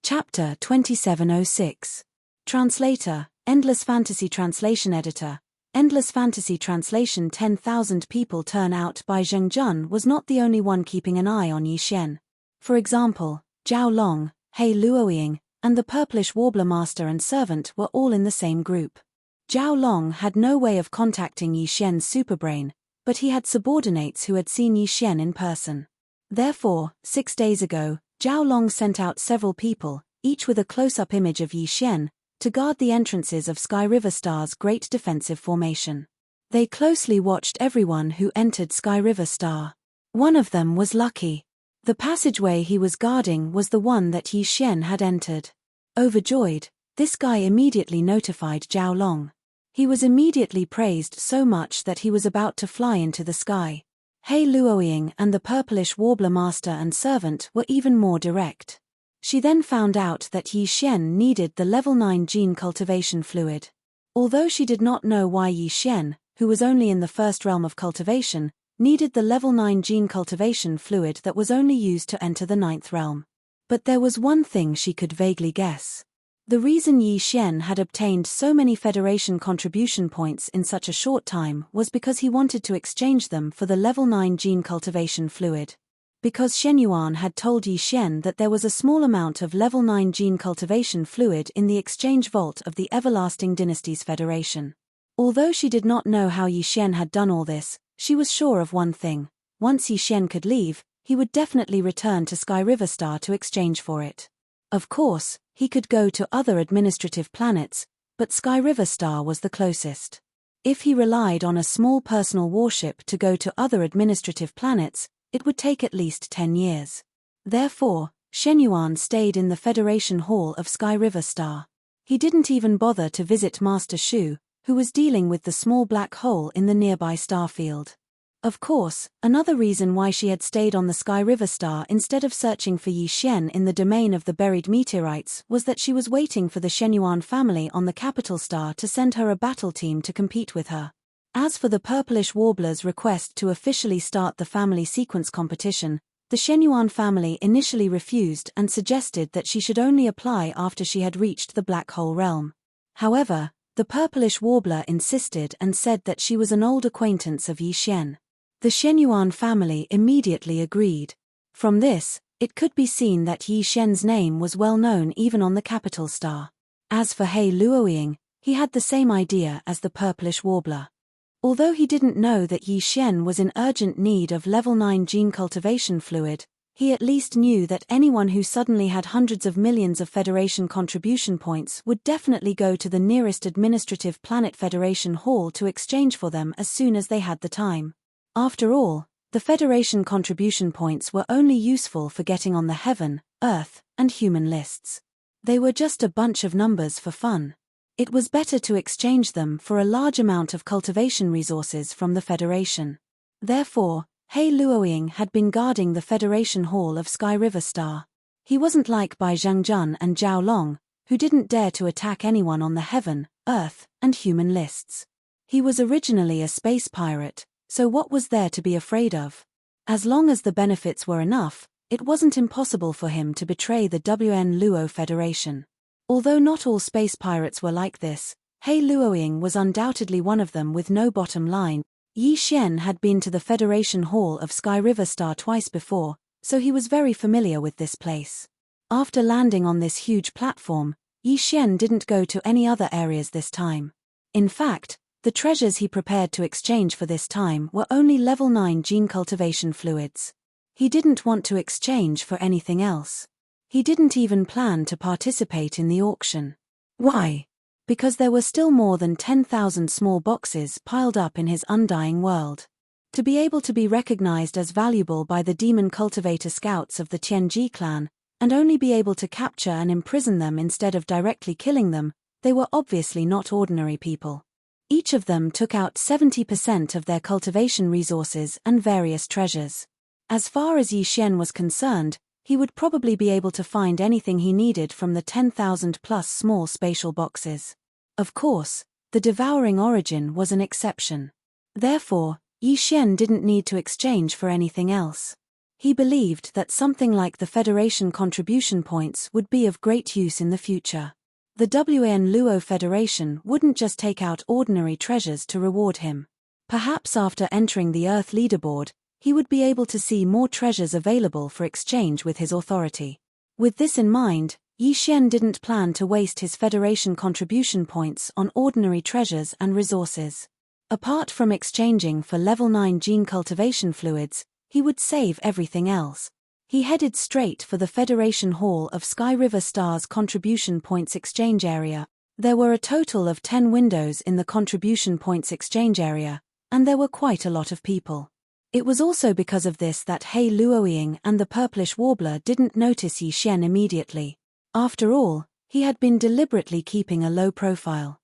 Chapter 2706. Translator, Endless Fantasy Translation Editor. Endless Fantasy Translation. 10,000 people turn out by Zheng Jun was not the only one keeping an eye on Yi Xian. For example, Zhao Long, He Luoying, and the Purplish Warbler Master and Servant were all in the same group. Zhao Long had no way of contacting Yi Xian's superbrain, but he had subordinates who had seen Yi Xian in person. Therefore, 6 days ago, Zhao Long sent out several people, each with a close-up image of Yi Xian, to guard the entrances of Sky River Star's great defensive formation. They closely watched everyone who entered Sky River Star. One of them was lucky. The passageway he was guarding was the one that Yi Xian had entered. Overjoyed, this guy immediately notified Zhao Long. He was immediately praised so much that he was about to fly into the sky. He Luoying and the Purplish Warbler Master and Servant were even more direct. She then found out that Yi Xian needed the level 9 gene cultivation fluid. Although she did not know why Yi Xian, who was only in the first realm of cultivation, needed the level 9 gene cultivation fluid that was only used to enter the 9th realm. But there was one thing she could vaguely guess. The reason Yi Xian had obtained so many Federation contribution points in such a short time was because he wanted to exchange them for the level 9 gene cultivation fluid. Because Shen Yuan had told Yi Xian that there was a small amount of level 9 gene cultivation fluid in the exchange vault of the Everlasting Dynasty's Federation. Although she did not know how Yi Xian had done all this, she was sure of one thing: once Yi Xian could leave, he would definitely return to Sky River Star to exchange for it. Of course, he could go to other administrative planets, but Sky River Star was the closest. If he relied on a small personal warship to go to other administrative planets, it would take at least 10 years. Therefore, Shen Yuan stayed in the Federation Hall of Sky River Star. He didn't even bother to visit Master Shu, who was dealing with the small black hole in the nearby starfield. Of course, another reason why she had stayed on the Sky River Star instead of searching for Yi Xian in the domain of the buried meteorites was that she was waiting for the Shen Yuan family on the capital star to send her a battle team to compete with her. As for the Purplish Warbler's request to officially start the family sequence competition, the Shen Yuan family initially refused and suggested that she should only apply after she had reached the black hole realm. However, the Purplish Warbler insisted and said that she was an old acquaintance of Yi Xian. The Shen Yuan family immediately agreed. From this, it could be seen that Yi Xian's name was well known even on the capital star. As for He Luoying, he had the same idea as the Purplish Warbler. Although he didn't know that Yi Xian was in urgent need of level 9 gene cultivation fluid, he at least knew that anyone who suddenly had hundreds of millions of Federation contribution points would definitely go to the nearest administrative planet Federation Hall to exchange for them as soon as they had the time. After all, the Federation contribution points were only useful for getting on the Heaven, Earth, and Human lists. They were just a bunch of numbers for fun. It was better to exchange them for a large amount of cultivation resources from the Federation. Therefore, He Luoying had been guarding the Federation Hall of Sky River Star. He wasn't like Bai Zhengjun and Zhao Long, who didn't dare to attack anyone on the Heaven, Earth, and Human lists. He was originally a space pirate, so what was there to be afraid of? As long as the benefits were enough, it wasn't impossible for him to betray the WN Luo Federation. Although not all space pirates were like this, He Luoying was undoubtedly one of them with no bottom line. Yi Xian had been to the Federation Hall of Sky River Star twice before, so he was very familiar with this place. After landing on this huge platform, Yi Xian didn't go to any other areas this time. In fact, the treasures he prepared to exchange for this time were only level 9 gene cultivation fluids. He didn't want to exchange for anything else. He didn't even plan to participate in the auction. Why? Because there were still more than 10,000 small boxes piled up in his undying world. To be able to be recognized as valuable by the demon cultivator scouts of the Tianji clan, and only be able to capture and imprison them instead of directly killing them, they were obviously not ordinary people. Each of them took out 70% of their cultivation resources and various treasures. As far as Yi Xian was concerned, he would probably be able to find anything he needed from the 10,000 plus small spatial boxes. Of course, the devouring origin was an exception. Therefore, Yi Xian didn't need to exchange for anything else. He believed that something like the Federation contribution points would be of great use in the future. The WAN Luo Federation wouldn't just take out ordinary treasures to reward him. Perhaps after entering the Earth leaderboard, he would be able to see more treasures available for exchange with his authority. With this in mind, Yi Xian didn't plan to waste his Federation contribution points on ordinary treasures and resources. Apart from exchanging for level 9 gene cultivation fluids, he would save everything else. He headed straight for the Federation Hall of Sky River Stars contribution points exchange area. There were a total of 10 windows in the contribution points exchange area, and there were quite a lot of people. It was also because of this that He Luoying and the purplish warbler didn't notice Yi Xian immediately. After all, he had been deliberately keeping a low profile.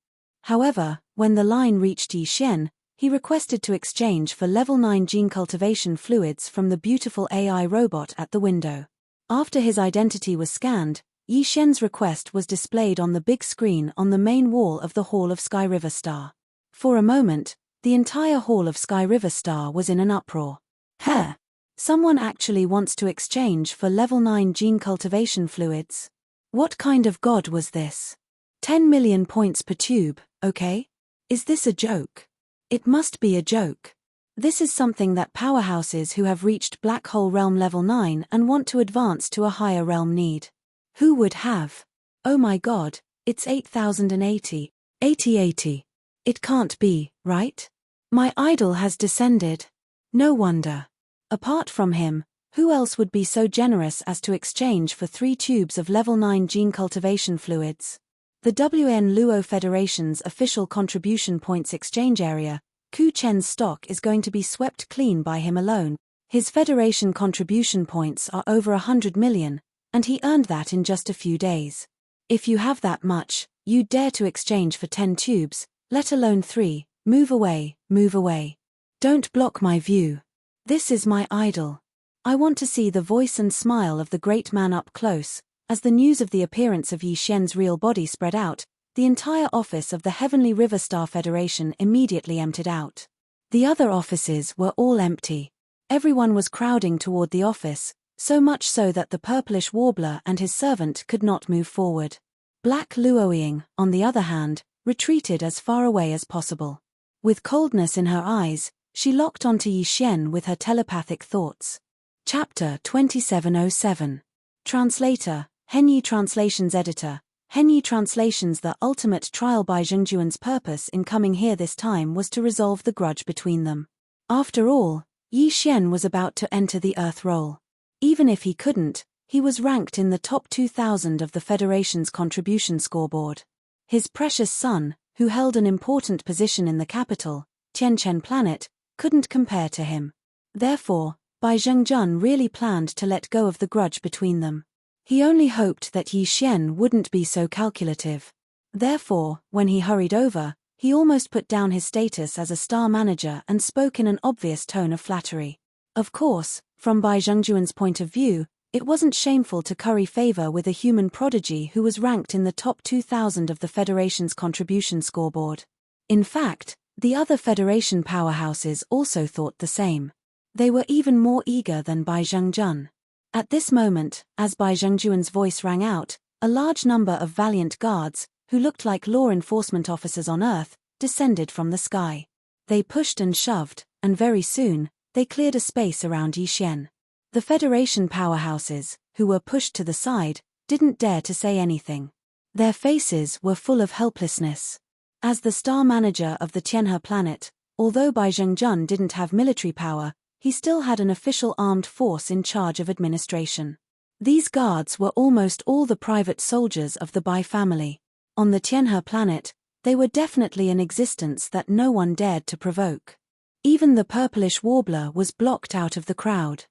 However, when the line reached Yi Xian, he requested to exchange for level 9 gene cultivation fluids from the beautiful AI robot at the window. After his identity was scanned, Yi Xian's request was displayed on the big screen on the main wall of the Hall of Sky River Star. For a moment, the entire Hall of Sky River Star was in an uproar. Heh! Someone actually wants to exchange for level 9 gene cultivation fluids? What kind of god was this? 10 million points per tube, okay? Is this a joke? It must be a joke. This is something that powerhouses who have reached Black Hole Realm level 9 and want to advance to a higher realm need. Who would have? Oh my god, it's 8080. 8080. It can't be, right? My idol has descended. No wonder. Apart from him, who else would be so generous as to exchange for 3 tubes of level 9 gene cultivation fluids? The WN Luo Federation's official contribution points exchange area, Ku Chen's stock is going to be swept clean by him alone. His Federation contribution points are over 100 million, and he earned that in just a few days. If you have that much, you dare to exchange for 10 tubes, let alone 3, move away, move away. Don't block my view. This is my idol. I want to see the voice and smile of the great man up close. As the news of the appearance of Yi Xian's real body spread out, the entire office of the Heavenly River Star Federation immediately emptied out. The other offices were all empty. Everyone was crowding toward the office, so much so that the purplish warbler and his servant could not move forward. Black Luoying, on the other hand, retreated as far away as possible. With coldness in her eyes, she locked onto Yi Xian with her telepathic thoughts. Chapter 2707. Translator, Henyi Translations Editor. Henyi Translations. The ultimate trial by Zhengjuan's purpose in coming here this time was to resolve the grudge between them. After all, Yi Xian was about to enter the Earth role. Even if he couldn't, he was ranked in the top 2,000 of the Federation's contribution scoreboard. His precious son, who held an important position in the capital, Tianchen Planet, couldn't compare to him. Therefore, Bai Zhengjun really planned to let go of the grudge between them. He only hoped that Yi Xian wouldn't be so calculative. Therefore, when he hurried over, he almost put down his status as a star manager and spoke in an obvious tone of flattery. Of course, from Bai Zhengjuan's point of view, it wasn't shameful to curry favor with a human prodigy who was ranked in the top 2,000 of the Federation's contribution scoreboard. In fact, the other Federation powerhouses also thought the same. They were even more eager than Bai Zhengjun. At this moment, as Bai Zhengjuan's voice rang out, a large number of valiant guards, who looked like law enforcement officers on Earth, descended from the sky. They pushed and shoved, and very soon, they cleared a space around Yi Xian. The Federation powerhouses, who were pushed to the side, didn't dare to say anything. Their faces were full of helplessness. As the star manager of the Tianhe planet, although Bai Zhengjun didn't have military power, he still had an official armed force in charge of administration. These guards were almost all the private soldiers of the Bai family. On the Tianhe planet, they were definitely an existence that no one dared to provoke. Even the purplish warbler was blocked out of the crowd.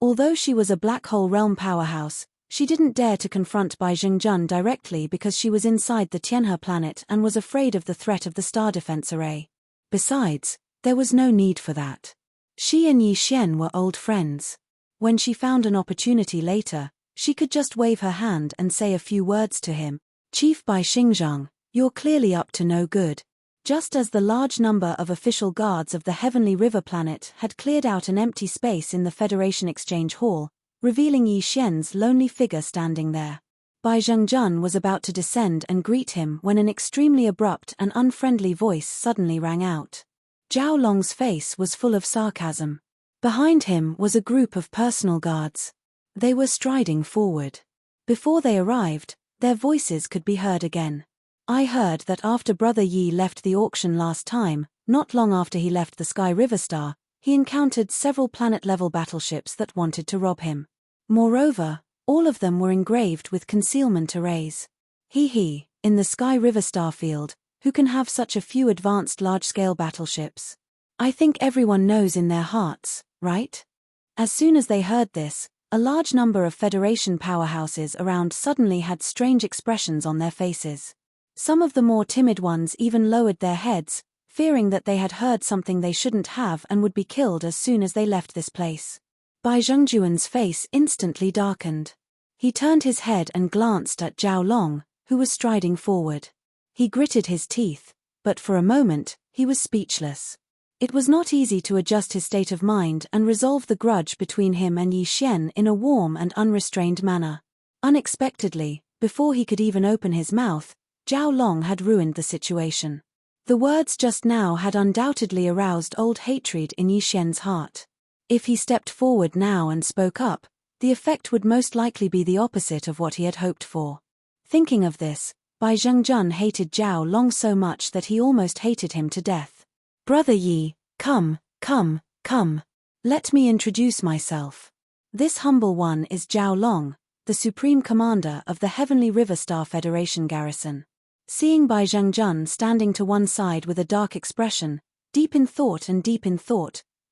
Although she was a Black Hole Realm powerhouse, she didn't dare to confront Bai Zhengjun directly because she was inside the Tianhe planet and was afraid of the threat of the star defense array. Besides, there was no need for that. She and Yi Xian were old friends. When she found an opportunity later, she could just wave her hand and say a few words to him. Chief Bai Xingzhang, you're clearly up to no good. Just as the large number of official guards of the Heavenly River planet had cleared out an empty space in the Federation Exchange Hall, revealing Yi Xian's lonely figure standing there. Bai Zhengjun was about to descend and greet him when an extremely abrupt and unfriendly voice suddenly rang out. Zhao Long's face was full of sarcasm. Behind him was a group of personal guards. They were striding forward. Before they arrived, their voices could be heard again. I heard that after Brother Yi left the auction last time, not long after he left the Sky River Star, he encountered several planet-level battleships that wanted to rob him. Moreover, all of them were engraved with concealment arrays. He, in the Sky River Star field, who can have such a few advanced large-scale battleships? I think everyone knows in their hearts, right? As soon as they heard this, a large number of Federation powerhouses around suddenly had strange expressions on their faces. Some of the more timid ones even lowered their heads, fearing that they had heard something they shouldn't have and would be killed as soon as they left this place. Bai Zhengjuan's face instantly darkened. He turned his head and glanced at Zhao Long, who was striding forward. He gritted his teeth, but for a moment, he was speechless. It was not easy to adjust his state of mind and resolve the grudge between him and Yi Xian in a warm and unrestrained manner. Unexpectedly, before he could even open his mouth, Zhao Long had ruined the situation. The words just now had undoubtedly aroused old hatred in Yi Xian's heart. If he stepped forward now and spoke up, the effect would most likely be the opposite of what he had hoped for. Thinking of this, Bai Zhengjun hated Zhao Long so much that he almost hated him to death. Brother Yi, come. Let me introduce myself. This humble one is Zhao Long, the Supreme Commander of the Heavenly River Star Federation garrison. Seeing Bai Zhengjun standing to one side with a dark expression, deep in thought,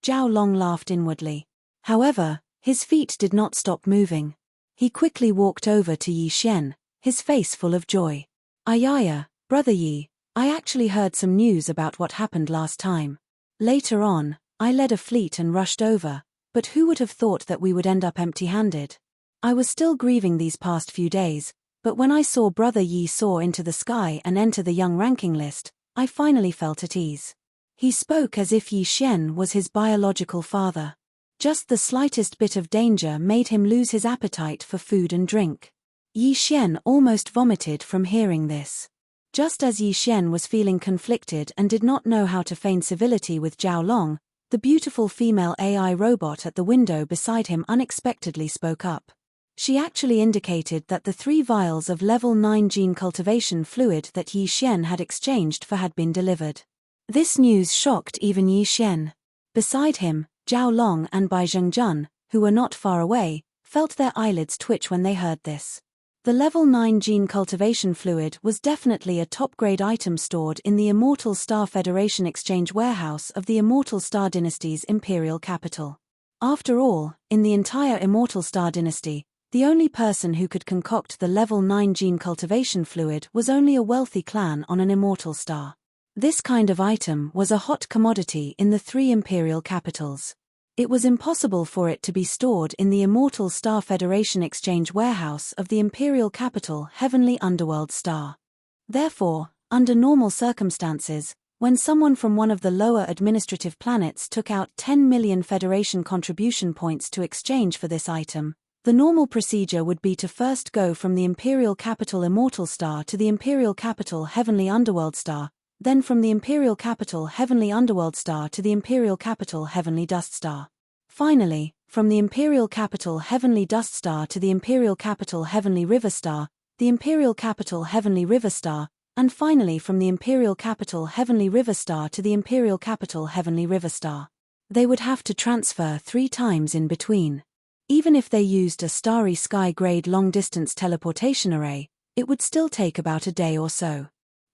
Zhao Long laughed inwardly. However, his feet did not stop moving. He quickly walked over to Yi Xian, his face full of joy. Ayaya, Brother Yi, I actually heard some news about what happened last time. Later on, I led a fleet and rushed over, but who would have thought that we would end up empty-handed? I was still grieving these past few days, but when I saw Brother Yi soar into the sky and enter the young ranking list, I finally felt at ease. He spoke as if Yi Xian was his biological father. Just the slightest bit of danger made him lose his appetite for food and drink. Yi Xian almost vomited from hearing this. Just as Yi Xian was feeling conflicted and did not know how to feign civility with Zhao Long, the beautiful female AI robot at the window beside him unexpectedly spoke up. She actually indicated that the 3 vials of level 9 gene cultivation fluid that Yi Xian had exchanged for had been delivered. This news shocked even Yi Xian. Beside him, Zhao Long and Bai Zhengjun, who were not far away, felt their eyelids twitch when they heard this. The level 9 gene cultivation fluid was definitely a top-grade item stored in the Immortal Star Federation exchange warehouse of the Immortal Star Dynasty's imperial capital. After all, in the entire Immortal Star Dynasty, the only person who could concoct the level 9 gene cultivation fluid was only a wealthy clan on an immortal star. This kind of item was a hot commodity in the 3 imperial capitals. It was impossible for it to be stored in the Immortal Star Federation exchange warehouse of the imperial capital Heavenly Underworld Star. Therefore, under normal circumstances, when someone from one of the lower administrative planets took out 10 million Federation contribution points to exchange for this item, the normal procedure would be to first go from the imperial capital Immortal Star to the imperial capital Heavenly Underworld Star, then from the imperial capital Heavenly Underworld Star to the imperial capital Heavenly Dust Star. Finally, from the imperial capital Heavenly Dust Star to the imperial capital Heavenly River Star, the imperial capital Heavenly River Star, and finally from the imperial capital Heavenly River Star to the imperial capital Heavenly River Star. They would have to transfer 3 times in between. Even if they used a starry sky-grade long-distance teleportation array, it would still take about a day or so.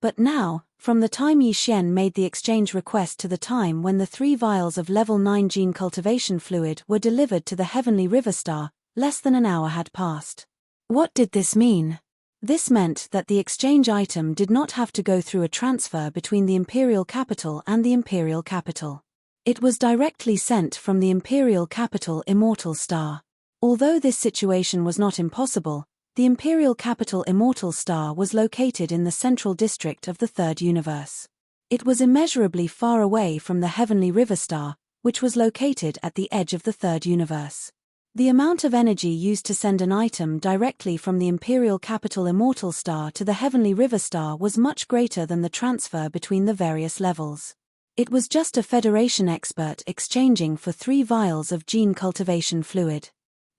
But now, from the time Yi Xian made the exchange request to the time when the 3 vials of level 9 gene cultivation fluid were delivered to the Heavenly River Star, less than an hour had passed. What did this mean? This meant that the exchange item did not have to go through a transfer between the imperial capital and the imperial capital. It was directly sent from the imperial capital Immortal Star. Although this situation was not impossible, the imperial capital Immortal Star was located in the central district of the 3rd universe. It was immeasurably far away from the heavenly river star, which was located at the edge of the third universe. The amount of energy used to send an item directly from the imperial capital immortal star to the heavenly river star was much greater than the transfer between the various levels. It was just a Federation expert exchanging for 3 vials of gene cultivation fluid.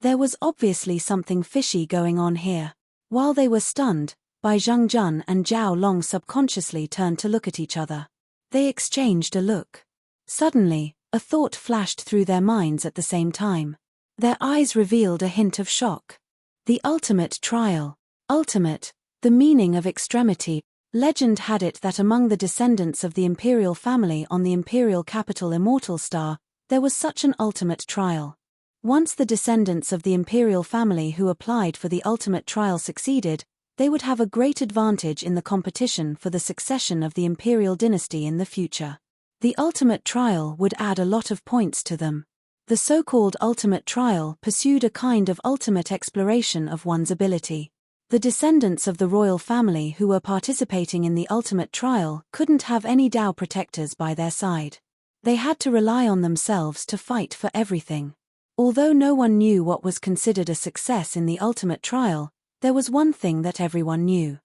There was obviously something fishy going on here. While they were stunned, Bai Zhengjun and Zhao Long subconsciously turned to look at each other. They exchanged a look. Suddenly, a thought flashed through their minds at the same time. Their eyes revealed a hint of shock. The ultimate trial. Ultimate, the meaning of extremity. Legend had it that among the descendants of the imperial family on the imperial capital immortal star, there was such an ultimate trial. Once the descendants of the imperial family who applied for the ultimate trial succeeded, they would have a great advantage in the competition for the succession of the imperial dynasty in the future. The ultimate trial would add a lot of points to them. The so-called ultimate trial pursued a kind of ultimate exploration of one's ability. The descendants of the royal family who were participating in the ultimate trial couldn't have any Dao protectors by their side. They had to rely on themselves to fight for everything. Although no one knew what was considered a success in the ultimate trial, there was one thing that everyone knew.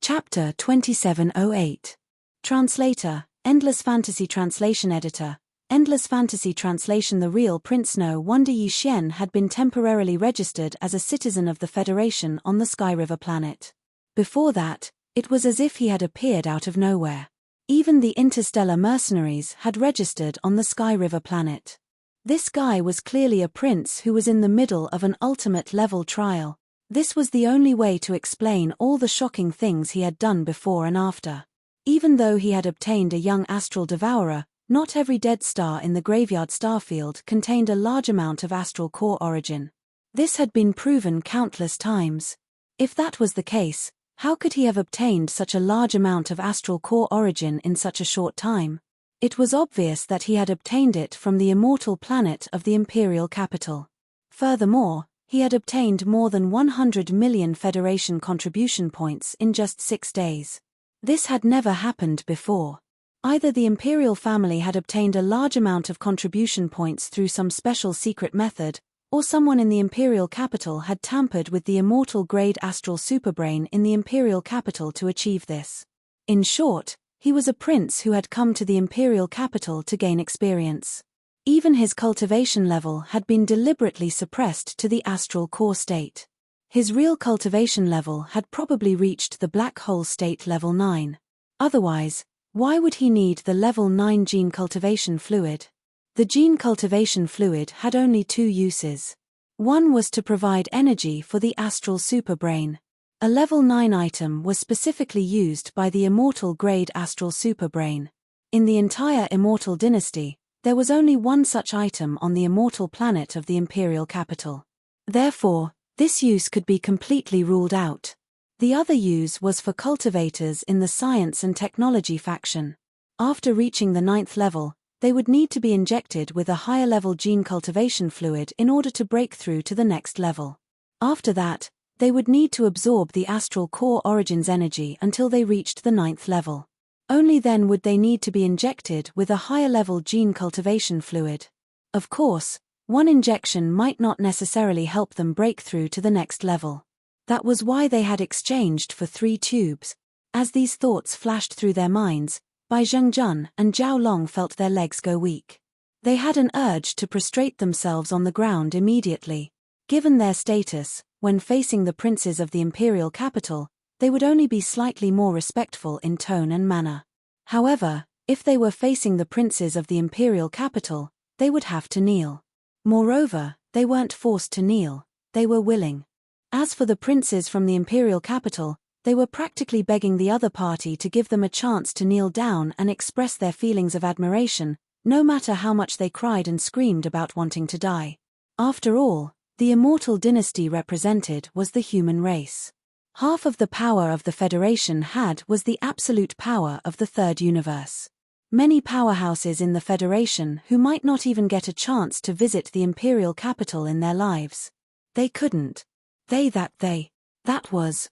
Chapter 2708. Translator, Endless Fantasy Translation Editor, Endless Fantasy Translation. The real Prince No Wonder Yi Xian had been temporarily registered as a citizen of the Federation on the Sky River planet. Before that, it was as if he had appeared out of nowhere. Even the interstellar mercenaries had registered on the Sky River planet. This guy was clearly a prince who was in the middle of an ultimate level trial. This was the only way to explain all the shocking things he had done before and after. Even though he had obtained a young astral devourer, not every dead star in the graveyard starfield contained a large amount of astral core origin. This had been proven countless times. If that was the case, how could he have obtained such a large amount of astral core origin in such a short time? It was obvious that he had obtained it from the immortal planet of the imperial capital. Furthermore, he had obtained more than 100 million Federation contribution points in just 6 days. This had never happened before. Either the imperial family had obtained a large amount of contribution points through some special secret method, or someone in the imperial capital had tampered with the immortal grade astral superbrain in the imperial capital to achieve this. In short, he was a prince who had come to the imperial capital to gain experience. Even his cultivation level had been deliberately suppressed to the astral core state. His real cultivation level had probably reached the black hole state level 9. Otherwise, why would he need the level 9 gene cultivation fluid? The gene cultivation fluid had only 2 uses. One was to provide energy for the astral superbrain. A level 9 item was specifically used by the immortal grade astral superbrain. In the entire immortal dynasty, there was only one such item on the immortal planet of the imperial capital. Therefore, this use could be completely ruled out. The other use was for cultivators in the science and technology faction. After reaching the 9th level, they would need to be injected with a higher level gene cultivation fluid in order to break through to the next level. After that, they would need to absorb the astral core origins energy until they reached the 9th level. Only then would they need to be injected with a higher level gene cultivation fluid. Of course, one injection might not necessarily help them break through to the next level. That was why they had exchanged for 3 tubes. As these thoughts flashed through their minds, Bai Zhengjun and Zhao Long felt their legs go weak. They had an urge to prostrate themselves on the ground immediately. Given their status, when facing the princes of the imperial capital, they would only be slightly more respectful in tone and manner. However, if they were facing the princes of the imperial capital, they would have to kneel. Moreover, they weren't forced to kneel, they were willing. As for the princes from the imperial capital, they were practically begging the other party to give them a chance to kneel down and express their feelings of admiration, no matter how much they cried and screamed about wanting to die. After all, the immortal dynasty represented was the human race. Half of the power of the Federation was the absolute power of the third universe. Many powerhouses in the Federation who might not even get a chance to visit the imperial capital in their lives. They couldn't. That was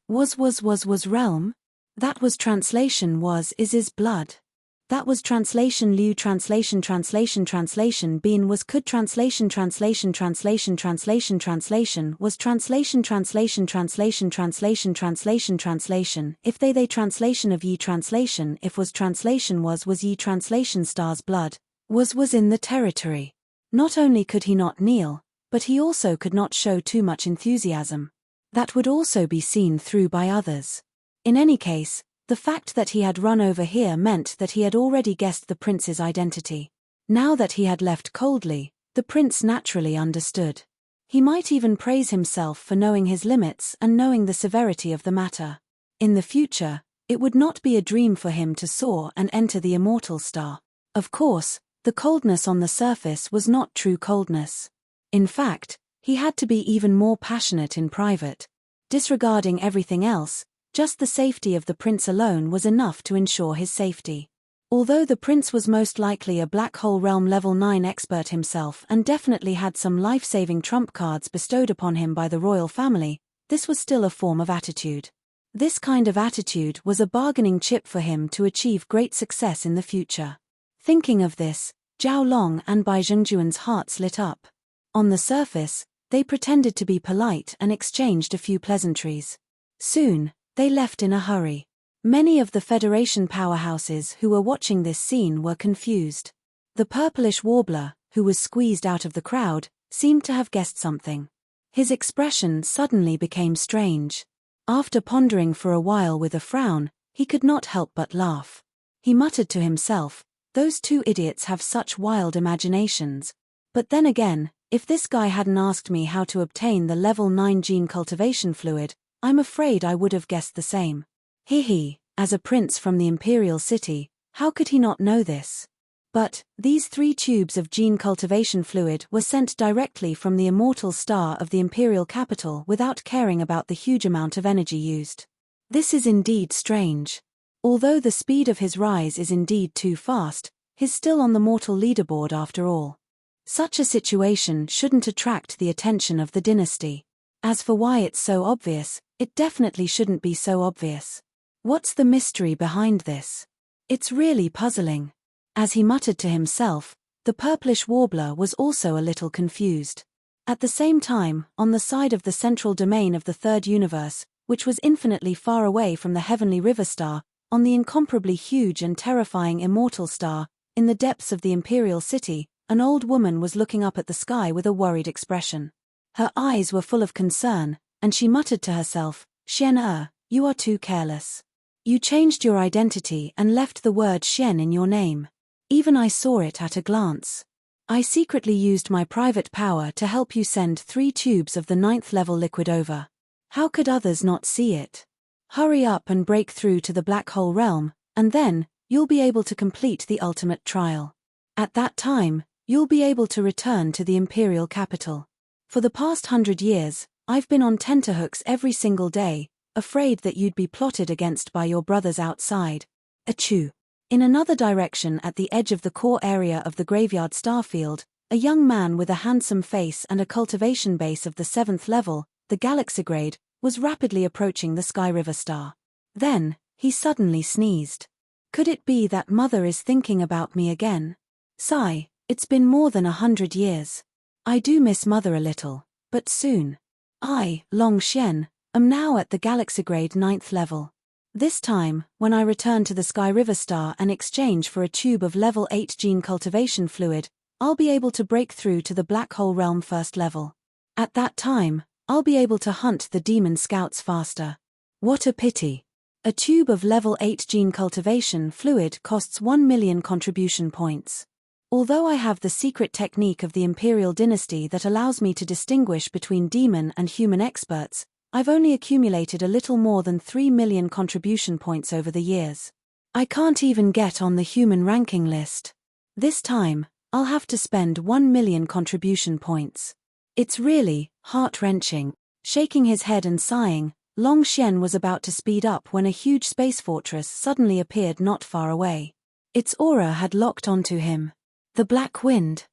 realm? That was translation is blood. That was translation Liu translation Bean was could translation was translation was translation if they translation of ye translation if was translation was ye translation star's blood was in the territory. Not only could he not kneel, but he also could not show too much enthusiasm. That would also be seen through by others. In any case, the fact that he had run over here meant that he had already guessed the prince's identity. Now that he had left coldly, the prince naturally understood. He might even praise himself for knowing his limits and knowing the severity of the matter. In the future, it would not be a dream for him to soar and enter the immortal star. Of course, the coldness on the surface was not true coldness. In fact, he had to be even more passionate in private. Disregarding everything else, just the safety of the prince alone was enough to ensure his safety. Although the prince was most likely a black hole realm level 9 expert himself and definitely had some life-saving trump cards bestowed upon him by the royal family, this was still a form of attitude. This kind of attitude was a bargaining chip for him to achieve great success in the future. Thinking of this, Zhao Long and Bai Zhengjuan's hearts lit up. On the surface, they pretended to be polite and exchanged a few pleasantries. Soon, they left in a hurry. Many of the Federation powerhouses who were watching this scene were confused. The purplish warbler, who was squeezed out of the crowd, seemed to have guessed something. His expression suddenly became strange. After pondering for a while with a frown, he could not help but laugh. He muttered to himself, "Those two idiots have such wild imaginations. But then again, if this guy hadn't asked me how to obtain the level 9 gene cultivation fluid, I'm afraid I would have guessed the same." He, as a prince from the imperial city, how could he not know this? But, these 3 tubes of gene cultivation fluid were sent directly from the immortal star of the imperial capital without caring about the huge amount of energy used. This is indeed strange. Although the speed of his rise is indeed too fast, he's still on the mortal leaderboard after all. Such a situation shouldn't attract the attention of the dynasty. As for why it's so obvious, it definitely shouldn't be so obvious. What's the mystery behind this? It's really puzzling. As he muttered to himself, the purplish warbler was also a little confused. At the same time, on the side of the central domain of the third universe, which was infinitely far away from the heavenly river star, on the incomparably huge and terrifying immortal star, in the depths of the imperial city, an old woman was looking up at the sky with a worried expression. Her eyes were full of concern, and she muttered to herself, "Xian you are too careless. You changed your identity and left the word Xian in your name. Even I saw it at a glance. I secretly used my private power to help you send 3 tubes of the 9th level liquid over. How could others not see it? Hurry up and break through to the black hole realm, and then, you'll be able to complete the ultimate trial. At that time, you'll be able to return to the imperial capital. For the past 100 years, I've been on tenterhooks every single day, afraid that you'd be plotted against by your brothers outside. Achoo." In another direction at the edge of the core area of the graveyard starfield, a young man with a handsome face and a cultivation base of the 7th level, the galaxigrade, was rapidly approaching the Sky River star. Then, he suddenly sneezed. Could it be that Mother is thinking about me again? Sigh, it's been more than 100 years. I do miss Mother a little, but soon. I, Long Xian, am now at the galaxigrade 9th level. This time, when I return to the Sky River star and exchange for a tube of level 8 gene cultivation fluid, I'll be able to break through to the black hole realm 1st level. At that time, I'll be able to hunt the demon scouts faster. What a pity. A tube of level 8 gene cultivation fluid costs 1 million contribution points. Although I have the secret technique of the imperial dynasty that allows me to distinguish between demon and human experts, I've only accumulated a little more than 3 million contribution points over the years. I can't even get on the human ranking list. This time, I'll have to spend 1 million contribution points. It's really heart-wrenching. Shaking his head and sighing, Long Xian was about to speed up when a huge space fortress suddenly appeared not far away. Its aura had locked onto him. The Black Wind.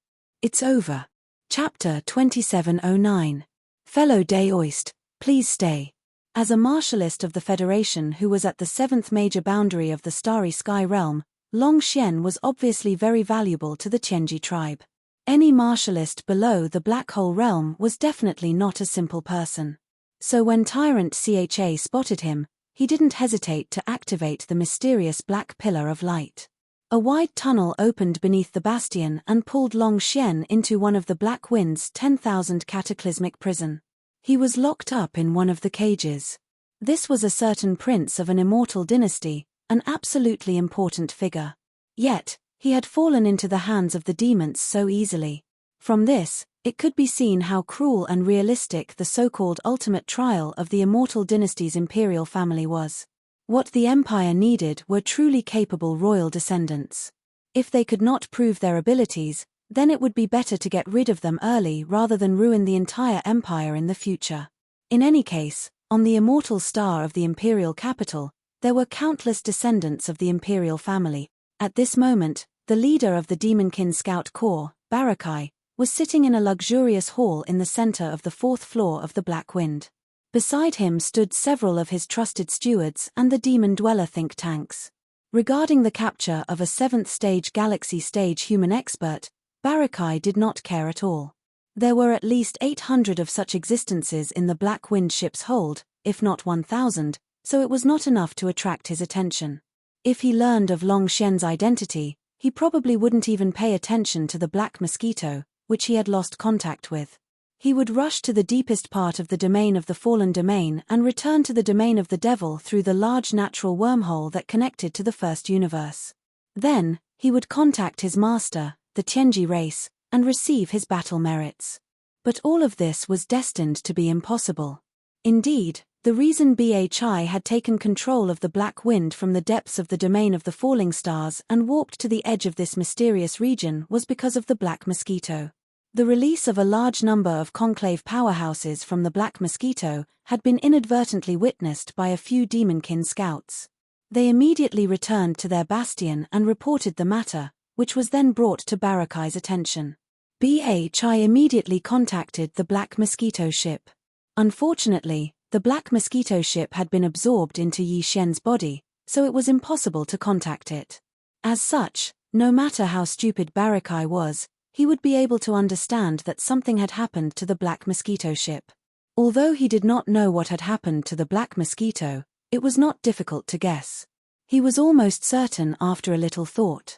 It's over. Chapter 2709. Fellow Daoist, please stay. As a martialist of the Federation who was at the 7th major boundary of the starry sky realm, Long Xian was obviously very valuable to the Tianji tribe. Any martialist below the Black Hole realm was definitely not a simple person. So when Tyrant Cha spotted him, he didn't hesitate to activate the mysterious Black Pillar of Light. A wide tunnel opened beneath the bastion and pulled Long Xian into one of the Black Wind's 10,000 cataclysmic prison. He was locked up in one of the cages. This was a certain prince of an immortal dynasty, an absolutely important figure. Yet, he had fallen into the hands of the demons so easily. From this, it could be seen how cruel and realistic the so-called ultimate trial of the immortal dynasty's imperial family was. What the empire needed were truly capable royal descendants. If they could not prove their abilities, then it would be better to get rid of them early rather than ruin the entire empire in the future. In any case, on the immortal star of the imperial capital, there were countless descendants of the imperial family. At this moment, the leader of the Demonkin Scout Corps, Barakai, was sitting in a luxurious hall in the center of the 4th floor of the Black Wind. Beside him stood several of his trusted stewards and the Demon Dweller think tanks. Regarding the capture of a 7th stage galaxy stage human expert, Barakai did not care at all. There were at least 800 of such existences in the Black Wind ship's hold, if not 1,000, so it was not enough to attract his attention. If he learned of Long Xian's identity, he probably wouldn't even pay attention to the Black Mosquito, which he had lost contact with. He would rush to the deepest part of the domain of the fallen domain and return to the domain of the devil through the large natural wormhole that connected to the first universe. Then, he would contact his master, the Tianji race, and receive his battle merits. But all of this was destined to be impossible. Indeed, the reason Bhi had taken control of the Black Wind from the depths of the domain of the falling stars and warped to the edge of this mysterious region was because of the Black Mosquito. The release of a large number of conclave powerhouses from the Black Mosquito had been inadvertently witnessed by a few Demonkin scouts. They immediately returned to their bastion and reported the matter, which was then brought to Barakai's attention. Bhi immediately contacted the Black Mosquito ship. Unfortunately, the Black Mosquito ship had been absorbed into Yi Xian's body, so it was impossible to contact it. As such, no matter how stupid Barakai was, he would be able to understand that something had happened to the Black Mosquito ship. Although he did not know what had happened to the Black Mosquito, it was not difficult to guess. He was almost certain after a little thought.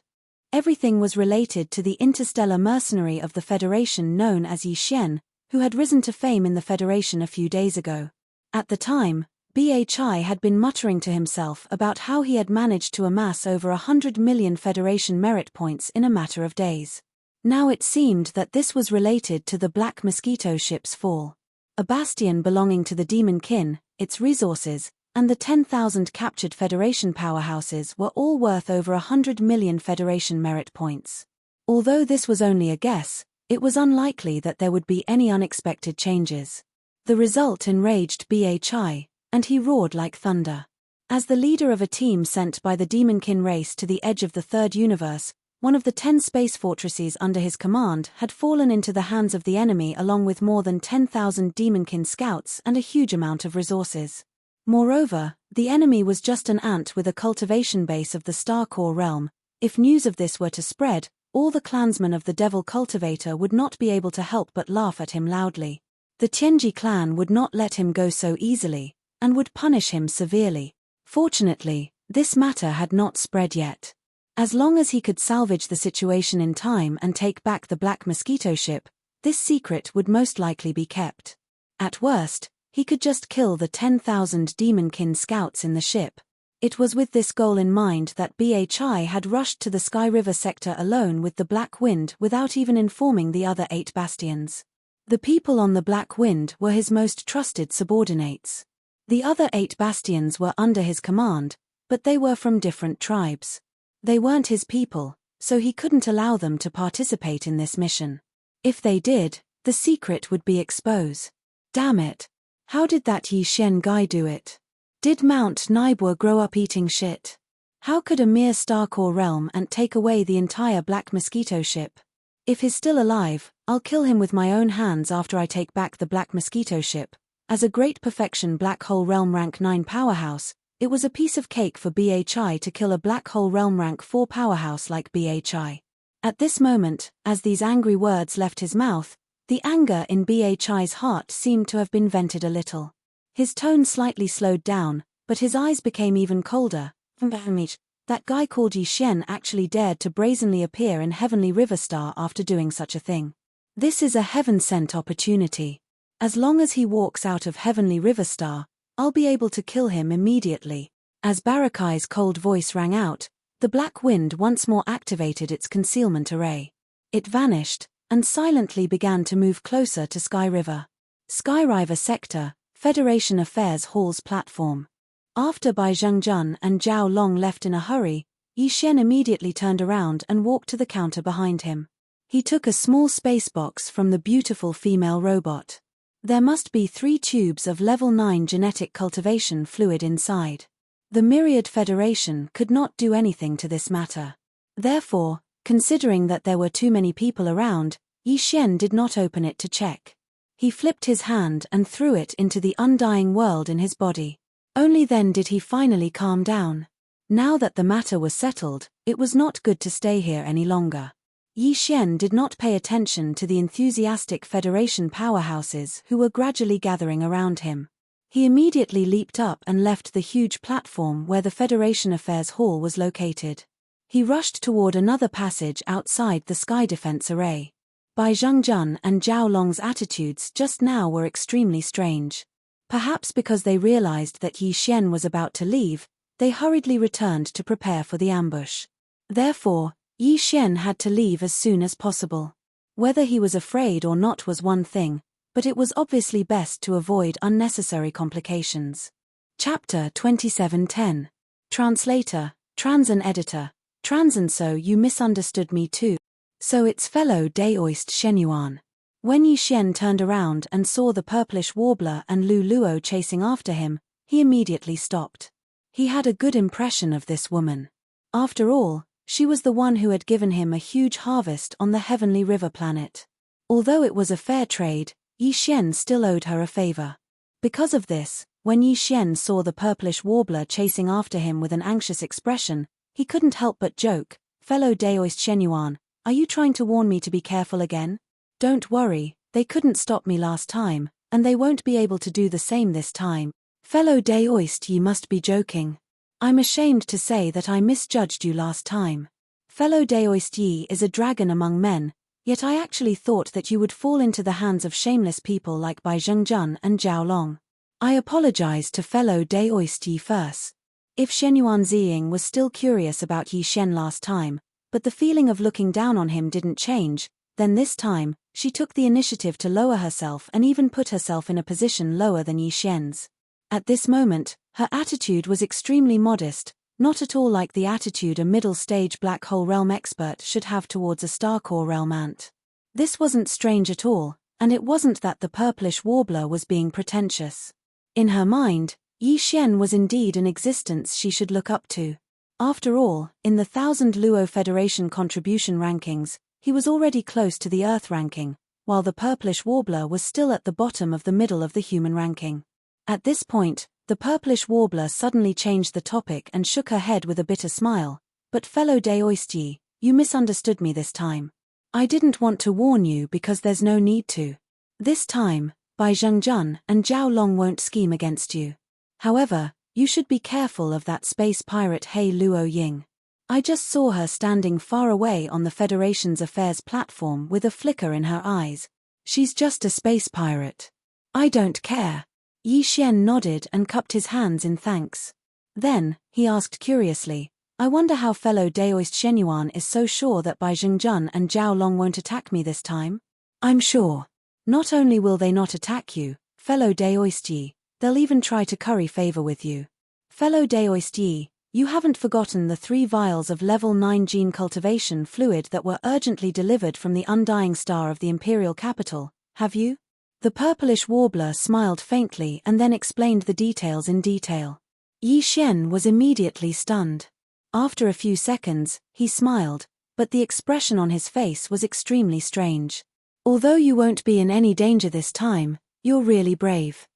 Everything was related to the interstellar mercenary of the Federation known as Yi Xian, who had risen to fame in the Federation a few days ago. At the time, Bhi had been muttering to himself about how he had managed to amass over 100 million Federation merit points in a matter of days. Now it seemed that this was related to the Black Mosquito ship's fall. A bastion belonging to the Demon Kin, its resources, and the 10,000 captured Federation powerhouses were all worth over 100 million Federation merit points. Although this was only a guess, it was unlikely that there would be any unexpected changes. The result enraged Bhi, and he roared like thunder. As the leader of a team sent by the Demonkin race to the edge of the third universe, one of the 10 space fortresses under his command had fallen into the hands of the enemy along with more than 10,000 Demonkin scouts and a huge amount of resources. Moreover, the enemy was just an ant with a cultivation base of the Star Core realm. If news of this were to spread, all the clansmen of the Devil Cultivator would not be able to help but laugh at him loudly. The Tianji clan would not let him go so easily, and would punish him severely. Fortunately, this matter had not spread yet. As long as he could salvage the situation in time and take back the Black Mosquito ship, this secret would most likely be kept. At worst, he could just kill the 10,000 Demonkin scouts in the ship. It was with this goal in mind that Bhi had rushed to the Sky River sector alone with the Black Wind without even informing the other 8 bastions. The people on the Black Wind were his most trusted subordinates. The other 8 bastions were under his command, but they were from different tribes. They weren't his people, so he couldn't allow them to participate in this mission. If they did, the secret would be exposed. Damn it. How did that Yi Xian guy do it? Did Mount Nibwa grow up eating shit? How could a mere Starcore realm ant take away the entire Black Mosquito ship? If he's still alive, I'll kill him with my own hands after I take back the Black Mosquito ship. As a great perfection Black Hole Realm rank 9 powerhouse, It was a piece of cake for BHI to kill a black hole realm rank 4 powerhouse like BHI. At this moment, as these angry words left his mouth, the anger in BHI's heart seemed to have been vented a little. His tone slightly slowed down, but his eyes became even colder. That guy called Yi Xian actually dared to brazenly appear in Heavenly River Star after doing such a thing. This is a heaven-sent opportunity. As long as he walks out of Heavenly River Star, I'll be able to kill him immediately. As Barakai's cold voice rang out, the black wind once more activated its concealment array. It vanished, and silently began to move closer to Sky River. Sky River Sector, Federation Affairs Hall's platform. After Bai Zhengjun and Zhao Long left in a hurry, Yi Xian immediately turned around and walked to the counter behind him. He took a small space box from the beautiful female robot. There must be 3 tubes of level 9 genetic cultivation fluid inside. The Myriad Federation could not do anything to this matter. Therefore, considering that there were too many people around, Yi Xian did not open it to check. He flipped his hand and threw it into the undying world in his body. Only then did he finally calm down. Now that the matter was settled, it was not good to stay here any longer. Yi Xian did not pay attention to the enthusiastic Federation powerhouses who were gradually gathering around him. He immediately leaped up and left the huge platform where the Federation Affairs Hall was located. He rushed toward another passage outside the Sky Defense Array. Bai Zhengjun and Zhao Long's attitudes just now were extremely strange. Perhaps because they realized that Yi Xian was about to leave, they hurriedly returned to prepare for the ambush. Therefore, Yi Xian had to leave as soon as possible. Whether he was afraid or not was one thing, but it was obviously best to avoid unnecessary complications. Chapter 2710. Translator, Transan Editor. Transan. So you misunderstood me too. So it's fellow Daoist Shenyuan. When Yi Xian turned around and saw the purplish warbler and Lu Luo chasing after him, he immediately stopped. He had a good impression of this woman. After all, she was the one who had given him a huge harvest on the Heavenly River planet. Although it was a fair trade, Yi Xian still owed her a favor. Because of this, when Yi Xian saw the purplish warbler chasing after him with an anxious expression, he couldn't help but joke, "Fellow Daoist Shenyuan, are you trying to warn me to be careful again? Don't worry, they couldn't stop me last time, and they won't be able to do the same this time. Fellow Daoist, ye must be joking. I'm ashamed to say that I misjudged you last time. Fellow Daoist, Yi is a dragon among men, yet I actually thought that you would fall into the hands of shameless people like Bai Zhengjun and Zhao Long. I apologize to fellow Daoist Yi first." If Shenyuan Ziying was still curious about Yi Xian last time, but the feeling of looking down on him didn't change, then this time, she took the initiative to lower herself and even put herself in a position lower than Yi Xian's. At this moment, her attitude was extremely modest, not at all like the attitude a middle-stage black hole realm expert should have towards a star-core realm ant. This wasn't strange at all, and it wasn't that the purplish warbler was being pretentious. In her mind, Yi Xian was indeed an existence she should look up to. After all, in the 1000 Luo Federation contribution rankings, he was already close to the Earth ranking, while the purplish warbler was still at the bottom of the middle of the human ranking. At this point, the purplish warbler suddenly changed the topic and shook her head with a bitter smile. "But fellow Daoist Yi, you misunderstood me this time. I didn't want to warn you because there's no need to. This time, Bai Zhengjun and Zhao Long won't scheme against you. However, you should be careful of that space pirate He Luo Ying. I just saw her standing far away on the Federation's affairs platform with a flicker in her eyes. She's just a space pirate. I don't care." Yi Xian nodded and cupped his hands in thanks. Then, he asked curiously, "I wonder how fellow Daoist Shenyuan is so sure that Bai Zhengjun and Zhao Long won't attack me this time?" "I'm sure. Not only will they not attack you, fellow Daoist Yi, they'll even try to curry favor with you. Fellow Daoist Yi, you haven't forgotten the 3 vials of level 9 gene cultivation fluid that were urgently delivered from the undying star of the imperial capital, have you?" The purplish warbler smiled faintly and then explained the details in detail. Yi Xian was immediately stunned. After a few seconds, he smiled, but the expression on his face was extremely strange. "Although you won't be in any danger this time, you're really brave.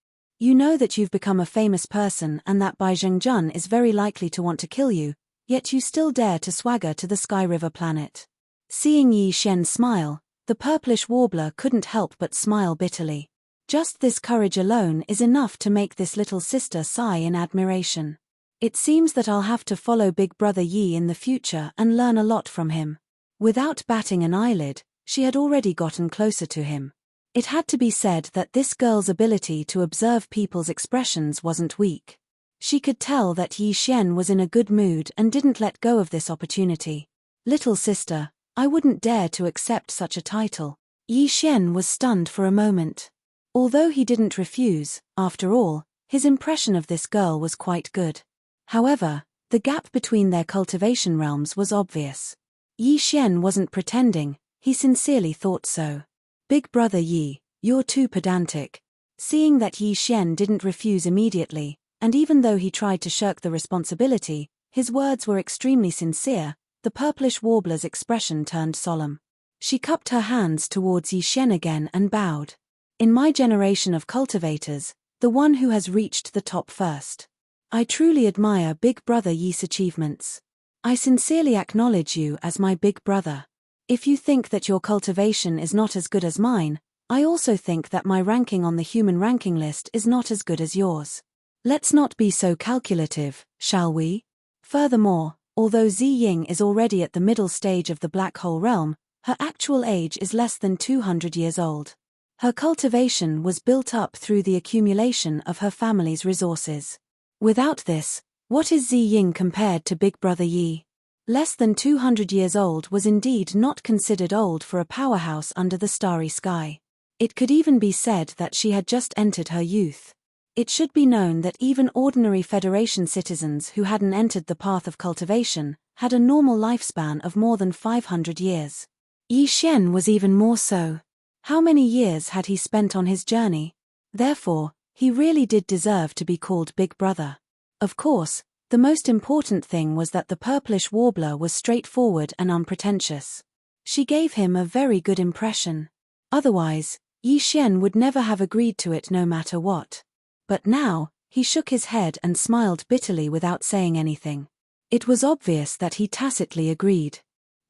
You know that you've become a famous person and that Bai Zhengjun is very likely to want to kill you, yet you still dare to swagger to the Sky River planet. Seeing Yi Xian smile, the purplish warbler couldn't help but smile bitterly. Just this courage alone is enough to make this little sister sigh in admiration. It seems that I'll have to follow Big Brother Yi in the future and learn a lot from him. Without batting an eyelid, she had already gotten closer to him. It had to be said that this girl's ability to observe people's expressions wasn't weak. She could tell that Yi Xian was in a good mood and didn't let go of this opportunity. Little sister, I wouldn't dare to accept such a title. Yi Xian was stunned for a moment. Although he didn't refuse, after all, his impression of this girl was quite good. However, the gap between their cultivation realms was obvious. Yi Xian wasn't pretending, he sincerely thought so. Big Brother Yi, you're too pedantic. Seeing that Yi Xian didn't refuse immediately, and even though he tried to shirk the responsibility, his words were extremely sincere, the purplish warbler's expression turned solemn. She cupped her hands towards Yi Xian again and bowed. In my generation of cultivators, the one who has reached the top first. I truly admire Big Brother Yi's achievements. I sincerely acknowledge you as my big brother. If you think that your cultivation is not as good as mine, I also think that my ranking on the human ranking list is not as good as yours. Let's not be so calculative, shall we? Furthermore, although Zi Ying is already at the middle stage of the black hole realm, her actual age is less than 200 years old. Her cultivation was built up through the accumulation of her family's resources. Without this, what is Zi Ying compared to Big Brother Yi? Less than 200 years old was indeed not considered old for a powerhouse under the starry sky. It could even be said that she had just entered her youth. It should be known that even ordinary Federation citizens who hadn't entered the path of cultivation had a normal lifespan of more than 500 years. Yi Xian was even more so. How many years had he spent on his journey? Therefore, he really did deserve to be called Big Brother. Of course, the most important thing was that the purplish warbler was straightforward and unpretentious. She gave him a very good impression. Otherwise, Yi Xian would never have agreed to it no matter what. But now, he shook his head and smiled bitterly without saying anything. It was obvious that he tacitly agreed.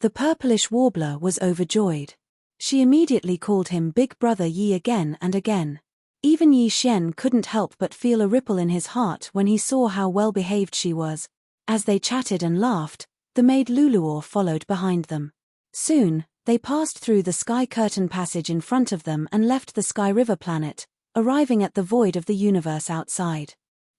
The purplish warbler was overjoyed. She immediately called him Big Brother Yi again and again. Even Yi Xian couldn't help but feel a ripple in his heart when he saw how well behaved she was. As they chatted and laughed, the maid Luluor followed behind them. Soon, they passed through the sky curtain passage in front of them and left the Sky River planet, arriving at the void of the universe outside.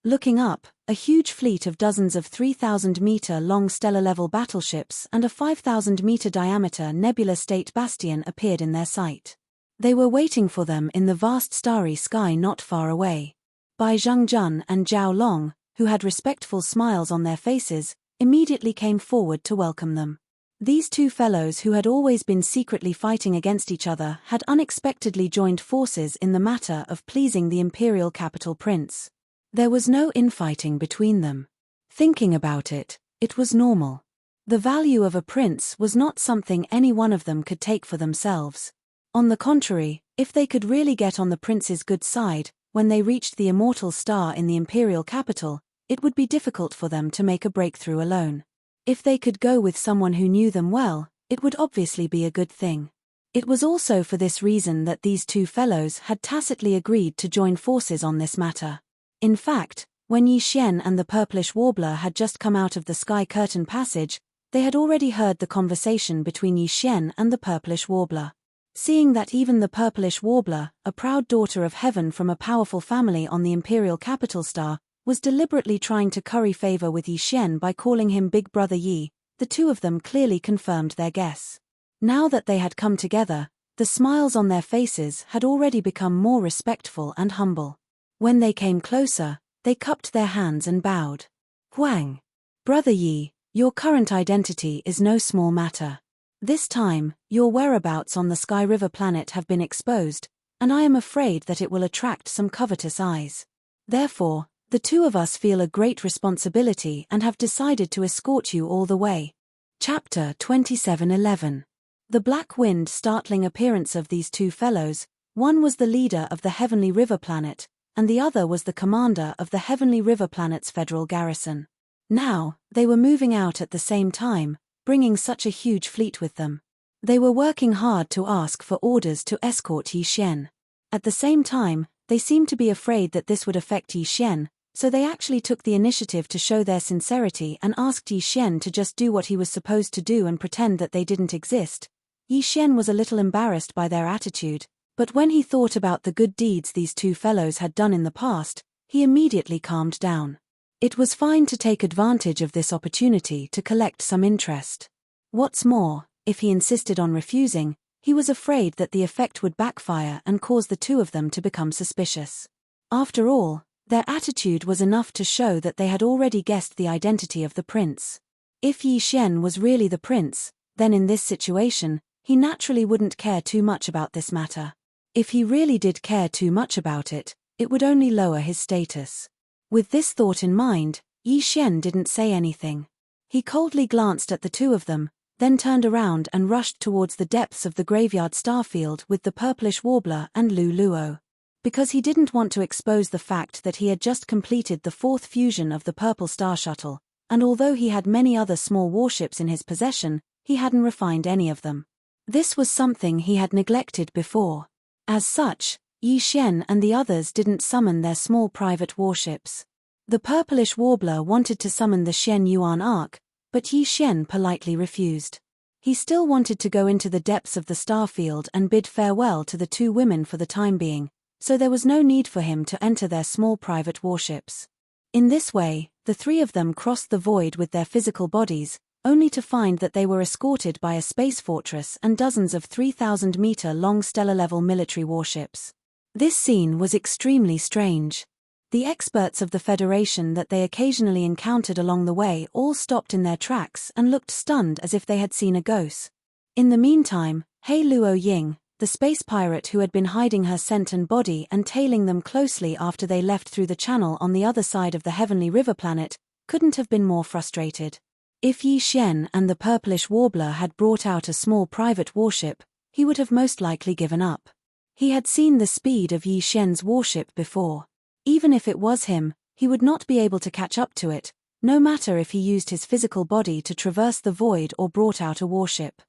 Looking up, a huge fleet of dozens of 3,000-meter-long stellar-level battleships and a 5,000-meter-diameter nebula state bastion appeared in their sight. They were waiting for them in the vast starry sky not far away. Bai Zhengjun and Zhao Long, who had respectful smiles on their faces, immediately came forward to welcome them. These two fellows who had always been secretly fighting against each other had unexpectedly joined forces in the matter of pleasing the imperial capital prince. There was no infighting between them. Thinking about it, it was normal. The value of a prince was not something any one of them could take for themselves. On the contrary, if they could really get on the prince's good side, when they reached the immortal star in the imperial capital, it would be difficult for them to make a breakthrough alone. If they could go with someone who knew them well, it would obviously be a good thing. It was also for this reason that these two fellows had tacitly agreed to join forces on this matter. In fact, when Yi Xian and the purplish warbler had just come out of the sky curtain passage, they had already heard the conversation between Yi Xian and the purplish warbler. Seeing that even the purplish warbler, a proud daughter of heaven from a powerful family on the imperial capital star, was deliberately trying to curry favor with Yi Xian by calling him Big Brother Yi, the two of them clearly confirmed their guess. Now that they had come together, the smiles on their faces had already become more respectful and humble. When they came closer, they cupped their hands and bowed. Huang. Brother Yi, your current identity is no small matter. This time, your whereabouts on the Sky River planet have been exposed, and I am afraid that it will attract some covetous eyes. Therefore, the two of us feel a great responsibility and have decided to escort you all the way. Chapter 27:11. The black wind startling appearance of these two fellows, one was the leader of the Heavenly River planet, and the other was the commander of the Heavenly River Planet's federal garrison. Now, they were moving out at the same time, bringing such a huge fleet with them. They were working hard to ask for orders to escort Yi Xian. At the same time, they seemed to be afraid that this would affect Yi Xian, so they actually took the initiative to show their sincerity and asked Yi Xian to just do what he was supposed to do and pretend that they didn't exist. Yi Xian was a little embarrassed by their attitude, but when he thought about the good deeds these two fellows had done in the past, he immediately calmed down. It was fine to take advantage of this opportunity to collect some interest. What's more, if he insisted on refusing, he was afraid that the effect would backfire and cause the two of them to become suspicious. After all, their attitude was enough to show that they had already guessed the identity of the prince. If Yi Xian was really the prince, then in this situation, he naturally wouldn't care too much about this matter. If he really did care too much about it, it would only lower his status. With this thought in mind, Yi Xian didn't say anything. He coldly glanced at the two of them, then turned around and rushed towards the depths of the graveyard starfield with the purplish warbler and Lu Luo. Because he didn't want to expose the fact that he had just completed the fourth fusion of the Purple Star Shuttle, and although he had many other small warships in his possession, he hadn't refined any of them. This was something he had neglected before. As such, Yi Xian and the others didn't summon their small private warships. The purplish warbler wanted to summon the Shen Yuan Ark, but Yi Xian politely refused. He still wanted to go into the depths of the starfield and bid farewell to the two women for the time being, so there was no need for him to enter their small private warships. In this way, the three of them crossed the void with their physical bodies, only to find that they were escorted by a space fortress and dozens of 3,000-meter-long stellar-level military warships. This scene was extremely strange. The experts of the Federation that they occasionally encountered along the way all stopped in their tracks and looked stunned as if they had seen a ghost. In the meantime, He Luo Ying, the space pirate who had been hiding her scent and body and tailing them closely after they left through the channel on the other side of the Heavenly River Planet, couldn't have been more frustrated. If Yi Xian and the purplish warbler had brought out a small private warship, he would have most likely given up. He had seen the speed of Yi Xian's warship before. Even if it was him, he would not be able to catch up to it, no matter if he used his physical body to traverse the void or brought out a warship.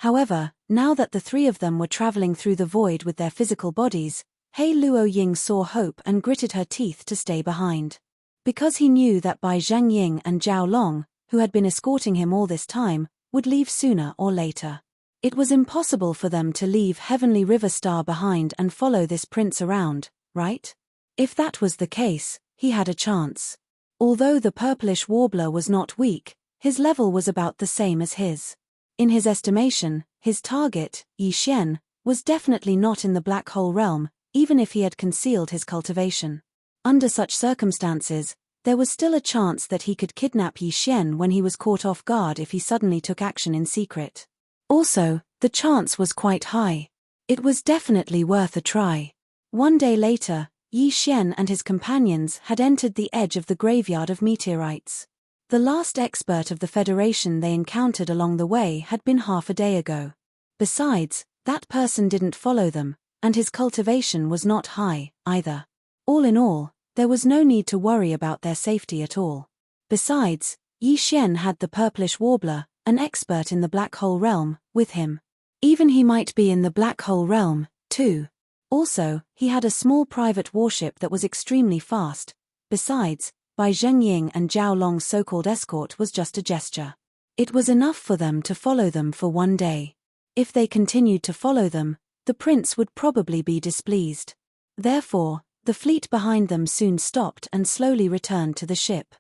However, now that the three of them were traveling through the void with their physical bodies, He Luo Ying saw hope and gritted her teeth to stay behind. Because he knew that Bai Zhang Ying and Zhao Long, who had been escorting him all this time, would leave sooner or later. It was impossible for them to leave Heavenly River Star behind and follow this prince around, right? If that was the case, he had a chance. Although the purplish warbler was not weak, his level was about the same as his. In his estimation, his target, Yi Xian, was definitely not in the black hole realm, even if he had concealed his cultivation. Under such circumstances, there was still a chance that he could kidnap Yi Xian when he was caught off guard if he suddenly took action in secret. Also, the chance was quite high. It was definitely worth a try. One day later, Yi Xian and his companions had entered the edge of the graveyard of meteorites. The last expert of the Federation they encountered along the way had been half a day ago. Besides, that person didn't follow them, and his cultivation was not high, either. All in all, there was no need to worry about their safety at all. Besides, Yi Xian had the purplish warbler, an expert in the black hole realm, with him. Even he might be in the black hole realm, too. Also, he had a small private warship that was extremely fast. Besides, Bai Zheng Ying and Zhao Long's so-called escort was just a gesture. It was enough for them to follow them for one day. If they continued to follow them, the prince would probably be displeased. Therefore, the fleet behind them soon stopped and slowly returned to the ship.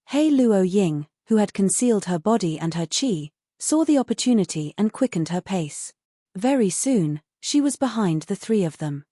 He Luo Ying, who had concealed her body and her qi, saw the opportunity and quickened her pace. Very soon, she was behind the three of them.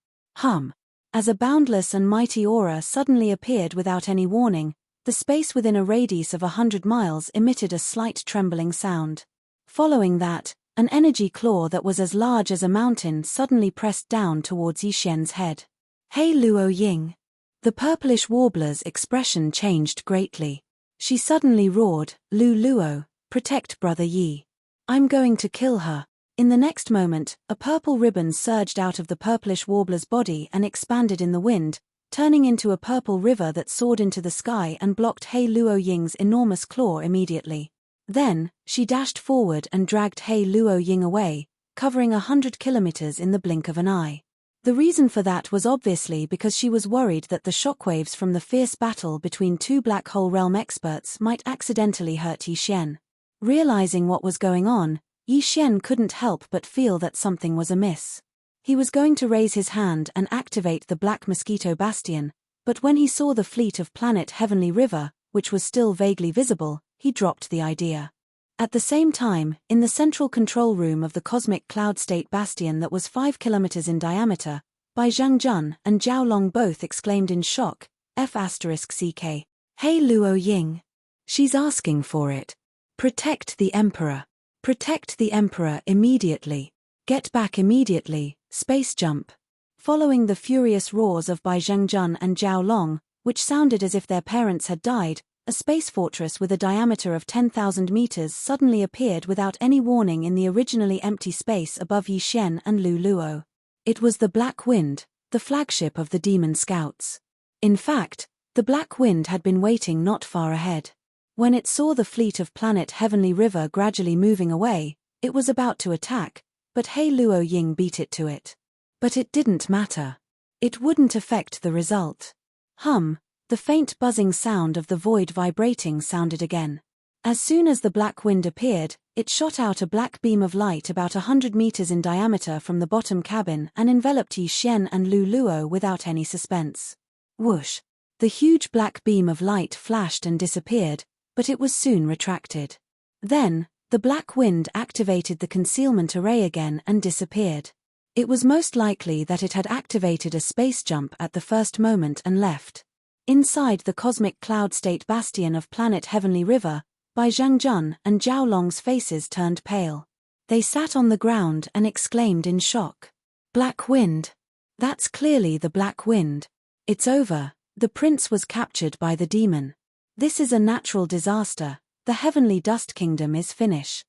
As a boundless and mighty aura suddenly appeared without any warning, the space within a radius of 100 miles emitted a slight trembling sound. Following that, an energy claw that was as large as a mountain suddenly pressed down towards Yi Xian's head. He Luo Ying. The purplish warbler's expression changed greatly. She suddenly roared, "Lu Luo, protect Brother Yi. I'm going to kill her." In the next moment, a purple ribbon surged out of the purplish warbler's body and expanded in the wind, turning into a purple river that soared into the sky and blocked He Luoying's enormous claw immediately. Then, she dashed forward and dragged He Luoying away, covering 100 kilometers in the blink of an eye. The reason for that was obviously because she was worried that the shockwaves from the fierce battle between two black hole realm experts might accidentally hurt Yi Xian. Realizing what was going on, Yi Xian couldn't help but feel that something was amiss. He was going to raise his hand and activate the Black Mosquito Bastion, but when he saw the fleet of planet Heavenly River, which was still vaguely visible, he dropped the idea. At the same time, in the central control room of the Cosmic Cloud State Bastion that was 5 kilometers in diameter, Bai Zhangjun and Zhao Long both exclaimed in shock, F***CK. He Luoying. She's asking for it. Protect the Emperor. Protect the Emperor immediately. Get back immediately, space jump. Following the furious roars of Bai Zhangjun and Zhao Long, which sounded as if their parents had died, a space fortress with a diameter of 10,000 meters suddenly appeared without any warning in the originally empty space above Yi Xian and Lu Luo. It was the Black Wind, the flagship of the Demon Scouts. In fact, the Black Wind had been waiting not far ahead. When it saw the fleet of planet Heavenly River gradually moving away, it was about to attack, but He Luoying beat it to it. But it didn't matter. It wouldn't affect the result. The faint buzzing sound of the void vibrating sounded again. As soon as the Black Wind appeared, it shot out a black beam of light about 100 meters in diameter from the bottom cabin and enveloped Yi Xian and Lu Luo without any suspense. Whoosh! The huge black beam of light flashed and disappeared, but it was soon retracted. Then, the Black Wind activated the concealment array again and disappeared. It was most likely that it had activated a space jump at the first moment and left. Inside the Cosmic Cloud State Bastion of planet Heavenly River, Bai Zhangjun and Zhao Long's faces turned pale. They sat on the ground and exclaimed in shock. Black Wind. That's clearly the Black Wind. It's over. The prince was captured by the demon. This is a natural disaster. The Heavenly Dust Kingdom is finished.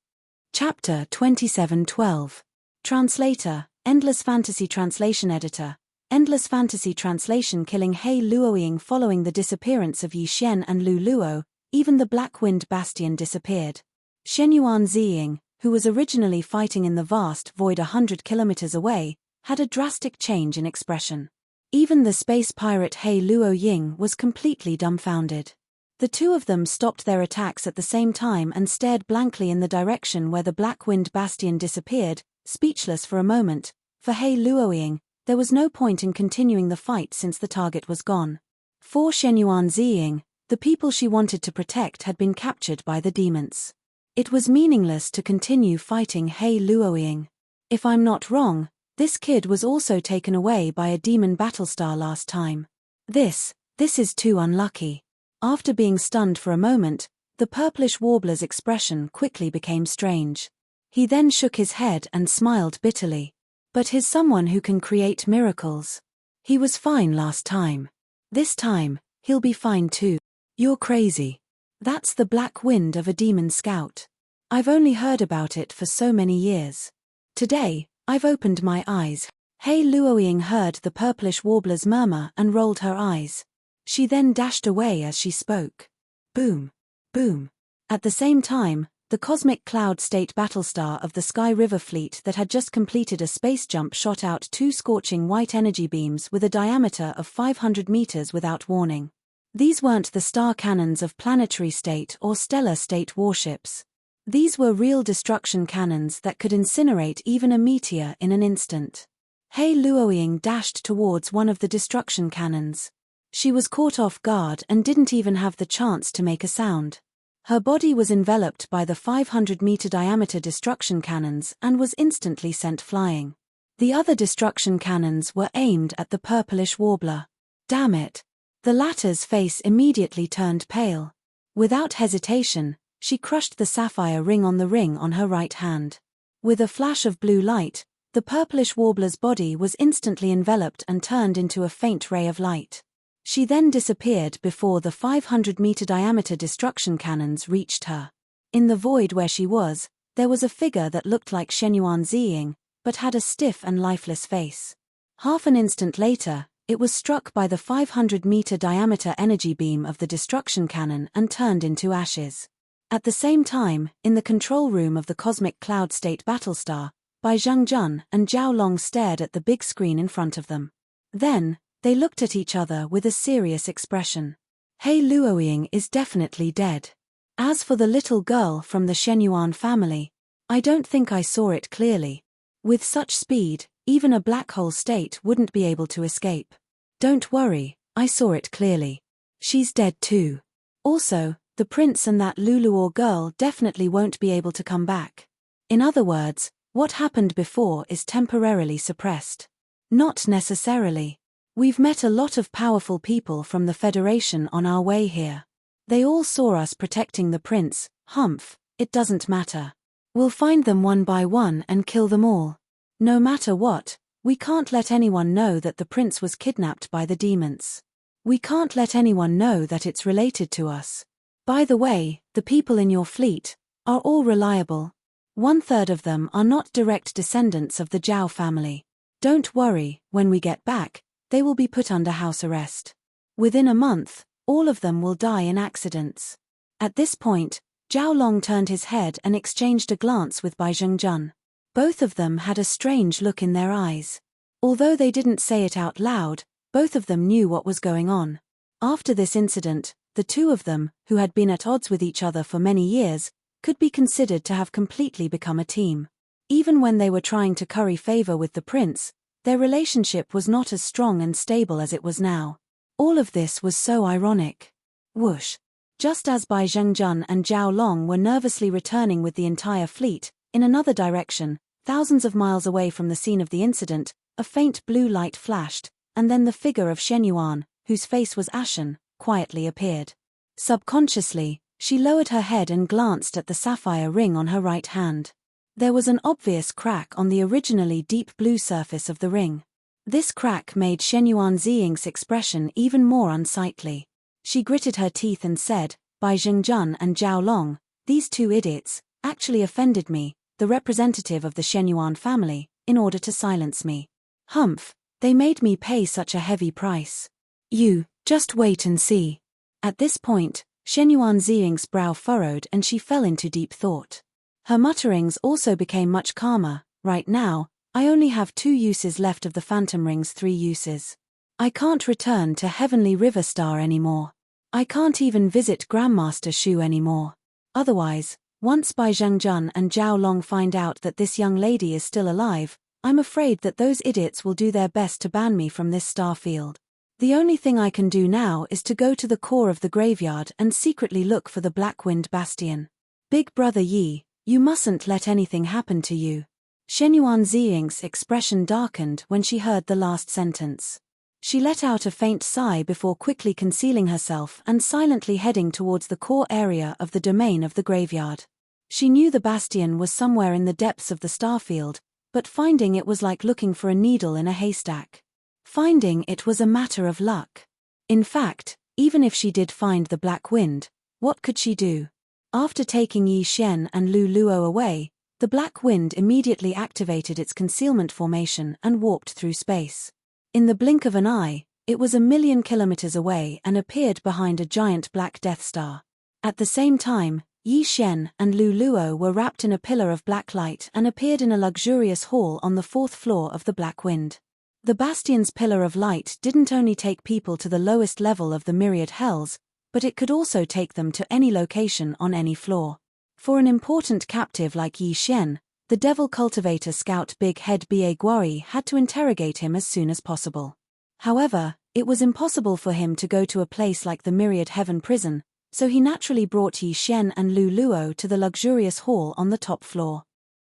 Chapter 2712. Translator, Endless Fantasy Translation Editor. Endless Fantasy Translation. Killing He Luoying. Following the disappearance of Yi Xian and Lu Luo, even the Black Wind Bastion disappeared. Shenyuan Ziying, who was originally fighting in the vast void 100 kilometers away, had a drastic change in expression. Even the space pirate He Luoying was completely dumbfounded. The two of them stopped their attacks at the same time and stared blankly in the direction where the Black Wind Bastion disappeared, speechless for a moment. For He Luoying, there was no point in continuing the fight since the target was gone. For Shenyuan Ziying, the people she wanted to protect had been captured by the demons. It was meaningless to continue fighting He Luoying. If I'm not wrong, this kid was also taken away by a demon battlestar last time. This is too unlucky. After being stunned for a moment, the purplish warbler's expression quickly became strange. He then shook his head and smiled bitterly. But he's someone who can create miracles. He was fine last time. This time, he'll be fine too. You're crazy. That's the Black Wind of a demon scout. I've only heard about it for so many years. Today, I've opened my eyes. He Luoying heard the purplish warbler's murmur and rolled her eyes. She then dashed away as she spoke. Boom. Boom. At the same time, the Cosmic Cloud State Battlestar of the Sky River Fleet that had just completed a space jump shot out two scorching white energy beams with a diameter of 500 meters without warning. These weren't the star cannons of planetary state or stellar state warships. These were real destruction cannons that could incinerate even a meteor in an instant. He Luoying dashed towards one of the destruction cannons. She was caught off guard and didn't even have the chance to make a sound. Her body was enveloped by the 500-meter diameter destruction cannons and was instantly sent flying. The other destruction cannons were aimed at the purplish warbler. Damn it! The latter's face immediately turned pale. Without hesitation, she crushed the sapphire ring on the ring on her right hand. With a flash of blue light, the purplish warbler's body was instantly enveloped and turned into a faint ray of light. She then disappeared before the 500-meter diameter destruction cannons reached her. In the void where she was, there was a figure that looked like Shenyuan Ziying, but had a stiff and lifeless face. Half an instant later, It was struck by the 500-meter diameter energy beam of the destruction cannon and turned into ashes. At the same time, in the control room of the Cosmic Cloud State Battlestar, Bai Zhengjun and Zhao Long stared at the big screen in front of them. Then, they looked at each other with a serious expression. He Luoying is definitely dead. As for the little girl from the Shenyuan family, I don't think I saw it clearly. With such speed, even a black hole state wouldn't be able to escape. Don't worry, I saw it clearly. She's dead too. Also, the prince and that Luluor girl definitely won't be able to come back. In other words, what happened before is temporarily suppressed. Not necessarily. We've met a lot of powerful people from the Federation on our way here. They all saw us protecting the prince. Humph, it doesn't matter. We'll find them one by one and kill them all. No matter what, we can't let anyone know that the prince was kidnapped by the demons. We can't let anyone know that it's related to us. By the way, the people in your fleet are all reliable. 1/3 of them are not direct descendants of the Zhao family. Don't worry, when we get back, they will be put under house arrest. Within a month, all of them will die in accidents. At this point, Zhao Long turned his head and exchanged a glance with Bai Zhengjun. Both of them had a strange look in their eyes. Although they didn't say it out loud, both of them knew what was going on. After this incident, the two of them, who had been at odds with each other for many years, could be considered to have completely become a team. Even when they were trying to curry favor with the prince, their relationship was not as strong and stable as it was now. All of this was so ironic. Whoosh! Just as Bai Zhengjun and Zhao Long were nervously returning with the entire fleet, in another direction, thousands of miles away from the scene of the incident, a faint blue light flashed, and then the figure of Shenyuan, whose face was ashen, quietly appeared. Subconsciously, she lowered her head and glanced at the sapphire ring on her right hand. There was an obvious crack on the originally deep blue surface of the ring. This crack made Shenyuan Ziying's expression even more unsightly. She gritted her teeth and said, "Bai Zhengjun and Zhao Long, these two idiots, actually offended me, the representative of the Shenyuan family, in order to silence me. Humph, they made me pay such a heavy price. You, just wait and see." At this point, Shenyuan Ziying's brow furrowed and she fell into deep thought. Her mutterings also became much calmer. Right now, I only have 2 uses left of the Phantom Ring's 3 uses. I can't return to Heavenly River Star anymore. I can't even visit Grandmaster Shu anymore. Otherwise, once Bai Zhengjun and Zhao Long find out that this young lady is still alive, I'm afraid that those idiots will do their best to ban me from this star field. The only thing I can do now is to go to the core of the graveyard and secretly look for the Black Wind Bastion. Big Brother Yi, you mustn't let anything happen to you. Shenyuan Ziying's expression darkened when she heard the last sentence. She let out a faint sigh before quickly concealing herself and silently heading towards the core area of the domain of the graveyard. She knew the bastion was somewhere in the depths of the starfield, but finding it was like looking for a needle in a haystack. Finding it was a matter of luck. In fact, even if she did find the Black Wind, what could she do? After taking Yi Xian and Lu Luo away, the Black Wind immediately activated its concealment formation and warped through space. In the blink of an eye, it was 1,000,000 kilometers away and appeared behind a giant black Death Star. At the same time, Yi Xian and Lu Luo were wrapped in a pillar of black light and appeared in a luxurious hall on the 4th floor of the Black Wind. The Bastion's pillar of light didn't only take people to the lowest level of the myriad hells, but it could also take them to any location on any floor. For an important captive like Yi Xian, the Devil Cultivator Scout Big Head Ba Guari had to interrogate him as soon as possible. However, it was impossible for him to go to a place like the Myriad Heaven Prison, so he naturally brought Yi Xian and Lu Luo to the luxurious hall on the top floor.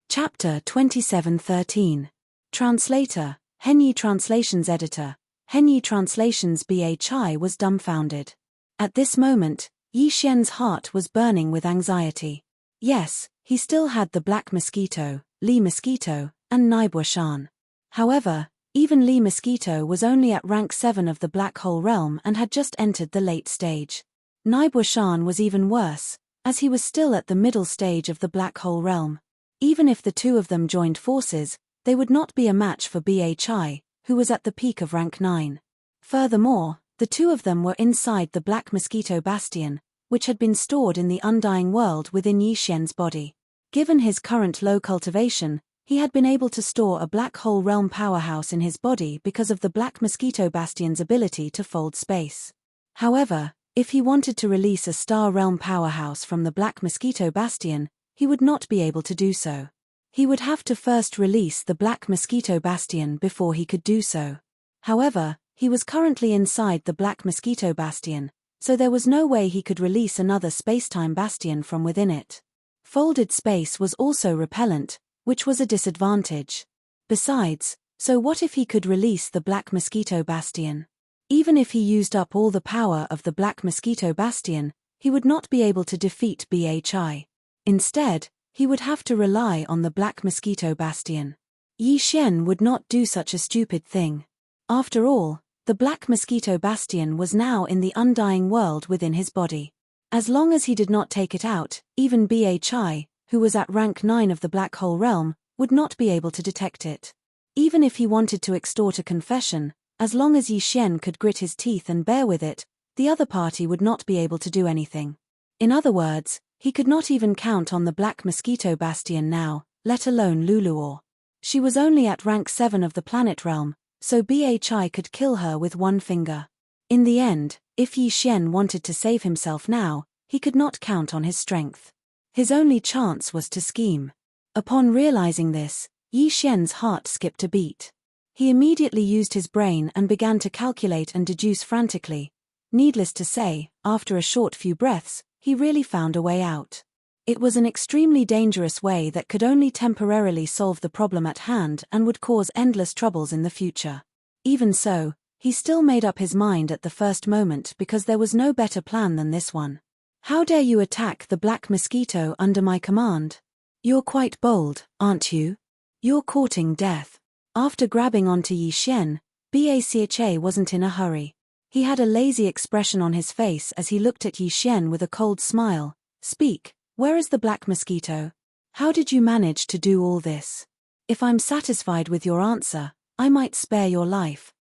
Chapter 2713. Translator, Henyi Translations Editor, Henyi Translations BHI was dumbfounded. At this moment, Yi Xian's heart was burning with anxiety. Yes, he still had the Black Mosquito, Li Mosquito, and Naibo Shan. However, even Li Mosquito was only at rank 7 of the Black Hole Realm and had just entered the late stage. Naibo Shan was even worse, as he was still at the middle stage of the Black Hole Realm. Even if the two of them joined forces, they would not be a match for BHI, who was at the peak of rank 9. Furthermore, the two of them were inside the Black Mosquito Bastion, which had been stored in the undying world within Yi Xian's body. Given his current low cultivation, he had been able to store a black hole realm powerhouse in his body because of the Black Mosquito Bastion's ability to fold space. However, if he wanted to release a star realm powerhouse from the Black Mosquito Bastion, he would not be able to do so. He would have to first release the Black Mosquito Bastion before he could do so. However, he was currently inside the Black Mosquito Bastion, so there was no way he could release another spacetime bastion from within it. Folded space was also repellent, which was a disadvantage. Besides, so what if he could release the Black Mosquito Bastion? Even if he used up all the power of the Black Mosquito Bastion, he would not be able to defeat Bhi. Instead, he would have to rely on the Black Mosquito Bastion. Yi Xian would not do such a stupid thing. After all, the Black Mosquito Bastion was now in the undying world within his body. As long as he did not take it out, even Bhi, who was at rank 9 of the Black Hole Realm, would not be able to detect it. Even if he wanted to extort a confession, as long as Yi Xian could grit his teeth and bear with it, the other party would not be able to do anything. In other words, he could not even count on the Black Mosquito Bastion now, let alone Luluor. She was only at rank 7 of the planet realm, so Bhi could kill her with one finger. In the end, if Yi Xian wanted to save himself now, he could not count on his strength. His only chance was to scheme. Upon realizing this, Yi Xian's heart skipped a beat. He immediately used his brain and began to calculate and deduce frantically. Needless to say, after a short few breaths, he really found a way out. It was an extremely dangerous way that could only temporarily solve the problem at hand and would cause endless troubles in the future. Even so, he still made up his mind at the first moment because there was no better plan than this one. How dare you attack the Black Mosquito under my command? You're quite bold, aren't you? You're courting death. After grabbing onto Yi Xian, Bhi wasn't in a hurry. He had a lazy expression on his face as he looked at Yi Xian with a cold smile. Speak, where is the Black Mosquito? How did you manage to do all this? If I'm satisfied with your answer, I might spare your life.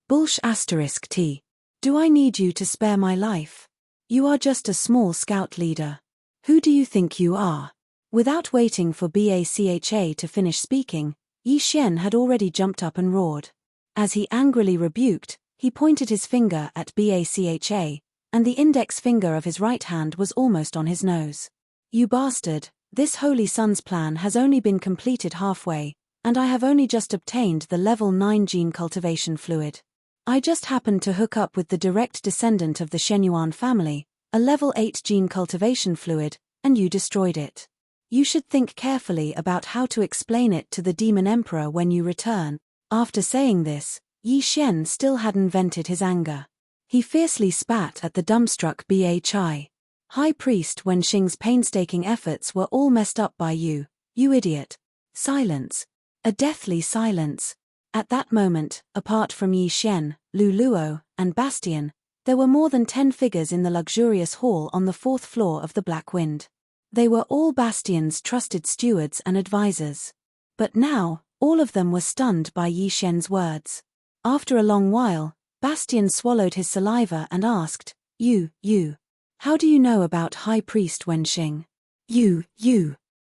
T. Do I need you to spare my life? You are just a small scout leader. Who do you think you are? Without waiting for Bhi to finish speaking, Yi Xian had already jumped up and roared. As he angrily rebuked, he pointed his finger at Bhi, and the index finger of his right hand was almost on his nose. You bastard, this Holy Sun's plan has only been completed halfway, and I have only just obtained the level 9 gene cultivation fluid. I just happened to hook up with the direct descendant of the Shenyuan family, a level 8 gene cultivation fluid, and you destroyed it. You should think carefully about how to explain it to the Demon Emperor when you return. After saying this, Yi Xian still hadn't vented his anger. He fiercely spat at the dumbstruck Bhi. High Priest Wenxing's painstaking efforts were all messed up by you idiot. Silence. A deathly silence. At that moment, apart from Yi Xian, Luluo, and Bastion, there were more than 10 figures in the luxurious hall on the 4th floor of the Black Wind. They were all Bastion's trusted stewards and advisors. But now, all of them were stunned by Yi Xian's words. After a long while, Bastion swallowed his saliva and asked, You. How do you know about High Priest Wenxing? You.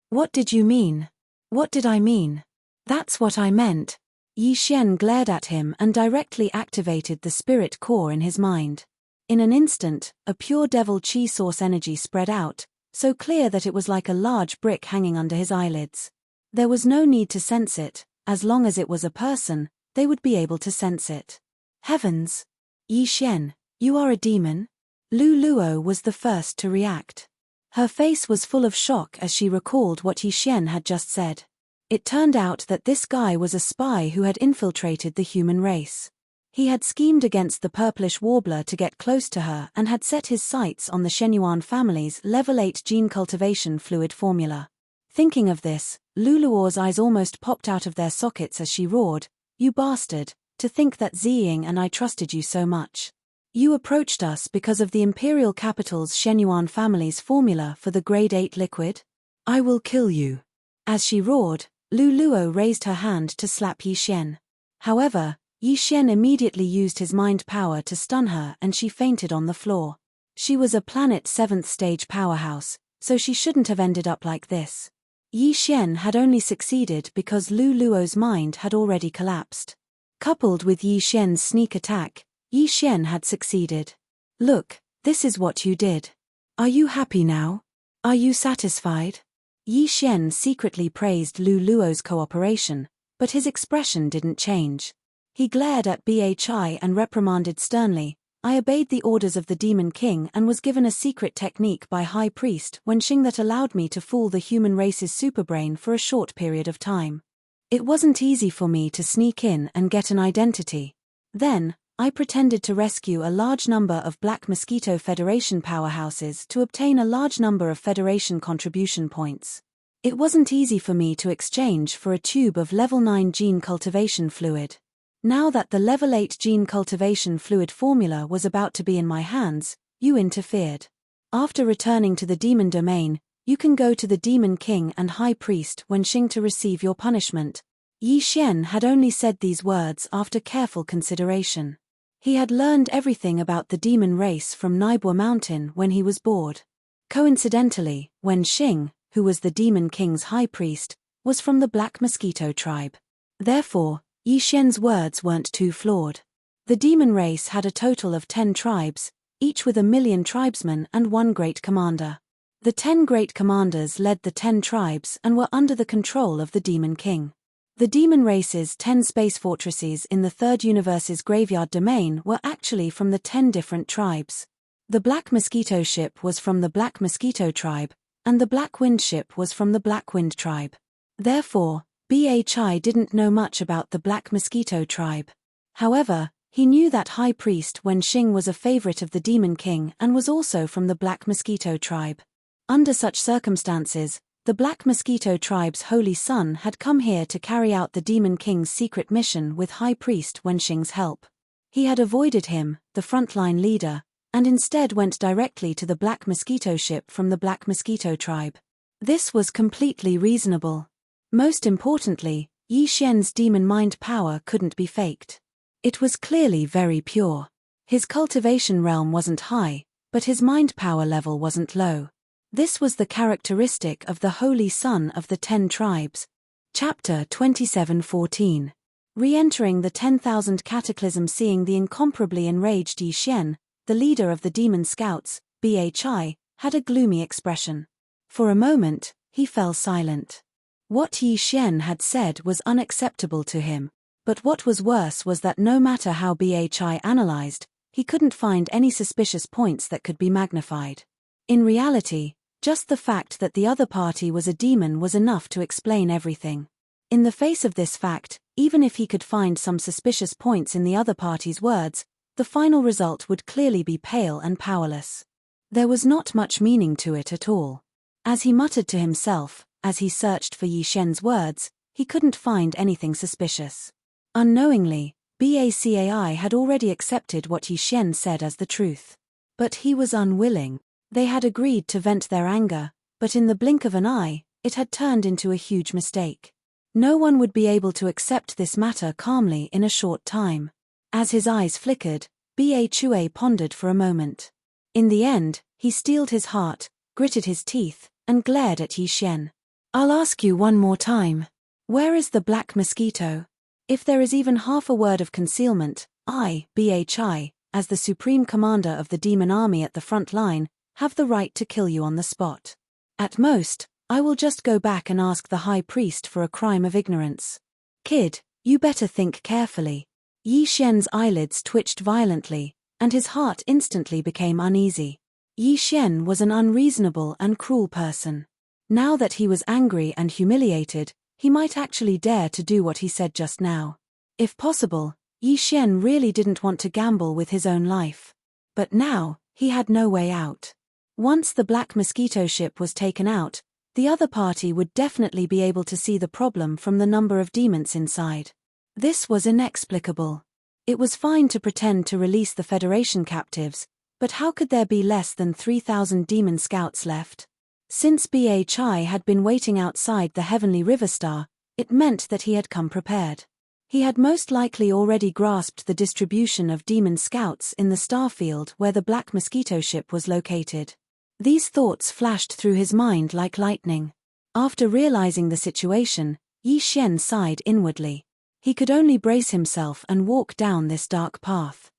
What did you mean? What did I mean? That's what I meant. Yi Xian glared at him and directly activated the spirit core in his mind. In an instant, a pure devil chi source energy spread out, so clear that it was like a large brick hanging under his eyelids. There was no need to sense it, as long as it was a person, they would be able to sense it. Heavens! Yi Xian, you are a demon? Luluo was the first to react. Her face was full of shock as she recalled what Yi Xian had just said. It turned out that this guy was a spy who had infiltrated the human race. He had schemed against the purplish warbler to get close to her and had set his sights on the Shenyuan family's level 8 gene cultivation fluid formula. Thinking of this, Luluo's eyes almost popped out of their sockets as she roared, You bastard, to think that Ziying and I trusted you so much. You approached us because of the Imperial Capital's Shenyuan family's formula for the grade 8 liquid? I will kill you. As she roared, Luluo raised her hand to slap Yi Xian. However, Yi Xian immediately used his mind power to stun her and she fainted on the floor. She was a Planet 7th stage powerhouse, so she shouldn't have ended up like this. Yi Xian had only succeeded because Lu Luo's mind had already collapsed. Coupled with Yi Xian's sneak attack, Yi Xian had succeeded. Look, this is what you did. Are you happy now? Are you satisfied? Yi Xian secretly praised Lu Luo's cooperation, but his expression didn't change. He glared at Bhi and reprimanded sternly, I obeyed the orders of the Demon King and was given a secret technique by High Priest Wenxing that allowed me to fool the human race's superbrain for a short period of time. It wasn't easy for me to sneak in and get an identity. Then, I pretended to rescue a large number of Black Mosquito Federation powerhouses to obtain a large number of Federation contribution points. It wasn't easy for me to exchange for a tube of level 9 gene cultivation fluid. Now that the level 8 gene cultivation fluid formula was about to be in my hands, you interfered. After returning to the demon domain, you can go to the Demon King and High Priest Wenxing to receive your punishment. Yi Xian had only said these words after careful consideration. He had learned everything about the demon race from Nibua Mountain when he was bored. Coincidentally, Wenxing, who was the Demon King's High Priest, was from the Black Mosquito tribe. Therefore, Yi Xian's words weren't too flawed. The demon race had a total of 10 tribes, each with 1,000,000 tribesmen and one great commander. The 10 great commanders led the 10 tribes and were under the control of the Demon King. The demon race's 10 space fortresses in the Third Universe's graveyard domain were actually from the 10 different tribes. The Black Mosquito ship was from the Black Mosquito tribe, and the Black Wind ship was from the Black Wind tribe. Therefore, Bhi didn't know much about the Black Mosquito tribe. However, he knew that High Priest Wenxing was a favorite of the Demon King and was also from the Black Mosquito tribe. Under such circumstances, the Black Mosquito tribe's holy son had come here to carry out the Demon King's secret mission with High Priest Wenxing's help. He had avoided him, the frontline leader, and instead went directly to the Black Mosquito ship from the Black Mosquito tribe. This was completely reasonable. Most importantly, Yi Xian's demon mind power couldn't be faked. It was clearly very pure. His cultivation realm wasn't high, but his mind power level wasn't low. This was the characteristic of the Holy Son of the 10 Tribes. Chapter 27:14. Re-entering the 10,000 Cataclysm. Seeing the incomparably enraged Yi Xian, the leader of the Demon Scouts, Bhi, had a gloomy expression. For a moment, he fell silent. What Yi Xian had said was unacceptable to him, but what was worse was that no matter how Bhi analyzed, he couldn't find any suspicious points that could be magnified. In reality, just the fact that the other party was a demon was enough to explain everything. In the face of this fact, even if he could find some suspicious points in the other party's words, the final result would clearly be pale and powerless. There was not much meaning to it at all. As he muttered to himself, as he searched for Yi Xian's words, he couldn't find anything suspicious. Unknowingly, Bacai had already accepted what Yi Xian said as the truth. But he was unwilling. They had agreed to vent their anger, but in the blink of an eye, it had turned into a huge mistake. No one would be able to accept this matter calmly in a short time. As his eyes flickered, Bacai pondered for a moment. In the end, he steeled his heart, gritted his teeth, and glared at Yi Xian. I'll ask you one more time. Where is the Black Mosquito? If there is even half a word of concealment, I, Bhi, as the supreme commander of the demon army at the front line, have the right to kill you on the spot. At most, I will just go back and ask the High Priest for a crime of ignorance. Kid, you better think carefully. Yi Xian's eyelids twitched violently, and his heart instantly became uneasy. Yi Xian was an unreasonable and cruel person. Now that he was angry and humiliated, he might actually dare to do what he said just now. If possible, Yi Xian really didn't want to gamble with his own life. But now, he had no way out. Once the Black Mosquito ship was taken out, the other party would definitely be able to see the problem from the number of demons inside. This was inexplicable. It was fine to pretend to release the Federation captives, but how could there be less than 3,000 demon scouts left? Since Bhi had been waiting outside the Heavenly River Star, it meant that he had come prepared. He had most likely already grasped the distribution of demon scouts in the starfield where the Black Mosquito ship was located. These thoughts flashed through his mind like lightning. After realizing the situation, Yi Xian sighed inwardly. He could only brace himself and walk down this dark path.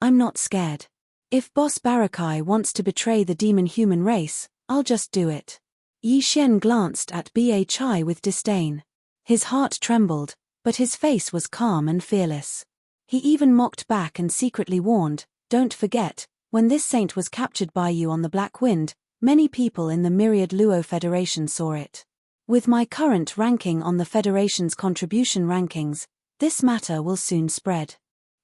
I'm not scared. If Boss Barakai wants to betray the demon-human race, I'll just do it. Yi Xian glanced at Bhi with disdain. His heart trembled, but his face was calm and fearless. He even mocked back and secretly warned, "Don't forget, when this saint was captured by you on the Black Wind, many people in the Myriad Luo Federation saw it. With my current ranking on the Federation's contribution rankings, this matter will soon spread.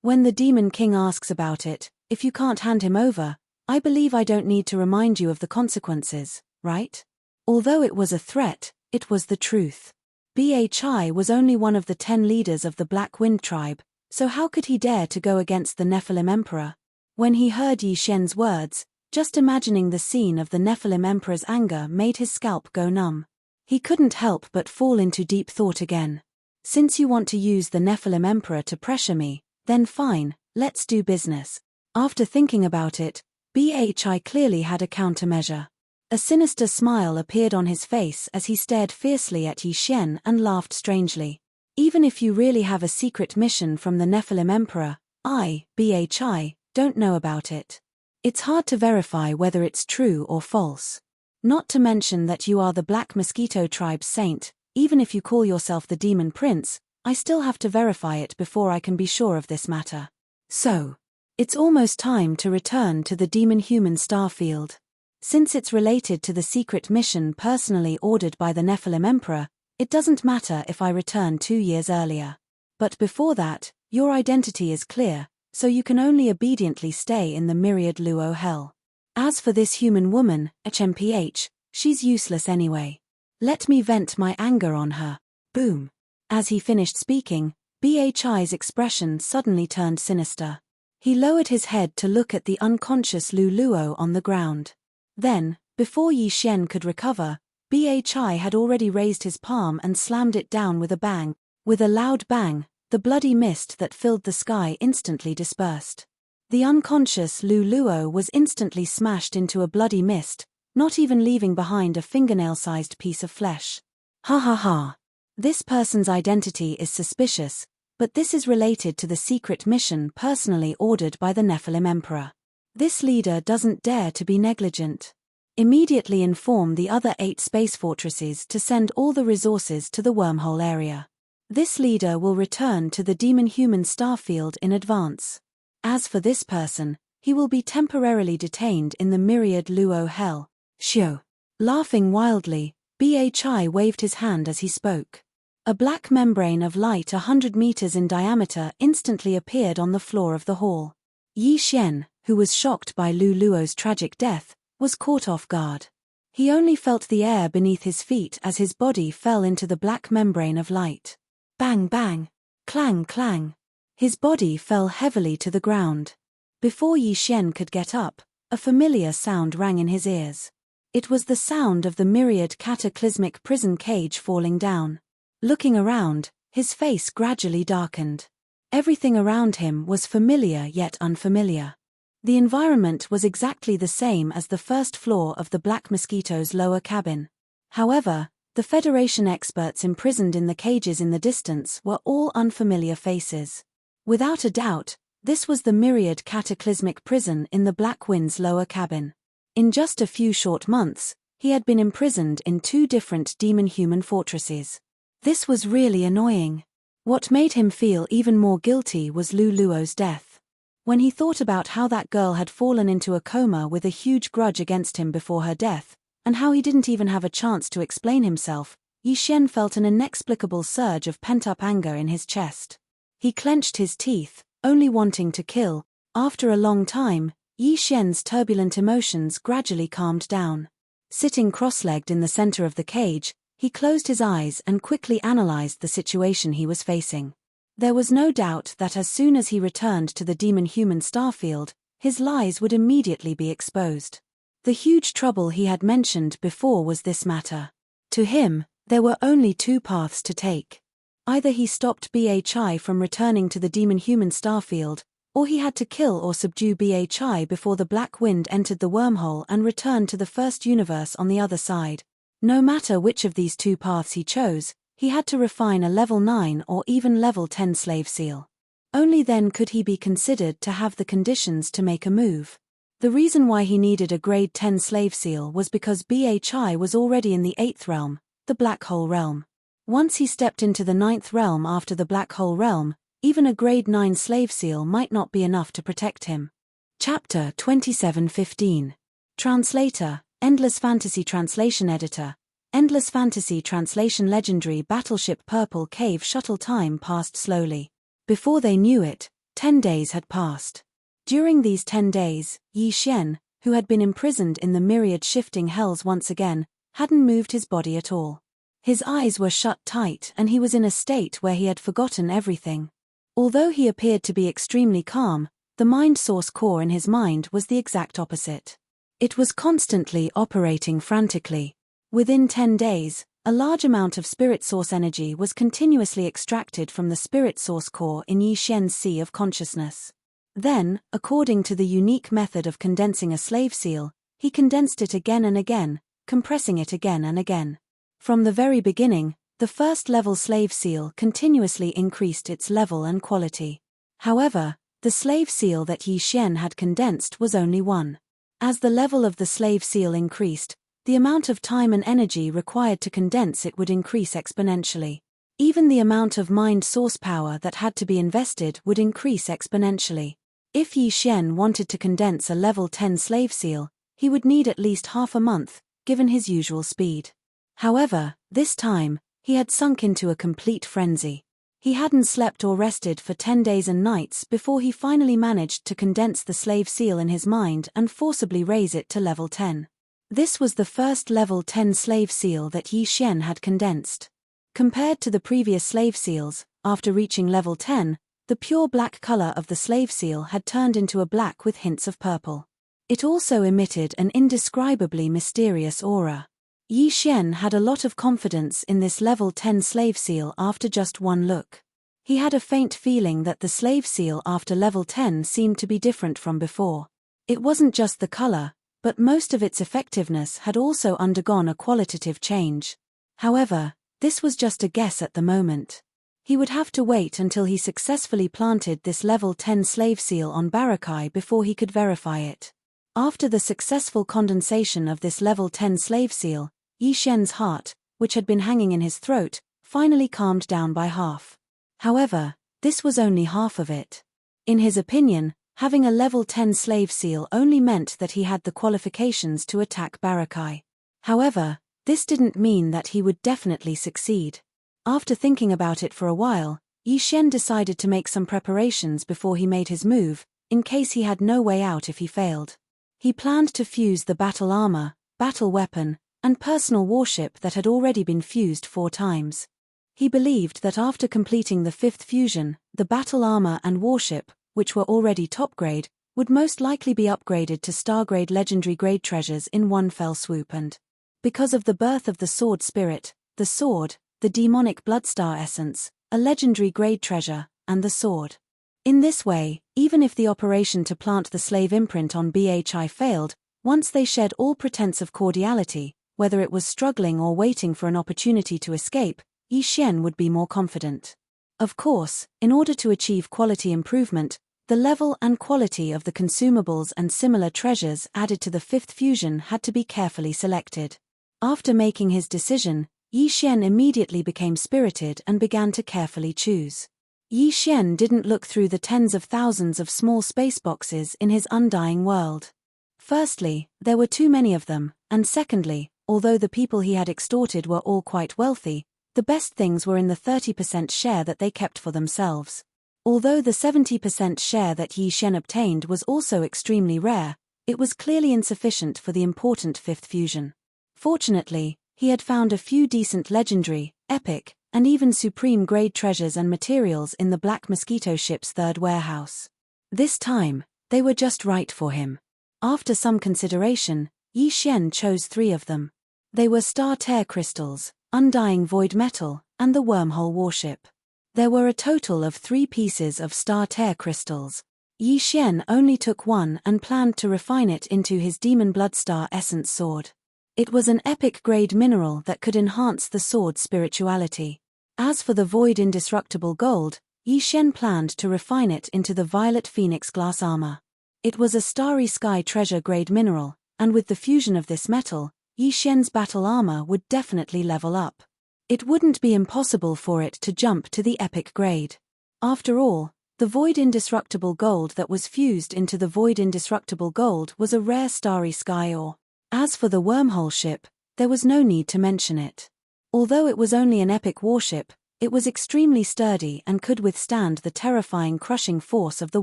When the Demon King asks about it, if you can't hand him over, I believe I don't need to remind you of the consequences, right?" Although it was a threat, it was the truth. Bhi was only one of the 10 leaders of the Black Wind tribe, so how could he dare to go against the Nephilim Emperor? When he heard Yi Xian's words, just imagining the scene of the Nephilim Emperor's anger made his scalp go numb. He couldn't help but fall into deep thought again. Since you want to use the Nephilim Emperor to pressure me, then fine, let's do business. After thinking about it, Bhi clearly had a countermeasure. A sinister smile appeared on his face as he stared fiercely at Yi Xian and laughed strangely. Even if you really have a secret mission from the Nephilim Emperor, Bhi, don't know about it. It's hard to verify whether it's true or false. Not to mention that you are the Black Mosquito tribe's saint, even if you call yourself the Demon Prince, I still have to verify it before I can be sure of this matter. So, it's almost time to return to the demon-human starfield. Since it's related to the secret mission personally ordered by the Nephilim Emperor, it doesn't matter if I return 2 years earlier. But before that, your identity is clear, so you can only obediently stay in the Myriad Luo hell. As for this human woman, HMPH, she's useless anyway. Let me vent my anger on her. Boom. As he finished speaking, Bhi's expression suddenly turned sinister. He lowered his head to look at the unconscious Lu Luo on the ground. Then, before Yi Xian could recover, Bhi had already raised his palm and slammed it down with a bang. With a loud bang, the bloody mist that filled the sky instantly dispersed. The unconscious Lu Luo was instantly smashed into a bloody mist, not even leaving behind a fingernail-sized piece of flesh. Ha ha ha. This person's identity is suspicious, but this is related to the secret mission personally ordered by the Nephilim Emperor. This leader doesn't dare to be negligent. Immediately inform the other 8 space fortresses to send all the resources to the wormhole area. This leader will return to the demon-human starfield in advance. As for this person, he will be temporarily detained in the Myriad Luo hell. Shio. Laughing wildly, Bhi waved his hand as he spoke. A black membrane of light 100 meters in diameter instantly appeared on the floor of the hall. Yi Xian, who was shocked by Lu Luo's tragic death, was caught off guard. He only felt the air beneath his feet as his body fell into the black membrane of light. Bang bang, clang clang. His body fell heavily to the ground. Before Yi Xian could get up, a familiar sound rang in his ears. It was the sound of the myriad cataclysmic prison cage falling down. Looking around, his face gradually darkened. Everything around him was familiar yet unfamiliar. The environment was exactly the same as the first floor of the Black Mosquito's lower cabin. However, the Federation experts imprisoned in the cages in the distance were all unfamiliar faces. Without a doubt, this was the myriad cataclysmic prison in the Black Wind's lower cabin. In just a few short months, he had been imprisoned in 2 different demon-human fortresses. This was really annoying. What made him feel even more guilty was Lu Luo's death. When he thought about how that girl had fallen into a coma with a huge grudge against him before her death, and how he didn't even have a chance to explain himself, Yi Xian felt an inexplicable surge of pent-up anger in his chest. He clenched his teeth, only wanting to kill. After a long time, Yi Xian's turbulent emotions gradually calmed down. Sitting cross-legged in the center of the cage, he closed his eyes and quickly analyzed the situation he was facing. There was no doubt that as soon as he returned to the demon-human starfield, his lies would immediately be exposed. The huge trouble he had mentioned before was this matter. To him, there were only 2 paths to take. Either he stopped Bhi from returning to the demon-human starfield, or he had to kill or subdue Bhi before the black wind entered the wormhole and returned to the first universe on the other side. No matter which of these two paths he chose, he had to refine a level 9 or even level 10 slave seal. Only then could he be considered to have the conditions to make a move. The reason why he needed a grade 10 slave seal was because Bhi was already in the 8th realm, the black hole realm. Once he stepped into the 9th realm after the black hole realm, even a grade 9 slave seal might not be enough to protect him. Chapter 27:15. Translator, Endless Fantasy Translation Editor. Endless Fantasy Translation. Legendary Battleship Purple Cave Shuttle. Time passed slowly. Before they knew it, 10 days had passed. During these 10 days, Yi Xian, who had been imprisoned in the myriad shifting hells once again, hadn't moved his body at all. His eyes were shut tight and he was in a state where he had forgotten everything. Although he appeared to be extremely calm, the mind source core in his mind was the exact opposite. It was constantly operating frantically. Within 10 days, a large amount of spirit source energy was continuously extracted from the spirit source core in Yi Xian's sea of consciousness. Then, according to the unique method of condensing a slave seal, he condensed it again and again, compressing it again and again. From the very beginning, the first level slave seal continuously increased its level and quality. However, the slave seal that Yi Xian had condensed was only 1. As the level of the slave seal increased, the amount of time and energy required to condense it would increase exponentially. Even the amount of mind source power that had to be invested would increase exponentially. If Yi Xian wanted to condense a level 10 slave seal, he would need at least half a month, given his usual speed. However, this time, he had sunk into a complete frenzy. He hadn't slept or rested for 10 days and nights before he finally managed to condense the slave seal in his mind and forcibly raise it to level 10. This was the first level 10 slave seal that Yi Xian had condensed. Compared to the previous slave seals, after reaching level 10, the pure black color of the slave seal had turned into a black with hints of purple. It also emitted an indescribably mysterious aura. Yi Xian had a lot of confidence in this level 10 slave seal after just one look. He had a faint feeling that the slave seal after level 10 seemed to be different from before. It wasn't just the color, but most of its effectiveness had also undergone a qualitative change. However, this was just a guess at the moment. He would have to wait until he successfully planted this level 10 slave seal on Barakai before he could verify it. After the successful condensation of this level 10 slave seal, Yi Xian's heart, which had been hanging in his throat, finally calmed down by half. However, this was only half of it. In his opinion, having a level 10 slave seal only meant that he had the qualifications to attack Barakai. However, this didn't mean that he would definitely succeed. After thinking about it for a while, Yi Xian decided to make some preparations before he made his move, in case he had no way out if he failed. He planned to fuse the battle armor, battle weapon, and personal warship that had already been fused 4 times. He believed that after completing the 5th fusion, the battle armor and warship, which were already top grade, would most likely be upgraded to star-grade legendary grade treasures in one fell swoop and, because of the birth of the sword spirit, the sword, the demonic bloodstar essence, a legendary grade treasure, and the sword. In this way, even if the operation to plant the slave imprint on Bhi failed, once they shed all pretense of cordiality, whether it was struggling or waiting for an opportunity to escape, Yi Xian would be more confident. Of course, in order to achieve quality improvement, the level and quality of the consumables and similar treasures added to the 5th fusion had to be carefully selected. After making his decision, Yi Xian immediately became spirited and began to carefully choose. Yi Xian didn't look through the tens of thousands of small space boxes in his undying world. Firstly, there were too many of them, and secondly, although the people he had extorted were all quite wealthy, the best things were in the 30% share that they kept for themselves. Although the 70% share that Yi Xian obtained was also extremely rare, it was clearly insufficient for the important 5th fusion. Fortunately, he had found a few decent legendary, epic, and even supreme grade treasures and materials in the Black Mosquito ship's 3rd warehouse. This time, they were just right for him. After some consideration, Yi Xian chose 3 of them. They were star tear crystals, undying void metal, and the wormhole warship. There were a total of 3 pieces of star tear crystals. Yi Xian only took one and planned to refine it into his Demon Bloodstar Essence sword. It was an epic-grade mineral that could enhance the sword's spirituality. As for the Void Indestructible Gold, Yi Xian planned to refine it into the Violet Phoenix Glass Armor. It was a Starry Sky treasure-grade mineral, and with the fusion of this metal, Yi Xian's battle armor would definitely level up. It wouldn't be impossible for it to jump to the epic grade. After all, the Void Indestructible Gold that was fused into the Void Indestructible Gold was a rare Starry Sky ore. As for the wormhole ship, there was no need to mention it. Although it was only an epic warship, it was extremely sturdy and could withstand the terrifying crushing force of the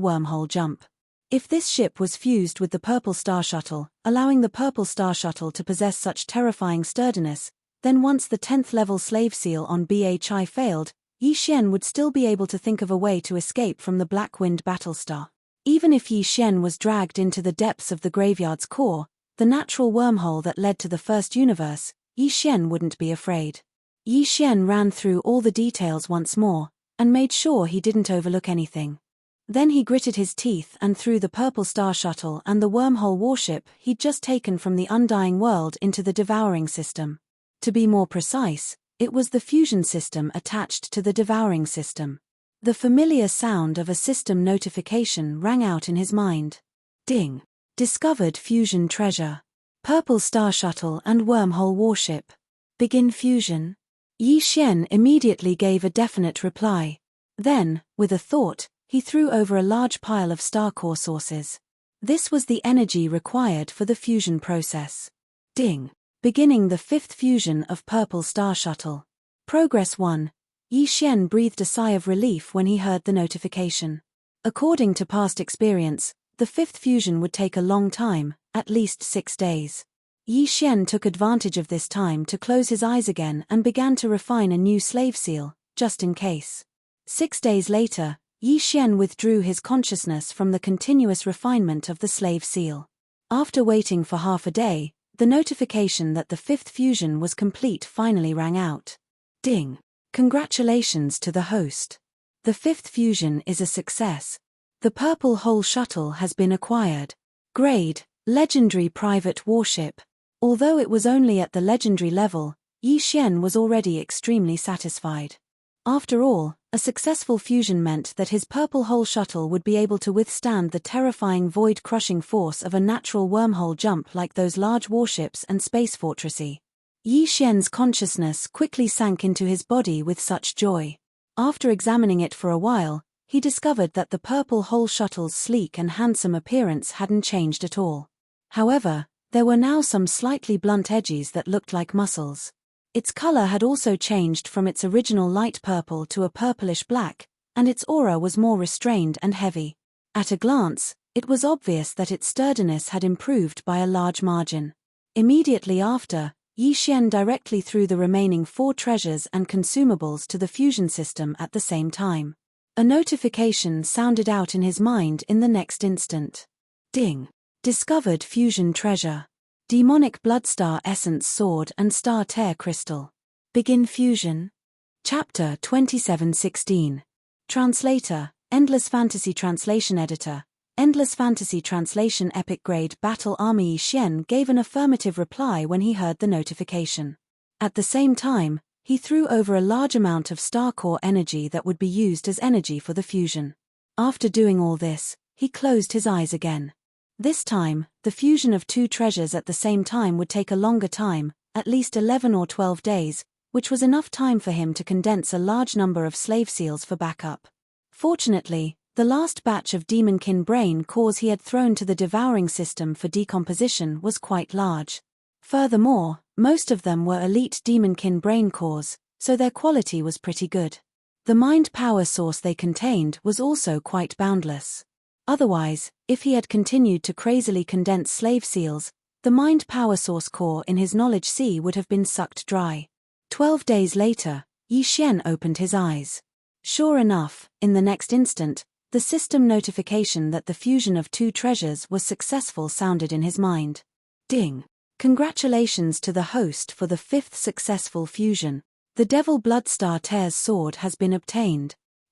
wormhole jump. If this ship was fused with the Purple Star Shuttle, allowing the Purple Star Shuttle to possess such terrifying sturdiness, then once the 10th level slave seal on BHI failed, Yi Xian would still be able to think of a way to escape from the Blackwind Battlestar. Even if Yi Xian was dragged into the depths of the graveyard's core, the natural wormhole that led to the first universe, Yi Xian wouldn't be afraid. Yi Xian ran through all the details once more, and made sure he didn't overlook anything. Then he gritted his teeth and threw the Purple Star Shuttle and the wormhole warship he'd just taken from the Undying World into the Devouring system. To be more precise, it was the fusion system attached to the Devouring system. The familiar sound of a system notification rang out in his mind. Ding! Discovered fusion treasure. Purple Star Shuttle and wormhole warship. Begin fusion. Yi Xian immediately gave a definite reply. Then, with a thought, he threw over a large pile of star core sources. This was the energy required for the fusion process. Ding! Beginning the 5th fusion of Purple Star Shuttle. Progress 1. Yi Xian breathed a sigh of relief when he heard the notification. According to past experience, the 5th fusion would take a long time, at least 6 days. Yi Xian took advantage of this time to close his eyes again and began to refine a new slave seal, just in case. 6 days later, Yi Xian withdrew his consciousness from the continuous refinement of the slave seal. After waiting for half a day, the notification that the 5th fusion was complete finally rang out. Ding! Congratulations to the host. The 5th fusion is a success. The Purple Hole Shuttle has been acquired. Grade: Legendary Private Warship. Although it was only at the legendary level, Yi Xian was already extremely satisfied. After all, a successful fusion meant that his Purple Hole Shuttle would be able to withstand the terrifying void-crushing force of a natural wormhole jump like those large warships and space fortressy. Yi Xian's consciousness quickly sank into his body with such joy. After examining it for a while, he discovered that the Purple Hole Shuttle's sleek and handsome appearance hadn't changed at all. However, there were now some slightly blunt edges that looked like muscles. Its color had also changed from its original light purple to a purplish black, and its aura was more restrained and heavy. At a glance, it was obvious that its sturdiness had improved by a large margin. Immediately after, Yi Xian directly threw the remaining 4 treasures and consumables to the fusion system at the same time. A notification sounded out in his mind in the next instant. Ding! Discovered fusion treasure. Demonic Bloodstar Essence Sword and Star Tear Crystal. Begin fusion. Chapter 2716. Translator, Endless Fantasy Translation Editor. Endless Fantasy Translation Epic Grade Battle Armor. Yi Xian gave an affirmative reply when he heard the notification. At the same time, he threw over a large amount of star core energy that would be used as energy for the fusion. After doing all this, he closed his eyes again. This time, the fusion of 2 treasures at the same time would take a longer time, at least 11 or 12 days, which was enough time for him to condense a large number of slave seals for backup. Fortunately, the last batch of demonkin brain cores he had thrown to the devouring system for decomposition was quite large. Furthermore, most of them were elite demonkin brain cores, so their quality was pretty good. The mind power source they contained was also quite boundless. Otherwise, if he had continued to crazily condense slave seals, the mind power source core in his knowledge sea would have been sucked dry. 12 days later, Yi Xian opened his eyes. Sure enough, in the next instant, the system notification that the fusion of 2 treasures was successful sounded in his mind. Ding! Congratulations to the host for the 5th successful fusion. The Devil Bloodstar Tear's sword has been obtained.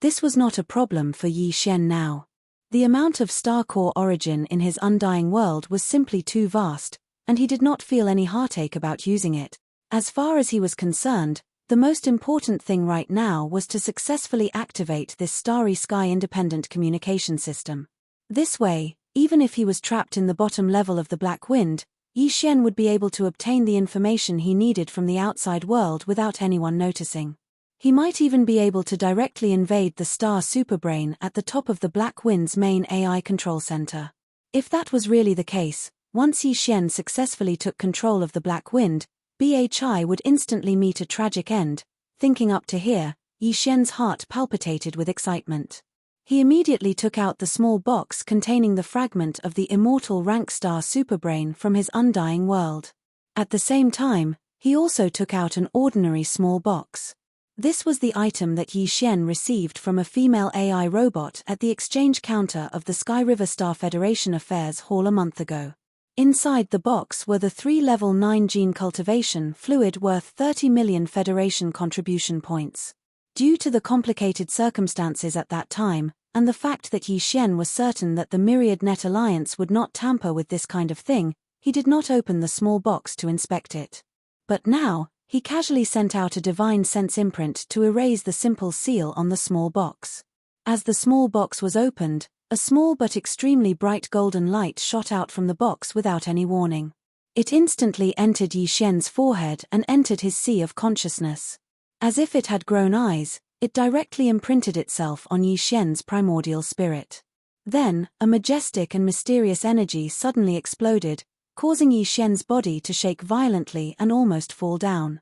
This was not a problem for Yi Xian now. The amount of star core origin in his undying world was simply too vast, and he did not feel any heartache about using it. As far as he was concerned, the most important thing right now was to successfully activate this starry sky independent communication system. This way, even if he was trapped in the bottom level of the Black Wind, Yi Xian would be able to obtain the information he needed from the outside world without anyone noticing. He might even be able to directly invade the star superbrain at the top of the Black Wind's main AI control center. If that was really the case, once Yi Xian successfully took control of the Black Wind, BHI would instantly meet a tragic end. Thinking up to here, Yi Xian's heart palpitated with excitement. He immediately took out the small box containing the fragment of the immortal rank star superbrain from his undying world. At the same time, he also took out an ordinary small box. This was the item that Yi Xian received from a female AI robot at the exchange counter of the Sky River Star Federation Affairs Hall a month ago. Inside the box were the 3 level 9 gene cultivation fluid worth 30 million Federation contribution points. Due to the complicated circumstances at that time, and the fact that Yi Xian was certain that the Myriad Net Alliance would not tamper with this kind of thing, he did not open the small box to inspect it. But now, he casually sent out a divine sense imprint to erase the simple seal on the small box. As the small box was opened, a small but extremely bright golden light shot out from the box without any warning. It instantly entered Yi Xian's forehead and entered his sea of consciousness. As if it had grown eyes, it directly imprinted itself on Yi Xian's primordial spirit. Then, a majestic and mysterious energy suddenly exploded, causing Yi Xian's body to shake violently and almost fall down.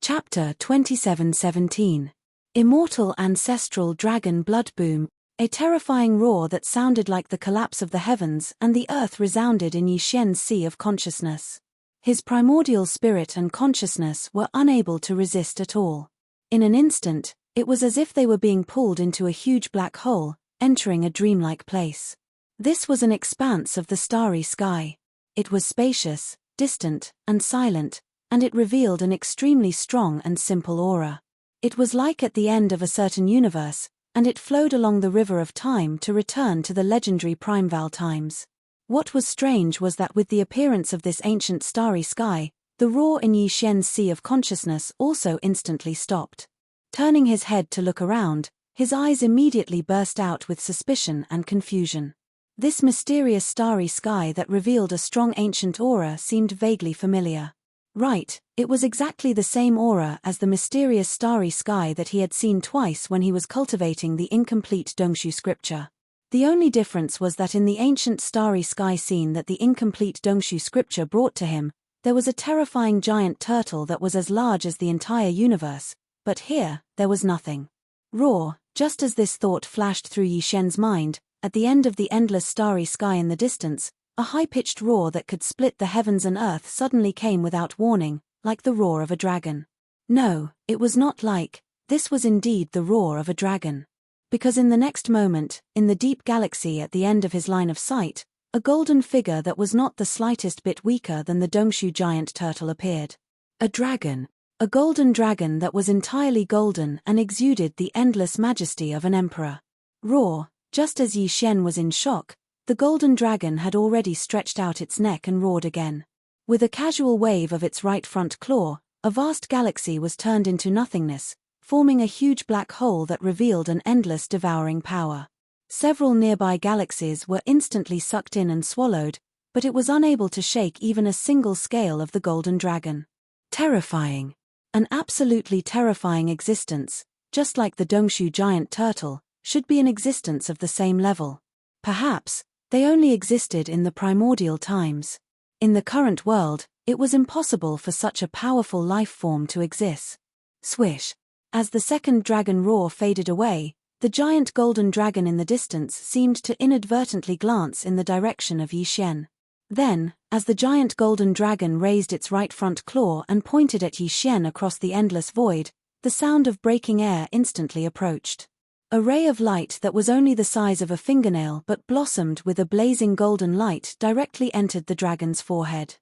Chapter 27:17. Immortal Ancestral Dragon Blood Boom. A terrifying roar that sounded like the collapse of the heavens and the earth resounded in Yi Xian's sea of consciousness. His primordial spirit and consciousness were unable to resist at all. In an instant, it was as if they were being pulled into a huge black hole, entering a dreamlike place. This was an expanse of the starry sky. It was spacious, distant, and silent, and it revealed an extremely strong and simple aura. It was like at the end of a certain universe, and it flowed along the river of time to return to the legendary Primeval times. What was strange was that with the appearance of this ancient starry sky, the roar in Yi Xian's sea of consciousness also instantly stopped. Turning his head to look around, his eyes immediately burst out with suspicion and confusion. This mysterious starry sky that revealed a strong ancient aura seemed vaguely familiar. Right, it was exactly the same aura as the mysterious starry sky that he had seen twice when he was cultivating the incomplete Dongshu scripture. The only difference was that in the ancient starry sky scene that the incomplete Dongshu scripture brought to him, there was a terrifying giant turtle that was as large as the entire universe, but here, there was nothing. Roar, just as this thought flashed through Yi Xian's mind, at the end of the endless starry sky in the distance, a high-pitched roar that could split the heavens and earth suddenly came without warning, like the roar of a dragon. No, it was not like, this was indeed the roar of a dragon. Because in the next moment, in the deep galaxy at the end of his line of sight, a golden figure that was not the slightest bit weaker than the Dongshu giant turtle appeared. A dragon. A golden dragon that was entirely golden and exuded the endless majesty of an emperor. Roar. Just as Yi Xian was in shock, the golden dragon had already stretched out its neck and roared again. With a casual wave of its right front claw, a vast galaxy was turned into nothingness, forming a huge black hole that revealed an endless devouring power. Several nearby galaxies were instantly sucked in and swallowed, but it was unable to shake even a single scale of the golden dragon. Terrifying. An absolutely terrifying existence, just like the Dongshu giant turtle, should be an existence of the same level. Perhaps, they only existed in the primordial times. In the current world, it was impossible for such a powerful life form to exist. Swish. As the second dragon roar faded away, the giant golden dragon in the distance seemed to inadvertently glance in the direction of Yi Xian. Then, as the giant golden dragon raised its right front claw and pointed at Yi Xian across the endless void, the sound of breaking air instantly approached. A ray of light that was only the size of a fingernail but blossomed with a blazing golden light directly entered the dragon's forehead.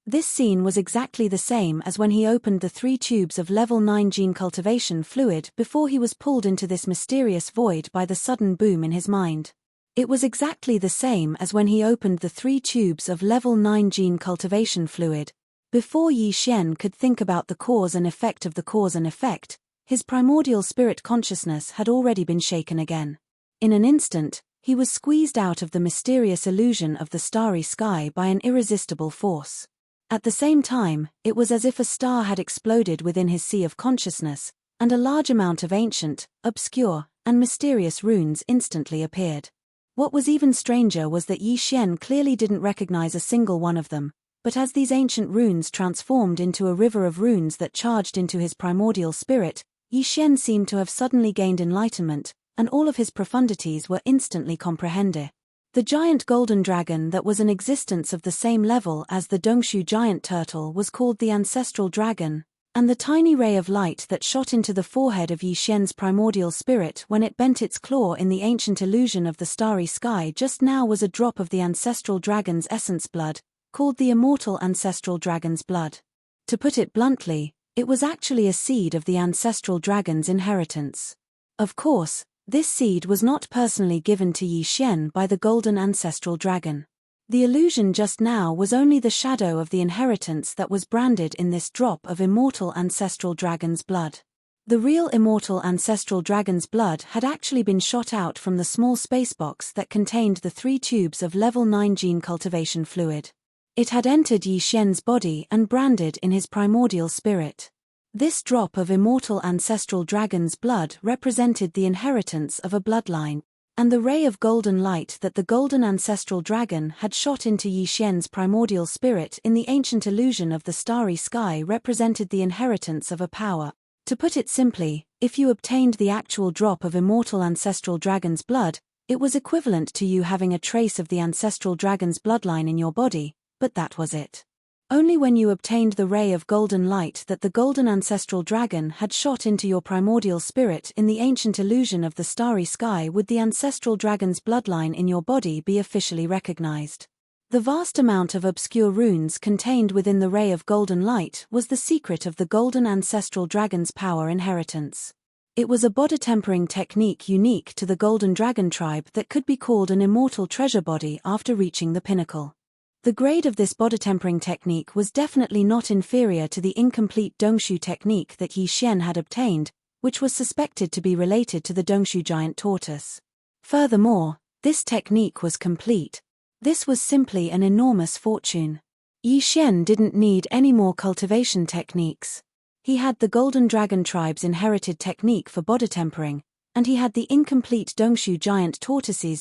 This scene was exactly the same as when he opened the 3 tubes of level 9 gene cultivation fluid before he was pulled into this mysterious void by the sudden boom in his mind. It was exactly the same as when he opened the 3 tubes of level 9 gene cultivation fluid. Before Yi Xian could think about the cause and effect of the cause and effect, his primordial spirit consciousness had already been shaken again. In an instant, he was squeezed out of the mysterious illusion of the starry sky by an irresistible force. At the same time, it was as if a star had exploded within his sea of consciousness, and a large amount of ancient, obscure, and mysterious runes instantly appeared. What was even stranger was that Yi Xian clearly didn't recognize a single one of them, but as these ancient runes transformed into a river of runes that charged into his primordial spirit, Yi Xian seemed to have suddenly gained enlightenment, and all of his profundities were instantly comprehended. The giant golden dragon that was an existence of the same level as the Dongshu giant turtle was called the ancestral dragon, and the tiny ray of light that shot into the forehead of Yi Xian's primordial spirit when it bent its claw in the ancient illusion of the starry sky just now was a drop of the ancestral dragon's essence blood, called the immortal ancestral dragon's blood. To put it bluntly, it was actually a seed of the ancestral dragon's inheritance. Of course, this seed was not personally given to Yi Xian by the golden ancestral dragon. The illusion just now was only the shadow of the inheritance that was branded in this drop of immortal ancestral dragon's blood. The real immortal ancestral dragon's blood had actually been shot out from the small space box that contained the 3 tubes of level 9 gene cultivation fluid. It had entered Yi Xian's body and branded in his primordial spirit. This drop of immortal ancestral dragon's blood represented the inheritance of a bloodline, and the ray of golden light that the golden ancestral dragon had shot into Yi Xian's primordial spirit in the ancient illusion of the starry sky represented the inheritance of a power. To put it simply, if you obtained the actual drop of immortal ancestral dragon's blood, it was equivalent to you having a trace of the ancestral dragon's bloodline in your body, but that was it. Only when you obtained the ray of golden light that the golden ancestral dragon had shot into your primordial spirit in the ancient illusion of the starry sky would the ancestral dragon's bloodline in your body be officially recognized. The vast amount of obscure runes contained within the ray of golden light was the secret of the golden ancestral dragon's power inheritance. It was a body tempering technique unique to the golden dragon tribe that could be called an immortal treasure body after reaching the pinnacle. The grade of this body tempering technique was definitely not inferior to the incomplete Dongshu technique that Yi Xian had obtained, which was suspected to be related to the Dongshu giant tortoise. Furthermore, this technique was complete. This was simply an enormous fortune. Yi Xian didn't need any more cultivation techniques. He had the Golden Dragon tribe's inherited technique for body tempering, and he had the incomplete Dongshu giant tortoise's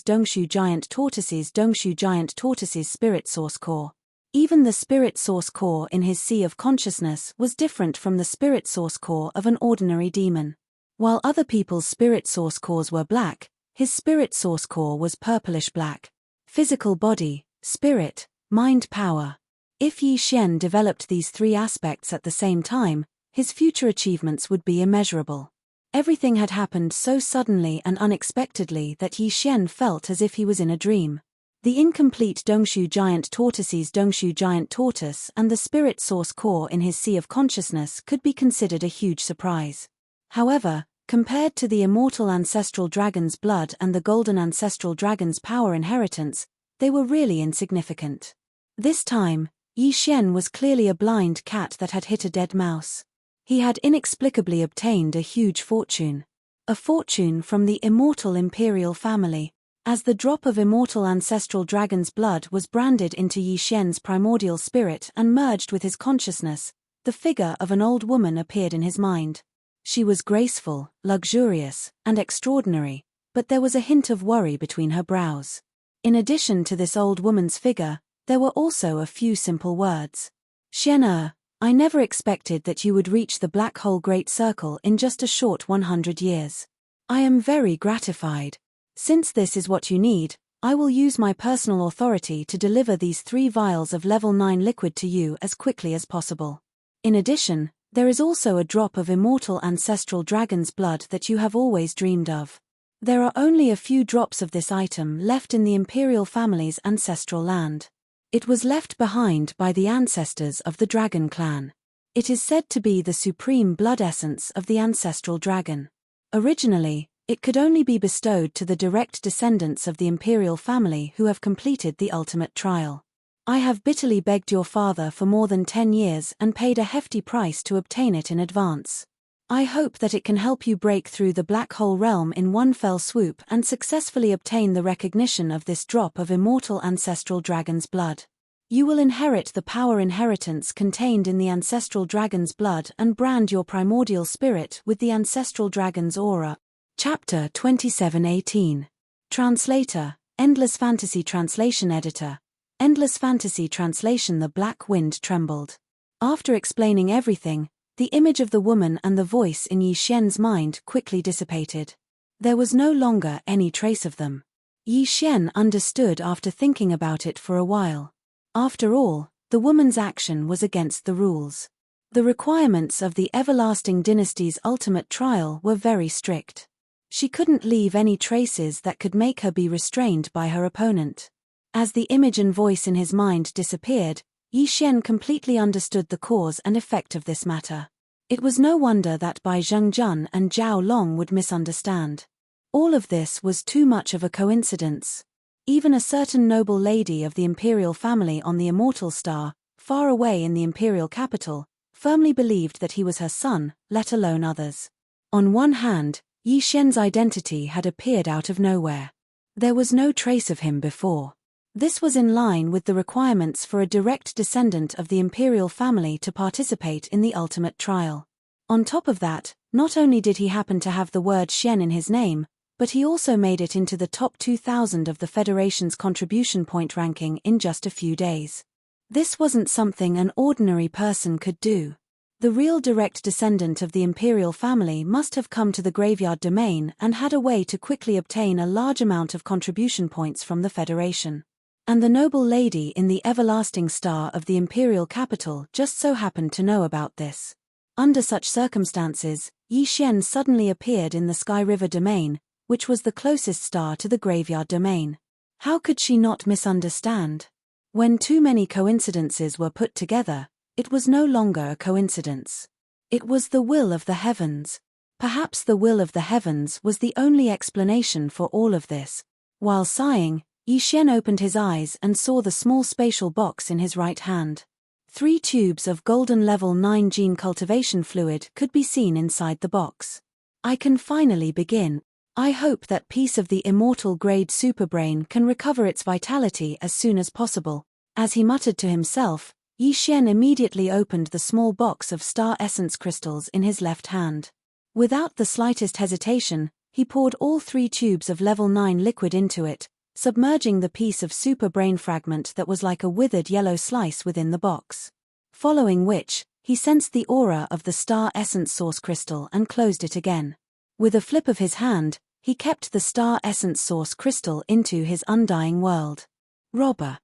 spirit source core. Even the spirit source core in his sea of consciousness was different from the spirit source core of an ordinary demon. While other people's spirit source cores were black, his spirit source core was purplish black. Physical body, spirit, mind power. If Yi Xian developed these 3 aspects at the same time, his future achievements would be immeasurable. Everything had happened so suddenly and unexpectedly that Yi Xian felt as if he was in a dream. The incomplete Dongshu giant tortoise and the spirit source core in his sea of consciousness could be considered a huge surprise. However, compared to the immortal ancestral dragon's blood and the golden ancestral dragon's power inheritance, they were really insignificant. This time, Yi Xian was clearly a blind cat that had hit a dead mouse. He had inexplicably obtained a huge fortune. A fortune from the immortal imperial family. As the drop of immortal ancestral dragon's blood was branded into Yi Xian's primordial spirit and merged with his consciousness, the figure of an old woman appeared in his mind. She was graceful, luxurious, and extraordinary, but there was a hint of worry between her brows. In addition to this old woman's figure, there were also a few simple words. Xian, I never expected that you would reach the black hole great circle in just a short 100 years. I am very gratified. Since this is what you need, I will use my personal authority to deliver these 3 vials of level 9 liquid to you as quickly as possible. In addition, there is also a drop of immortal ancestral dragon's blood that you have always dreamed of. There are only a few drops of this item left in the imperial family's ancestral land. It was left behind by the ancestors of the dragon clan. It is said to be the supreme blood essence of the ancestral dragon. Originally, it could only be bestowed to the direct descendants of the imperial family who have completed the ultimate trial. I have bitterly begged your father for more than 10 years and paid a hefty price to obtain it in advance. I hope that it can help you break through the black hole realm in one fell swoop and successfully obtain the recognition of this drop of immortal ancestral dragon's blood. You will inherit the power inheritance contained in the ancestral dragon's blood and brand your primordial spirit with the ancestral dragon's aura. Chapter 27:18. Translator, Endless Fantasy Translation Editor. Endless Fantasy Translation. The black wind trembled. After explaining everything, the image of the woman and the voice in Yi Xian's mind quickly dissipated. There was no longer any trace of them. Yi Xian understood after thinking about it for a while. After all, the woman's action was against the rules. The requirements of the Everlasting Dynasty's ultimate trial were very strict. She couldn't leave any traces that could make her be restrained by her opponent. As the image and voice in his mind disappeared, Yi Xian completely understood the cause and effect of this matter. It was no wonder that Bai Zhengjun and Zhao Long would misunderstand. All of this was too much of a coincidence. Even a certain noble lady of the imperial family on the immortal star, far away in the imperial capital, firmly believed that he was her son, let alone others. On one hand, Yi Xian's identity had appeared out of nowhere. There was no trace of him before. This was in line with the requirements for a direct descendant of the imperial family to participate in the ultimate trial. On top of that, not only did he happen to have the word Xian in his name, but he also made it into the top 2,000 of the Federation's contribution point ranking in just a few days. This wasn't something an ordinary person could do. The real direct descendant of the imperial family must have come to the graveyard domain and had a way to quickly obtain a large amount of contribution points from the Federation. And the noble lady in the everlasting star of the imperial capital just so happened to know about this. Under such circumstances, Yi Xian suddenly appeared in the Sky River domain, which was the closest star to the graveyard domain. How could she not misunderstand? When too many coincidences were put together, it was no longer a coincidence. It was the will of the heavens. Perhaps the will of the heavens was the only explanation for all of this. While sighing, Yi Xian opened his eyes and saw the small spatial box in his right hand. 3 tubes of golden level 9 gene cultivation fluid could be seen inside the box. I can finally begin. I hope that piece of the immortal grade superbrain can recover its vitality as soon as possible. As he muttered to himself, Yi Xian immediately opened the small box of star essence crystals in his left hand. Without the slightest hesitation, he poured all 3 tubes of level 9 liquid into it, submerging the piece of super brain fragment that was like a withered yellow slice within the box. Following which, he sensed the aura of the star essence source crystal and closed it again. With a flip of his hand, he kept the star essence source crystal into his undying world. Robber,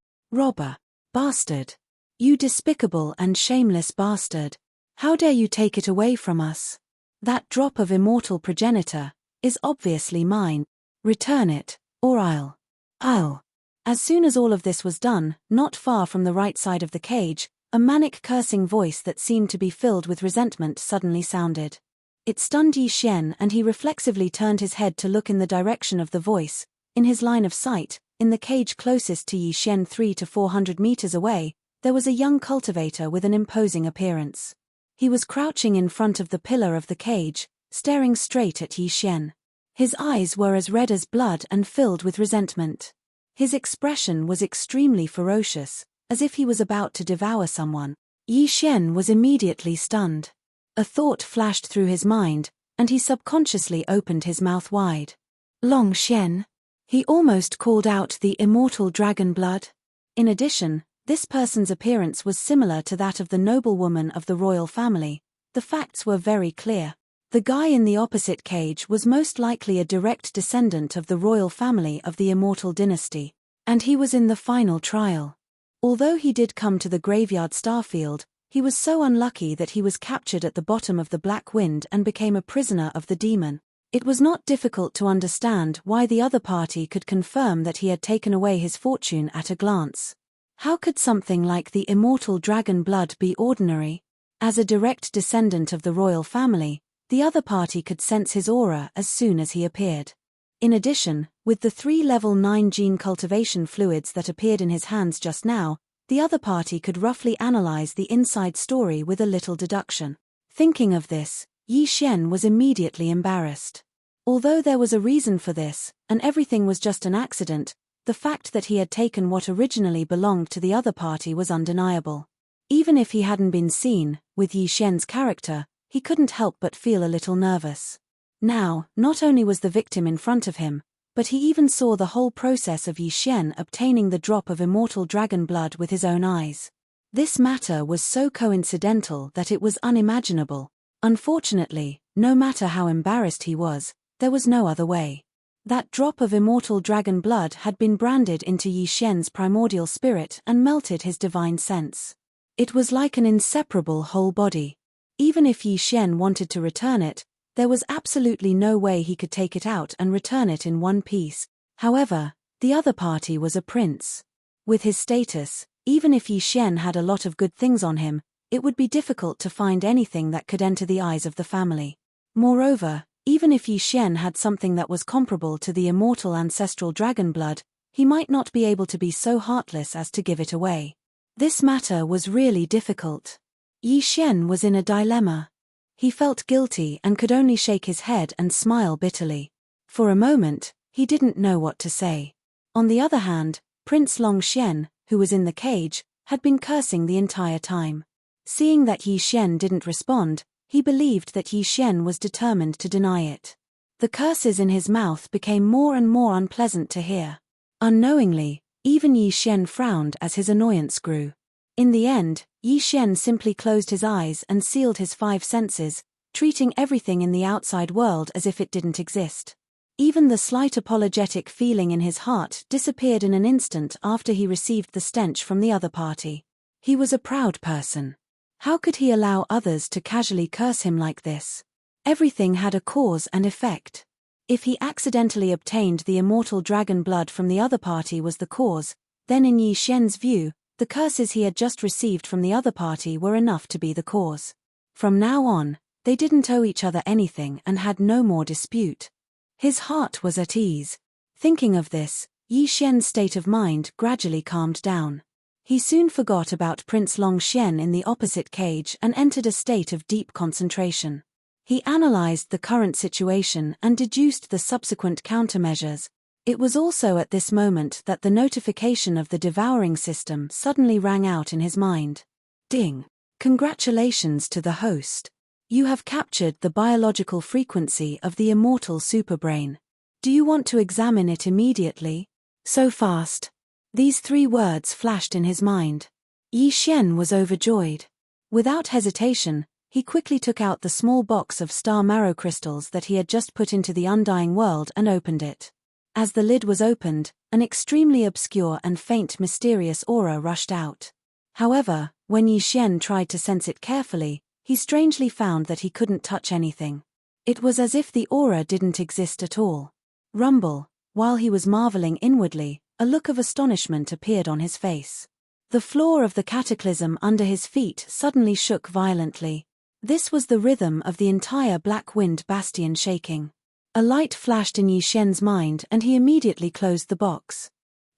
bastard. You despicable and shameless bastard. How dare you take it away from us? That drop of immortal progenitor is obviously mine. Return it, or I'll. As soon as all of this was done, not far from the right side of the cage, a manic cursing voice that seemed to be filled with resentment suddenly sounded. It stunned Yi Xian and he reflexively turned his head to look in the direction of the voice. In his line of sight, in the cage closest to Yi Xian 300 to 400 meters away, there was a young cultivator with an imposing appearance. He was crouching in front of the pillar of the cage, staring straight at Yi Xian. His eyes were as red as blood and filled with resentment. His expression was extremely ferocious, as if he was about to devour someone. Yi Xian was immediately stunned. A thought flashed through his mind, and he subconsciously opened his mouth wide. Long Xian. He almost called out the immortal dragon blood. In addition, this person's appearance was similar to that of the noblewoman of the royal family. The facts were very clear. The guy in the opposite cage was most likely a direct descendant of the royal family of the immortal dynasty, and he was in the final trial. Although he did come to the graveyard starfield, he was so unlucky that he was captured at the bottom of the black wind and became a prisoner of the demon. It was not difficult to understand why the other party could confirm that he had taken away his fortune at a glance. How could something like the immortal dragon blood be ordinary? As a direct descendant of the royal family, the other party could sense his aura as soon as he appeared. In addition, with the 3 level 9 gene cultivation fluids that appeared in his hands just now, the other party could roughly analyze the inside story with a little deduction. Thinking of this, Yi Xian was immediately embarrassed. Although there was a reason for this, and everything was just an accident, the fact that he had taken what originally belonged to the other party was undeniable. Even if he hadn't been seen, with Yi Xian's character, he couldn't help but feel a little nervous. Now, not only was the victim in front of him, but he even saw the whole process of Yi Xian obtaining the drop of immortal dragon blood with his own eyes. This matter was so coincidental that it was unimaginable. Unfortunately, no matter how embarrassed he was, there was no other way. That drop of immortal dragon blood had been branded into Yi Xian's primordial spirit and melted his divine sense. It was like an inseparable whole body. Even if Yi Xian wanted to return it, there was absolutely no way he could take it out and return it in one piece. However, the other party was a prince. With his status, even if Yi Xian had a lot of good things on him, it would be difficult to find anything that could enter the eyes of the family. Moreover, even if Yi Xian had something that was comparable to the immortal ancestral dragon blood, he might not be able to be so heartless as to give it away. This matter was really difficult. Yi Xian was in a dilemma. He felt guilty and could only shake his head and smile bitterly. For a moment, he didn't know what to say. On the other hand, Prince Long Xian, who was in the cage, had been cursing the entire time. Seeing that Yi Xian didn't respond, he believed that Yi Xian was determined to deny it. The curses in his mouth became more and more unpleasant to hear. Unknowingly, even Yi Xian frowned as his annoyance grew. In the end, Yi Xian simply closed his eyes and sealed his 5 senses, treating everything in the outside world as if it didn't exist. Even the slight apologetic feeling in his heart disappeared in an instant after he received the stench from the other party. He was a proud person. How could he allow others to casually curse him like this? Everything had a cause and effect. If he accidentally obtained the immortal dragon blood from the other party was the cause, then in Yi Xian's view, the curses he had just received from the other party were enough to be the cause. From now on, they didn't owe each other anything and had no more dispute. His heart was at ease. Thinking of this, Yi Xian's state of mind gradually calmed down. He soon forgot about Prince Long Xian in the opposite cage and entered a state of deep concentration. He analyzed the current situation and deduced the subsequent countermeasures. It was also at this moment that the notification of the devouring system suddenly rang out in his mind. Ding! Congratulations to the host. You have captured the biological frequency of the immortal superbrain. Do you want to examine it immediately? So fast. These 3 words flashed in his mind. Yi Xian was overjoyed. Without hesitation, he quickly took out the small box of star marrow crystals that he had just put into the undying world and opened it. As the lid was opened, an extremely obscure and faint mysterious aura rushed out. However, when Yi Xian tried to sense it carefully, he strangely found that he couldn't touch anything. It was as if the aura didn't exist at all. Rumble, while he was marveling inwardly, a look of astonishment appeared on his face. The floor of the cataclysm under his feet suddenly shook violently. This was the rhythm of the entire Black Wind Bastion shaking. A light flashed in Yi Xian's mind and he immediately closed the box.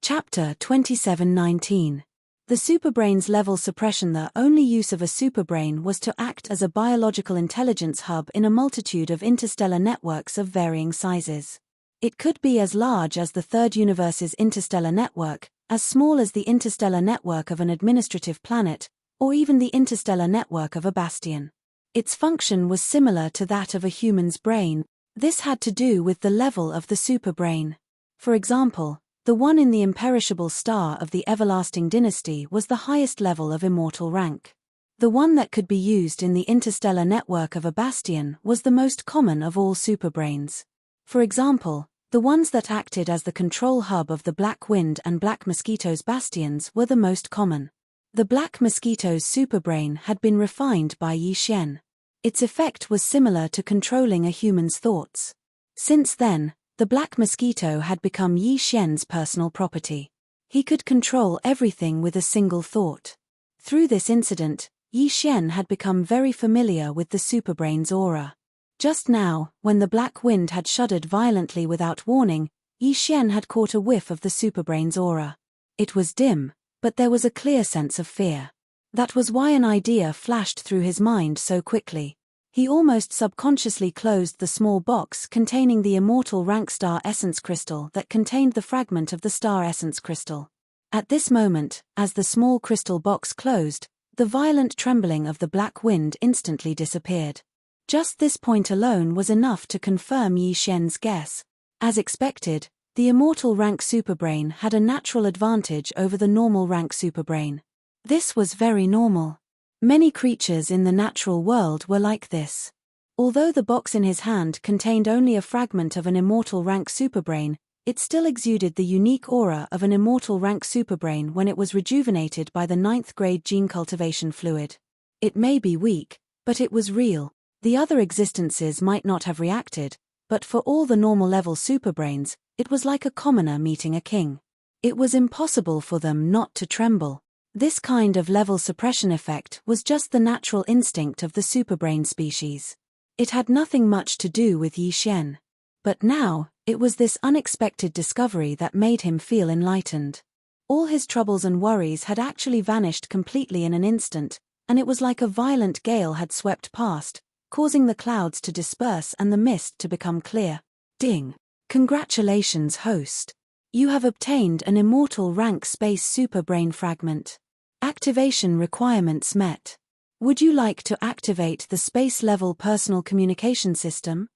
Chapter 27:19. The superbrain's level suppression. The only use of a superbrain was to act as a biological intelligence hub in a multitude of interstellar networks of varying sizes. It could be as large as the third universe's interstellar network, as small as the interstellar network of an administrative planet, or even the interstellar network of a bastion. Its function was similar to that of a human's brain. This had to do with the level of the superbrain. For example, the one in the imperishable star of the everlasting dynasty was the highest level of immortal rank. The one that could be used in the interstellar network of a bastion was the most common of all superbrains. For example, the ones that acted as the control hub of the Black Wind and Black Mosquito's bastions were the most common. The Black Mosquito's superbrain had been refined by Yi Xian. Its effect was similar to controlling a human's thoughts. Since then, the Black Mosquito had become Yi Xian's personal property. He could control everything with a single thought. Through this incident, Yi Xian had become very familiar with the superbrain's aura. Just now, when the black wind had shuddered violently without warning, Yi Xian had caught a whiff of the superbrain's aura. It was dim, but there was a clear sense of fear. That was why an idea flashed through his mind so quickly. He almost subconsciously closed the small box containing the immortal rank star essence crystal that contained the fragment of the star essence crystal. At this moment, as the small crystal box closed, the violent trembling of the black wind instantly disappeared. Just this point alone was enough to confirm Yi Xian's guess. As expected, the immortal rank superbrain had a natural advantage over the normal rank superbrain. This was very normal. Many creatures in the natural world were like this. Although the box in his hand contained only a fragment of an immortal rank superbrain, it still exuded the unique aura of an immortal rank superbrain when it was rejuvenated by the 9th grade gene cultivation fluid. It may be weak, but it was real. The other existences might not have reacted, but for all the normal level superbrains, it was like a commoner meeting a king. It was impossible for them not to tremble. This kind of level suppression effect was just the natural instinct of the superbrain species. It had nothing much to do with Yi Xian. But now, it was this unexpected discovery that made him feel enlightened. All his troubles and worries had actually vanished completely in an instant, and it was like a violent gale had swept past, causing the clouds to disperse and the mist to become clear. Ding! Congratulations, host. You have obtained an immortal rank space superbrain fragment. Activation requirements met. Would you like to activate the space-level personal communication system?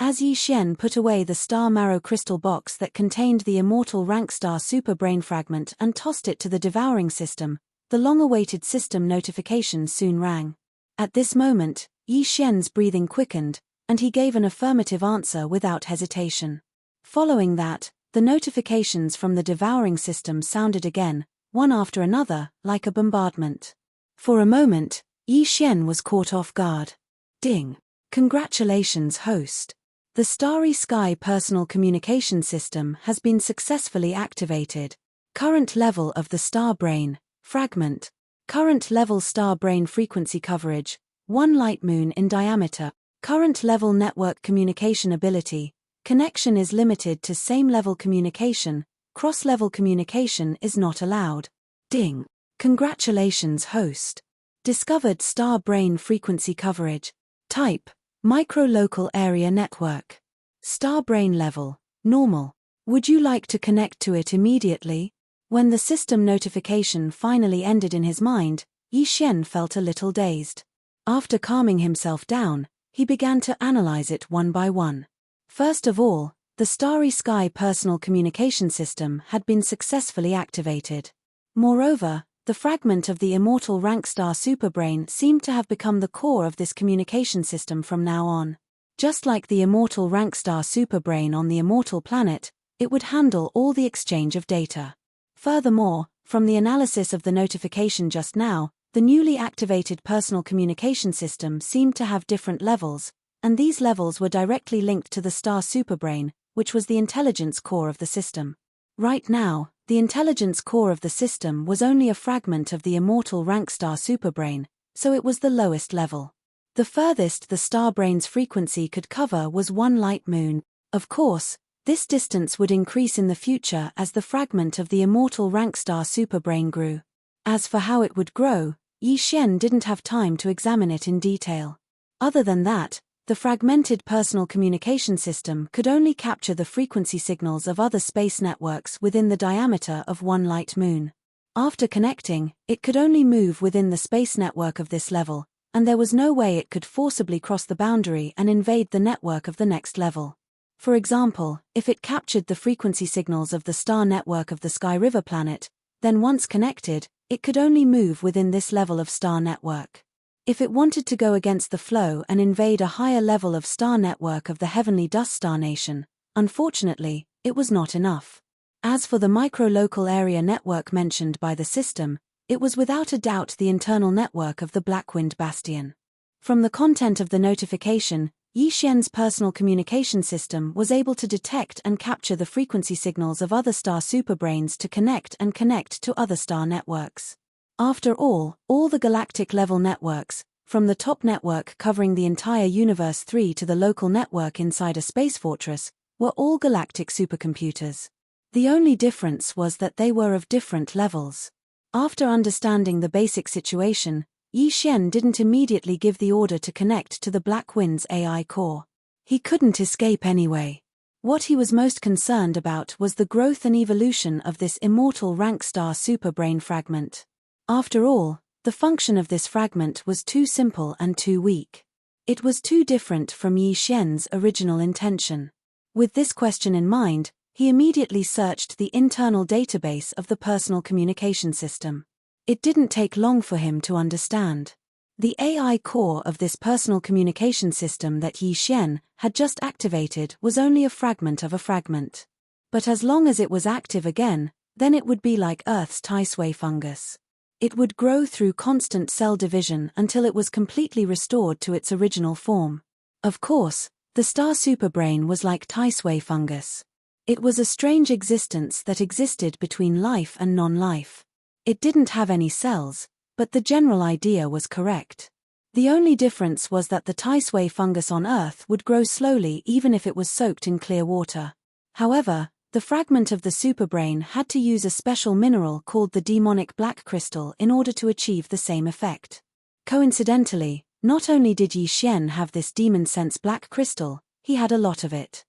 As Yi Xian put away the star marrow crystal box that contained the immortal rank star superbrain fragment and tossed it to the devouring system, the long-awaited system notification soon rang. At this moment, Yi Xian's breathing quickened, and he gave an affirmative answer without hesitation. Following that, the notifications from the devouring system sounded again, one after another, like a bombardment. For a moment, Yi Xian was caught off guard. Ding! Congratulations, host. The Starry Sky personal communication system has been successfully activated. Current level of the star brain, fragment. Current level star brain frequency coverage, 1 light moon in diameter. Current level network communication ability. Connection is limited to same-level communication, cross-level communication is not allowed. Ding! Congratulations, host. Discovered star brain frequency coverage. Type: micro-local area network. Star brain level: normal. Would you like to connect to it immediately? When the system notification finally ended in his mind, Yi Xian felt a little dazed. After calming himself down, he began to analyze it one by one. First of all, the Starry Sky personal communication system had been successfully activated. Moreover, the fragment of the immortal rank star superbrain seemed to have become the core of this communication system from now on. Just like the immortal rank star superbrain on the immortal planet, it would handle all the exchange of data. Furthermore, from the analysis of the notification just now, the newly activated personal communication system seemed to have different levels, and these levels were directly linked to the star superbrain, which was the intelligence core of the system. Right now, the intelligence core of the system was only a fragment of the immortal rank star superbrain, so it was the lowest level. The furthest the star brain's frequency could cover was 1 light moon. Of course, this distance would increase in the future as the fragment of the immortal rank star superbrain grew. As for how it would grow, Yi Xian didn't have time to examine it in detail. Other than that, the fragmented personal communication system could only capture the frequency signals of other space networks within the diameter of 1 light moon. After connecting, it could only move within the space network of this level, and there was no way it could forcibly cross the boundary and invade the network of the next level. For example, if it captured the frequency signals of the star network of the Sky River planet, then once connected, it could only move within this level of star network. If it wanted to go against the flow and invade a higher level of star network of the heavenly dust star nation, unfortunately, it was not enough. As for the micro-local area network mentioned by the system, it was without a doubt the internal network of the Blackwind Bastion. From the content of the notification, Yi Xian's personal communication system was able to detect and capture the frequency signals of other star superbrains to connect to other star networks. After all the galactic-level networks, from the top network covering the entire Universe 3 to the local network inside a space fortress, were all galactic supercomputers. The only difference was that they were of different levels. After understanding the basic situation, Yi Xian didn't immediately give the order to connect to the Black Wind's AI core. He couldn't escape anyway. What he was most concerned about was the growth and evolution of this immortal rank star superbrain fragment. After all, the function of this fragment was too simple and too weak. It was too different from Yi Xian's original intention. With this question in mind, he immediately searched the internal database of the personal communication system. It didn't take long for him to understand. The AI core of this personal communication system that Yi Xian had just activated was only a fragment of a fragment. But as long as it was active again, then it would be like Earth's Taisui fungus. It would grow through constant cell division until it was completely restored to its original form. Of course, the star superbrain was like Taisui fungus. It was a strange existence that existed between life and non-life. It didn't have any cells, but the general idea was correct. The only difference was that the Taisui fungus on Earth would grow slowly even if it was soaked in clear water. However, the fragment of the superbrain had to use a special mineral called the demonic black crystal in order to achieve the same effect. Coincidentally, not only did Yi Xian have this demon sense black crystal, he had a lot of it.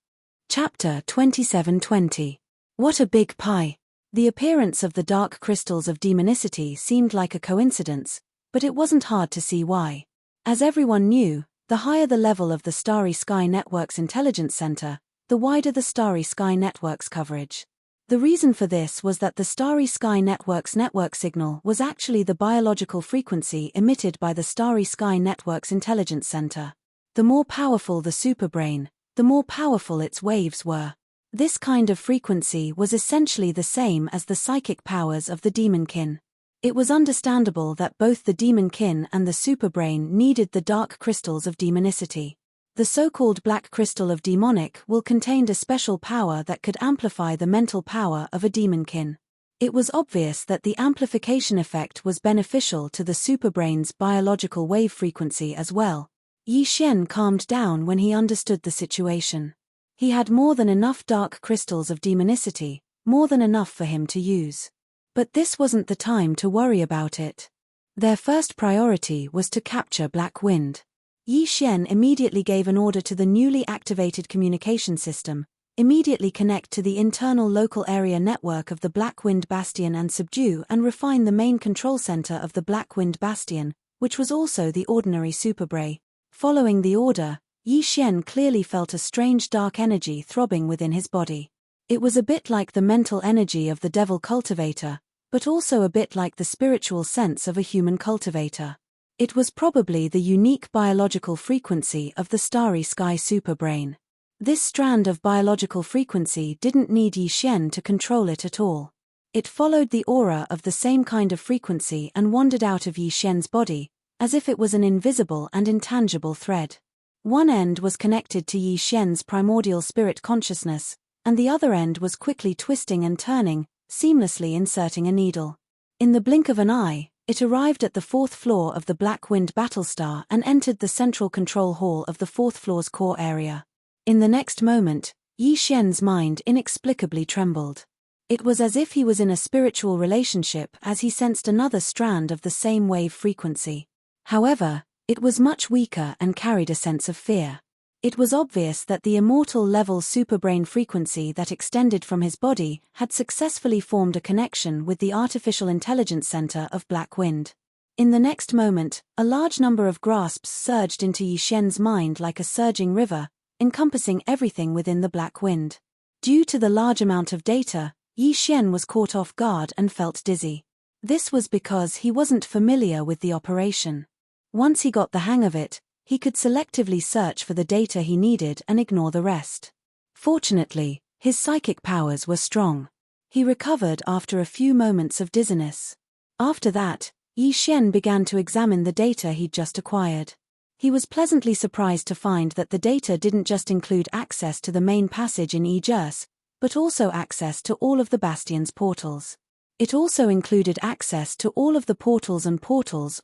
Chapter 2720. What a big pie! The appearance of the dark crystals of demonicity seemed like a coincidence, but it wasn't hard to see why. As everyone knew, the higher the level of the Starry Sky Network's intelligence center, the wider the Starry Sky Network's coverage. The reason for this was that the Starry Sky Network's network signal was actually the biological frequency emitted by the Starry Sky Network's intelligence center. The more powerful the superbrain, the more powerful its waves were. This kind of frequency was essentially the same as the psychic powers of the demonkin. It was understandable that both the demonkin and the superbrain needed the dark crystals of demonicity. The so-called black crystal of demonic will contained a special power that could amplify the mental power of a demonkin. It was obvious that the amplification effect was beneficial to the superbrain's biological wave frequency as well. Yi Xian calmed down when he understood the situation. He had more than enough dark crystals of demonicity, more than enough for him to use. But this wasn't the time to worry about it. Their first priority was to capture Black Wind. Yi Xian immediately gave an order to the newly activated communication system, immediately connect to the internal local area network of the Black Wind Bastion and subdue and refine the main control center of the Black Wind Bastion, which was also the ordinary superbrain. Following the order, Yi Xian clearly felt a strange dark energy throbbing within his body. It was a bit like the mental energy of the devil cultivator, but also a bit like the spiritual sense of a human cultivator. It was probably the unique biological frequency of the Starry Sky superbrain. This strand of biological frequency didn't need Yi Xian to control it at all. It followed the aura of the same kind of frequency and wandered out of Yi Xian's body, as if it was an invisible and intangible thread. One end was connected to Yi Xian's primordial spirit consciousness, and the other end was quickly twisting and turning, seamlessly inserting a needle. In the blink of an eye, it arrived at the 4th floor of the Black Wind Battlestar and entered the central control hall of the 4th floor's core area. In the next moment, Yi Xian's mind inexplicably trembled. It was as if he was in a spiritual relationship as he sensed another strand of the same wave frequency. However, it was much weaker and carried a sense of fear. It was obvious that the immortal level superbrain frequency that extended from his body had successfully formed a connection with the artificial intelligence center of Black Wind. In the next moment, a large number of grasps surged into Yi Xian's mind like a surging river, encompassing everything within the Black Wind. Due to the large amount of data, Yi Xian was caught off guard and felt dizzy. This was because he wasn't familiar with the operation. Once he got the hang of it, he could selectively search for the data he needed and ignore the rest. Fortunately, his psychic powers were strong. He recovered after a few moments of dizziness. After that, Yi Xian began to examine the data he'd just acquired. He was pleasantly surprised to find that the data didn't just include access to the main passage in Immerse, but also access to all of the Bastion's portals. It also included access to all of the portals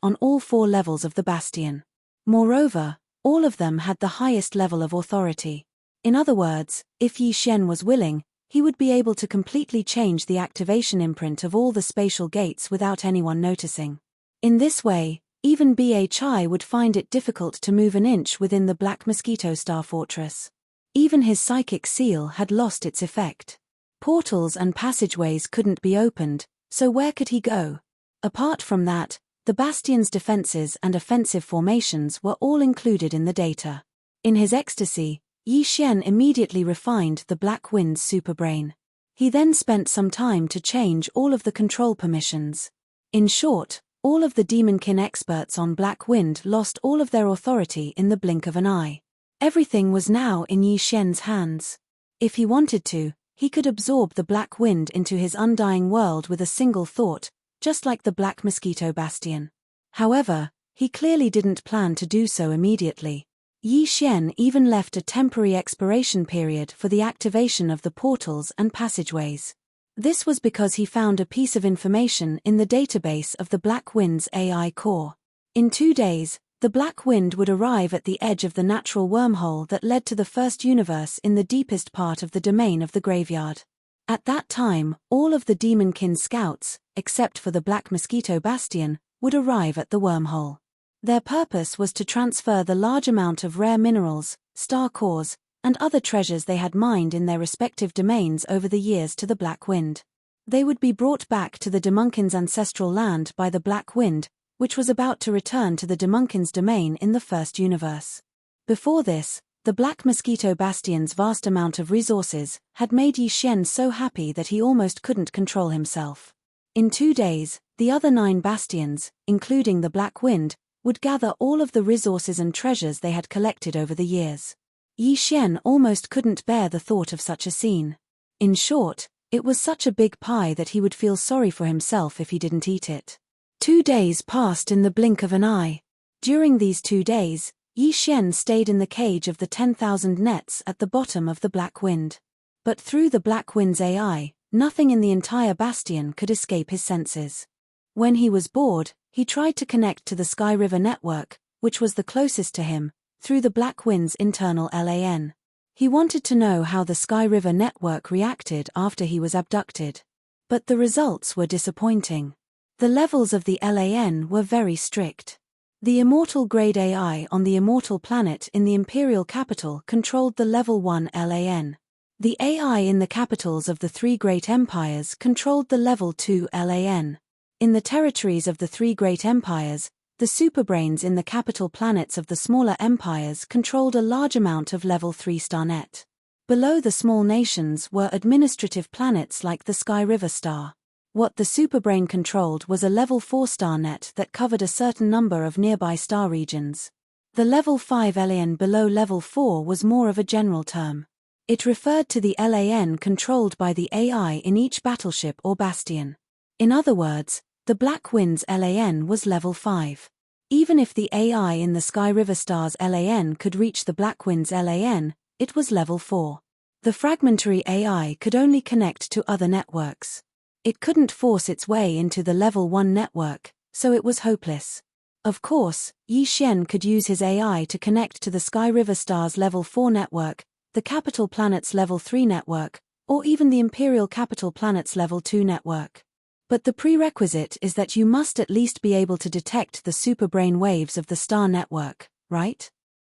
on all 4 levels of the Bastion. Moreover, all of them had the highest level of authority. In other words, if Yi Xian was willing, he would be able to completely change the activation imprint of all the spatial gates without anyone noticing. In this way, even Bhi would find it difficult to move an inch within the Black Mosquito Star Fortress. Even his psychic seal had lost its effect. Portals and passageways couldn't be opened, so where could he go? Apart from that, the Bastion's defenses and offensive formations were all included in the data. In his ecstasy, Yi Xian immediately refined the Black Wind's superbrain. He then spent some time to change all of the control permissions. In short, all of the Demonkin experts on Black Wind lost all of their authority in the blink of an eye. Everything was now in Yi Xian's hands. If he wanted to, he could absorb the Black Wind into his undying world with a single thought, just like the Black Mosquito Bastion. However, he clearly didn't plan to do so immediately. Yi Xian even left a temporary expiration period for the activation of the portals and passageways. This was because he found a piece of information in the database of the Black Wind's AI core. In 2 days, the Black Wind would arrive at the edge of the natural wormhole that led to the first universe in the deepest part of the domain of the graveyard. At that time, all of the Demonkin scouts, except for the Black Mosquito Bastion, would arrive at the wormhole. Their purpose was to transfer the large amount of rare minerals, star cores, and other treasures they had mined in their respective domains over the years to the Black Wind. They would be brought back to the Demonkin's ancestral land by the Black Wind, which was about to return to the Demonkin's domain in the first universe. Before this, the Black Mosquito Bastion's vast amount of resources had made Yi Xian so happy that he almost couldn't control himself. In 2 days, the other 9 bastions, including the Black Wind, would gather all of the resources and treasures they had collected over the years. Yi Xian almost couldn't bear the thought of such a scene. In short, it was such a big pie that he would feel sorry for himself if he didn't eat it. 2 days passed in the blink of an eye. During these 2 days, Yi Xian stayed in the cage of the 10,000 nets at the bottom of the Black Wind. But through the Black Wind's AI, nothing in the entire bastion could escape his senses. When he was bored, he tried to connect to the Sky River network, which was the closest to him, through the Black Wind's internal LAN. He wanted to know how the Sky River network reacted after he was abducted. But the results were disappointing. The levels of the LAN were very strict. The Immortal Grade AI on the Immortal Planet in the Imperial Capital controlled the Level 1 LAN. The AI in the capitals of the 3 great empires controlled the Level 2 LAN. In the territories of the 3 great empires, the superbrains in the capital planets of the smaller empires controlled a large amount of Level 3 Starnet. Below the small nations were administrative planets like the Sky River Star. What the superbrain controlled was a Level 4 Starnet that covered a certain number of nearby star regions. The Level 5 LAN below Level 4 was more of a general term. It referred to the LAN controlled by the AI in each battleship or bastion. In other words, the Black Wind's LAN was Level 5. Even if the AI in the Sky River Star's LAN could reach the Black Wind's LAN, it was Level 4. The fragmentary AI could only connect to other networks. It couldn't force its way into the Level 1 network, so it was hopeless. Of course, Yi Xian could use his AI to connect to the Sky River Star's Level 4 network, the Capital Planet's Level 3 network, or even the Imperial Capital Planet's Level 2 network. But the prerequisite is that you must at least be able to detect the superbrain waves of the star network, right?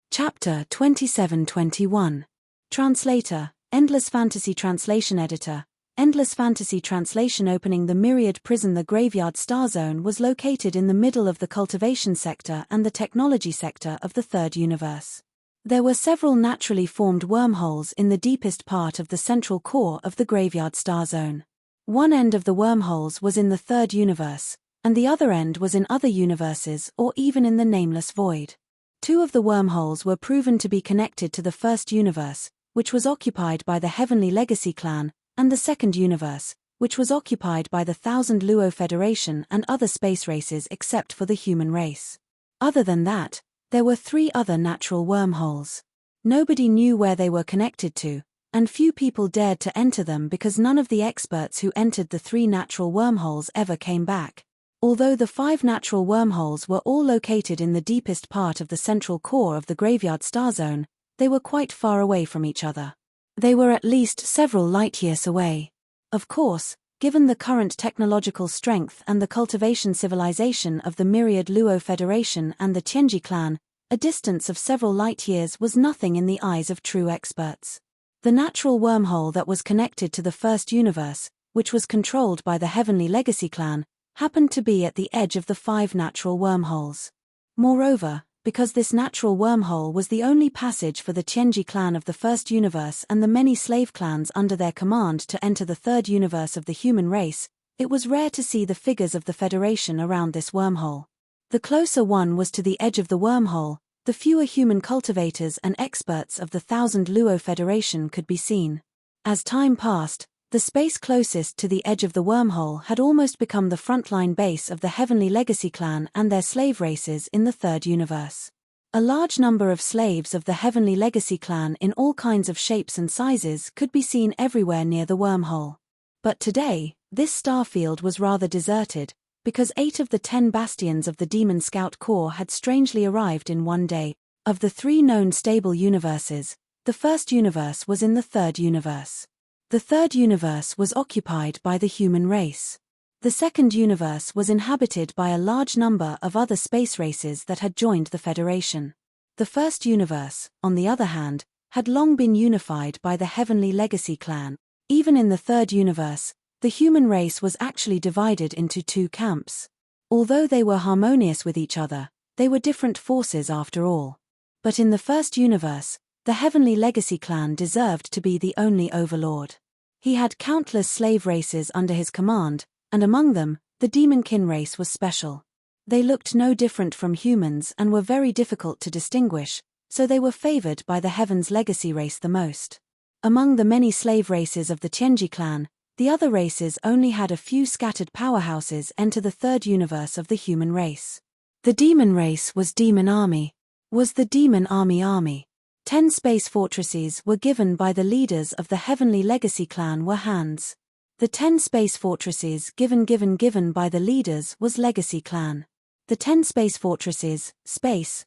Chapter 27-21. Translator, Endless Fantasy Translation Editor. Endless Fantasy Translation. Opening. The Myriad Prison. The Graveyard Star Zone was located in the middle of the cultivation sector and the technology sector of the third universe. There were several naturally formed wormholes in the deepest part of the central core of the Graveyard Star Zone. One end of the wormholes was in the third universe, and the other end was in other universes or even in the nameless void. 2 of the wormholes were proven to be connected to the first universe, which was occupied by the Heavenly Legacy clan, and the second universe, which was occupied by the Thousand Luo Federation and other space races except for the human race. Other than that, There were 3 other natural wormholes. Nobody knew where they were connected to, and few people dared to enter them because none of the experts who entered the 3 natural wormholes ever came back. Although the 5 natural wormholes were all located in the deepest part of the central core of the graveyard star zone, they were quite far away from each other. They were at least several light-years away. Of course, given the current technological strength and the cultivation civilization of the myriad Luo Federation and the Tianji clan, a distance of several light-years was nothing in the eyes of true experts. The natural wormhole that was connected to the first universe, which was controlled by the Heavenly Legacy clan, happened to be at the edge of the 5 natural wormholes. Moreover, because this natural wormhole was the only passage for the Tianji clan of the first universe and the many slave clans under their command to enter the 3rd universe of the human race, it was rare to see the figures of the Federation around this wormhole. The closer one was to the edge of the wormhole, the fewer human cultivators and experts of the 1,000 Luo Federation could be seen. As time passed, the space closest to the edge of the wormhole had almost become the frontline base of the Heavenly Legacy clan and their slave races in the 3rd universe. A large number of slaves of the Heavenly Legacy clan in all kinds of shapes and sizes could be seen everywhere near the wormhole. But today, this starfield was rather deserted, because 8 of the 10 bastions of the Demon Scout Corps had strangely arrived in one day. Of the 3 known stable universes, the first universe was in the 3rd universe. The 3rd universe was occupied by the human race. The 2nd universe was inhabited by a large number of other space races that had joined the Federation. The 1st universe, on the other hand, had long been unified by the Heavenly Legacy clan. Even in the 3rd universe, the human race was actually divided into 2 camps. Although they were harmonious with each other, they were different forces after all. But in the 1st universe, the Heavenly Legacy clan deserved to be the only overlord. He had countless slave races under his command, and among them, the Demonkin race was special. They looked no different from humans and were very difficult to distinguish, so they were favored by the Heaven's Legacy race the most. Among the many slave races of the Tianji clan, the other races only had a few scattered powerhouses enter the 3rd universe of the human race. The demon race was Demon Army. Was the Demon Army. 10 space fortresses were given by the leaders of the Heavenly Legacy clan were hands. The 10 space fortresses given by the leaders was Legacy clan. The 10 space fortresses, space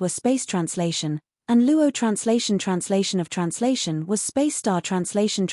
were space translation, and Luo translation of translation was space star translation.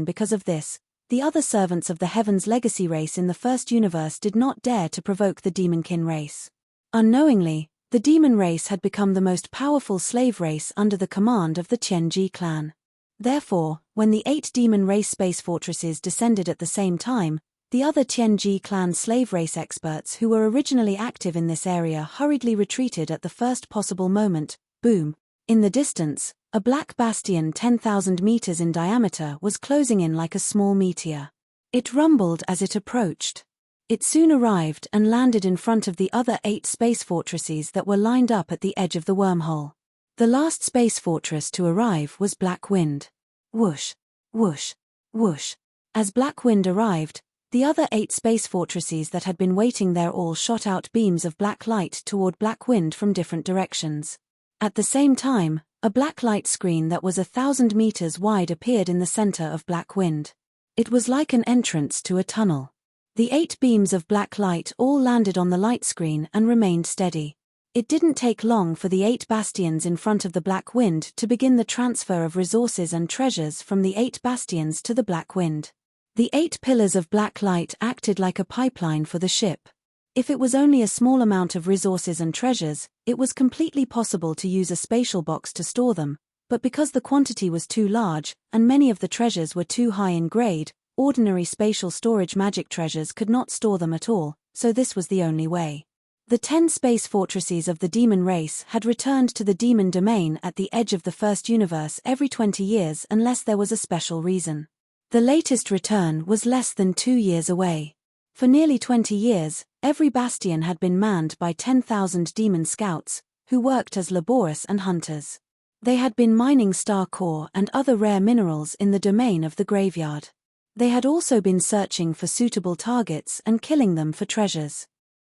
Because of this, the other servants of the Heaven's Legacy race in the 1st universe did not dare to provoke the Demonkin race. Unknowingly, the demon race had become the most powerful slave race under the command of the Tianji clan. Therefore, when the 8 demon race space fortresses descended at the same time, the other Tianji clan slave race experts who were originally active in this area hurriedly retreated at the first possible moment. Boom! In the distance, a black bastion 10,000 meters in diameter was closing in like a small meteor. It rumbled as it approached. It soon arrived and landed in front of the other 8 space fortresses that were lined up at the edge of the wormhole. The last space fortress to arrive was Black Wind. Whoosh! Whoosh! Whoosh! As Black Wind arrived, the other 8 space fortresses that had been waiting there all shot out beams of black light toward Black Wind from different directions. At the same time, a black light screen that was 1,000 meters wide appeared in the center of Black Wind. It was like an entrance to a tunnel. The 8 beams of black light all landed on the light screen and remained steady. It didn't take long for the 8 bastions in front of the Black Wind to begin the transfer of resources and treasures from the 8 bastions to the Black Wind. The 8 pillars of black light acted like a pipeline for the ship. If it was only a small amount of resources and treasures, it was completely possible to use a spatial box to store them, but because the quantity was too large, and many of the treasures were too high in grade, ordinary spatial storage magic treasures could not store them at all, so this was the only way. The 10 space fortresses of the demon race had returned to the demon domain at the edge of the 1st universe every 20 years unless there was a special reason. The latest return was less than 2 years away. For nearly 20 years, every bastion had been manned by 10,000 demon scouts, who worked as laborious and hunters. They had been mining star core and other rare minerals in the domain of the graveyard. They had also been searching for suitable targets and killing them for treasures.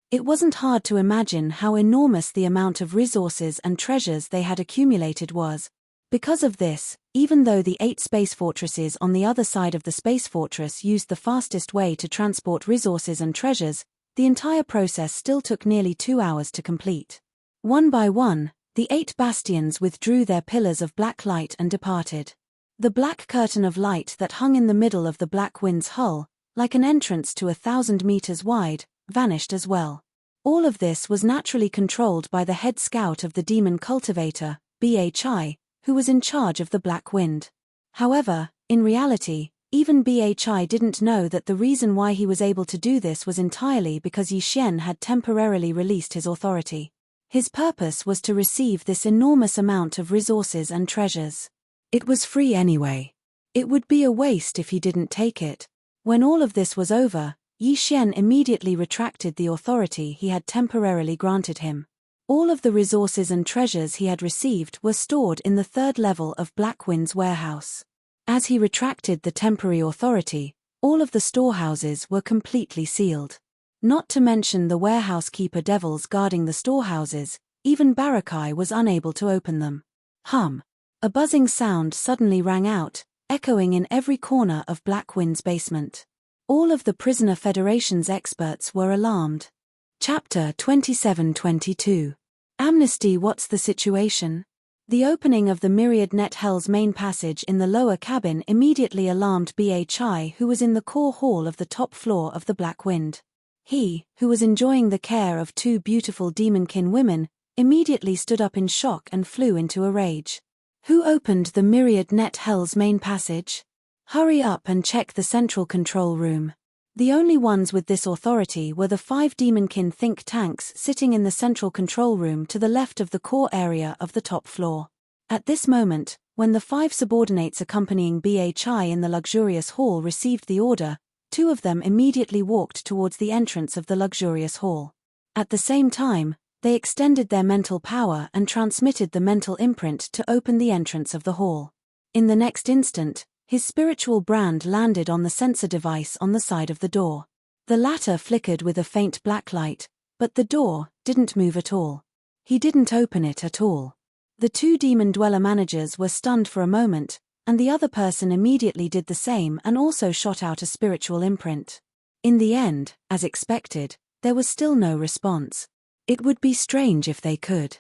It wasn't hard to imagine how enormous the amount of resources and treasures they had accumulated was. Because of this, even though the 8 space fortresses on the other side of the space fortress used the fastest way to transport resources and treasures, the entire process still took nearly 2 hours to complete. One by one, the 8 bastions withdrew their pillars of black light and departed. The black curtain of light that hung in the middle of the Black Wind's hull, like an entrance to 1,000 meters wide, vanished as well. All of this was naturally controlled by the head scout of the demon cultivator, BHI, who was in charge of the Black Wind. However, in reality, even BHI didn't know that the reason why he was able to do this was entirely because Yi Xian had temporarily released his authority. His purpose was to receive this enormous amount of resources and treasures. It was free anyway. It would be a waste if he didn't take it. When all of this was over, Yi Xian immediately retracted the authority he had temporarily granted him. All of the resources and treasures he had received were stored in the 3rd level of Black Wind's warehouse. As he retracted the temporary authority, all of the storehouses were completely sealed. Not to mention the warehouse keeper devils guarding the storehouses, even Barakai was unable to open them. Hum! A buzzing sound suddenly rang out, echoing in every corner of Black Wind's basement. All of the Prisoner Federation's experts were alarmed. Chapter 27-22. Amnesty. What's the situation? The opening of the Myriad Net Hell's main passage in the lower cabin immediately alarmed BHI, who was in the core hall of the top floor of the Black Wind. He, who was enjoying the care of 2 beautiful demonkin women, immediately stood up in shock and flew into a rage. Who opened the Myriad Net Hell's main passage? Hurry up and check the central control room. The only ones with this authority were the 5 demonkin think tanks sitting in the central control room to the left of the core area of the top floor. At this moment, when the 5 subordinates accompanying BHI in the luxurious hall received the order, 2 of them immediately walked towards the entrance of the luxurious hall. At the same time, they extended their mental power and transmitted the mental imprint to open the entrance of the hall. In the next instant, his spiritual brand landed on the sensor device on the side of the door. The latter flickered with a faint black light, but the door didn't move at all. He didn't open it at all. The 2 demon dweller managers were stunned for a moment, and the other person immediately did the same and also shot out a spiritual imprint. In the end, as expected, there was still no response. It would be strange if they could.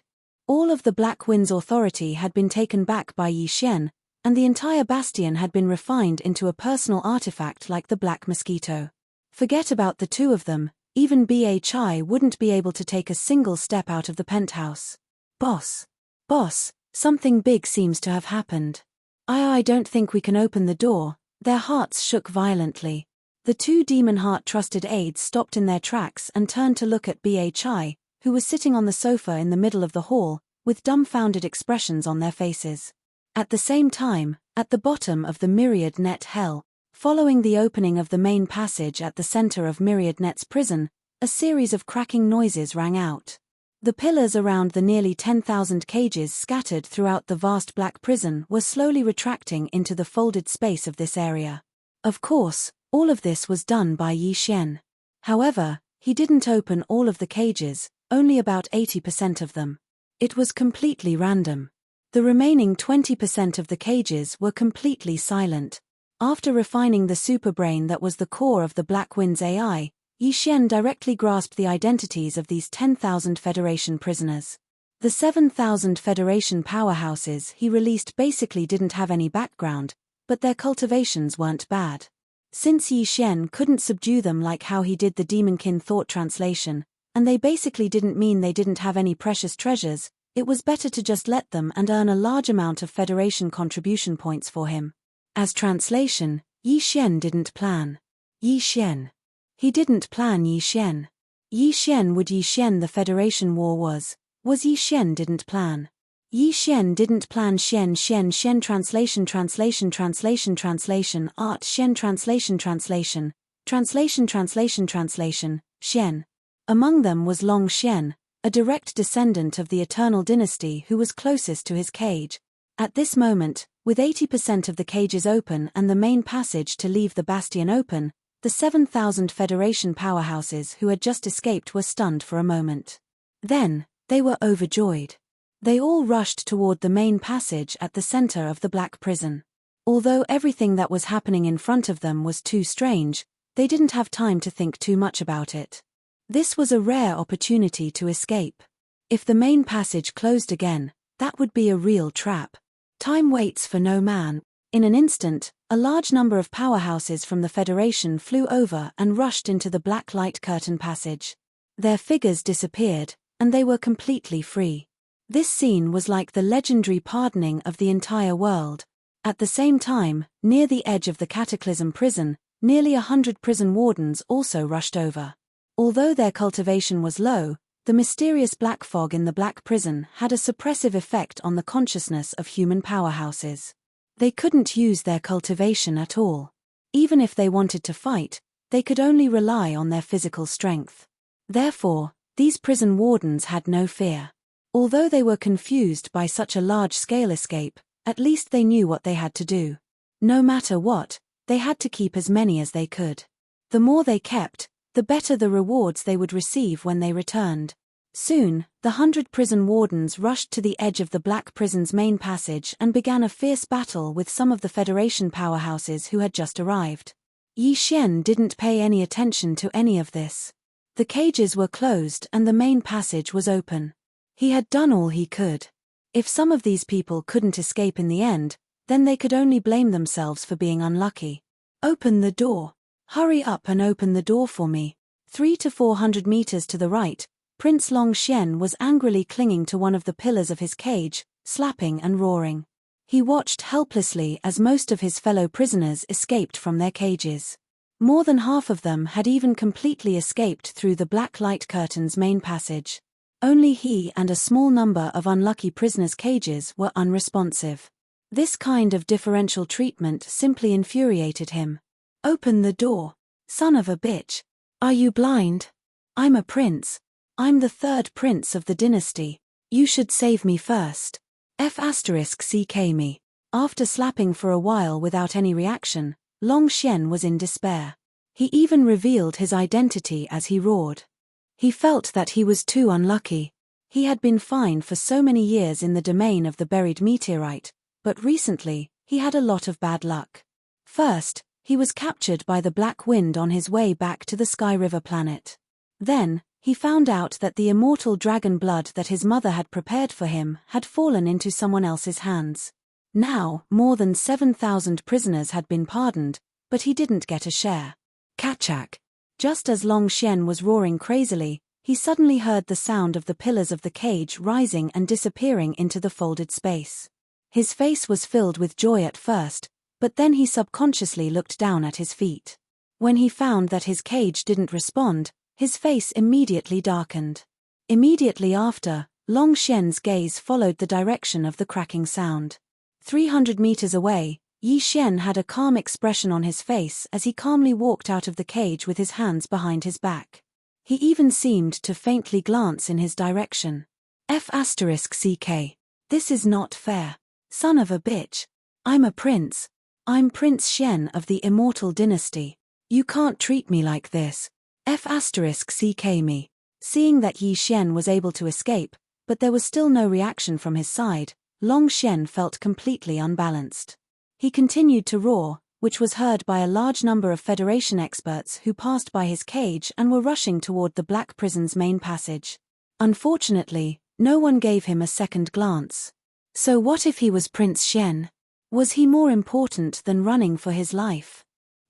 All of the Black Wind's authority had been taken back by Yi Xian, and the entire bastion had been refined into a personal artifact like the Black Mosquito. Forget about the 2 of them, even BHI wouldn't be able to take a single step out of the penthouse. Boss, something big seems to have happened. I don't think we can open the door. Their hearts shook violently. The 2 demon heart trusted aides stopped in their tracks and turned to look at BHI, who was sitting on the sofa in the middle of the hall, with dumbfounded expressions on their faces. At the same time, at the bottom of the Myriad Net Hell, following the opening of the main passage at the center of Myriad Net's prison, a series of cracking noises rang out. The pillars around the nearly 10,000 cages scattered throughout the vast black prison were slowly retracting into the folded space of this area. Of course, all of this was done by Yi Xian. However, he didn't open all of the cages, only about 80% of them. It was completely random. The remaining 20% of the cages were completely silent. After refining the superbrain that was the core of the Black Wind's AI, Yi Xian directly grasped the identities of these 10,000 Federation prisoners. The 7,000 Federation powerhouses he released basically didn't have any background, but their cultivations weren't bad. Since Yi Xian couldn't subdue them like how he did the Demonkin thought translation, and they basically didn't mean they didn't have any precious treasures, it was better to just let them and earn a large amount of Federation contribution points for him. As translation, Yi Xian didn't plan. Yi Xian. He didn't plan Yi Xian. Yi Xian would Yi Xian the Federation war was Yi Xian didn't plan. Yi Xian didn't plan Xian translation art Xian translation Xian. Among them was Long Xian, a direct descendant of the Eternal Dynasty who was closest to his cage. At this moment, with 80% of the cages open and the main passage to leave the bastion open, The 7,000 Federation powerhouses who had just escaped were stunned for a moment. Then, they were overjoyed. They all rushed toward the main passage at the center of the Black Prison. Although everything that was happening in front of them was too strange, they didn't have time to think too much about it. This was a rare opportunity to escape. If the main passage closed again, that would be a real trap. Time waits for no man. In an instant, a large number of powerhouses from the Federation flew over and rushed into the black light curtain passage. Their figures disappeared, and they were completely free. This scene was like the legendary pardoning of the entire world. At the same time, near the edge of the Cataclysm prison, nearly 100 prison wardens also rushed over. Although their cultivation was low, the mysterious black fog in the Black Prison had a suppressive effect on the consciousness of human powerhouses. They couldn't use their cultivation at all. Even if they wanted to fight, they could only rely on their physical strength. Therefore, these prison wardens had no fear. Although they were confused by such a large-scale escape, at least they knew what they had to do. No matter what, they had to keep as many as they could. The more they kept, the better the rewards they would receive when they returned. Soon, the 100 prison wardens rushed to the edge of the Black Prison's main passage and began a fierce battle with some of the Federation powerhouses who had just arrived. Yi Xian didn't pay any attention to any of this. The cages were closed and the main passage was open. He had done all he could. If some of these people couldn't escape in the end, then they could only blame themselves for being unlucky. Open the door. Hurry up and open the door for me. 300 to 400 meters to the right, Prince Long Xian was angrily clinging to one of the pillars of his cage, slapping and roaring. He watched helplessly as most of his fellow prisoners escaped from their cages. More than half of them had even completely escaped through the black light curtain's main passage. Only he and a small number of unlucky prisoners' cages were unresponsive. This kind of differential treatment simply infuriated him. Open the door. Son of a bitch. Are you blind? I'm a prince. I'm the third prince of the dynasty. You should save me first. F***ck me. After slapping for a while without any reaction, Long Xian was in despair. He even revealed his identity as he roared. He felt that he was too unlucky. He had been fine for so many years in the domain of the buried meteorite, but recently, he had a lot of bad luck. First, he was captured by the Black Wind on his way back to the Sky River planet. Then, he found out that the immortal dragon blood that his mother had prepared for him had fallen into someone else's hands. Now, more than 7,000 prisoners had been pardoned, but he didn't get a share. Kachak. Just as Long Xian was roaring crazily, he suddenly heard the sound of the pillars of the cage rising and disappearing into the folded space. His face was filled with joy at first, but then he subconsciously looked down at his feet. When he found that his cage didn't respond, his face immediately darkened. Immediately after, Long Xian's gaze followed the direction of the cracking sound. 300 meters away, Yi Xian had a calm expression on his face as he calmly walked out of the cage with his hands behind his back. He even seemed to faintly glance in his direction. F***ck. This is not fair. Son of a bitch. I'm a prince. I'm Prince Xian of the Immortal Dynasty. You can't treat me like this. F***ck me. Seeing that Yi Xian was able to escape, but there was still no reaction from his side, Long Xian felt completely unbalanced. He continued to roar, which was heard by a large number of Federation experts who passed by his cage and were rushing toward the Black Prison's main passage. Unfortunately, no one gave him a second glance. So what if he was Prince Xian? Was he more important than running for his life?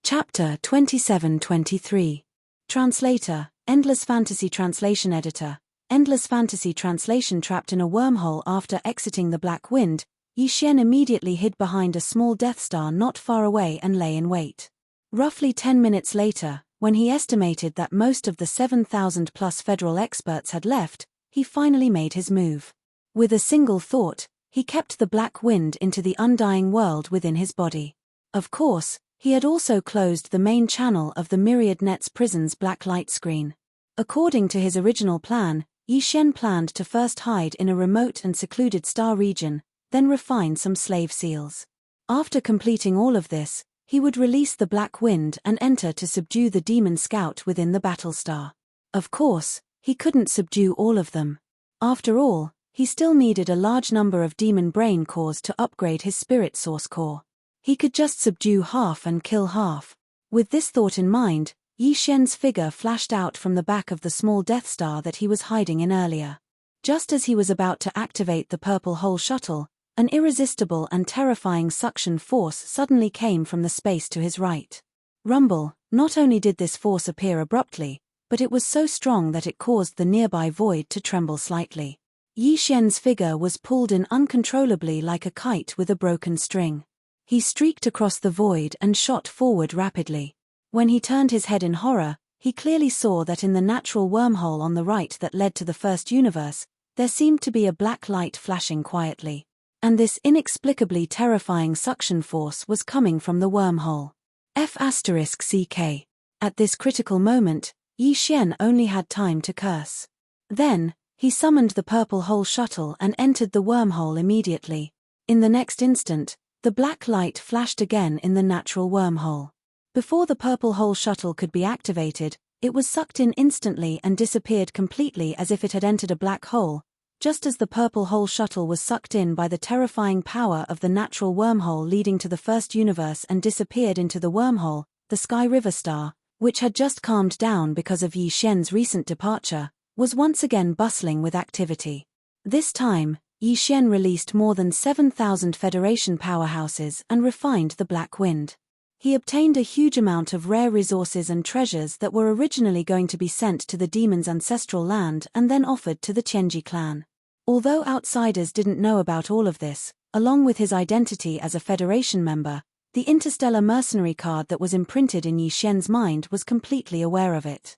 Chapter 27-23. Translator, Endless Fantasy Translation Editor. Endless Fantasy Translation. Trapped in a wormhole after exiting the Black Wind, Yi Xian immediately hid behind a small Death Star not far away and lay in wait. Roughly 10 minutes later, when he estimated that most of the 7,000-plus federal experts had left, he finally made his move. With a single thought, he kept the Black Wind into the undying world within his body. Of course, he had also closed the main channel of the Myriad Net's prison's black light screen. According to his original plan, Yi Xian planned to first hide in a remote and secluded star region, then refine some slave seals. After completing all of this, he would release the black wind and enter to subdue the demon scout within the battle star. Of course, he couldn't subdue all of them. After all, he still needed a large number of demon brain cores to upgrade his spirit source core. He could just subdue half and kill half. With this thought in mind, Yi Xian's figure flashed out from the back of the small Death Star that he was hiding in earlier. Just as he was about to activate the purple hole shuttle, an irresistible and terrifying suction force suddenly came from the space to his right. Rumble, not only did this force appear abruptly, but it was so strong that it caused the nearby void to tremble slightly. Yi Xian's figure was pulled in uncontrollably like a kite with a broken string. He streaked across the void and shot forward rapidly. When he turned his head in horror, he clearly saw that in the natural wormhole on the right that led to the first universe, there seemed to be a black light flashing quietly. And this inexplicably terrifying suction force was coming from the wormhole. F***CK. At this critical moment, Yi Xian only had time to curse. Then, he summoned the purple hole shuttle and entered the wormhole immediately. In the next instant, the black light flashed again in the natural wormhole. Before the purple hole shuttle could be activated, it was sucked in instantly and disappeared completely as if it had entered a black hole. Just as the purple hole shuttle was sucked in by the terrifying power of the natural wormhole leading to the first universe and disappeared into the wormhole, the Sky River Star, which had just calmed down because of Yi Xian's recent departure, was once again bustling with activity. This time, Yi Xian released more than 7,000 Federation powerhouses and refined the Black Wind. He obtained a huge amount of rare resources and treasures that were originally going to be sent to the demon's ancestral land and then offered to the Qianji clan. Although outsiders didn't know about all of this, along with his identity as a Federation member, the interstellar mercenary card that was imprinted in Yi Xian's mind was completely aware of it.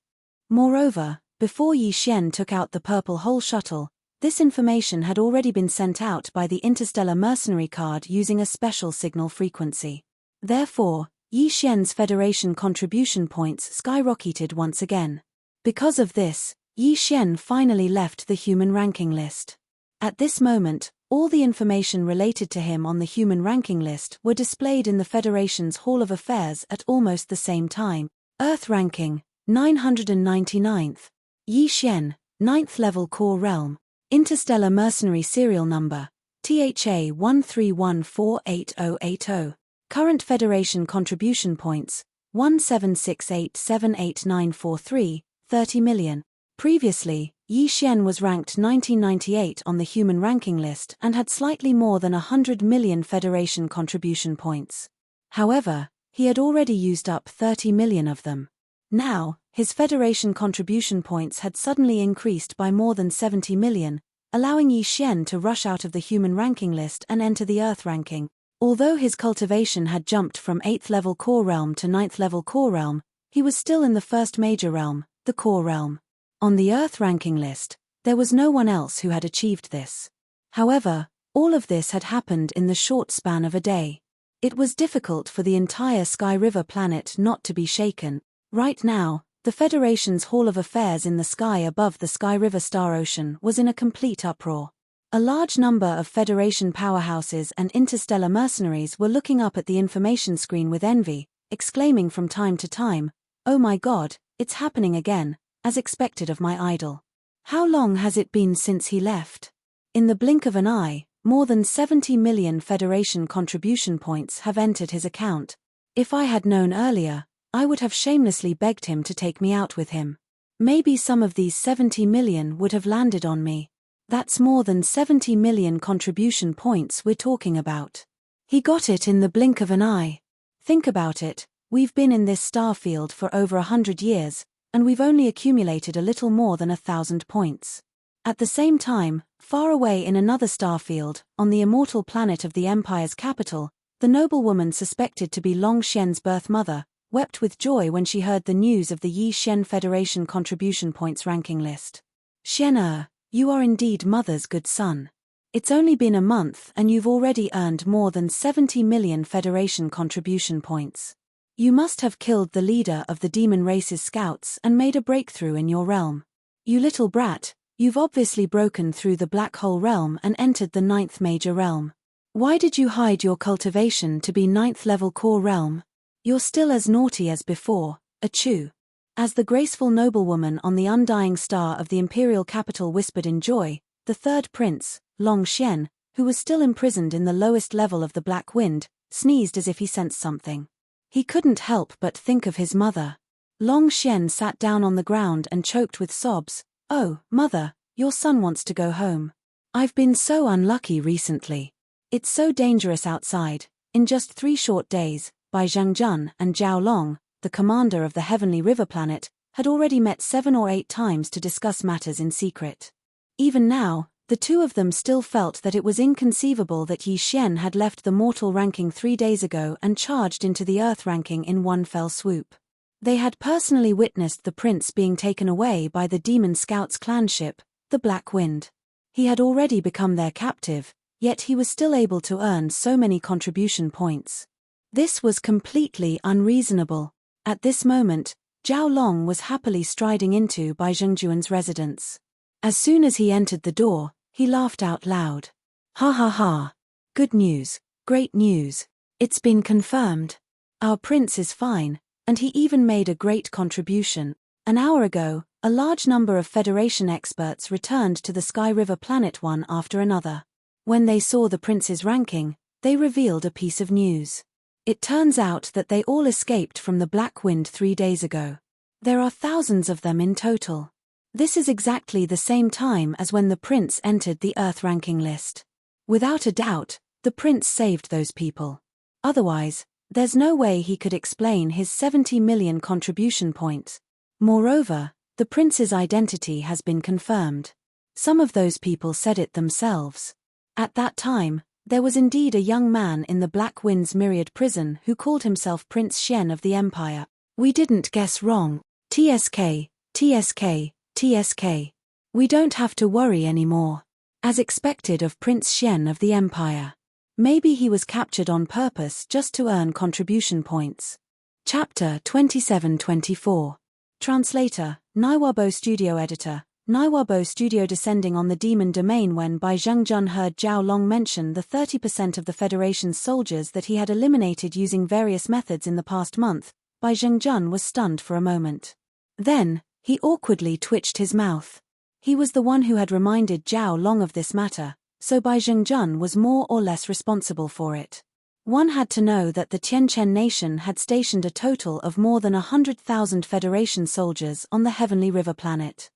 Moreover, before Yi Xian took out the purple hole shuttle, this information had already been sent out by the interstellar mercenary card using a special signal frequency. Therefore, Yi Xian's Federation contribution points skyrocketed once again. Because of this, Yi Xian finally left the human ranking list. At this moment, all the information related to him on the human ranking list were displayed in the Federation's Hall of Affairs at almost the same time. Earth ranking, 999th. Yi Xian, 9th level core realm. Interstellar mercenary serial number, THA 131480080. Current Federation contribution points, 176878943, 30 million. Previously, Yi Xian was ranked 1998 on the human ranking list and had slightly more than 100 million Federation contribution points. However, he had already used up 30 million of them. Now, his Federation contribution points had suddenly increased by more than 70 million, allowing Yi Xian to rush out of the human ranking list and enter the Earth ranking. Although his cultivation had jumped from 8th level core realm to 9th level core realm, he was still in the first major realm, the core realm. On the Earth ranking list, there was no one else who had achieved this. However, all of this had happened in the short span of a day. It was difficult for the entire Sky River planet not to be shaken. Right now, the Federation's Hall of Affairs in the sky above the Sky River Star Ocean was in a complete uproar. A large number of Federation powerhouses and interstellar mercenaries were looking up at the information screen with envy, exclaiming from time to time, "Oh my God, it's happening again, as expected of my idol. How long has it been since he left?" In the blink of an eye, more than 70 million Federation contribution points have entered his account. If I had known earlier, I would have shamelessly begged him to take me out with him. Maybe some of these 70 million would have landed on me. That's more than 70 million contribution points we're talking about. He got it in the blink of an eye. Think about it, we've been in this star field for over 100 years, and we've only accumulated a little more than 1,000 points. At the same time, far away in another star field, on the immortal planet of the Empire's capital, the noblewoman suspected to be Long Xian's birth mother, wept with joy when she heard the news of the Yi Xian Federation contribution points ranking list. "Xian, you are indeed mother's good son. It's only been a month and you've already earned more than 70 million Federation contribution points. You must have killed the leader of the demon race's scouts and made a breakthrough in your realm. You little brat, you've obviously broken through the black hole realm and entered the 9th major realm. Why did you hide your cultivation to be 9th level core realm? You're still as naughty as before, achoo. As the graceful noblewoman on the undying star of the imperial capital whispered in joy, the third prince, Long Xian, who was still imprisoned in the lowest level of the Black Wind, sneezed as if he sensed something. He couldn't help but think of his mother. Long Xian sat down on the ground and choked with sobs. "Oh, mother, your son wants to go home. I've been so unlucky recently. It's so dangerous outside." In just 3 short days, Bai Zhengjun and Zhao Long, the commander of the heavenly river planet, had already met 7 or 8 times to discuss matters in secret. Even now, the two of them still felt that it was inconceivable that Yi Xian had left the mortal ranking 3 days ago and charged into the earth ranking in one fell swoop. They had personally witnessed the prince being taken away by the Demon Scouts clanship, the Black Wind. He had already become their captive, yet he was still able to earn so many contribution points. This was completely unreasonable. At this moment, Zhao Long was happily striding into Bai Zhengjuan's residence. As soon as he entered the door, he laughed out loud. "Ha ha ha! Good news, great news. It's been confirmed. Our prince is fine, and he even made a great contribution. An hour ago, a large number of Federation experts returned to the Sky River planet one after another. When they saw the prince's ranking, they revealed a piece of news. It turns out that they all escaped from the Black Wind 3 days ago. There are thousands of them in total. This is exactly the same time as when the prince entered the Earth ranking list. Without a doubt, the prince saved those people. Otherwise, there's no way he could explain his 70 million contribution points. Moreover, the prince's identity has been confirmed. Some of those people said it themselves. At that time, there was indeed a young man in the Black Wind's myriad prison who called himself Prince Xian of the Empire. We didn't guess wrong. TSK, TSK, TSK. We don't have to worry anymore. As expected of Prince Xian of the Empire. Maybe he was captured on purpose just to earn contribution points." Chapter 27-24. Translator, Naiwabo Studio Editor. Naiwabo Studio. Descending on the demon domain. When Bai Zhengjun heard Zhao Long mention the 30% of the Federation's soldiers that he had eliminated using various methods in the past month, Bai Zhengjun was stunned for a moment. Then, he awkwardly twitched his mouth. He was the one who had reminded Zhao Long of this matter, so Bai Zhengjun was more or less responsible for it. One had to know that the Tianchen nation had stationed a total of more than 100,000 Federation soldiers on the Heavenly River planet.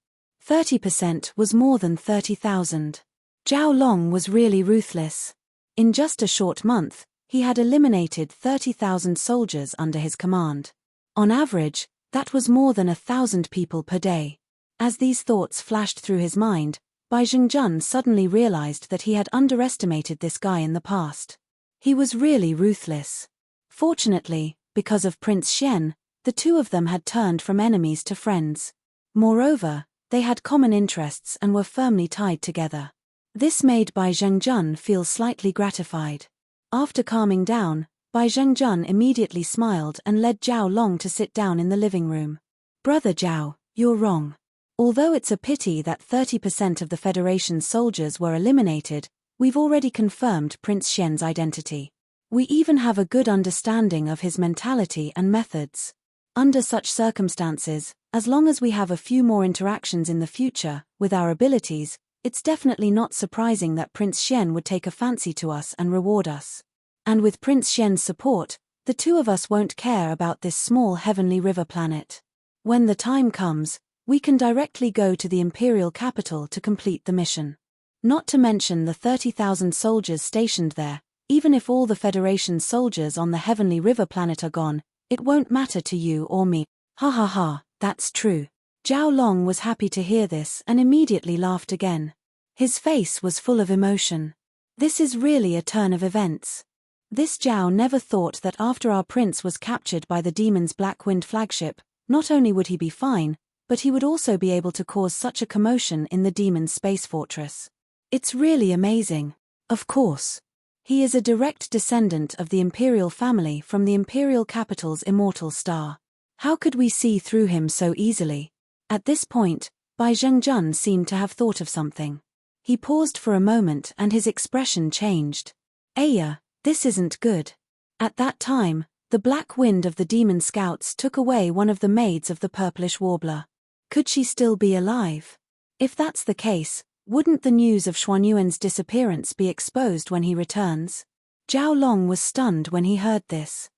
30% was more than 30,000. Zhao Long was really ruthless. In just a short month, he had eliminated 30,000 soldiers under his command. On average, that was more than 1,000 people per day. As these thoughts flashed through his mind, Bai Zhengjun suddenly realized that he had underestimated this guy in the past. He was really ruthless. Fortunately, because of Prince Xian, the two of them had turned from enemies to friends. Moreover, they had common interests and were firmly tied together. This made Bai Zhengjun feel slightly gratified. After calming down, Bai Zhengjun immediately smiled and led Zhao Long to sit down in the living room. "Brother Zhao, you're wrong. Although it's a pity that 30% of the Federation's soldiers were eliminated, we've already confirmed Prince Xian's identity. We even have a good understanding of his mentality and methods. Under such circumstances, as long as we have a few more interactions in the future, with our abilities, it's definitely not surprising that Prince Xian would take a fancy to us and reward us. And with Prince Xian's support, the two of us won't care about this small heavenly river planet. When the time comes, we can directly go to the imperial capital to complete the mission. Not to mention the 30,000 soldiers stationed there. Even if all the Federation soldiers on the heavenly river planet are gone, it won't matter to you or me." "Ha ha ha, that's true." Zhao Long was happy to hear this and immediately laughed again. His face was full of emotion. This is really a turn of events. This Zhao never thought that after our prince was captured by the demon's Black Wind flagship, not only would he be fine, but he would also be able to cause such a commotion in the demon's space fortress. It's really amazing. Of course. He is a direct descendant of the imperial family from the imperial capital's immortal star. How could we see through him so easily? At this point, Bai Zhengjun seemed to have thought of something. He paused for a moment and his expression changed. "Aya, this isn't good." At that time, The black wind of the demon scouts took away one of the maids of the purplish warbler. Could she still be alive? If that's the case, wouldn't the news of Xuanyuan's disappearance be exposed when he returns? Zhao Long was stunned when he heard this.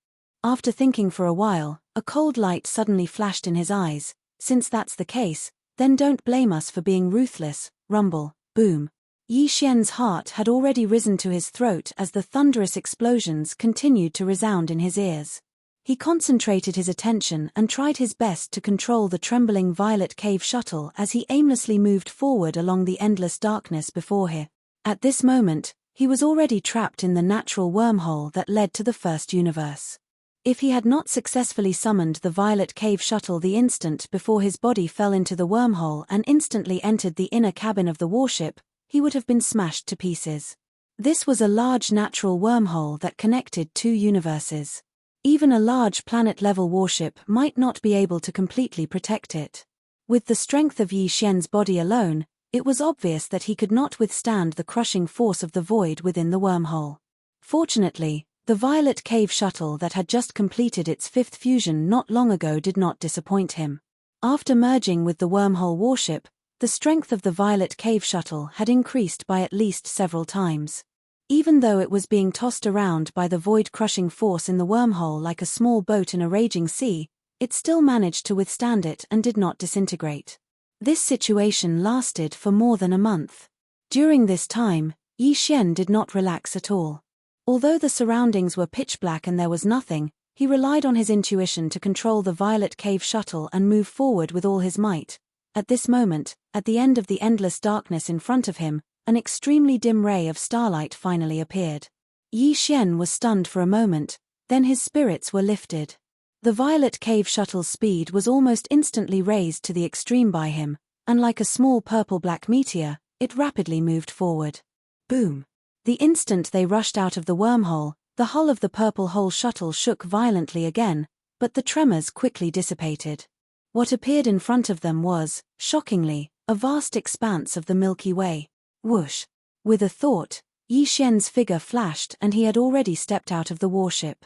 After thinking for a while, a cold light suddenly flashed in his eyes. Since that's the case, then don't blame us for being ruthless. Rumble, boom. Yi Xian's heart had already risen to his throat as the thunderous explosions continued to resound in his ears. He concentrated his attention and tried his best to control the trembling violet cave shuttle as he aimlessly moved forward along the endless darkness before him. At this moment, he was already trapped in the natural wormhole that led to the first universe. If he had not successfully summoned the violet cave shuttle the instant before his body fell into the wormhole and instantly entered the inner cabin of the warship, he would have been smashed to pieces. This was a large natural wormhole that connected two universes. Even a large planet-level warship might not be able to completely protect it. With the strength of Yi Xian's body alone, it was obvious that he could not withstand the crushing force of the void within the wormhole. Fortunately, the violet cave shuttle that had just completed its fifth fusion not long ago did not disappoint him. After merging with the wormhole warship, the strength of the violet cave shuttle had increased by at least several times. Even though it was being tossed around by the void-crushing force in the wormhole like a small boat in a raging sea, it still managed to withstand it and did not disintegrate. This situation lasted for more than a month. During this time, Yi Xian did not relax at all. Although the surroundings were pitch black and there was nothing, he relied on his intuition to control the violet cave shuttle and move forward with all his might. At this moment, at the end of the endless darkness in front of him, an extremely dim ray of starlight finally appeared. Yi Xian was stunned for a moment, then his spirits were lifted. The violet cave shuttle's speed was almost instantly raised to the extreme by him, and like a small purple-black meteor, it rapidly moved forward. Boom! The instant they rushed out of the wormhole, the hull of the purple hole shuttle shook violently again, but the tremors quickly dissipated. What appeared in front of them was, shockingly, a vast expanse of the Milky Way. Whoosh! With a thought, Yi Xian's figure flashed and he had already stepped out of the warship.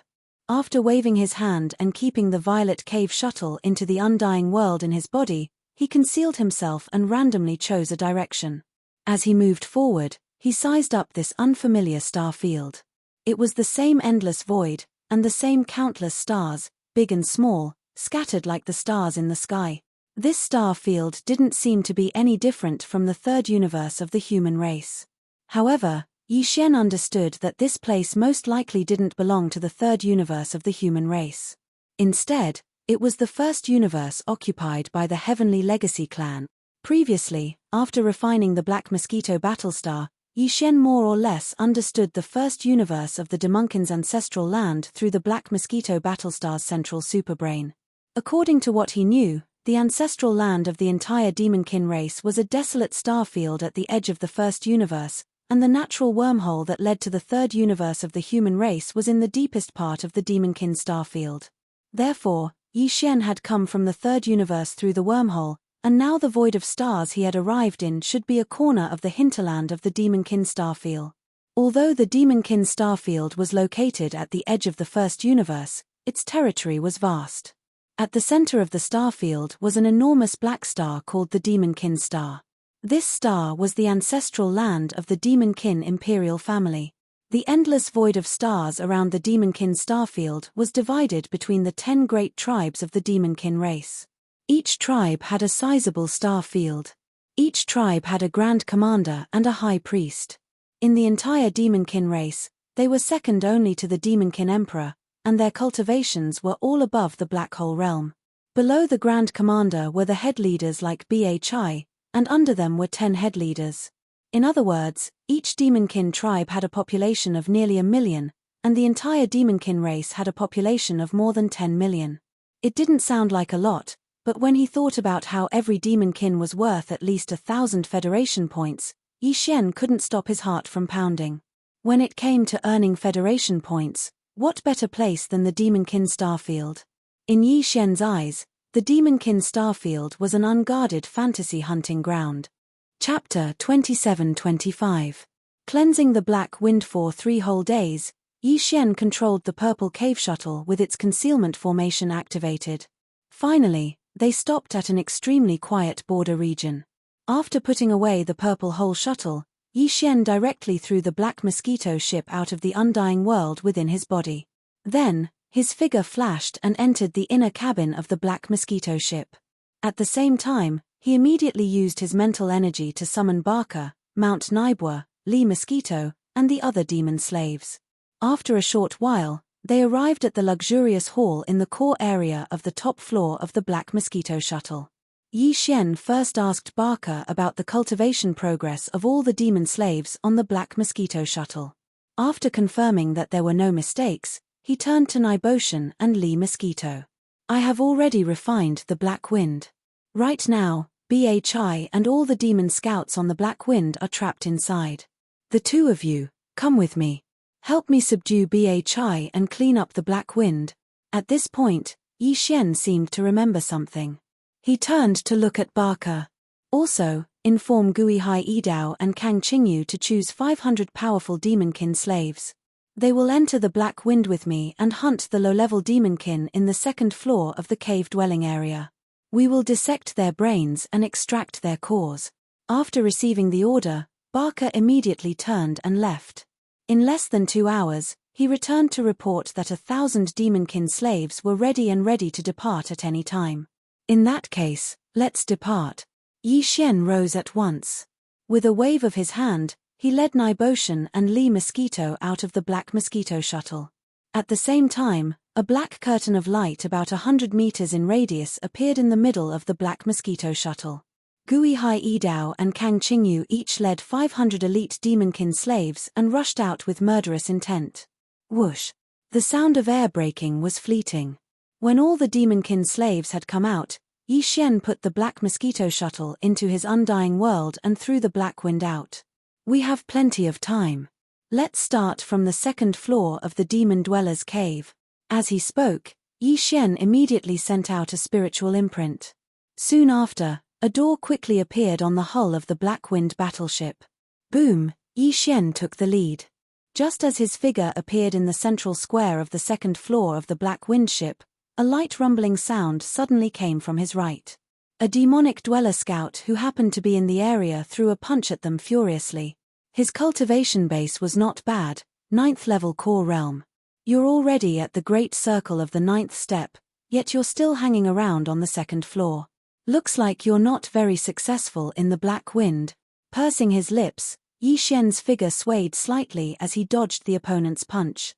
After waving his hand and keeping the violet cave shuttle into the undying world in his body, he concealed himself and randomly chose a direction. As he moved forward, he sized up this unfamiliar star field. It was the same endless void, and the same countless stars, big and small, scattered like the stars in the sky. This star field didn't seem to be any different from the third universe of the human race. However, Yi Xian understood that this place most likely didn't belong to the third universe of the human race. Instead, it was the first universe occupied by the Heavenly Legacy clan. Previously, after refining the Black Mosquito Battlestar, Yi Xian more or less understood the first universe of the Demonkin's ancestral land through the Black Mosquito Battlestar's central superbrain. According to what he knew, the ancestral land of the entire Demonkin race was a desolate starfield at the edge of the first universe, and the natural wormhole that led to the third universe of the human race was in the deepest part of the Demonkin starfield. Therefore, Yi Xian had come from the third universe through the wormhole, and now the void of stars he had arrived in should be a corner of the hinterland of the Demonkin starfield. Although the Demonkin starfield was located at the edge of the first universe, its territory was vast. At the center of the starfield was an enormous black star called the Demonkin star. This star was the ancestral land of the Demonkin imperial family. The endless void of stars around the Demonkin starfield was divided between the 10 great tribes of the Demonkin race. Each tribe had a sizable star field. Each tribe had a grand commander and a high priest. In the entire Demonkin race, they were second only to the Demonkin emperor, and their cultivations were all above the black hole realm. Below the grand commander were the head leaders like Bhi, and under them were 10 head leaders. In other words, each Demonkin tribe had a population of nearly 1 million, and the entire Demonkin race had a population of more than 10 million. It didn't sound like a lot, but when he thought about how every Demonkin was worth at least 1,000 Federation points, Yi Xian couldn't stop his heart from pounding. When it came to earning Federation points, what better place than the Demonkin starfield? In Yi Xian's eyes, the Demonkin starfield was an unguarded fantasy hunting ground. Chapter 27-25. Cleansing the black wind for 3 whole days, Yi Xian controlled the purple cave shuttle with its concealment formation activated. Finally, they stopped at an extremely quiet border region. After putting away the purple hole shuttle, Yi Xian directly threw the black mosquito ship out of the undying world within his body. Then, his figure flashed and entered the inner cabin of the black mosquito ship. At the same time, he immediately used his mental energy to summon Barker, Mount Nibwa, Lee Mosquito, and the other demon slaves. After a short while, they arrived at the luxurious hall in the core area of the top floor of the black mosquito shuttle. Yi Xian first asked Barker about the cultivation progress of all the demon slaves on the black mosquito shuttle. After confirming that there were no mistakes, he turned to Niboshan and Lee Mosquito. I have already refined the Black Wind. Right now, Bhi and all the demon scouts on the Black Wind are trapped inside. The two of you, come with me. Help me subdue Bhi and clean up the Black Wind. At this point, Yi Xian seemed to remember something. He turned to look at Barker. Also, inform Gui Hai Idao and Kang Qingyu to choose 500 powerful demonkin slaves. They will enter the Black Wind with me and hunt the low-level demonkin in the second floor of the cave dwelling area. We will dissect their brains and extract their cores. After receiving the order, Barker immediately turned and left. In less than 2 hours, he returned to report that 1,000 demonkin slaves were ready to depart at any time. In that case, let's depart. Yi Xian rose at once. With a wave of his hand, he led Niboshan and Lee Mosquito out of the black mosquito shuttle. At the same time, a black curtain of light about 100 meters in radius appeared in the middle of the black mosquito shuttle. Gui Hai Idao and Kang Qingyu each led 500 elite demonkin slaves and rushed out with murderous intent. Whoosh! The sound of air braking was fleeting. When all the demonkin slaves had come out, Yi Xian put the black mosquito shuttle into his undying world and threw the Black Wind out. We have plenty of time. Let's start from the second floor of the demon dweller's cave. As he spoke, Yi Xian immediately sent out a spiritual imprint. Soon after, a door quickly appeared on the hull of the Black Wind battleship. Boom! Yi Xian took the lead. Just as his figure appeared in the central square of the second floor of the Black Wind ship, a light rumbling sound suddenly came from his right. A demonic dweller scout who happened to be in the area threw a punch at them furiously. His cultivation base was not bad, 9th level core realm. You're already at the great circle of the 9th step, yet you're still hanging around on the second floor. Looks like you're not very successful in the Black Wind. Pursing his lips, Yi Xian's figure swayed slightly as he dodged the opponent's punch.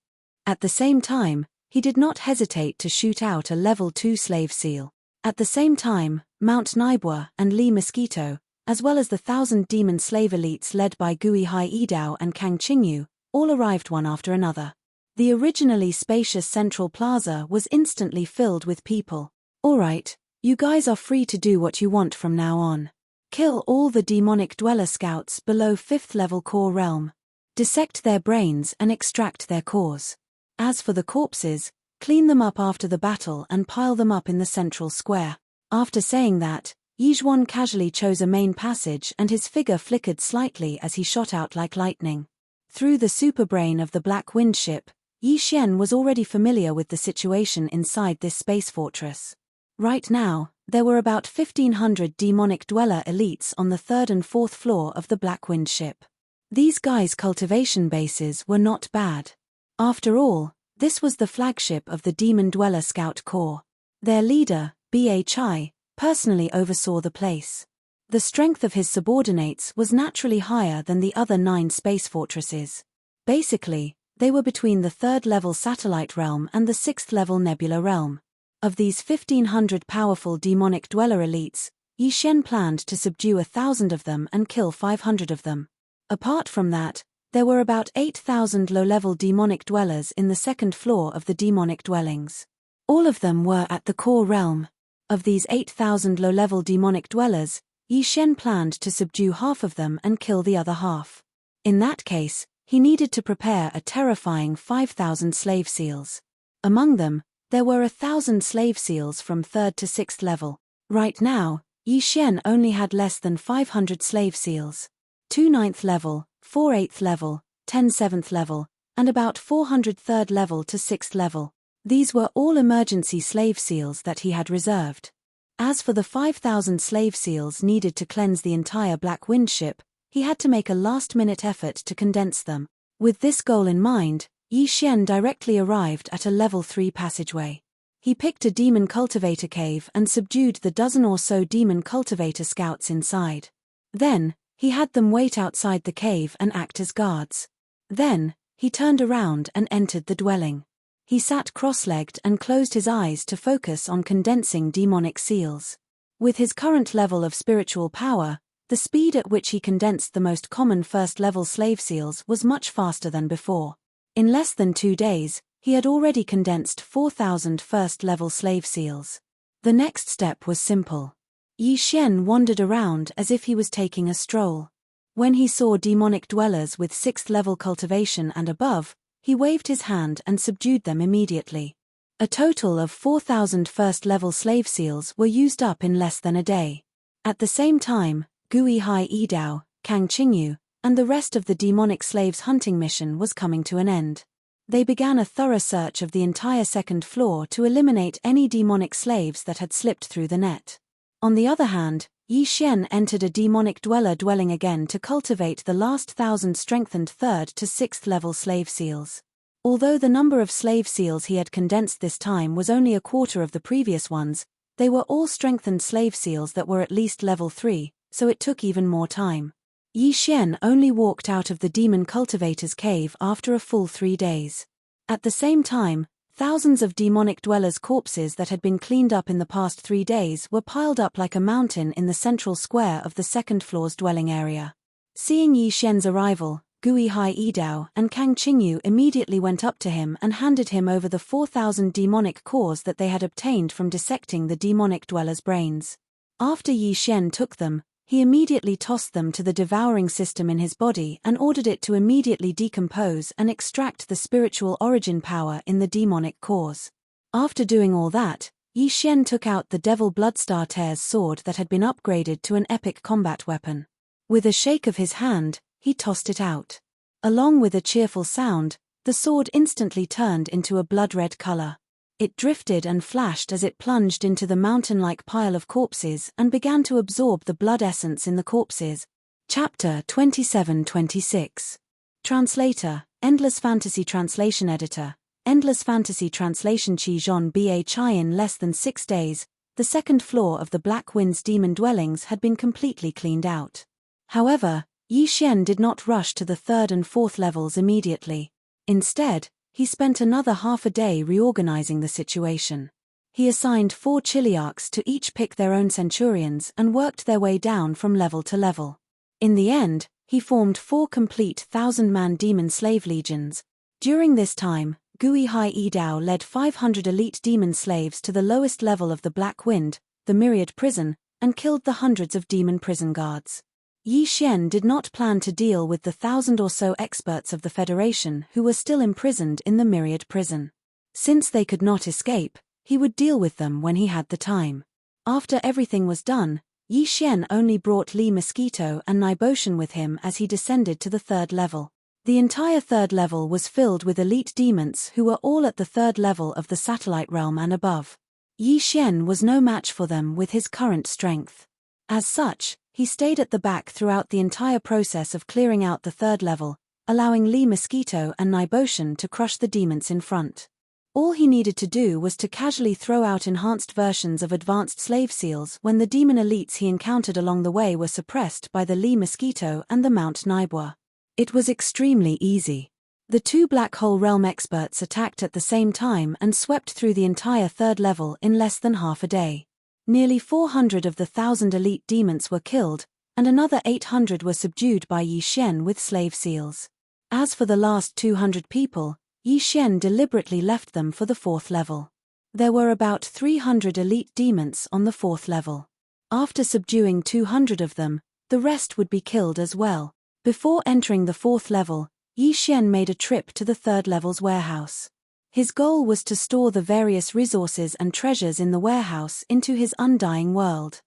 At the same time, he did not hesitate to shoot out a level 2 slave seal. At the same time, Mount Nibwa and Lee Mosquito, as well as the 1,000 demon slave elites led by Gui Hai Idao and Kang Qingyu, all arrived one after another. The originally spacious central plaza was instantly filled with people. Alright, you guys are free to do what you want from now on. Kill all the demonic dweller scouts below 5th level core realm. Dissect their brains and extract their cores. As for the corpses, clean them up after the battle and pile them up in the central square. After saying that, Yi Zhuan casually chose a main passage and his figure flickered slightly as he shot out like lightning. Through the superbrain of the Black Wind ship, Yi Xian was already familiar with the situation inside this space fortress. Right now, there were about 1,500 demonic dweller elites on the 3rd and 4th floor of the Black Wind ship. These guys' cultivation bases were not bad. After all, this was the flagship of the Demon Dweller Scout Corps. Their leader, Bhi, personally oversaw the place. The strength of his subordinates was naturally higher than the other 9 space fortresses. Basically, they were between the 3rd level satellite realm and the 6th level nebula realm. Of these 1,500 powerful demonic dweller elites, Yi Xian planned to subdue 1,000 of them and kill 500 of them. Apart from that, there were about 8,000 low-level demonic dwellers in the second floor of the demonic dwellings. All of them were at the core realm. Of these 8,000 low-level demonic dwellers, Yi Xian planned to subdue half of them and kill the other half. In that case, he needed to prepare a terrifying 5,000 slave seals. Among them, there were 1,000 slave seals from 3rd to 6th level. Right now, Yi Xian only had less than 500 slave seals. 2 9th level, 4 8th level, 10 7th level, and about 400 3rd level to 6th level. These were all emergency slave seals that he had reserved. As for the 5,000 slave seals needed to cleanse the entire Black Wind ship, he had to make a last-minute effort to condense them. With this goal in mind, Yi Xian directly arrived at a level 3 passageway. He picked a demon cultivator cave and subdued the dozen or so demon cultivator scouts inside. Then, he had them wait outside the cave and act as guards. Then, he turned around and entered the dwelling. He sat cross-legged and closed his eyes to focus on condensing demonic seals. With his current level of spiritual power, the speed at which he condensed the most common first-level slave seals was much faster than before. In less than 2 days, he had already condensed 4,000 first-level slave seals. The next step was simple. Yi Xian wandered around as if he was taking a stroll. When he saw demonic dwellers with 6th-level cultivation and above, he waved his hand and subdued them immediately. A total of 4,000 first-level slave seals were used up in less than a day. At the same time, Gui Hai Yidao, Kang Qingyu, and the rest of the demonic slaves' hunting mission was coming to an end. They began a thorough search of the entire 2nd floor to eliminate any demonic slaves that had slipped through the net. On the other hand, Yi Xian entered a demonic dwelling again to cultivate the last 1,000 strengthened 3rd to 6th level slave seals. Although the number of slave seals he had condensed this time was only a quarter of the previous ones, they were all strengthened slave seals that were at least level 3, so it took even more time. Yi Xian only walked out of the demon cultivator's cave after a full 3 days. At the same time, thousands of demonic dwellers' corpses that had been cleaned up in the past 3 days were piled up like a mountain in the central square of the 2nd floor's dwelling area. Seeing Yi Xian's arrival, Gui Hai Yidao and Kang Qingyu immediately went up to him and handed him over the 4,000 demonic cores that they had obtained from dissecting the demonic dwellers' brains. After Yi Xian took them, he immediately tossed them to the devouring system in his body and ordered it to immediately decompose and extract the spiritual origin power in the demonic cores. After doing all that, Yi Xian took out the Devil Bloodstar Tear's sword that had been upgraded to an epic combat weapon. With a shake of his hand, he tossed it out. Along with a cheerful sound, the sword instantly turned into a blood-red color. It drifted and flashed as it plunged into the mountain-like pile of corpses and began to absorb the blood essence in the corpses. Chapter 27-26. Translator, Endless Fantasy Translation Editor, Endless Fantasy Translation Qi Zhon Ba Chai. In less than 6 days, the 2nd floor of the Black Wind's demon dwellings had been completely cleaned out. However, Yi Xian did not rush to the 3rd and 4th levels immediately. Instead, he spent another half a day reorganizing the situation. He assigned 4 chiliarchs to each pick their own centurions and worked their way down from level to level. In the end, he formed 4 complete 1,000-man demon slave legions. During this time, Gui Hai Yidao led 500 elite demon slaves to the lowest level of the Black Wind, the Myriad Prison, and killed the hundreds of demon prison guards. Yi Xian did not plan to deal with the 1,000 or so experts of the Federation who were still imprisoned in the Myriad Prison. Since they could not escape, he would deal with them when he had the time. After everything was done, Yi Xian only brought Li Mosquito and Niboshan with him as he descended to the 3rd level. The entire 3rd level was filled with elite demons who were all at the 3rd level of the satellite realm and above. Yi Xian was no match for them with his current strength. As such, he stayed at the back throughout the entire process of clearing out the 3rd level, allowing Li Mosquito and Niboshan to crush the demons in front. All he needed to do was to casually throw out enhanced versions of advanced slave seals when the demon elites he encountered along the way were suppressed by the Li Mosquito and the Mount Nibwa. It was extremely easy. The 2 Black Hole Realm experts attacked at the same time and swept through the entire 3rd level in less than half a day. Nearly 400 of the 1,000 elite demons were killed, and another 800 were subdued by Yi Xian with slave seals. As for the last 200 people, Yi Xian deliberately left them for the 4th level. There were about 300 elite demons on the 4th level. After subduing 200 of them, the rest would be killed as well. Before entering the 4th level, Yi Xian made a trip to the 3rd level's warehouse. His goal was to store the various resources and treasures in the warehouse into his undying world.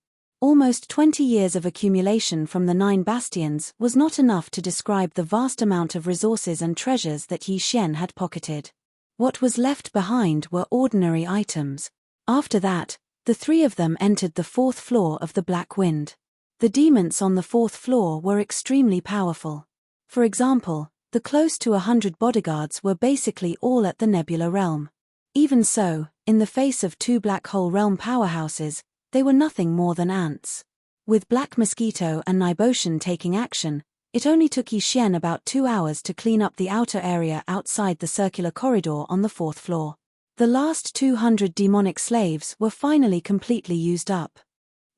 Almost 20 years of accumulation from the 9 bastions was not enough to describe the vast amount of resources and treasures that Yi Xian had pocketed. What was left behind were ordinary items. After that, the 3 of them entered the 4th floor of the Black Wind. The demons on the 4th floor were extremely powerful. For example, the close to 100 bodyguards were basically all at the Nebula realm. Even so, in the face of 2 Black Hole realm powerhouses, they were nothing more than ants. With Black Mosquito and Niboshan taking action, it only took Yi Xian about 2 hours to clean up the outer area outside the circular corridor on the 4th floor. The last 200 demonic slaves were finally completely used up.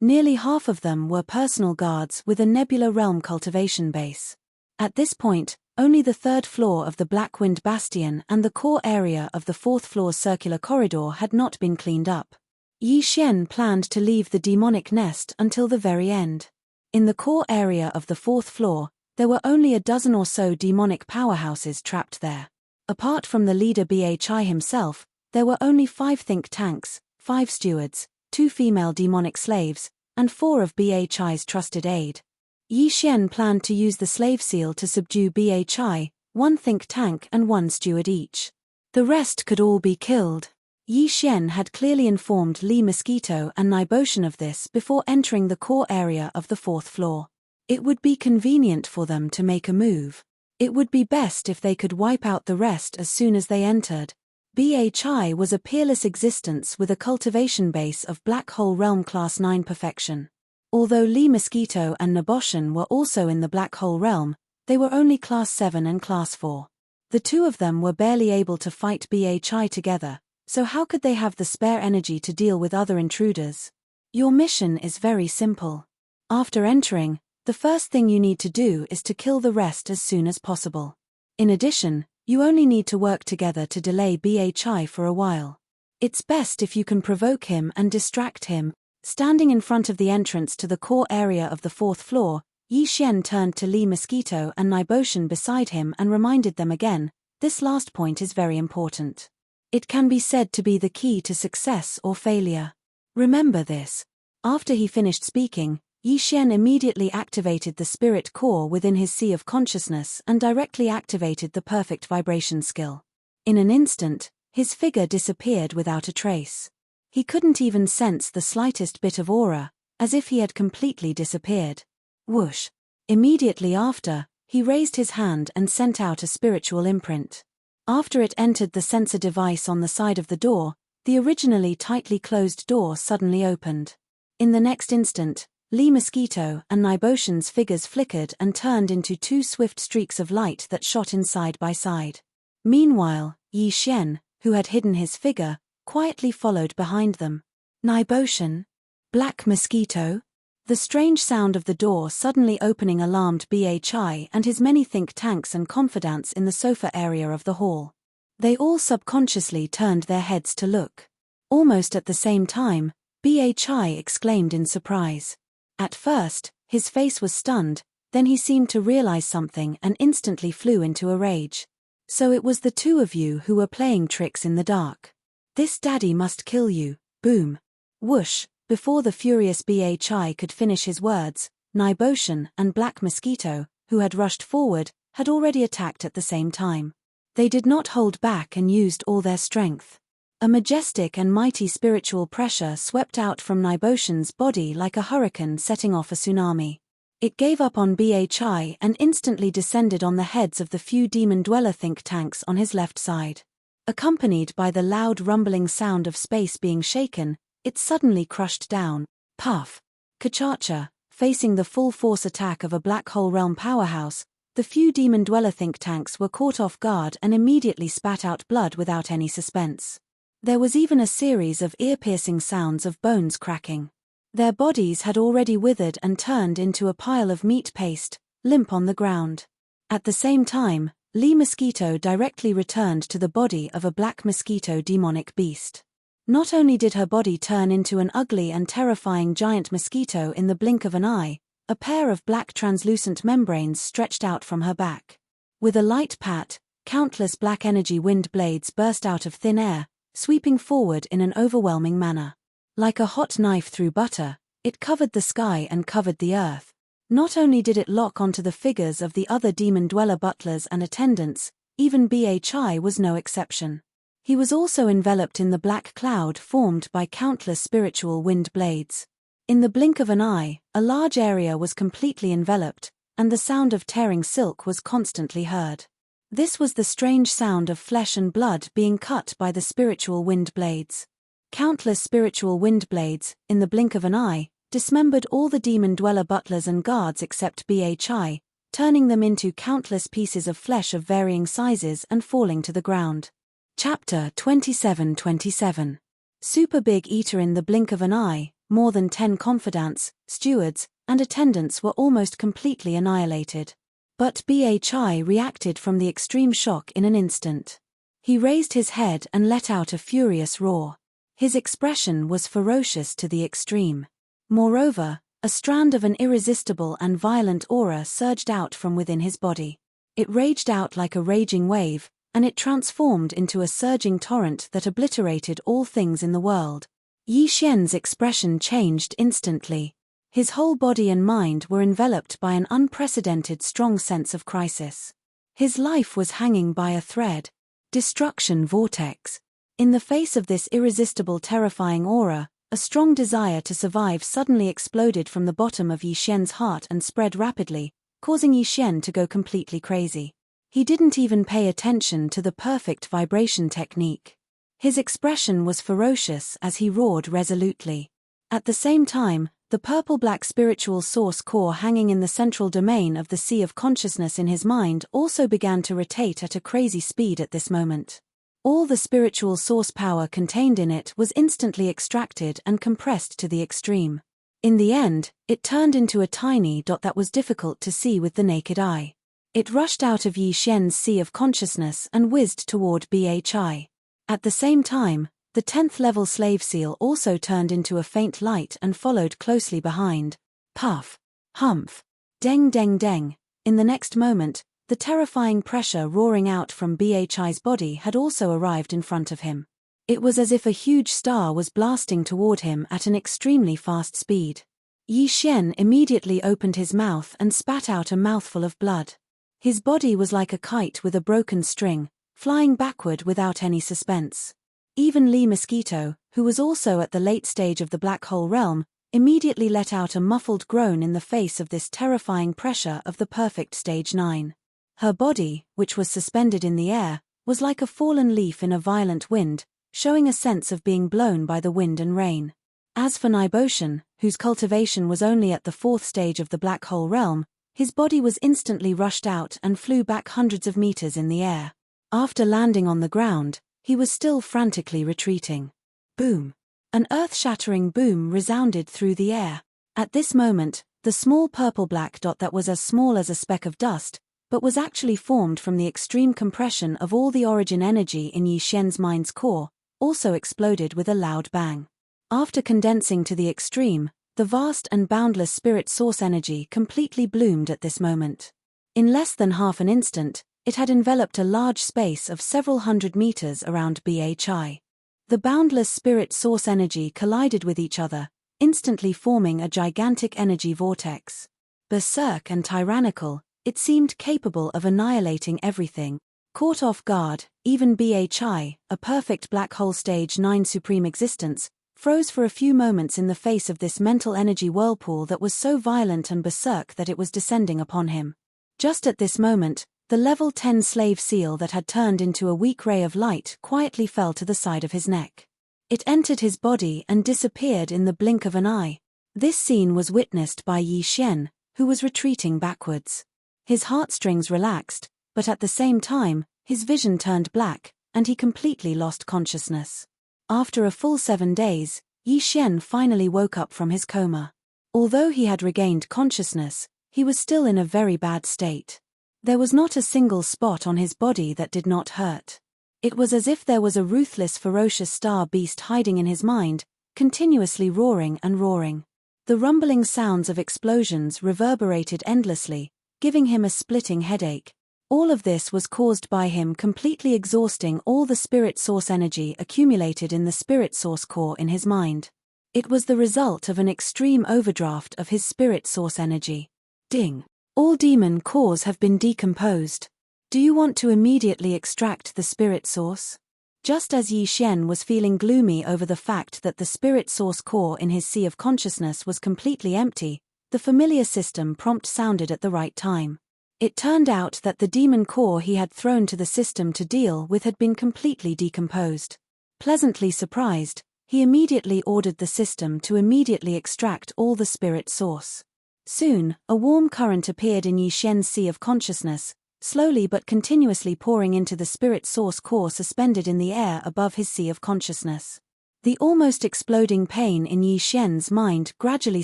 Nearly half of them were personal guards with a Nebula realm cultivation base. At this point, only the 3rd floor of the Black Wind Bastion and the core area of the 4th floor's circular corridor had not been cleaned up. Yi Xian planned to leave the demonic nest until the very end. In the core area of the 4th floor, there were only a dozen or so demonic powerhouses trapped there. Apart from the leader Bhi himself, there were only 5 think tanks, 5 stewards, 2 female demonic slaves, and 4 of Bhi's trusted aid. Yi Xian planned to use the slave seal to subdue Bhi, 1 think tank and 1 steward each. The rest could all be killed. Yi Xian had clearly informed Li Mosquito and Niboshan of this before entering the core area of the 4th floor. It would be convenient for them to make a move. It would be best if they could wipe out the rest as soon as they entered. Bhi was a peerless existence with a cultivation base of Black Hole Realm Class 9 perfection. Although Li Mosquito and Niboshan were also in the Black Hole Realm, they were only Class 7 and Class 4. The 2 of them were barely able to fight Bhi together, so how could they have the spare energy to deal with other intruders? Your mission is very simple. After entering, the first thing you need to do is to kill the rest as soon as possible. In addition, you only need to work together to delay Bhi for a while. It's best if you can provoke him and distract him. Standing in front of the entrance to the core area of the 4th floor, Yi Xian turned to Li Mosquito and Niboshan beside him and reminded them again, this last point is very important. It can be said to be the key to success or failure. Remember this. After he finished speaking, Yi Xian immediately activated the spirit core within his sea of consciousness and directly activated the perfect vibration skill. In an instant, his figure disappeared without a trace. He couldn't even sense the slightest bit of aura, as if he had completely disappeared. Whoosh! Immediately after, he raised his hand and sent out a spiritual imprint. After it entered the sensor device on the side of the door, the originally tightly closed door suddenly opened. In the next instant, Li Mosquito and Niboshan's figures flickered and turned into 2 swift streaks of light that shot in side by side. Meanwhile, Yi Xian, who had hidden his figure, quietly followed behind them. Niboshan? Black Mosquito? The strange sound of the door suddenly opening alarmed Bhi and his many think tanks and confidants in the sofa area of the hall. They all subconsciously turned their heads to look. Almost at the same time, Bhi exclaimed in surprise. At first, his face was stunned, then he seemed to realize something and instantly flew into a rage. So it was the 2 of you who were playing tricks in the dark. This daddy must kill you, boom. Whoosh! Before the furious Bhi could finish his words, Niboshan and Black Mosquito, who had rushed forward, had already attacked at the same time. They did not hold back and used all their strength. A majestic and mighty spiritual pressure swept out from Niboshan's body like a hurricane setting off a tsunami. It gave up on Bhi and instantly descended on the heads of the few demon dweller think tanks on his left side. Accompanied by the loud rumbling sound of space being shaken, it suddenly crushed down. Puff! Kachacha! Facing the full force attack of a Black Hole Realm powerhouse, the few demon dweller think tanks were caught off guard and immediately spat out blood without any suspense. There was even a series of ear-piercing sounds of bones cracking. Their bodies had already withered and turned into a pile of meat paste, limp on the ground. At the same time, Li Mosquito directly returned to the body of a Black Mosquito demonic beast. Not only did her body turn into an ugly and terrifying giant mosquito in the blink of an eye, a pair of black translucent membranes stretched out from her back. With a light pat, countless black energy wind blades burst out of thin air, sweeping forward in an overwhelming manner. Like a hot knife through butter, It covered the sky and covered the earth. Not only did it lock onto the figures of the other demon-dweller butlers and attendants, even Bhi was no exception. He was also enveloped in the black cloud formed by countless spiritual wind blades. In the blink of an eye, a large area was completely enveloped, and the sound of tearing silk was constantly heard. This was the strange sound of flesh and blood being cut by the spiritual wind blades. Countless spiritual wind blades, in the blink of an eye, dismembered all the demon-dweller butlers and guards except Bhi, turning them into countless pieces of flesh of varying sizes and falling to the ground. Chapter 27:27. Super Big Eater. In the blink of an eye, more than 10 confidants, stewards, and attendants were almost completely annihilated. But Bhi reacted from the extreme shock in an instant. He raised his head and let out a furious roar. His expression was ferocious to the extreme. Moreover, a strand of an irresistible and violent aura surged out from within his body. It raged out like a raging wave, and it transformed into a surging torrent that obliterated all things in the world. Yi Xian's expression changed instantly. His whole body and mind were enveloped by an unprecedented strong sense of crisis. His life was hanging by a thread. Destruction vortex. In the face of this irresistible, terrifying aura, a strong desire to survive suddenly exploded from the bottom of Yi Xian's heart and spread rapidly, causing Yi Xian to go completely crazy. He didn't even pay attention to the perfect vibration technique. His expression was ferocious as he roared resolutely. At the same time, the purple-black spiritual source core hanging in the central domain of the sea of consciousness in his mind also began to rotate at a crazy speed at this moment. All the spiritual source power contained in it was instantly extracted and compressed to the extreme. In the end, it turned into a tiny dot that was difficult to see with the naked eye. It rushed out of Yi Xian's sea of consciousness and whizzed toward Bhi. At the same time, the 10th level slave seal also turned into a faint light and followed closely behind. Puff. Humph. Deng deng deng. In the next moment, the terrifying pressure roaring out from Bhi's body had also arrived in front of him. It was as if a huge star was blasting toward him at an extremely fast speed. Yi Xian immediately opened his mouth and spat out a mouthful of blood. His body was like a kite with a broken string, flying backward without any suspense. Even Li Mosquito, who was also at the late stage of the black hole realm, immediately let out a muffled groan in the face of this terrifying pressure of the perfect stage 9. Her body, which was suspended in the air, was like a fallen leaf in a violent wind, showing a sense of being blown by the wind and rain. As for Niboshan, whose cultivation was only at the 4th stage of the black hole realm, his body was instantly rushed out and flew back hundreds of meters in the air. After landing on the ground, he was still frantically retreating. Boom! An earth-shattering boom resounded through the air. At this moment, the small purple-black dot that was as small as a speck of dust, but was actually formed from the extreme compression of all the origin energy in Yi Xian's mind's core, also exploded with a loud bang. After condensing to the extreme, the vast and boundless spirit source energy completely bloomed at this moment. In less than half an instant, it had enveloped a large space of several hundred meters around Bhi. The boundless spirit source energy collided with each other, instantly forming a gigantic energy vortex. Berserk and tyrannical, it seemed capable of annihilating everything. Caught off guard, even Bhi, a perfect black hole stage 9 supreme existence, froze for a few moments in the face of this mental energy whirlpool that was so violent and berserk that it was descending upon him. Just at this moment, the level 10 slave seal that had turned into a weak ray of light quietly fell to the side of his neck. It entered his body and disappeared in the blink of an eye. This scene was witnessed by Yi Xian, who was retreating backwards. His heartstrings relaxed, but at the same time, his vision turned black, and he completely lost consciousness. After a full 7 days, Yi Xian finally woke up from his coma. Although he had regained consciousness, he was still in a very bad state. There was not a single spot on his body that did not hurt. It was as if there was a ruthless, ferocious star beast hiding in his mind, continuously roaring and roaring. The rumbling sounds of explosions reverberated endlessly, giving him a splitting headache. All of this was caused by him completely exhausting all the spirit source energy accumulated in the spirit source core in his mind. It was the result of an extreme overdraft of his spirit source energy. Ding. All demon cores have been decomposed. Do you want to immediately extract the spirit source? Just as Yi Xian was feeling gloomy over the fact that the spirit source core in his sea of consciousness was completely empty, the familiar system prompt sounded at the right time. It turned out that the demon core he had thrown to the system to deal with had been completely decomposed. Pleasantly surprised, he immediately ordered the system to immediately extract all the spirit source. Soon, a warm current appeared in Yi Xian's sea of consciousness, slowly but continuously pouring into the spirit source core suspended in the air above his sea of consciousness. The almost exploding pain in Yi Xian's mind gradually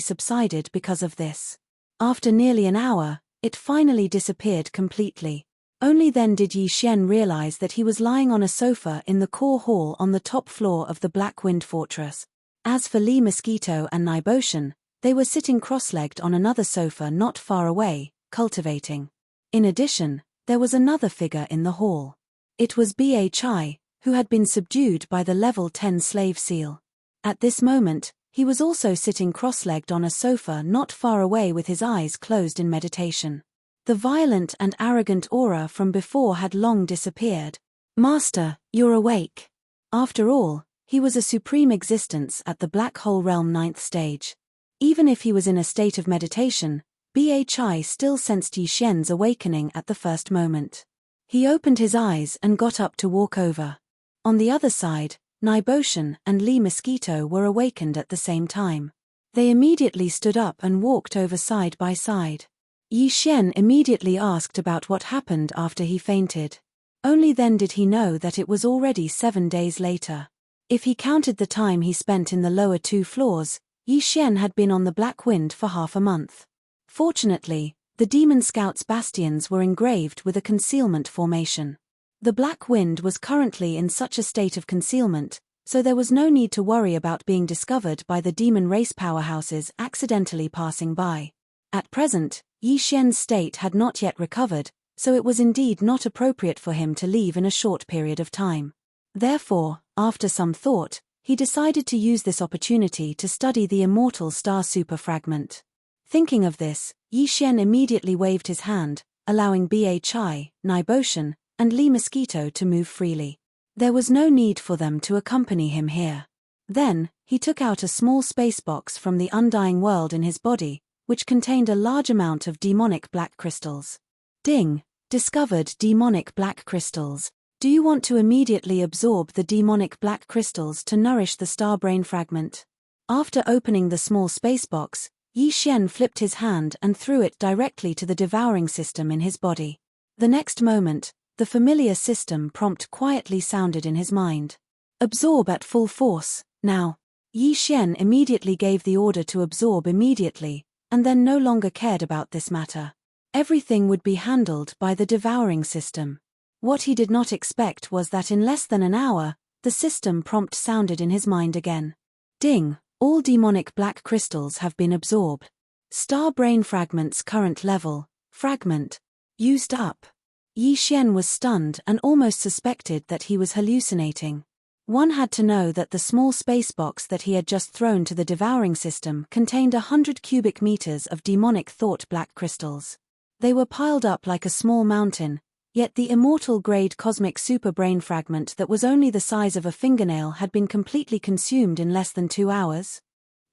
subsided because of this. After nearly an hour, it finally disappeared completely. Only then did Yi Xian realize that he was lying on a sofa in the core hall on the top floor of the Black Wind Fortress. As for Li Mosquito and Niboshan, they were sitting cross-legged on another sofa not far away, cultivating. In addition, there was another figure in the hall. It was Bhi, who had been subdued by the level 10 slave seal. At this moment, he was also sitting cross-legged on a sofa not far away with his eyes closed in meditation. The violent and arrogant aura from before had long disappeared. Master, you're awake. After all, he was a supreme existence at the Black Hole Realm 9th stage. Even if he was in a state of meditation, Bhi still sensed Yi Xian's awakening at the first moment. He opened his eyes and got up to walk over. On the other side, Niboshan and Li Mosquito were awakened at the same time. They immediately stood up and walked over side by side. Yi Xian immediately asked about what happened after he fainted. Only then did he know that it was already 7 days later. If he counted the time he spent in the lower 2 floors, Yi Xian had been on the Black Wind for half a month. Fortunately, the Demon Scout's bastions were engraved with a concealment formation. The Black Wind was currently in such a state of concealment, so there was no need to worry about being discovered by the demon race powerhouses accidentally passing by. At present, Yi Xian's state had not yet recovered, so it was indeed not appropriate for him to leave in a short period of time. Therefore, after some thought, he decided to use this opportunity to study the immortal star superfragment. Thinking of this, Yi Xian immediately waved his hand, allowing Bhi, Niboshan, and Li Mosquito to move freely. There was no need for them to accompany him here. Then, he took out a small space box from the undying world in his body, which contained a large amount of demonic black crystals. Ding! Discovered demonic black crystals. Do you want to immediately absorb the demonic black crystals to nourish the star brain fragment? After opening the small space box, Yi Xian flipped his hand and threw it directly to the devouring system in his body. The next moment, the familiar system prompt quietly sounded in his mind. Absorb at full force, now. Yi Xian immediately gave the order to absorb immediately, and then no longer cared about this matter. Everything would be handled by the devouring system. What he did not expect was that in less than an hour, the system prompt sounded in his mind again. Ding! All demonic black crystals have been absorbed. Star brain fragment's current level, fragment, used up. Yi Xian was stunned and almost suspected that he was hallucinating. One had to know that the small space box that he had just thrown to the devouring system contained 100 cubic meters of demonic thought black crystals. They were piled up like a small mountain, yet the immortal-grade cosmic super brain fragment that was only the size of a fingernail had been completely consumed in less than 2 hours.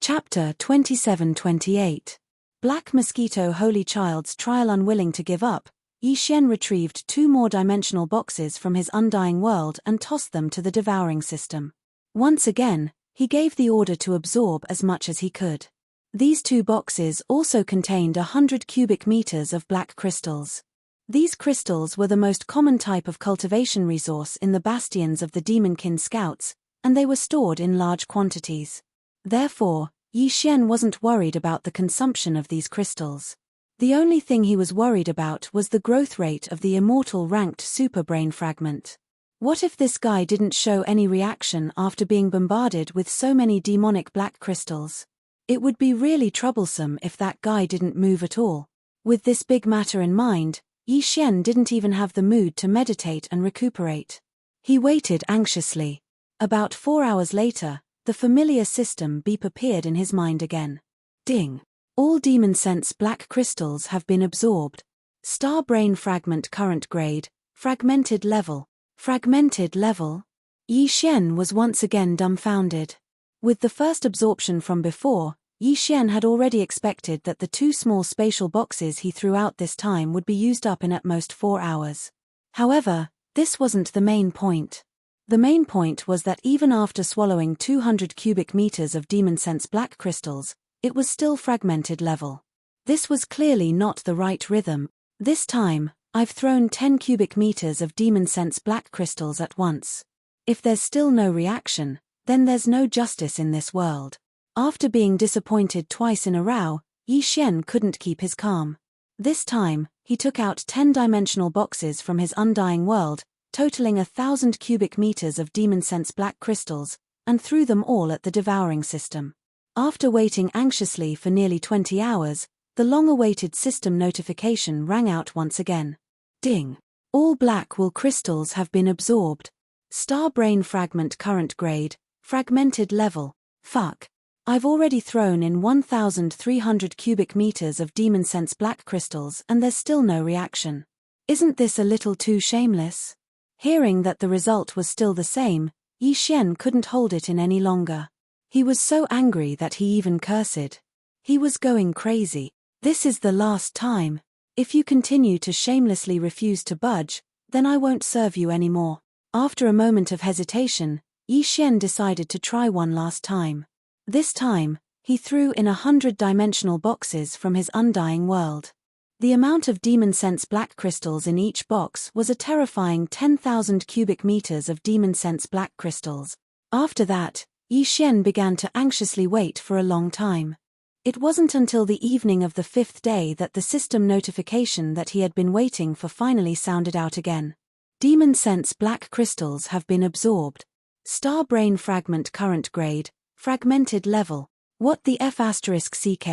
Chapter 27-28. Black Mosquito Holy Child's trial. Unwilling to give up, Yi Xian retrieved 2 more dimensional boxes from his undying world and tossed them to the devouring system. Once again, he gave the order to absorb as much as he could. These 2 boxes also contained 100 cubic meters of black crystals. These crystals were the most common type of cultivation resource in the bastions of the Demonkin Scouts, and they were stored in large quantities. Therefore, Yi Xian wasn't worried about the consumption of these crystals. The only thing he was worried about was the growth rate of the immortal ranked super brain fragment. What if this guy didn't show any reaction after being bombarded with so many demonic black crystals? It would be really troublesome if that guy didn't move at all. With this big matter in mind, Yi Xian didn't even have the mood to meditate and recuperate. He waited anxiously. About 4 hours later, The familiar system beep appeared in his mind again. Ding! All demon sense black crystals have been absorbed. Star brain fragment current grade, fragmented level. Fragmented level? Yi Xian was once again dumbfounded. With the first absorption from before, Yi Xian had already expected that the 2 small spatial boxes he threw out this time would be used up in at most 4 hours. However, this wasn't the main point. The main point was that even after swallowing 200 cubic meters of demon sense black crystals, it was still fragmented level. This was clearly not the right rhythm. This time, I've thrown 10 cubic meters of demon sense black crystals at once. If there's still no reaction, then there's no justice in this world. After being disappointed twice in a row, Yi Xian couldn't keep his calm. This time, he took out 10-dimensional boxes from his undying world, totaling 1,000 cubic meters of demon sense black crystals, and threw them all at the devouring system. After waiting anxiously for nearly 20 hours, the long-awaited system notification rang out once again. Ding! All black wool crystals have been absorbed. Star brain fragment current grade, fragmented level. Fuck. I've already thrown in 1,300 cubic meters of demon sense black crystals and there's still no reaction. Isn't this a little too shameless? Hearing that the result was still the same, Yi Xian couldn't hold it in any longer. He was so angry that he even cursed. He was going crazy. This is the last time. If you continue to shamelessly refuse to budge, then I won't serve you anymore. After a moment of hesitation, Yi Xian decided to try one last time. This time, he threw in 100-dimensional boxes from his undying world. The amount of demon sense black crystals in each box was a terrifying 10,000 cubic meters of demon sense black crystals. After that, Yi Xian began to anxiously wait for a long time. It wasn't until the evening of the 5th day that the system notification that he had been waiting for finally sounded out again. Demon sense black crystals have been absorbed. Star brain fragment current grade, fragmented level. What the F***ck?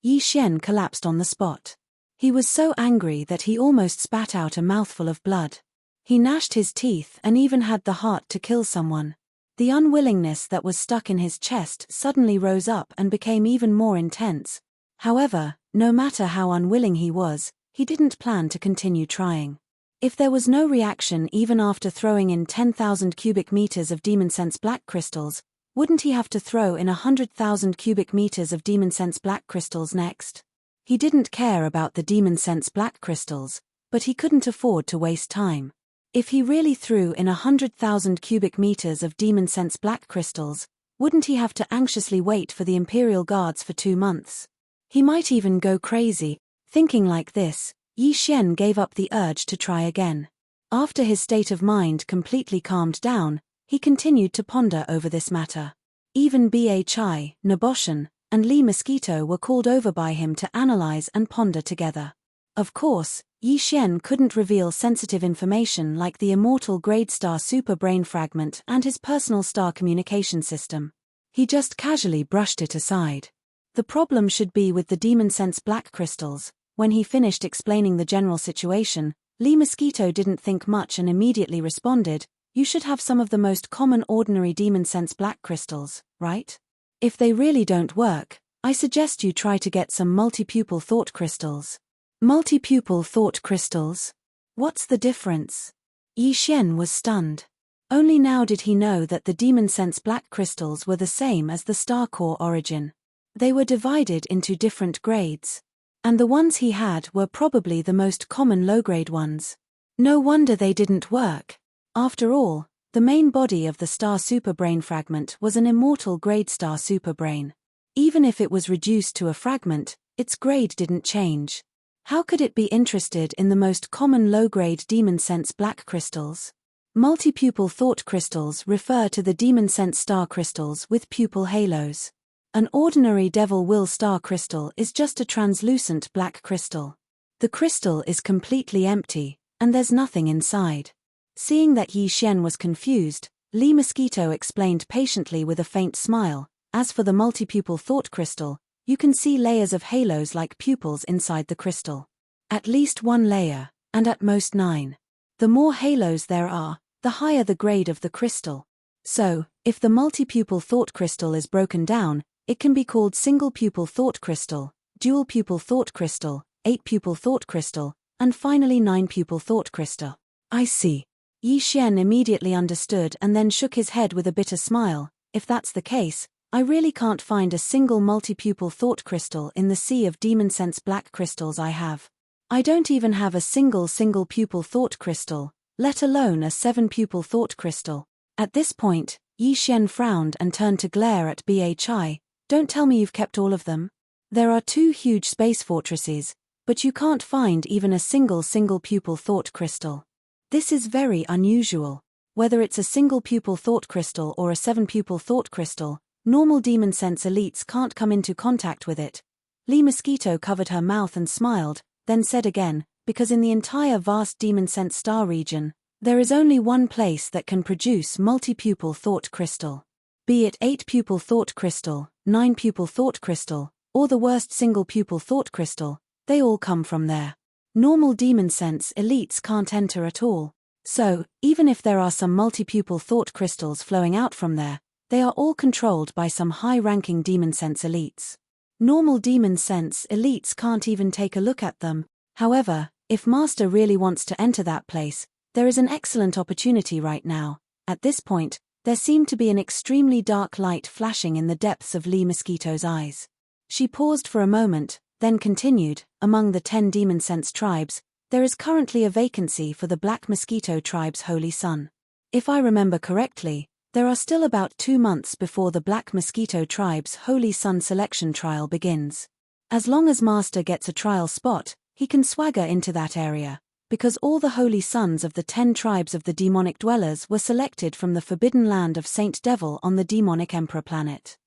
Yi Xian collapsed on the spot. He was so angry that he almost spat out a mouthful of blood. He gnashed his teeth and even had the heart to kill someone. The unwillingness that was stuck in his chest suddenly rose up and became even more intense. However, no matter how unwilling he was, he didn't plan to continue trying. If there was no reaction even after throwing in 10,000 cubic meters of demon sense black crystals, wouldn't he have to throw in 100,000 cubic meters of demon sense black crystals next? He didn't care about the demon sense black crystals, but he couldn't afford to waste time. If he really threw in 100,000 cubic meters of demon sense black crystals, wouldn't he have to anxiously wait for the Imperial Guards for 2 months? He might even go crazy. Thinking like this, Yi Xian gave up the urge to try again. After his state of mind completely calmed down, he continued to ponder over this matter. Even Bhi, Naboshan, and Li Mosquito were called over by him to analyze and ponder together. Of course, Yi Xian couldn't reveal sensitive information like the immortal grade star super brain fragment and his personal star communication system. He just casually brushed it aside. The problem should be with the demon sense black crystals. When he finished explaining the general situation, Li Mosquito didn't think much and immediately responded, "You should have some of the most common ordinary demon sense black crystals, right? If they really don't work, I suggest you try to get some multi-pupil thought crystals." Multi-pupil thought crystals? What's the difference? Yi Xian was stunned. Only now did he know that the demon sense black crystals were the same as the star core origin. They were divided into different grades. And the ones he had were probably the most common low-grade ones. No wonder they didn't work. After all, the main body of the star superbrain fragment was an immortal grade star superbrain. Even if it was reduced to a fragment, its grade didn't change. How could it be interested in the most common low-grade demon sense black crystals? Multi-pupil thought crystals refer to the demon sense star crystals with pupil halos. An ordinary devil will star crystal is just a translucent black crystal. The crystal is completely empty, and there's nothing inside. Seeing that Yi Xian was confused, Li Mosquito explained patiently with a faint smile, "As for the multi-pupil thought crystal, you can see layers of halos like pupils inside the crystal. At least 1 layer, and at most 9. The more halos there are, the higher the grade of the crystal. So, if the multi-pupil thought crystal is broken down, it can be called single-pupil thought crystal, dual-pupil thought crystal, 8-pupil thought crystal, and finally 9-pupil thought crystal. I see. Yi Xian immediately understood and then shook his head with a bitter smile. If that's the case, I really can't find a single multi-pupil thought crystal in the sea of demon sense black crystals I have. I don't even have a single-pupil thought crystal, let alone a 7-pupil thought crystal. At this point, Yi Xian frowned and turned to glare at Bhi. Don't tell me you've kept all of them. There are 2 huge space fortresses, but you can't find even a single-pupil thought crystal. This is very unusual. Whether it's a single-pupil thought crystal or a 7-pupil thought crystal, normal demon sense elites can't come into contact with it. Lee Mosquito covered her mouth and smiled, then said again, because in the entire vast demon sense star region, there is only one place that can produce multi-pupil thought crystal. Be it 8-pupil thought crystal, 9-pupil thought crystal, or the worst single-pupil thought crystal, they all come from there. Normal demon sense elites can't enter at all. So, even if there are some multi-pupil thought crystals flowing out from there, they are all controlled by some high-ranking demon sense elites. Normal demon sense elites can't even take a look at them. However, if Master really wants to enter that place, there is an excellent opportunity right now. At this point, there seemed to be an extremely dark light flashing in the depths of Lee Mosquito's eyes. She paused for a moment, then continued, among the 10 demon sense tribes, there is currently a vacancy for the Black Mosquito tribe's Holy Sun. If I remember correctly, there are still about 2 months before the Black Mosquito tribe's Holy Sun selection trial begins. As long as Master gets a trial spot, he can swagger into that area, because all the Holy Sons of the 10 tribes of the demonic dwellers were selected from the forbidden land of Saint Devil on the demonic Emperor planet.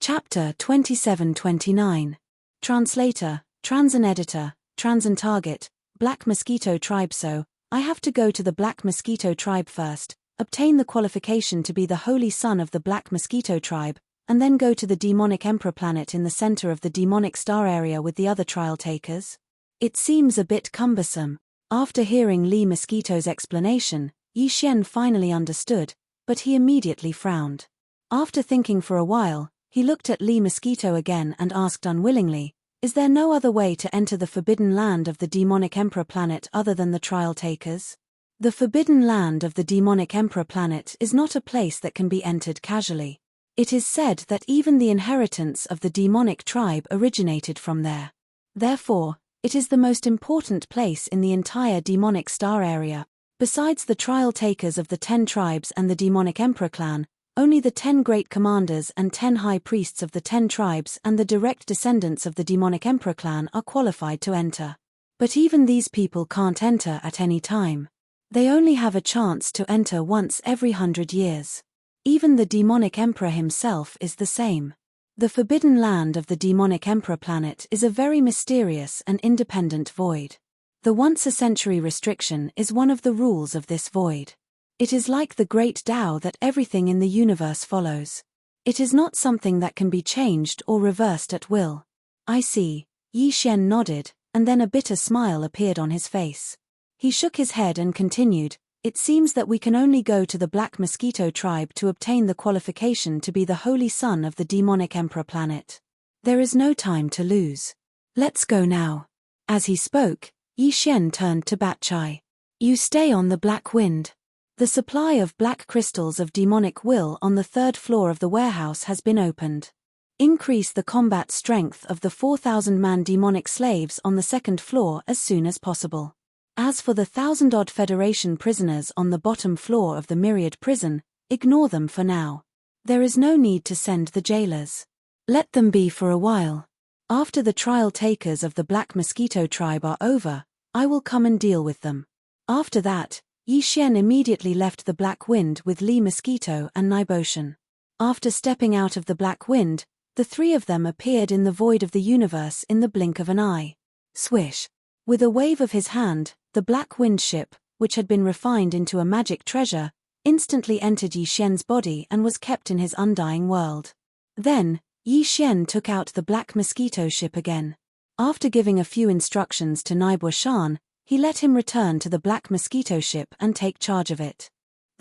Chapter 27-29. Translator, Transan Editor, Transan Target, Black Mosquito Tribe. So, I have to go to the Black Mosquito Tribe first, obtain the qualification to be the Holy Son of the Black Mosquito Tribe, and then go to the demonic Emperor planet in the center of the demonic star area with the other trial takers? It seems a bit cumbersome. After hearing Lee Mosquito's explanation, Yi Xian finally understood, but he immediately frowned. After thinking for a while, he looked at Lee Mosquito again and asked unwillingly, is there no other way to enter the forbidden land of the demonic Emperor planet other than the trial takers? The forbidden land of the demonic Emperor planet is not a place that can be entered casually. It is said that even the inheritance of the demonic tribe originated from there. Therefore, it is the most important place in the entire demonic star area. Besides the trial takers of the 10 tribes and the demonic Emperor clan, only the 10 great commanders and 10 high priests of the 10 tribes and the direct descendants of the demonic Emperor clan are qualified to enter. But even these people can't enter at any time. They only have a chance to enter once every 100 years. Even the demonic Emperor himself is the same. The forbidden land of the demonic Emperor planet is a very mysterious and independent void. The once-a-century restriction is one of the rules of this void. It is like the great Tao that everything in the universe follows. It is not something that can be changed or reversed at will. I see. Yi Xian nodded, and then a bitter smile appeared on his face. He shook his head and continued, it seems that we can only go to the Black Mosquito tribe to obtain the qualification to be the Holy Son of the demonic Emperor planet. There is no time to lose. Let's go now. As he spoke, Yi Xian turned to Batchai. You stay on the Black Wind. The supply of black crystals of demonic will on the 3rd floor of the warehouse has been opened. Increase the combat strength of the 4,000-man demonic slaves on the 2nd floor as soon as possible. As for the 1,000-odd Federation prisoners on the bottom floor of the Myriad prison, ignore them for now. There is no need to send the jailers. Let them be for a while. After the trial takers of the Black Mosquito tribe are over, I will come and deal with them. After that, Yi Xian immediately left the Black Wind with Lee Mosquito and Niboshan. After stepping out of the Black Wind, the 3 of them appeared in the void of the universe in the blink of an eye. Swish! With a wave of his hand, the Black Wind ship, which had been refined into a magic treasure, instantly entered Yi Xian's body and was kept in his undying world. Then, Yi Xian took out the Black Mosquito ship again. After giving a few instructions to Niboshan, he let him return to the Black Mosquito ship and take charge of it.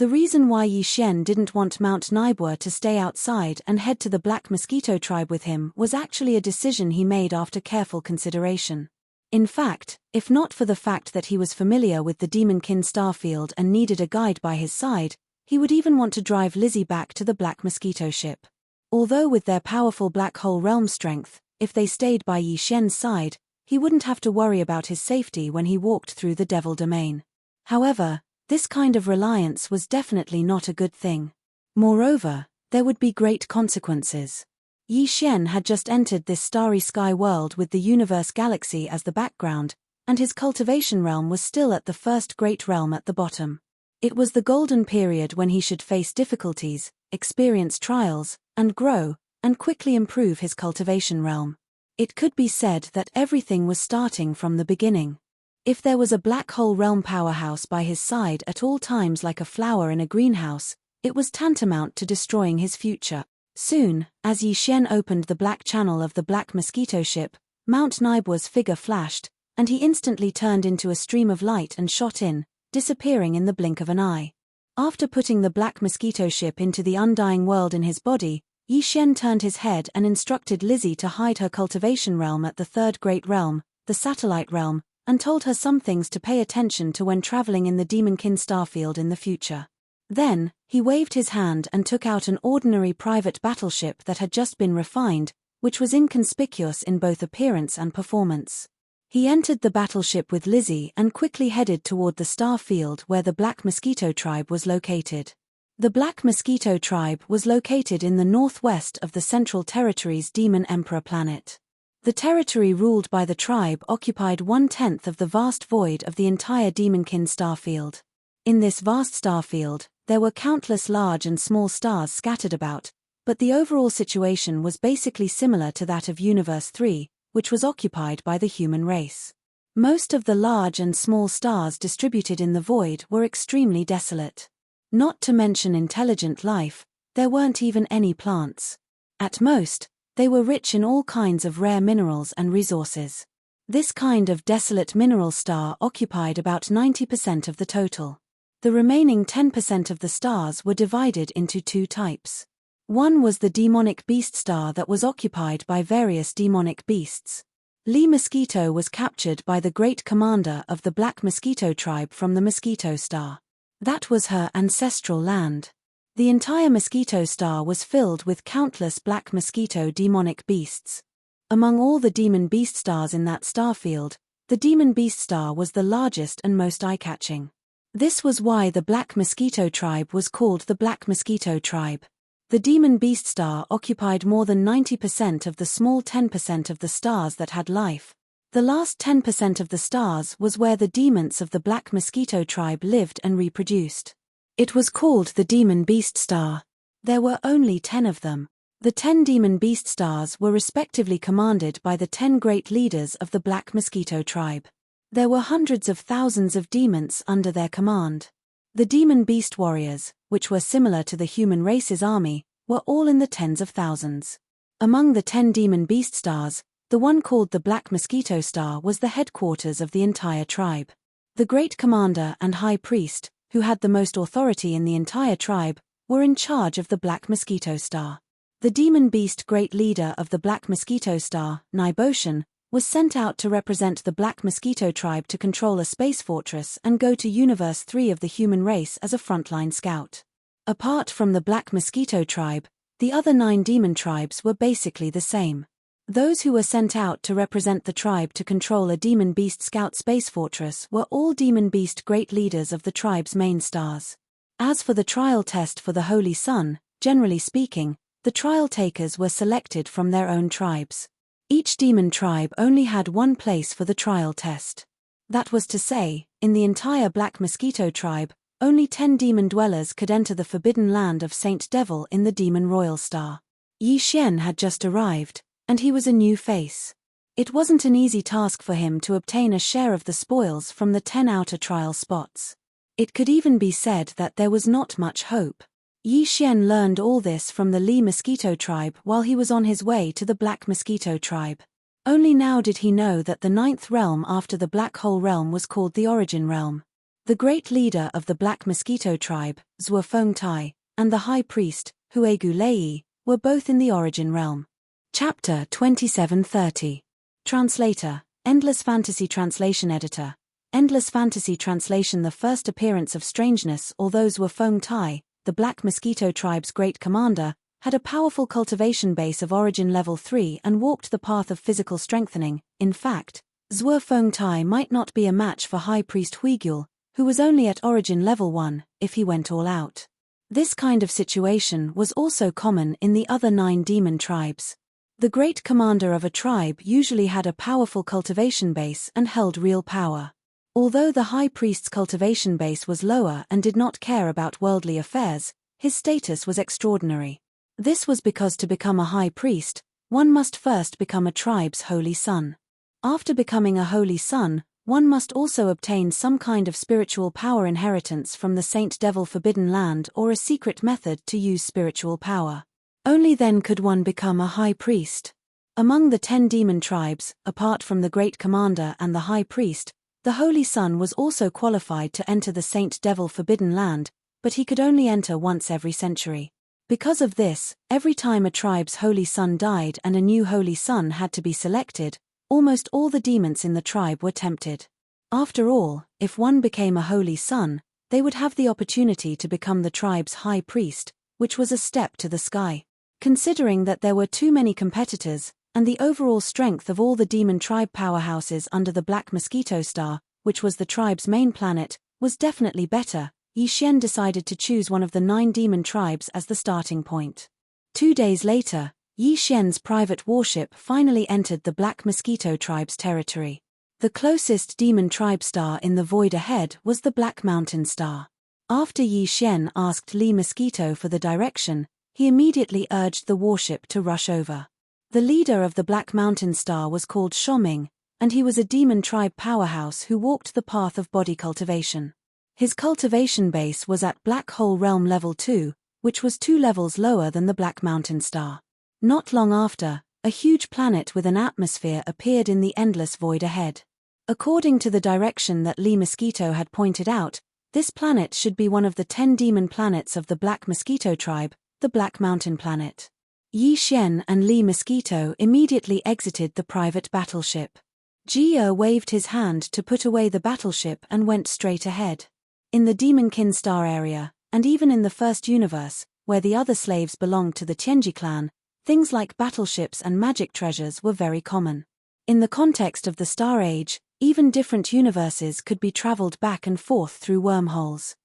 The reason why Yi Xian didn't want Mount Nibua to stay outside and head to the Black Mosquito tribe with him was actually a decision he made after careful consideration. In fact, if not for the fact that he was familiar with the Demonkin starfield and needed a guide by his side, he would even want to drive Lizzie back to the Black Mosquito ship. Although with their powerful black hole realm strength, if they stayed by Yi Xian's side, he wouldn't have to worry about his safety when he walked through the Devil Domain. However, this kind of reliance was definitely not a good thing. Moreover, there would be great consequences. Yi Xian had just entered this starry sky world with the universe galaxy as the background, and his cultivation realm was still at the first great realm at the bottom. It was the golden period when he should face difficulties, experience trials, and grow, and quickly improve his cultivation realm. It could be said that everything was starting from the beginning. If there was a black hole realm powerhouse by his side at all times like a flower in a greenhouse, it was tantamount to destroying his future. Soon, as Yi Xian opened the black channel of the Black Mosquito ship, Mount Nibua's figure flashed, and he instantly turned into a stream of light and shot in, disappearing in the blink of an eye. After putting the Black Mosquito ship into the undying world in his body, Yi Xian turned his head and instructed Lizzie to hide her cultivation realm at the third great realm, the satellite realm, and told her some things to pay attention to when traveling in the Demonkin starfield in the future. Then, he waved his hand and took out an ordinary private battleship that had just been refined, which was inconspicuous in both appearance and performance. He entered the battleship with Lizzie and quickly headed toward the star field where the Black Mosquito tribe was located. The Black Mosquito tribe was located in the northwest of the Central Territory's Demon Emperor planet. The territory ruled by the tribe occupied 1/10 of the vast void of the entire Demonkin starfield. In this vast starfield, there were countless large and small stars scattered about, but the overall situation was basically similar to that of Universe 3, which was occupied by the human race. Most of the large and small stars distributed in the void were extremely desolate. Not to mention intelligent life, there weren't even any plants. At most, they were rich in all kinds of rare minerals and resources. This kind of desolate mineral star occupied about 90% of the total. The remaining 10% of the stars were divided into two types. One was the demonic beast star that was occupied by various demonic beasts. Lee Mosquito was captured by the great commander of the Black Mosquito tribe from the Mosquito Star. That was her ancestral land. The entire Mosquito Star was filled with countless black mosquito demonic beasts. Among all the demon beast stars in that starfield, the demon beast star was the largest and most eye-catching. This was why the Black Mosquito tribe was called the Black Mosquito tribe. The demon beast star occupied more than 90% of the small 10% of the stars that had life. The last 10% of the stars was where the demons of the Black Mosquito tribe lived and reproduced. It was called the Demon Beast Star. There were only 10 of them. The 10 Demon Beast Stars were respectively commanded by the 10 great leaders of the Black Mosquito tribe. There were hundreds of thousands of demons under their command. The Demon Beast Warriors, which were similar to the human race's army, were all in the tens of thousands. Among the 10 Demon Beast Stars, the one called the Black Mosquito Star was the headquarters of the entire tribe. The great commander and high priest, who had the most authority in the entire tribe, were in charge of the Black Mosquito Star. The demon beast great leader of the Black Mosquito Star, Niboshan, was sent out to represent the Black Mosquito tribe to control a space fortress and go to Universe 3 of the human race as a frontline scout. Apart from the Black Mosquito tribe, the other 9 demon tribes were basically the same. Those who were sent out to represent the tribe to control a demon beast scout space fortress were all demon beast great leaders of the tribe's main stars. As for the trial test for the Holy Sun, generally speaking, the trial takers were selected from their own tribes. Each demon tribe only had one place for the trial test. That was to say, in the entire Black Mosquito tribe, only 10 demon dwellers could enter the forbidden land of Saint Devil in the Demon Royal Star. Yi Xian had just arrived, and he was a new face. It wasn't an easy task for him to obtain a share of the spoils from the 10 outer trial spots. It could even be said that there was not much hope. Yi Xian learned all this from the Lee Mosquito tribe while he was on his way to the Black Mosquito tribe. Only now did he know that the 9th realm after the Black Hole realm was called the Origin realm. The great leader of the Black Mosquito tribe, Zhuofengtai, and the high priest, Huegu Lei, were both in the Origin realm. Chapter 2730. Translator, Endless Fantasy Translation Editor. Endless Fantasy Translation. The first appearance of strangeness. Although Zhuofengtai, the Black Mosquito tribe's great commander, had a powerful cultivation base of Origin Level 3 and walked the path of physical strengthening, in fact, Zhuofengtai might not be a match for High Priest Huiguel, who was only at Origin Level 1, if he went all out. This kind of situation was also common in the other 9 demon tribes. The great commander of a tribe usually had a powerful cultivation base and held real power. Although the high priest's cultivation base was lower and did not care about worldly affairs, his status was extraordinary. This was because to become a high priest, one must first become a tribe's holy son. After becoming a holy son, one must also obtain some kind of spiritual power inheritance from the Saint Devil Forbidden Land or a secret method to use spiritual power. Only then could one become a high priest. Among the 10 demon tribes, apart from the great commander and the high priest, the holy son was also qualified to enter the Saint Devil Forbidden Land, but he could only enter once every century. Because of this, every time a tribe's holy son died and a new holy son had to be selected, almost all the demons in the tribe were tempted. After all, if one became a holy son, they would have the opportunity to become the tribe's high priest, which was a step to the sky. Considering that there were too many competitors, and the overall strength of all the demon tribe powerhouses under the Black Mosquito Star, which was the tribe's main planet, was definitely better, Yi Xian decided to choose one of the 9 demon tribes as the starting point. 2 days later, Yi Xian's private warship finally entered the Black Mosquito tribe's territory. The closest demon tribe star in the void ahead was the Black Mountain Star. After Yi Xian asked Li Mosquito for the direction, he immediately urged the warship to rush over. The leader of the Black Mountain Star was called Shoming, and he was a demon tribe powerhouse who walked the path of body cultivation. His cultivation base was at Black Hole Realm Level 2, which was 2 levels lower than the Black Mountain Star. Not long after, a huge planet with an atmosphere appeared in the endless void ahead. According to the direction that Li Mosquito had pointed out, this planet should be one of the 10 demon planets of the Black Mosquito tribe, the Black Mountain Planet. Yi Xian and Li Mosquito immediately exited the private battleship. Jie waved his hand to put away the battleship and went straight ahead. In the Demonkin Star area, and even in the First Universe, where the other slaves belonged to the Tianji clan, things like battleships and magic treasures were very common. In the context of the Star Age, even different universes could be traveled back and forth through wormholes.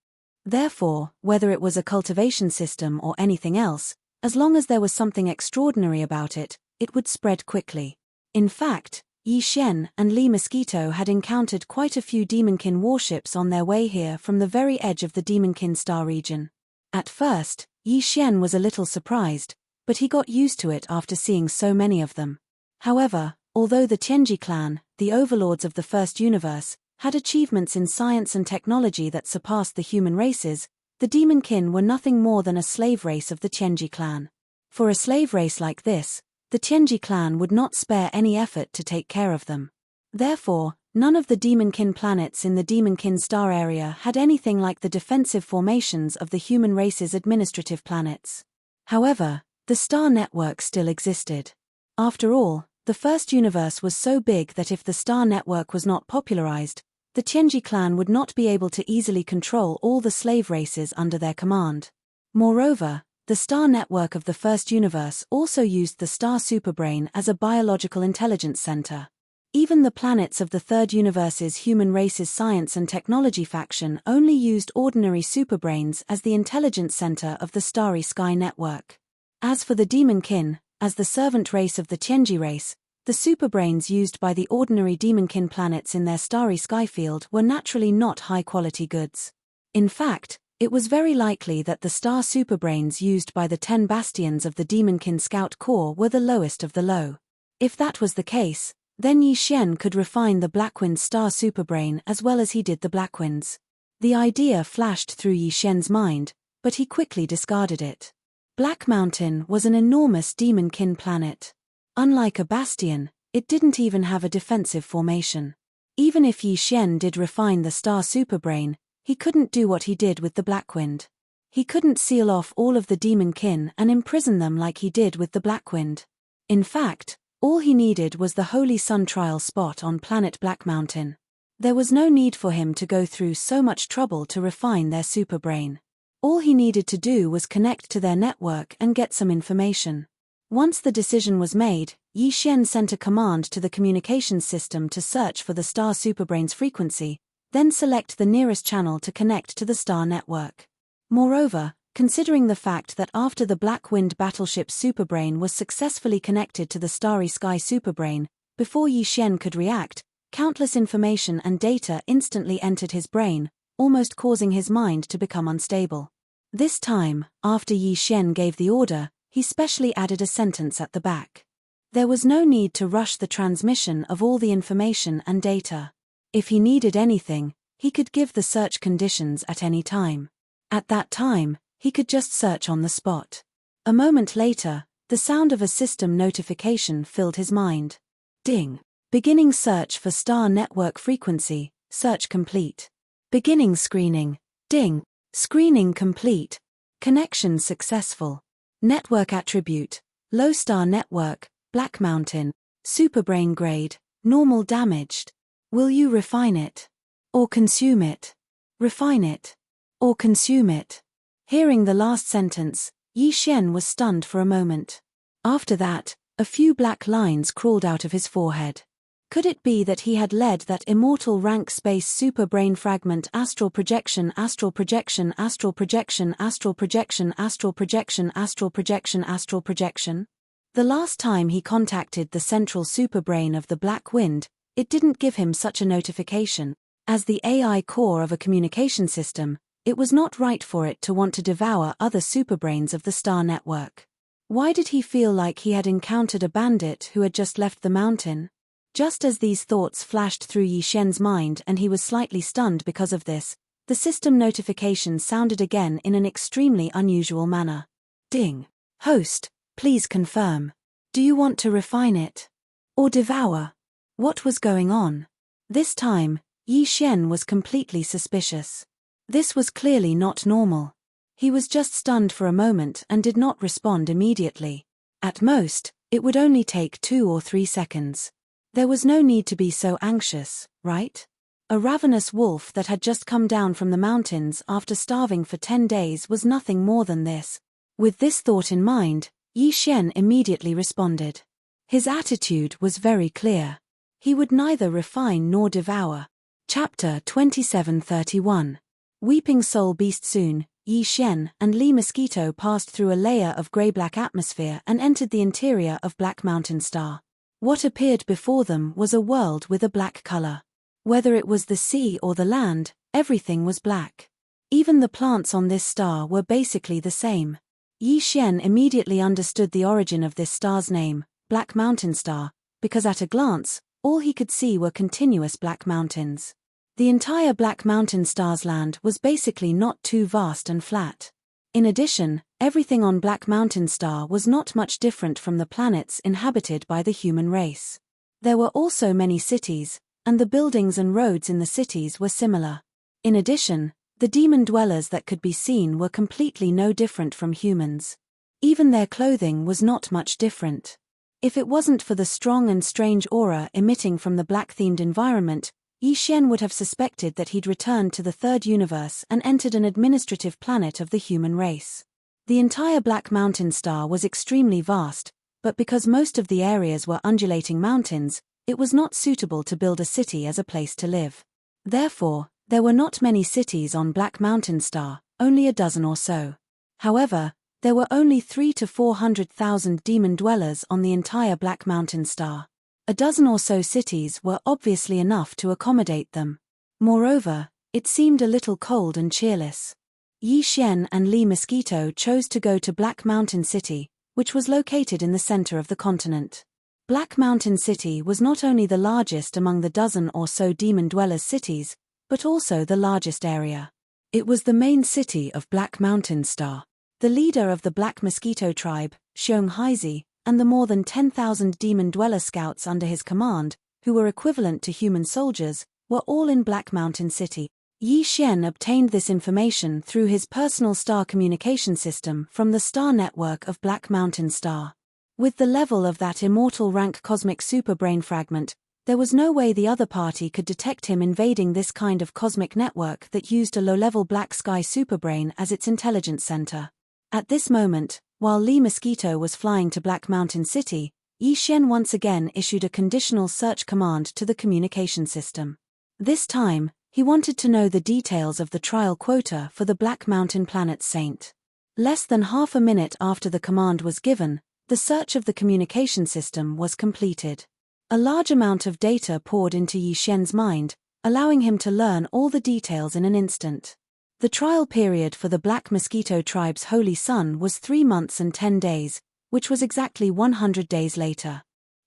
Therefore, whether it was a cultivation system or anything else, as long as there was something extraordinary about it, it would spread quickly. In fact, Yi Xian and Li Mosquito had encountered quite a few Demonkin warships on their way here from the very edge of the Demonkin Star region. At first, Yi Xian was a little surprised, but he got used to it after seeing so many of them. However, although the Tianji clan, the overlords of the First Universe, had achievements in science and technology that surpassed the human races, the Demonkin were nothing more than a slave race of the Tianji clan. For a slave race like this, the Tianji clan would not spare any effort to take care of them. Therefore, none of the Demonkin planets in the Demonkin Star area had anything like the defensive formations of the human race's administrative planets. However, the star network still existed. After all, the First Universe was so big that if the star network was not popularized, the Tianji clan would not be able to easily control all the slave races under their command. Moreover, the star network of the First Universe also used the star superbrain as a biological intelligence center. Even the planets of the Third Universe's human race's science and technology faction only used ordinary superbrains as the intelligence center of the starry sky network. As for the Demonkin, as the servant race of the Tianji race, the superbrains used by the ordinary Demonkin planets in their starry sky field were naturally not high-quality goods. In fact, it was very likely that the star superbrains used by the 10 bastions of the Demonkin Scout Corps were the lowest of the low. If that was the case, then Yi Xian could refine the Blackwind's star superbrain as well as he did the Blackwind's. The idea flashed through Yi Xian's mind, but he quickly discarded it. Black Mountain was an enormous Demonkin planet. Unlike a bastion, it didn't even have a defensive formation. Even if Yi Xian did refine the star superbrain, He couldn't do what he did with the Blackwind. He couldn't seal off all of the demon kin and imprison them like he did with the Blackwind. In fact, all he needed was the Holy Sun trial spot on planet Black Mountain. There was no need for him to go through so much trouble to refine their superbrain. All he needed to do was connect to their network and get some information. Once the decision was made, Yi Xian sent a command to the communications system to search for the star superbrain's frequency, then select the nearest channel to connect to the star network. Moreover, considering the fact that after the Black Wind battleship superbrain was successfully connected to the Starry Sky superbrain, before Yi Xian could react, countless information and data instantly entered his brain, almost causing his mind to become unstable. This time, after Yi Xian gave the order, he specially added a sentence at the back. There was no need to rush the transmission of all the information and data. If he needed anything, he could give the search conditions at any time. At that time, he could just search on the spot. A moment later, the sound of a system notification filled his mind. Ding. Beginning search for star network frequency, search complete. Beginning screening. Ding. Screening complete. Connection successful. Network attribute, low star network, Black Mountain, superbrain grade, normal damaged. Will you refine it? Or consume it? Refine it? Or consume it? Hearing the last sentence, Yi Xian was stunned for a moment. After that, a few black lines crawled out of his forehead. Could it be that he had led that immortal rank space superbrain fragment astral projection astral projection astral projection astral projection astral projection astral projection astral projection? The last time he contacted the central superbrain of the Black Wind, it didn't give him such a notification. As the AI core of a communication system, it was not right for it to want to devour other superbrains of the star network. Why did he feel like he had encountered a bandit who had just left the mountain? Just as these thoughts flashed through Yi Xian's mind and he was slightly stunned because of this, the system notification sounded again in an extremely unusual manner. Ding. Host, please confirm. Do you want to refine it? Or devour? What was going on? This time, Yi Xian was completely suspicious. This was clearly not normal. He was just stunned for a moment and did not respond immediately. At most, it would only take 2 or 3 seconds. There was no need to be so anxious, right? A ravenous wolf that had just come down from the mountains after starving for 10 days was nothing more than this. With this thought in mind, Yi Xian immediately responded. His attitude was very clear. He would neither refine nor devour. Chapter 2731. Weeping Soul Beast. Soon, Yi Xian and Li Mosquito passed through a layer of grey-black atmosphere and entered the interior of Black Mountain Star. What appeared before them was a world with a black color. Whether it was the sea or the land, everything was black. Even the plants on this star were basically the same. Yi Xian immediately understood the origin of this star's name, Black Mountain Star, because at a glance, all he could see were continuous black mountains. The entire Black Mountain Star's land was basically not too vast and flat. In addition, everything on Black Mountain Star was not much different from the planets inhabited by the human race. There were also many cities, and the buildings and roads in the cities were similar. In addition, the demon dwellers that could be seen were completely no different from humans. Even their clothing was not much different. If it wasn't for the strong and strange aura emitting from the black-themed environment, Yi Xian would have suspected that he'd returned to the third universe and entered an administrative planet of the human race. The entire Black Mountain Star was extremely vast, but because most of the areas were undulating mountains, it was not suitable to build a city as a place to live. Therefore, there were not many cities on Black Mountain Star, only a dozen or so. However, there were only 300,000 to 400,000 demon dwellers on the entire Black Mountain Star. A dozen or so cities were obviously enough to accommodate them. Moreover, it seemed a little cold and cheerless. Yi Xian and Li Mosquito chose to go to Black Mountain City, which was located in the center of the continent. Black Mountain City was not only the largest among the dozen or so demon dwellers cities, but also the largest area. It was the main city of Black Mountain Star. The leader of the Black Mosquito tribe, Xiong Haizi, and the more than 10,000 demon dweller scouts under his command, who were equivalent to human soldiers, were all in Black Mountain City. Yi Xian obtained this information through his personal star communication system from the star network of Black Mountain Star. With the level of that immortal rank cosmic superbrain fragment, there was no way the other party could detect him invading this kind of cosmic network that used a low-level black sky superbrain as its intelligence center. At this moment, while Lee Mosquito was flying to Black Mountain City, Yi Xian once again issued a conditional search command to the communication system. This time, he wanted to know the details of the trial quota for the Black Mountain planet Saint. Less than half a minute after the command was given, the search of the communication system was completed. A large amount of data poured into Yi Xian's mind, allowing him to learn all the details in an instant. The trial period for the Black Mosquito tribe's Holy Sun was 3 months and 10 days, which was exactly 100 days later.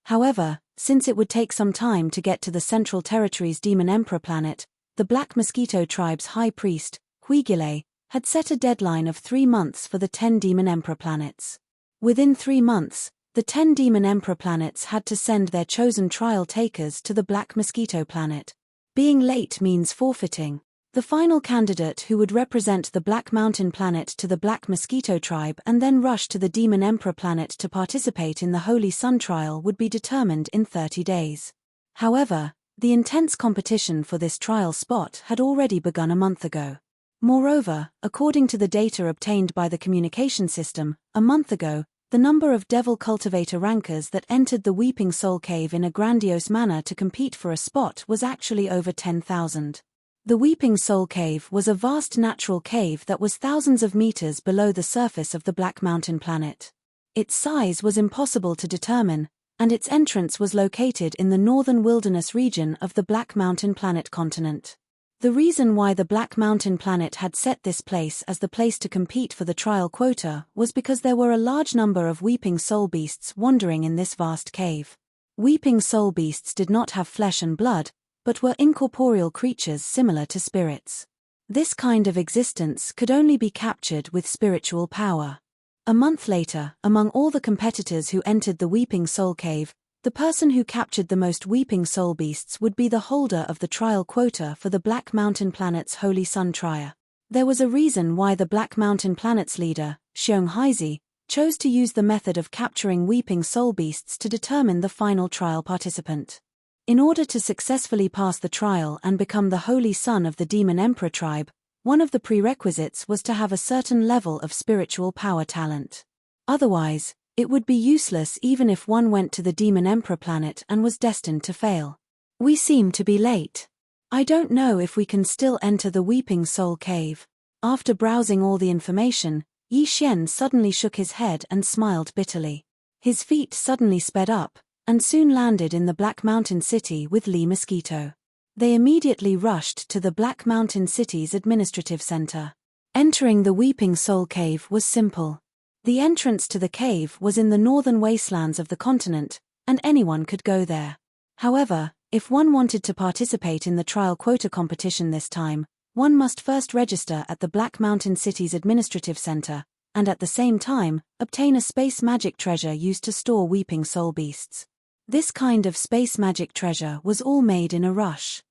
However, since it would take some time to get to the Central Territory's Demon Emperor planet, the Black Mosquito tribe's high priest, Huigile, had set a deadline of 3 months for the 10 Demon Emperor planets. Within 3 months, the 10 Demon Emperor planets had to send their chosen trial takers to the Black Mosquito planet. Being late means forfeiting. The final candidate who would represent the Black Mountain planet to the Black Mosquito tribe and then rush to the Demon Emperor planet to participate in the Holy Sun trial would be determined in 30 days. However, the intense competition for this trial spot had already begun a month ago. Moreover, according to the data obtained by the communication system, a month ago, the number of Devil Cultivator rankers that entered the Weeping Soul Cave in a grandiose manner to compete for a spot was actually over 10,000. The Weeping Soul Cave was a vast natural cave that was thousands of meters below the surface of the Black Mountain planet. Its size was impossible to determine, and its entrance was located in the northern wilderness region of the Black Mountain planet continent. The reason why the Black Mountain planet had set this place as the place to compete for the trial quota was because there were a large number of weeping soul beasts wandering in this vast cave. Weeping soul beasts did not have flesh and blood, but were incorporeal creatures similar to spirits. This kind of existence could only be captured with spiritual power. A month later, among all the competitors who entered the Weeping Soul Cave, the person who captured the most weeping soul beasts would be the holder of the trial quota for the Black Mountain planet's Holy Sun trial. There was a reason why the Black Mountain planet's leader, Xiong Haizi, chose to use the method of capturing weeping soul beasts to determine the final trial participant. In order to successfully pass the trial and become the Holy Son of the Demon Emperor tribe, one of the prerequisites was to have a certain level of spiritual power talent. Otherwise, it would be useless even if one went to the Demon Emperor planet and was destined to fail. We seem to be late. I don't know if we can still enter the Weeping Soul Cave. After browsing all the information, Yi Xian suddenly shook his head and smiled bitterly. His feet suddenly sped up, and soon landed in the Black Mountain City with Lee Mosquito. They immediately rushed to the Black Mountain City's administrative center. Entering the Weeping Soul Cave was simple. The entrance to the cave was in the northern wastelands of the continent, and anyone could go there. However, if one wanted to participate in the trial quota competition this time, one must first register at the Black Mountain City's administrative center, and at the same time, obtain a space magic treasure used to store weeping soul beasts. This kind of space magic treasure was all made in a rush.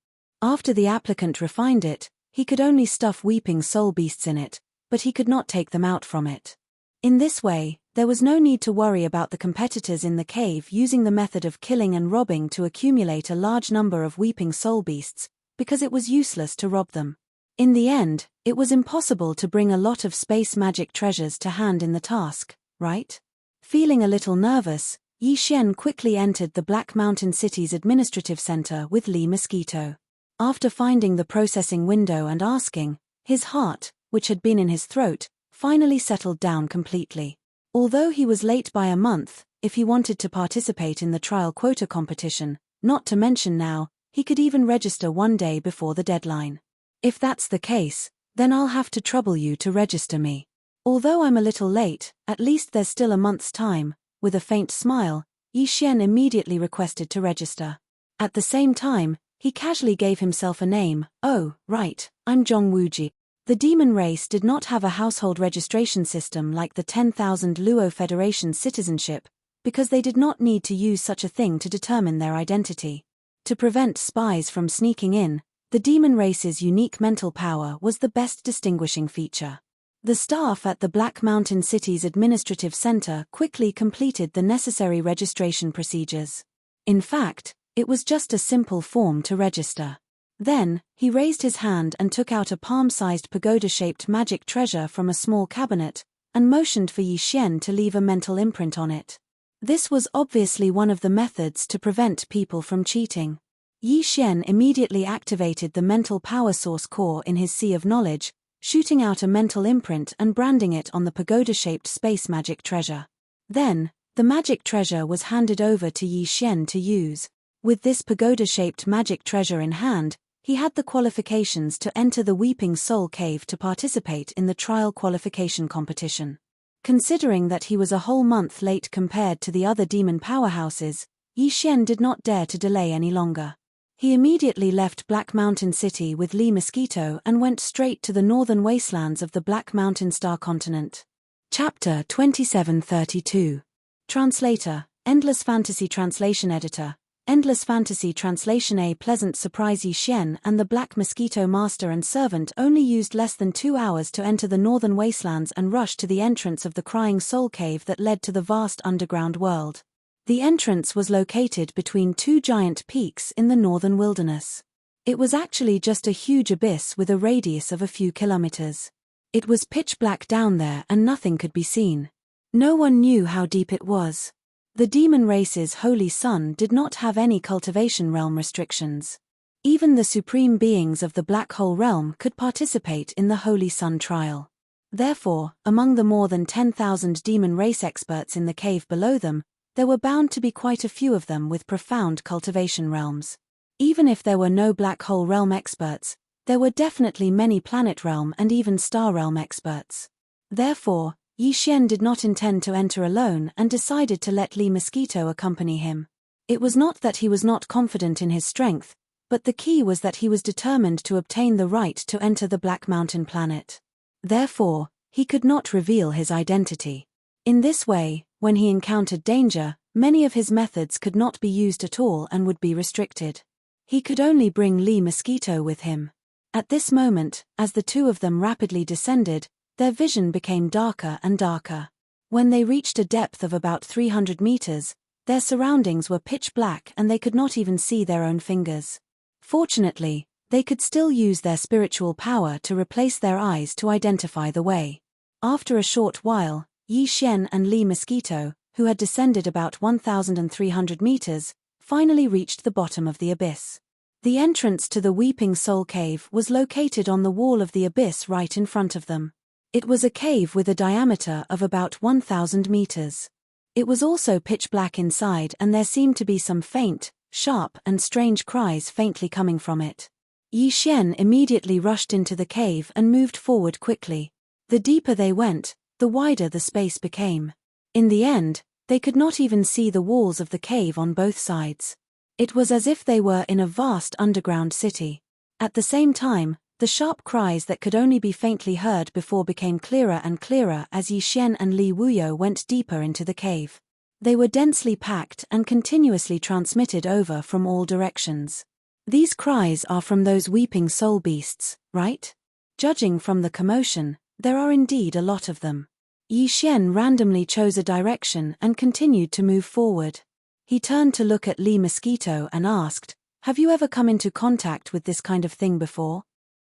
After the applicant refined it, he could only stuff weeping soul beasts in it, but he could not take them out from it. In this way, there was no need to worry about the competitors in the cave using the method of killing and robbing to accumulate a large number of weeping soul beasts, because it was useless to rob them. In the end, it was impossible to bring a lot of space magic treasures to hand in the task, right? Feeling a little nervous, Yi Xian quickly entered the Black Mountain City's administrative center with Lee Mosquito. After finding the processing window and asking, his heart, which had been in his throat, finally settled down completely. Although he was late by a month, if he wanted to participate in the trial quota competition, not to mention now, he could even register 1 day before the deadline. If that's the case, then I'll have to trouble you to register me. Although I'm a little late, at least there's still a month's time. With a faint smile, Yi Xian immediately requested to register. At the same time, he casually gave himself a name. Oh, right, I'm Zhong Wuji. The demon race did not have a household registration system like the 10,000 Luo Federation's citizenship, because they did not need to use such a thing to determine their identity. To prevent spies from sneaking in, The demon race's unique mental power was the best distinguishing feature. The staff at the Black Mountain City's administrative center quickly completed the necessary registration procedures. In fact, it was just a simple form to register. Then, he raised his hand and took out a palm-sized pagoda-shaped magic treasure from a small cabinet, and motioned for Yi Xian to leave a mental imprint on it. This was obviously one of the methods to prevent people from cheating. Yi Xian immediately activated the mental power source core in his sea of knowledge, shooting out a mental imprint and branding it on the pagoda-shaped space magic treasure. Then, the magic treasure was handed over to Yi Xian to use. With this pagoda-shaped magic treasure in hand, he had the qualifications to enter the Weeping Soul Cave to participate in the trial qualification competition. Considering that he was a whole month late compared to the other demon powerhouses, Yi Xian did not dare to delay any longer. He immediately left Black Mountain City with Lee Mosquito and went straight to the northern wastelands of the Black Mountain Star Continent. Chapter 2732. Translator, Endless Fantasy Translation Editor, Endless Fantasy Translation. A pleasant surprise. Yi Xian and the Black Mosquito master and servant only used less than 2 hours to enter the northern wastelands and rush to the entrance of the Crying Soul Cave that led to the vast underground world. The entrance was located between two giant peaks in the northern wilderness. It was actually just a huge abyss with a radius of a few kilometers. It was pitch black down there and nothing could be seen. No one knew how deep it was. The demon race's holy sun did not have any cultivation realm restrictions. Even the supreme beings of the Black Hole realm could participate in the Holy Sun trial. Therefore, among the more than 10,000 demon race experts in the cave below them, there were bound to be quite a few of them with profound cultivation realms. Even if there were no Black Hole realm experts, there were definitely many planet realm and even star realm experts. Therefore, Yi Xian did not intend to enter alone and decided to let Lee Mosquito accompany him. It was not that he was not confident in his strength, but the key was that he was determined to obtain the right to enter the Black Mountain planet. Therefore, he could not reveal his identity. In this way, when he encountered danger, many of his methods could not be used at all and would be restricted. He could only bring Lee Mosquito with him. At this moment, as the two of them rapidly descended, their vision became darker and darker. When they reached a depth of about 300 meters, their surroundings were pitch black and they could not even see their own fingers. Fortunately, they could still use their spiritual power to replace their eyes to identify the way. After a short while, Yi Xian and Lee Mosquito, who had descended about 1,300 meters, finally reached the bottom of the abyss. The entrance to the Weeping Soul Cave was located on the wall of the abyss right in front of them. It was a cave with a diameter of about 1,000 meters. It was also pitch black inside and there seemed to be some faint, sharp and strange cries faintly coming from it. Yi Xian immediately rushed into the cave and moved forward quickly. The deeper they went, the wider the space became. In the end, they could not even see the walls of the cave on both sides. It was as if they were in a vast underground city. At the same time, the sharp cries that could only be faintly heard before became clearer and clearer as Yi Xian and Li Wuyo went deeper into the cave. They were densely packed and continuously transmitted over from all directions. These cries are from those weeping soul beasts, right? Judging from the commotion, there are indeed a lot of them. Yi Xian randomly chose a direction and continued to move forward. He turned to look at Lee Mosquito and asked, "Have you ever come into contact with this kind of thing before?"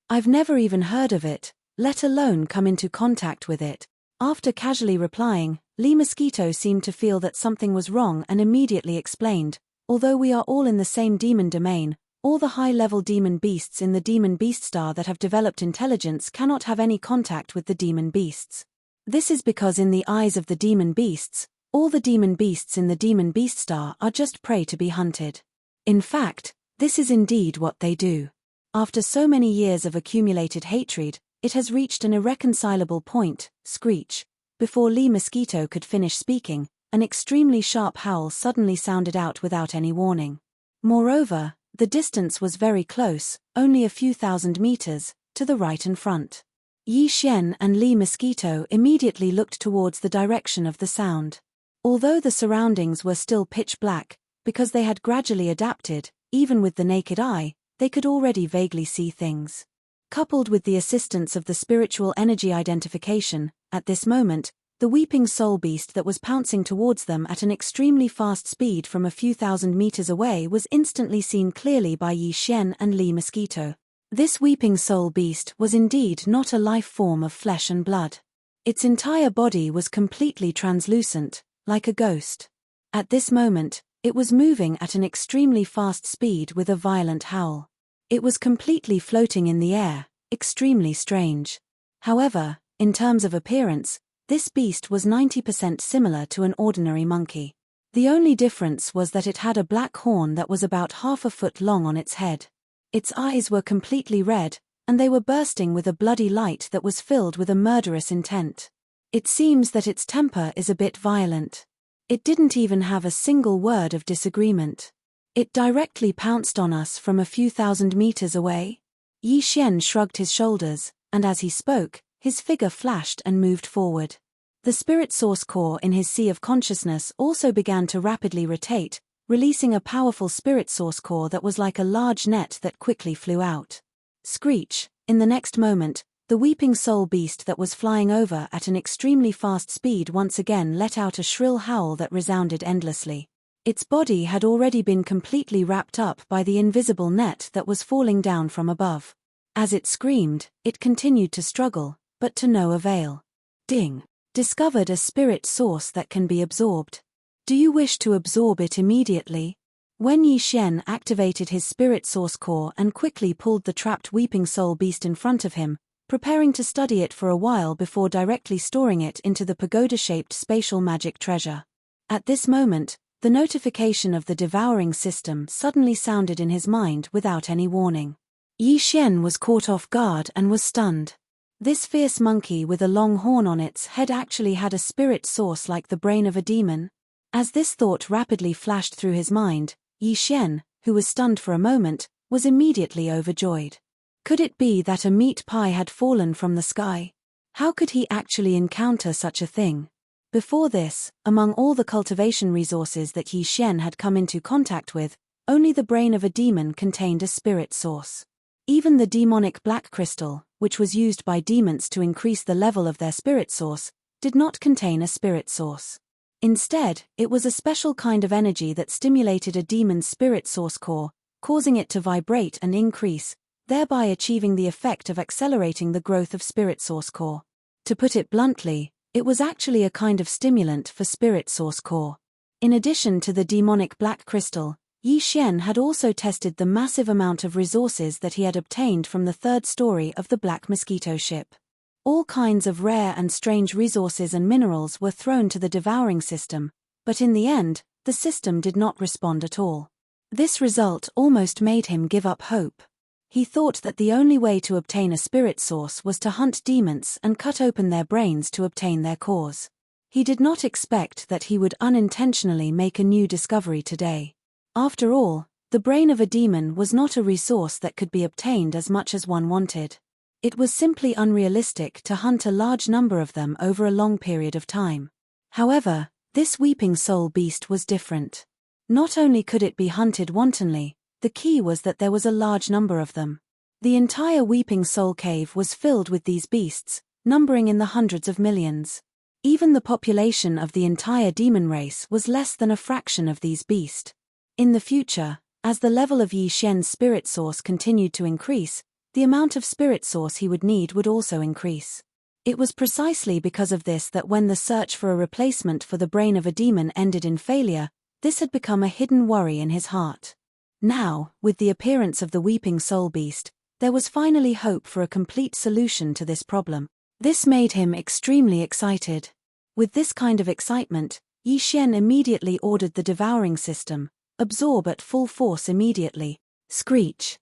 "I've never even heard of it, let alone come into contact with it." After casually replying, Lee Mosquito seemed to feel that something was wrong and immediately explained, "Although we are all in the same demon domain, all the high-level demon beasts in the demon beast star that have developed intelligence cannot have any contact with the demon beasts. This is because in the eyes of the demon beasts, all the demon beasts in the demon beast star are just prey to be hunted. In fact, this is indeed what they do. After so many years of accumulated hatred, it has reached an irreconcilable point." Screech. Before Lee Mosquito could finish speaking, an extremely sharp howl suddenly sounded out without any warning. Moreover, the distance was very close, only a few thousand meters, to the right and front. Yi Xian and Lee Mosquito immediately looked towards the direction of the sound. Although the surroundings were still pitch black, because they had gradually adapted, even with the naked eye, they could already vaguely see things. Coupled with the assistance of the spiritual energy identification, at this moment, the weeping soul beast that was pouncing towards them at an extremely fast speed from a few thousand meters away was instantly seen clearly by Yi Xian and Li Mosquito. This weeping soul beast was indeed not a life form of flesh and blood. Its entire body was completely translucent, like a ghost. At this moment, it was moving at an extremely fast speed with a violent howl. It was completely floating in the air, extremely strange. However, in terms of appearance, this beast was 90% similar to an ordinary monkey. The only difference was that it had a black horn that was about half a foot long on its head. Its eyes were completely red, and they were bursting with a bloody light that was filled with a murderous intent. It seems that its temper is a bit violent. It didn't even have a single word of disagreement. It directly pounced on us from a few thousand meters away. Yi Xian shrugged his shoulders, and as he spoke, his figure flashed and moved forward. The spirit source core in his sea of consciousness also began to rapidly rotate, releasing a powerful spirit source core that was like a large net that quickly flew out. Screech! In the next moment, the weeping soul beast that was flying over at an extremely fast speed once again let out a shrill howl that resounded endlessly. Its body had already been completely wrapped up by the invisible net that was falling down from above. As it screamed, it continued to struggle, but to no avail. Ding! Discovered a spirit source that can be absorbed. Do you wish to absorb it immediately? When Yi Xian activated his spirit source core and quickly pulled the trapped weeping soul beast in front of him, preparing to study it for a while before directly storing it into the pagoda-shaped spatial magic treasure. At this moment, the notification of the devouring system suddenly sounded in his mind without any warning. Yi Xian was caught off guard and was stunned. This fierce monkey with a long horn on its head actually had a spirit source like the brain of a demon. As this thought rapidly flashed through his mind, Yi Xian, who was stunned for a moment, was immediately overjoyed. Could it be that a meat pie had fallen from the sky? How could he actually encounter such a thing? Before this, among all the cultivation resources that Yi Xian had come into contact with, only the brain of a demon contained a spirit source. Even the demonic black crystal, which was used by demons to increase the level of their spirit source, did not contain a spirit source. Instead, it was a special kind of energy that stimulated a demon's spirit source core, causing it to vibrate and increase, thereby achieving the effect of accelerating the growth of spirit source core. To put it bluntly, it was actually a kind of stimulant for spirit source core. In addition to the demonic black crystal, Yi Xian had also tested the massive amount of resources that he had obtained from the third story of the Black Mosquito ship. All kinds of rare and strange resources and minerals were thrown to the devouring system, but in the end, the system did not respond at all. This result almost made him give up hope. He thought that the only way to obtain a spirit source was to hunt demons and cut open their brains to obtain their cores. He did not expect that he would unintentionally make a new discovery today. After all, the brain of a demon was not a resource that could be obtained as much as one wanted. It was simply unrealistic to hunt a large number of them over a long period of time. However, this weeping soul beast was different. Not only could it be hunted wantonly, the key was that there was a large number of them. The entire weeping soul cave was filled with these beasts, numbering in the hundreds of millions. Even the population of the entire demon race was less than a fraction of these beasts. In the future, as the level of Yi Xian's spirit source continued to increase, the amount of spirit source he would need would also increase. It was precisely because of this that when the search for a replacement for the brain of a demon ended in failure, this had become a hidden worry in his heart. Now, with the appearance of the weeping soul beast, there was finally hope for a complete solution to this problem. This made him extremely excited. With this kind of excitement, Yi Xian immediately ordered the devouring system, absorb at full force immediately. Screech.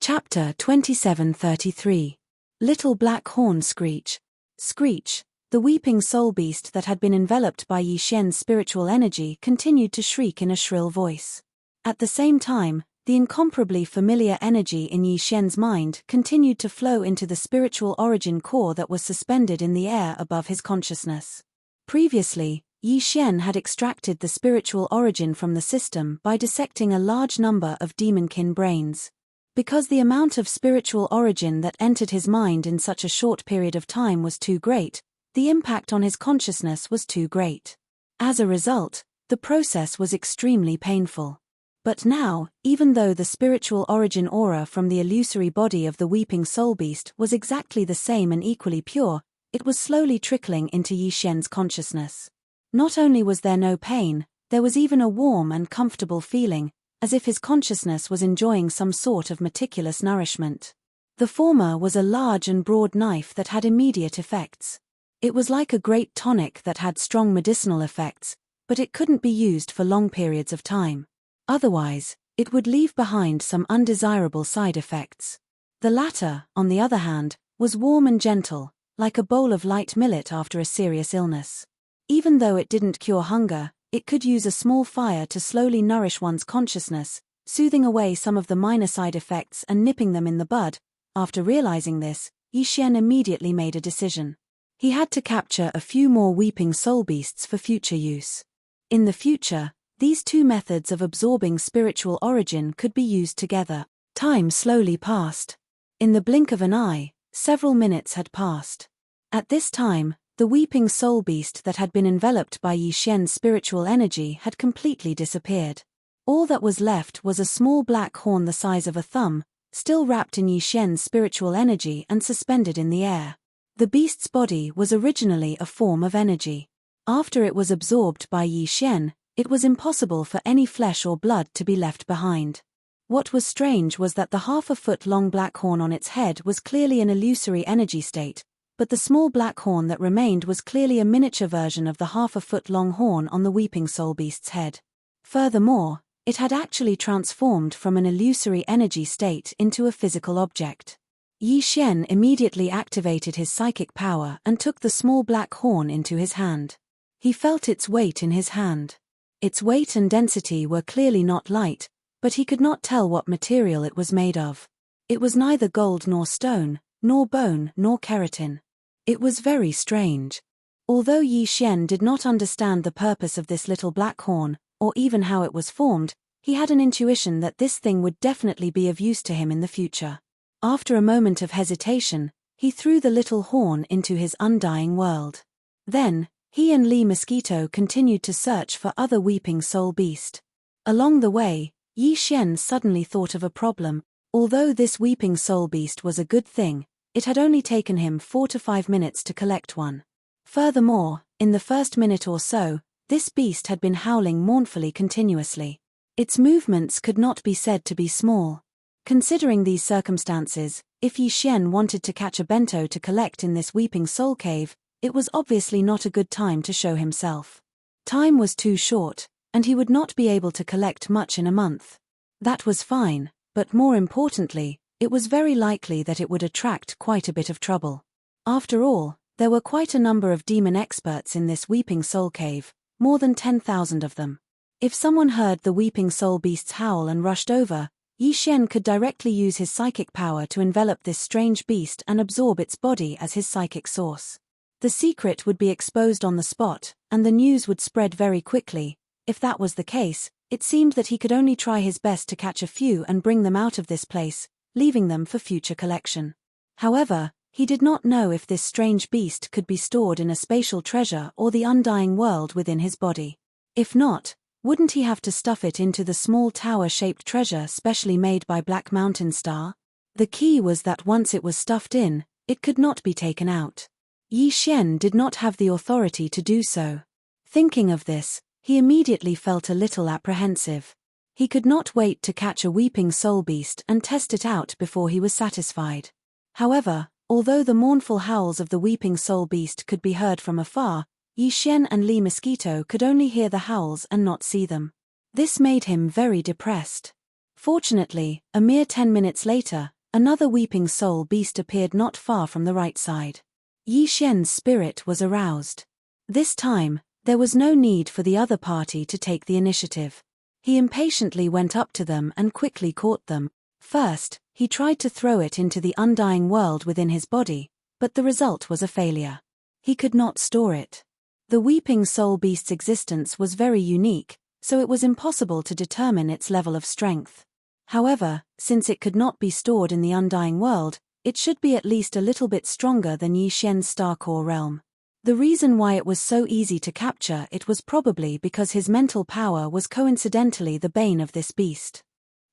Chapter 2733. Little Black Horn Screech. Screech, the weeping soul beast that had been enveloped by Yi Xian's spiritual energy, continued to shriek in a shrill voice. At the same time, the incomparably familiar energy in Yi Xian's mind continued to flow into the spiritual origin core that was suspended in the air above his consciousness. Previously, Yi Xian had extracted the spiritual origin from the system by dissecting a large number of demonkin brains. Because the amount of spiritual origin that entered his mind in such a short period of time was too great, the impact on his consciousness was too great. As a result, the process was extremely painful. But now, even though the spiritual origin aura from the illusory body of the weeping soul beast was exactly the same and equally pure, it was slowly trickling into Yi Xian's consciousness. Not only was there no pain, there was even a warm and comfortable feeling, as if his consciousness was enjoying some sort of meticulous nourishment. The former was a large and broad knife that had immediate effects. It was like a great tonic that had strong medicinal effects, but it couldn't be used for long periods of time. Otherwise, it would leave behind some undesirable side effects. The latter, on the other hand, was warm and gentle, like a bowl of light millet after a serious illness. Even though it didn't cure hunger, it could use a small fire to slowly nourish one's consciousness, soothing away some of the minor side effects and nipping them in the bud. After realizing this, Yi Xian immediately made a decision. He had to capture a few more weeping soul beasts for future use. In the future, these two methods of absorbing spiritual origin could be used together. Time slowly passed. In the blink of an eye, several minutes had passed. At this time, the weeping soul beast that had been enveloped by Yi Xian's spiritual energy had completely disappeared. All that was left was a small black horn the size of a thumb, still wrapped in Yi Xian's spiritual energy and suspended in the air. The beast's body was originally a form of energy. After it was absorbed by Yi Xian, it was impossible for any flesh or blood to be left behind. What was strange was that the half-a-foot-long black horn on its head was clearly an illusory energy state, but the small black horn that remained was clearly a miniature version of the half-a-foot-long horn on the weeping soul beast's head. Furthermore, it had actually transformed from an illusory energy state into a physical object. Yi Xian immediately activated his psychic power and took the small black horn into his hand. He felt its weight in his hand. Its weight and density were clearly not light, but he could not tell what material it was made of. It was neither gold nor stone, nor bone nor keratin. It was very strange. Although Yi Xian did not understand the purpose of this little black horn, or even how it was formed, he had an intuition that this thing would definitely be of use to him in the future. After a moment of hesitation, he threw the little horn into his undying world. Then, he and Li Mosquito continued to search for other weeping soul beast. Along the way, Yi Xian suddenly thought of a problem. Although this weeping soul beast was a good thing, it had only taken him 4 to 5 minutes to collect one. Furthermore, in the first minute or so, this beast had been howling mournfully continuously. Its movements could not be said to be small. Considering these circumstances, if Yi Xian wanted to catch a bento to collect in this weeping soul cave, it was obviously not a good time to show himself. Time was too short, and he would not be able to collect much in a month. That was fine, but more importantly, it was very likely that it would attract quite a bit of trouble. After all, there were quite a number of demon experts in this weeping soul cave, more than 10,000 of them. If someone heard the weeping soul beast's howl and rushed over, Yi Xian could directly use his psychic power to envelop this strange beast and absorb its body as his psychic source. The secret would be exposed on the spot, and the news would spread very quickly. If that was the case, it seemed that he could only try his best to catch a few and bring them out of this place, leaving them for future collection. However, he did not know if this strange beast could be stored in a spatial treasure or the undying world within his body. If not, wouldn't he have to stuff it into the small tower-shaped treasure specially made by Black Mountain Star? The key was that once it was stuffed in, it could not be taken out. Yi Xian did not have the authority to do so. Thinking of this, he immediately felt a little apprehensive. He could not wait to catch a weeping soul beast and test it out before he was satisfied. However, although the mournful howls of the weeping soul beast could be heard from afar, Yi Xian and Li Mosquito could only hear the howls and not see them. This made him very depressed. Fortunately, a mere 10 minutes later, another weeping soul beast appeared not far from the right side. Yi Xian's spirit was aroused. This time, there was no need for the other party to take the initiative. He impatiently went up to them and quickly caught them. First, he tried to throw it into the undying world within his body, but the result was a failure. He could not store it. The weeping soul beast's existence was very unique, so it was impossible to determine its level of strength. However, since it could not be stored in the undying world, it should be at least a little bit stronger than Yi Xian's star core realm. The reason why it was so easy to capture it was probably because his mental power was coincidentally the bane of this beast.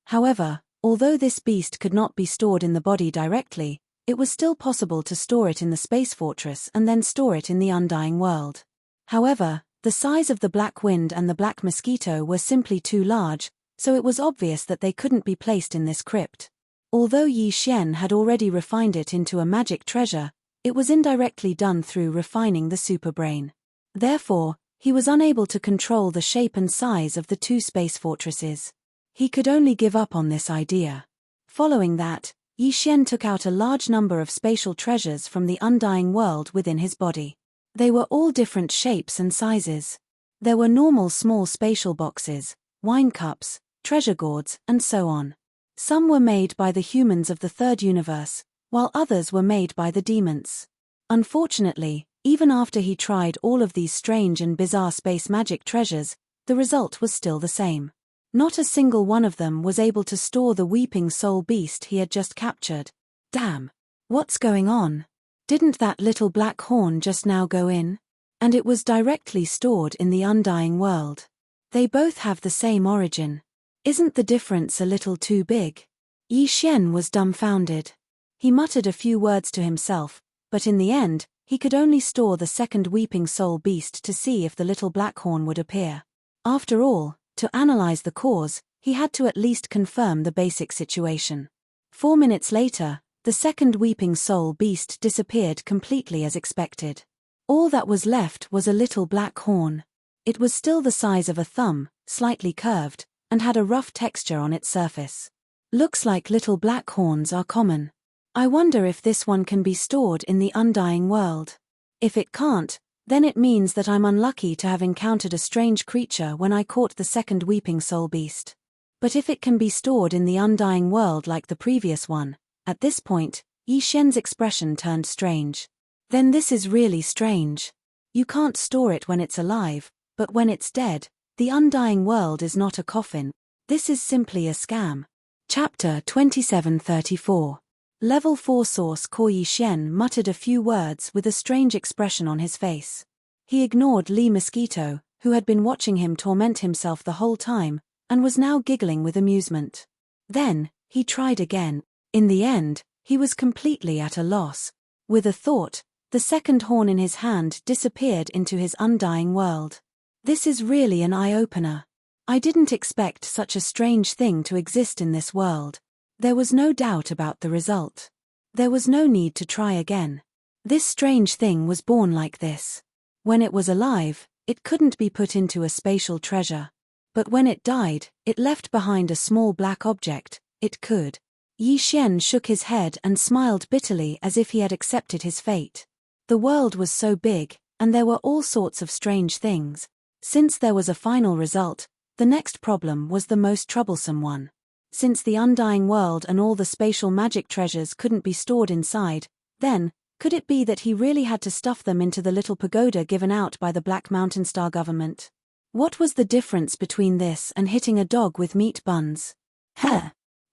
However, although this beast could not be stored in the body directly, it was still possible to store it in the space fortress and then store it in the undying world. However, the size of the black wind and the black mosquito were simply too large, so it was obvious that they couldn't be placed in this crypt. Although Yi Xian had already refined it into a magic treasure, it was indirectly done through refining the superbrain. Therefore, he was unable to control the shape and size of the two space fortresses. He could only give up on this idea. Following that, Yi Xian took out a large number of spatial treasures from the undying world within his body. They were all different shapes and sizes. There were normal small spatial boxes, wine cups, treasure gourds, and so on. Some were made by the humans of the third universe, while others were made by the demons. Unfortunately, even after he tried all of these strange and bizarre space magic treasures, the result was still the same. Not a single one of them was able to store the weeping soul beast he had just captured. Damn! What's going on? Didn't that little black horn just now go in? And it was directly stored in the undying world. They both have the same origin. Isn't the difference a little too big? Yi Xian was dumbfounded. He muttered a few words to himself, but in the end, he could only store the second weeping soul beast to see if the little black horn would appear. After all, to analyze the cause, he had to at least confirm the basic situation. 4 minutes later, the second weeping soul beast disappeared completely as expected. All that was left was a little black horn. It was still the size of a thumb, slightly curved, and had a rough texture on its surface. Looks like little black horns are common. I wonder if this one can be stored in the undying world. If it can't, then it means that I'm unlucky to have encountered a strange creature when I caught the second weeping soul beast. But if it can be stored in the undying world like the previous one, at this point, Yi Xian's expression turned strange. Then this is really strange. You can't store it when it's alive, but when it's dead, the undying world is not a coffin. This is simply a scam. Chapter 2734. Level 4 Source Core. Yi Xian muttered a few words with a strange expression on his face. He ignored Li Mosquito, who had been watching him torment himself the whole time, and was now giggling with amusement. Then, he tried again. In the end, he was completely at a loss. With a thought, the second horn in his hand disappeared into his undying world. This is really an eye-opener. I didn't expect such a strange thing to exist in this world. There was no doubt about the result. There was no need to try again. This strange thing was born like this. When it was alive, it couldn't be put into a spatial treasure. But when it died, it left behind a small black object. It could. Yi Xian shook his head and smiled bitterly as if he had accepted his fate. The world was so big, and there were all sorts of strange things. Since there was a final result, the next problem was the most troublesome one. Since the undying world and all the spatial magic treasures couldn't be stored inside, then, could it be that he really had to stuff them into the little pagoda given out by the Black Mountain Star government? What was the difference between this and hitting a dog with meat buns?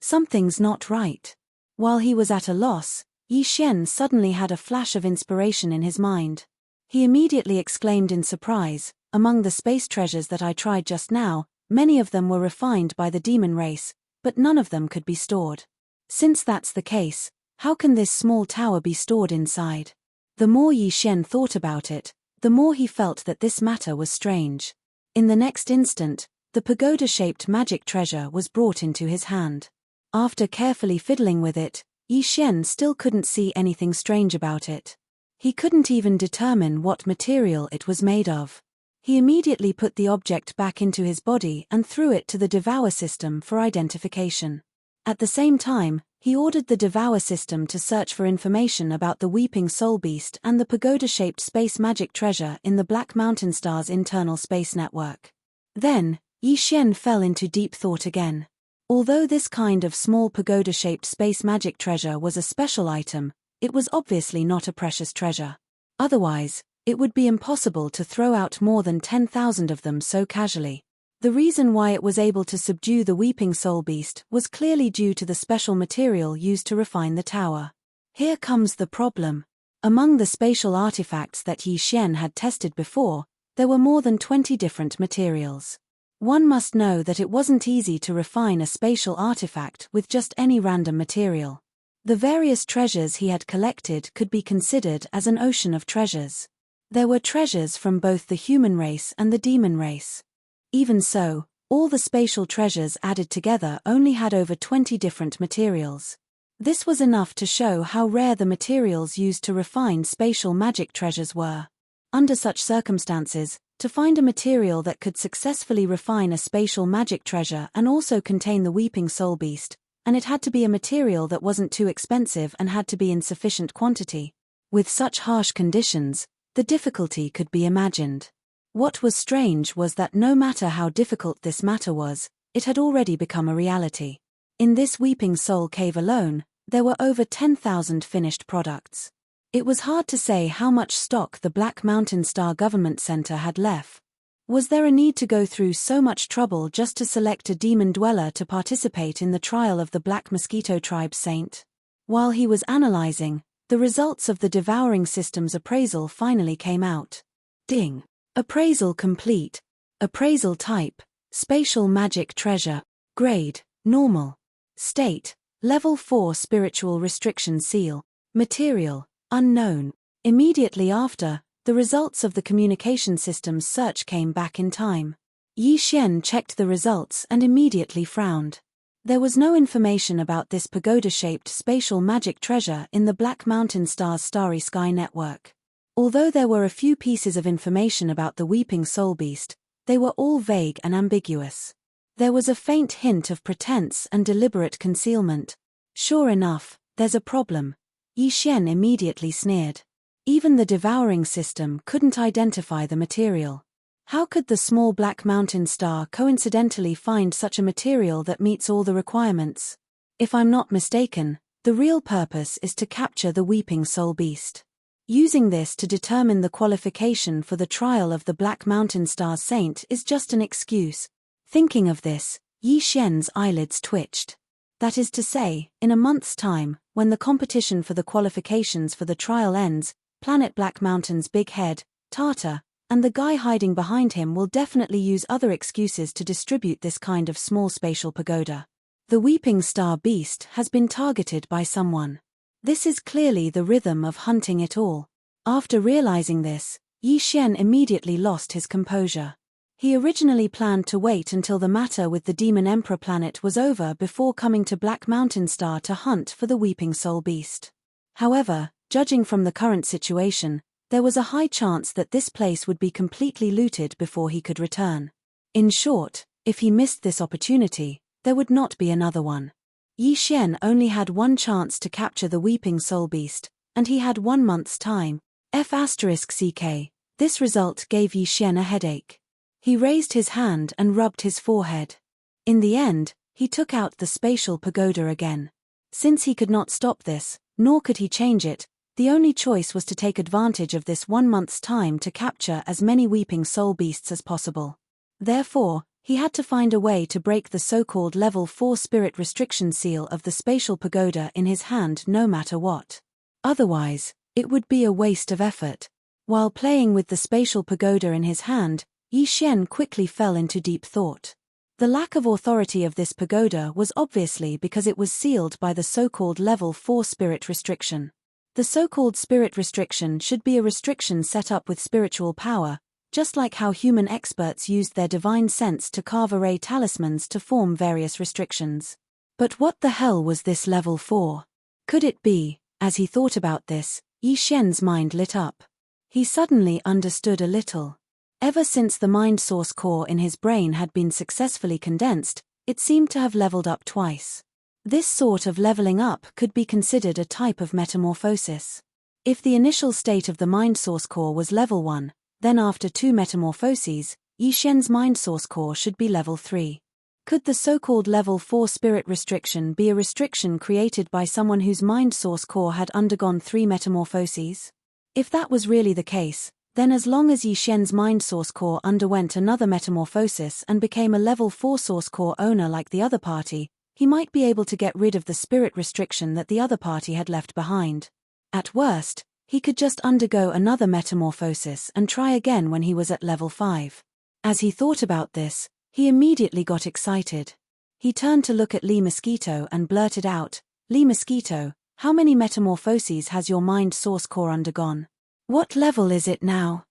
Something's not right. While he was at a loss, Yi Xian suddenly had a flash of inspiration in his mind. He immediately exclaimed in surprise, among the space treasures that I tried just now, many of them were refined by the demon race, but none of them could be stored. Since that's the case, how can this small tower be stored inside? The more Yi Xian thought about it, the more he felt that this matter was strange. In the next instant, the pagoda-shaped magic treasure was brought into his hand. After carefully fiddling with it, Yi Xian still couldn't see anything strange about it. He couldn't even determine what material it was made of. He immediately put the object back into his body and threw it to the Devour system for identification. At the same time, he ordered the Devour system to search for information about the Weeping Soul Beast and the pagoda-shaped space magic treasure in the Black Mountain Star's internal space network. Then, Yi Xian fell into deep thought again. Although this kind of small pagoda-shaped space magic treasure was a special item, it was obviously not a precious treasure. Otherwise, it would be impossible to throw out more than 10,000 of them so casually. The reason why it was able to subdue the weeping soul beast was clearly due to the special material used to refine the tower. Here comes the problem. Among the spatial artifacts that Yi Xian had tested before, there were more than 20 different materials. One must know that it wasn't easy to refine a spatial artifact with just any random material. The various treasures he had collected could be considered as an ocean of treasures. There were treasures from both the human race and the demon race. Even so, all the spatial treasures added together only had over 20 different materials. This was enough to show how rare the materials used to refine spatial magic treasures were. Under such circumstances, to find a material that could successfully refine a spatial magic treasure and also contain the weeping soul beast, and it had to be a material that wasn't too expensive and had to be in sufficient quantity. With such harsh conditions, the difficulty could be imagined. What was strange was that no matter how difficult this matter was, it had already become a reality. In this weeping soul cave alone, there were over 10,000 finished products. It was hard to say how much stock the Black Mountain Star Government Center had left. Was there a need to go through so much trouble just to select a demon dweller to participate in the trial of the Black Mosquito Tribe's saint? While he was analyzing, the results of the devouring system's appraisal finally came out. Ding! Appraisal complete. Appraisal type: spatial magic treasure. Grade: normal. State: level 4 spiritual restriction seal. Material: unknown. Immediately after, the results of the communication system's search came back in time. Yi Xian checked the results and immediately frowned. There was no information about this pagoda-shaped spatial magic treasure in the Black Mountain Star's Starry Sky network. Although there were a few pieces of information about the weeping soul beast, they were all vague and ambiguous. There was a faint hint of pretense and deliberate concealment. Sure enough, there's a problem. Yi Xian immediately sneered. Even the devouring system couldn't identify the material. How could the small Black Mountain Star coincidentally find such a material that meets all the requirements? If I'm not mistaken, the real purpose is to capture the weeping soul beast. Using this to determine the qualification for the trial of the Black Mountain Star's saint is just an excuse. Thinking of this, Yi Xian's eyelids twitched. That is to say, in a month's time, when the competition for the qualifications for the trial ends, Planet Black Mountain's big head, Tata, and the guy hiding behind him will definitely use other excuses to distribute this kind of small spatial pagoda. The weeping star beast has been targeted by someone. This is clearly the rhythm of hunting it all. After realizing this, Yi Xian immediately lost his composure. He originally planned to wait until the matter with the Demon Emperor planet was over before coming to Black Mountain Star to hunt for the weeping soul beast. However, judging from the current situation, there was a high chance that this place would be completely looted before he could return. In short, if he missed this opportunity, there would not be another one. Yi Xian only had one chance to capture the weeping soul beast, and he had 1 month's time. F***ck. This result gave Yi Xian a headache. He raised his hand and rubbed his forehead. In the end, he took out the spatial pagoda again. Since he could not stop this, nor could he change it, the only choice was to take advantage of this 1 month's time to capture as many weeping soul beasts as possible. Therefore, he had to find a way to break the so-called level 4 spirit restriction seal of the spatial pagoda in his hand no matter what. Otherwise, it would be a waste of effort. While playing with the spatial pagoda in his hand, Yi Xian quickly fell into deep thought. The lack of authority of this pagoda was obviously because it was sealed by the so-called level 4 spirit restriction. The so-called spirit restriction should be a restriction set up with spiritual power, just like how human experts used their divine sense to carve array talismans to form various restrictions. But what the hell was this level 4? Could it be, as he thought about this, Yi Xian's mind lit up. He suddenly understood a little. Ever since the mind source core in his brain had been successfully condensed, it seemed to have leveled up twice. This sort of leveling up could be considered a type of metamorphosis. If the initial state of the mind source core was level 1, then after 2 metamorphoses, Yi Xian's mind source core should be level 3. Could the so-called level 4 spirit restriction be a restriction created by someone whose mind source core had undergone 3 metamorphoses? If that was really the case, Then as long as Yi Xian's mind source core underwent another metamorphosis and became a level 4 source core owner like the other party, he might be able to get rid of the spirit restriction that the other party had left behind. At worst, he could just undergo another metamorphosis and try again when he was at level 5. As he thought about this, he immediately got excited. He turned to look at Lee Mosquito and blurted out, "Lee Mosquito, how many metamorphoses has your mind source core undergone? What level is it now?"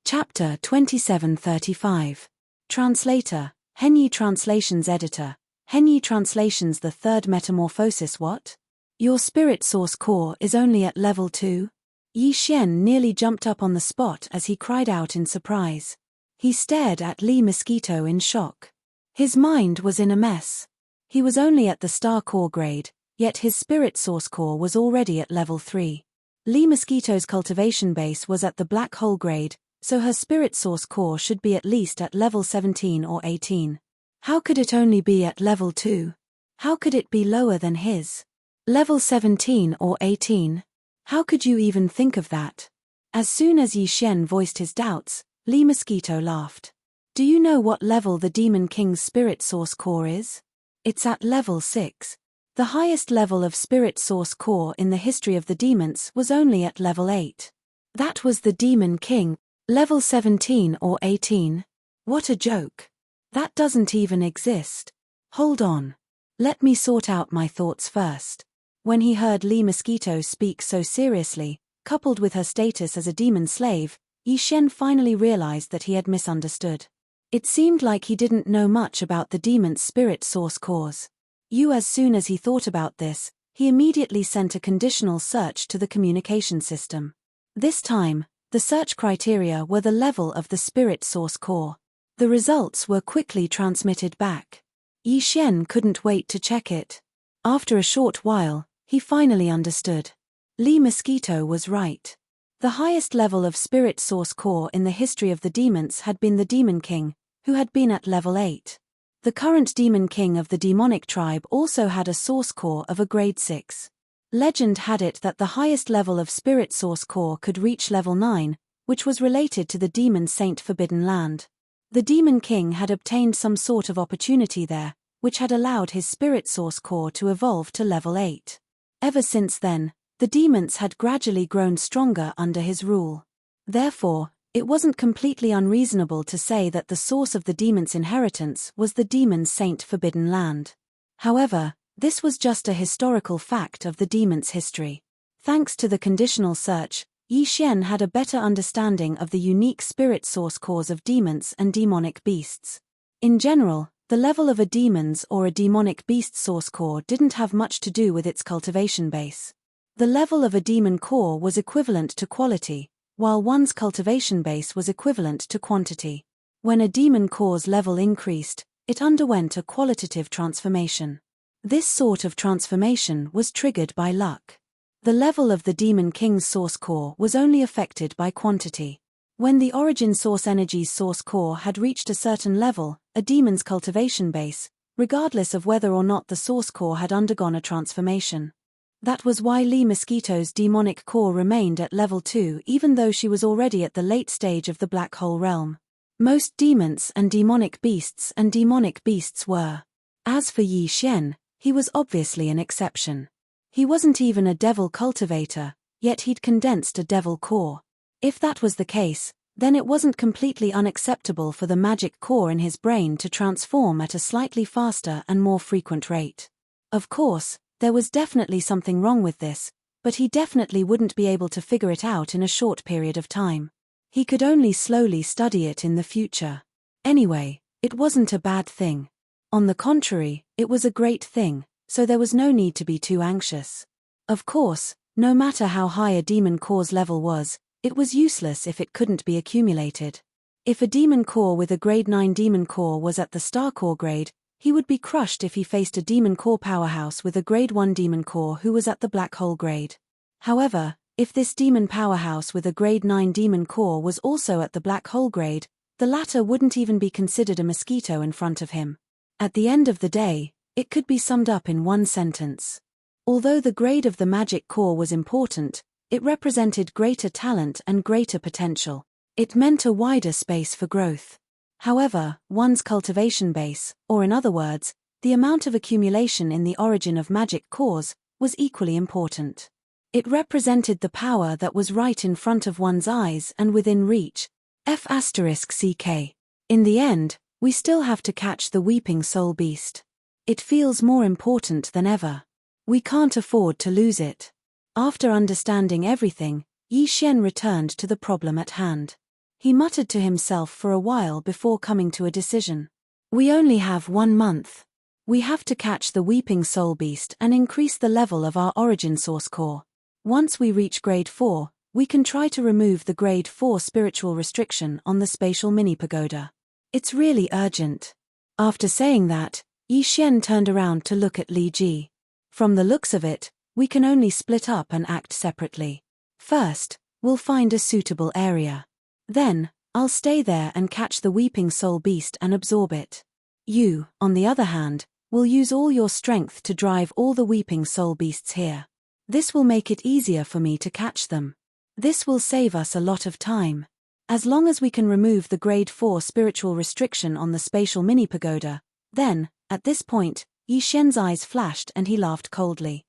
Chapter 2735. Translator, Henyi Translations Editor, Henyi Translations. The third metamorphosis. What? Your spirit source core is only at level 2? Yi Xian nearly jumped up on the spot as he cried out in surprise. He stared at Lee Mosquito in shock. His mind was in a mess. He was only at the star core grade, yet his spirit source core was already at level 3. Lee Mosquito's cultivation base was at the black hole grade, so her spirit source core should be at least at level 17 or 18. How could it only be at level 2? How could it be lower than his? Level 17 or 18? How could you even think of that? As soon as Yi Xian voiced his doubts, Lee Mosquito laughed. Do you know what level the Demon King's spirit source core is? It's at level 6. The highest level of spirit source core in the history of the demons was only at level 8. That was the Demon King, level 17 or 18. What a joke. That doesn't even exist. Hold on. Let me sort out my thoughts first. When he heard Lee Mosquito speak so seriously, coupled with her status as a demon slave, Yi Xian finally realized that he had misunderstood. It seemed like he didn't know much about the demon's spirit source cores. As soon as he thought about this, he immediately sent a conditional search to the communication system. This time, the search criteria were the level of the spirit source core. The results were quickly transmitted back. Yi Xian couldn't wait to check it. After a short while, he finally understood. Lee Mosquito was right. The highest level of spirit source core in the history of the demons had been the Demon King, who had been at level 8. The current Demon King of the demonic tribe also had a source core of a grade 6. Legend had it that the highest level of spirit source core could reach level 9, which was related to the demon saint Forbidden Land. The Demon King had obtained some sort of opportunity there, which had allowed his spirit source core to evolve to level 8. Ever since then, the demons had gradually grown stronger under his rule. Therefore, it wasn't completely unreasonable to say that the source of the demon's inheritance was the demon saint Forbidden Land. However, this was just a historical fact of the demon's history. Thanks to the conditional search, Yi Xian had a better understanding of the unique spirit source cores of demons and demonic beasts. In general, the level of a demon's or a demonic beast source core didn't have much to do with its cultivation base. The level of a demon core was equivalent to quality, while one's cultivation base was equivalent to quantity. When a demon core's level increased, it underwent a qualitative transformation. This sort of transformation was triggered by luck. The level of the Demon King's source core was only affected by quantity. When the origin source energy's source core had reached a certain level, a demon's cultivation base, regardless of whether or not the source core had undergone a transformation. That was why Lee Mosquito's demonic core remained at level 2 even though she was already at the late stage of the black hole realm. Most demons and demonic beasts were. As for Yi Xian, he was obviously an exception. He wasn't even a devil cultivator, yet he'd condensed a devil core. If that was the case, then it wasn't completely unacceptable for the magic core in his brain to transform at a slightly faster and more frequent rate. Of course, there was definitely something wrong with this, but he definitely wouldn't be able to figure it out in a short period of time. He could only slowly study it in the future. Anyway, it wasn't a bad thing. On the contrary, it was a great thing, so there was no need to be too anxious. Of course, no matter how high a demon core's level was, it was useless if it couldn't be accumulated. If a demon core with a grade 9 demon core was at the star core grade, he would be crushed if he faced a demon core powerhouse with a grade 1 demon core who was at the black hole grade. However, if this demon powerhouse with a grade 9 demon core was also at the black hole grade, the latter wouldn't even be considered a mosquito in front of him. At the end of the day, it could be summed up in one sentence. Although the grade of the magic core was important, It represented greater talent and greater potential. It meant a wider space for growth. However, one's cultivation base, or in other words, the amount of accumulation in the origin of magic cores, was equally important. It represented the power that was right in front of one's eyes and within reach. F***CK. In the end, we still have to catch the weeping soul beast. It feels more important than ever. We can't afford to lose it. After understanding everything, Yi Xian returned to the problem at hand. He muttered to himself for a while before coming to a decision. We only have 1 month. We have to catch the weeping soul beast and increase the level of our origin source core. Once we reach grade 4, we can try to remove the grade 4 spiritual restriction on the spatial mini pagoda. It's really urgent. After saying that, Yi Xian turned around to look at Li Ji. From the looks of it, we can only split up and act separately. First, we'll find a suitable area. Then, I'll stay there and catch the weeping soul beast and absorb it. You, on the other hand, will use all your strength to drive all the weeping soul beasts here. This will make it easier for me to catch them. This will save us a lot of time. As long as we can remove the grade 4 spiritual restriction on the spatial mini pagoda, then, at this point, Yi Xian's eyes flashed and he laughed coldly.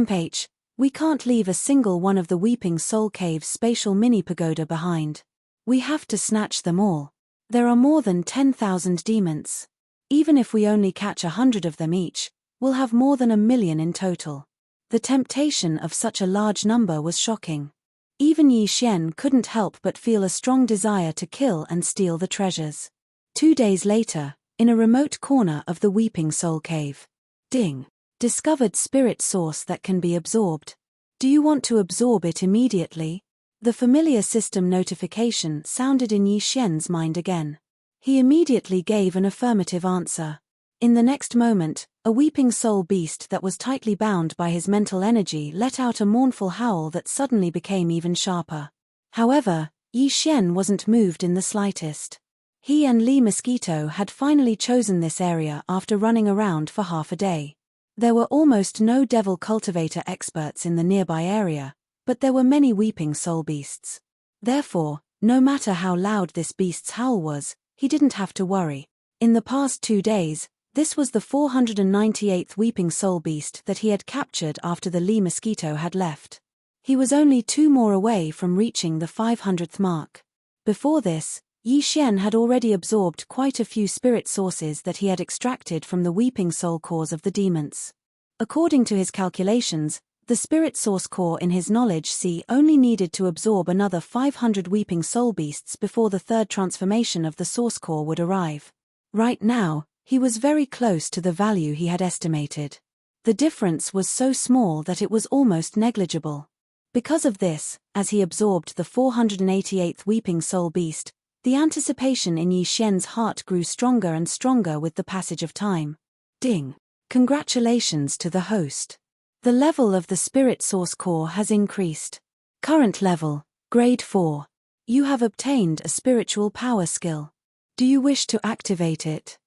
H, we can't leave a single one of the weeping soul cave's spatial mini pagoda behind. We have to snatch them all. There are more than 10,000 demons. Even if we only catch 100 of them each, we'll have more than 1 million in total. The temptation of such a large number was shocking. Even Yi Xian couldn't help but feel a strong desire to kill and steal the treasures. 2 days later, in a remote corner of the Weeping Soul Cave. Ding! Discovered spirit source that can be absorbed. Do you want to absorb it immediately? The familiar system notification sounded in Yi Xian's mind again. He immediately gave an affirmative answer. In the next moment, a weeping soul beast that was tightly bound by his mental energy let out a mournful howl that suddenly became even sharper. However, Yi Xian wasn't moved in the slightest. He and Li Mosquito had finally chosen this area after running around for half a day. There were almost no devil cultivator experts in the nearby area, but there were many weeping soul beasts. Therefore, no matter how loud this beast's howl was, he didn't have to worry. In the past 2 days, this was the 498th weeping soul beast that he had captured after the Li Mosquito had left. He was only 2 more away from reaching the 500th mark. Before this, Yi Xian had already absorbed quite a few spirit sources that he had extracted from the weeping soul cores of the demons. According to his calculations, the spirit source core in his knowledge sea only needed to absorb another 500 weeping soul beasts before the 3rd transformation of the source core would arrive. Right now, he was very close to the value he had estimated. The difference was so small that it was almost negligible. Because of this, as he absorbed the 488th weeping soul beast, the anticipation in Yi Xian's heart grew stronger and stronger with the passage of time. Ding! Congratulations to the host. The level of the spirit source core has increased. Current level, grade 4. You have obtained a spiritual power skill. Do you wish to activate it?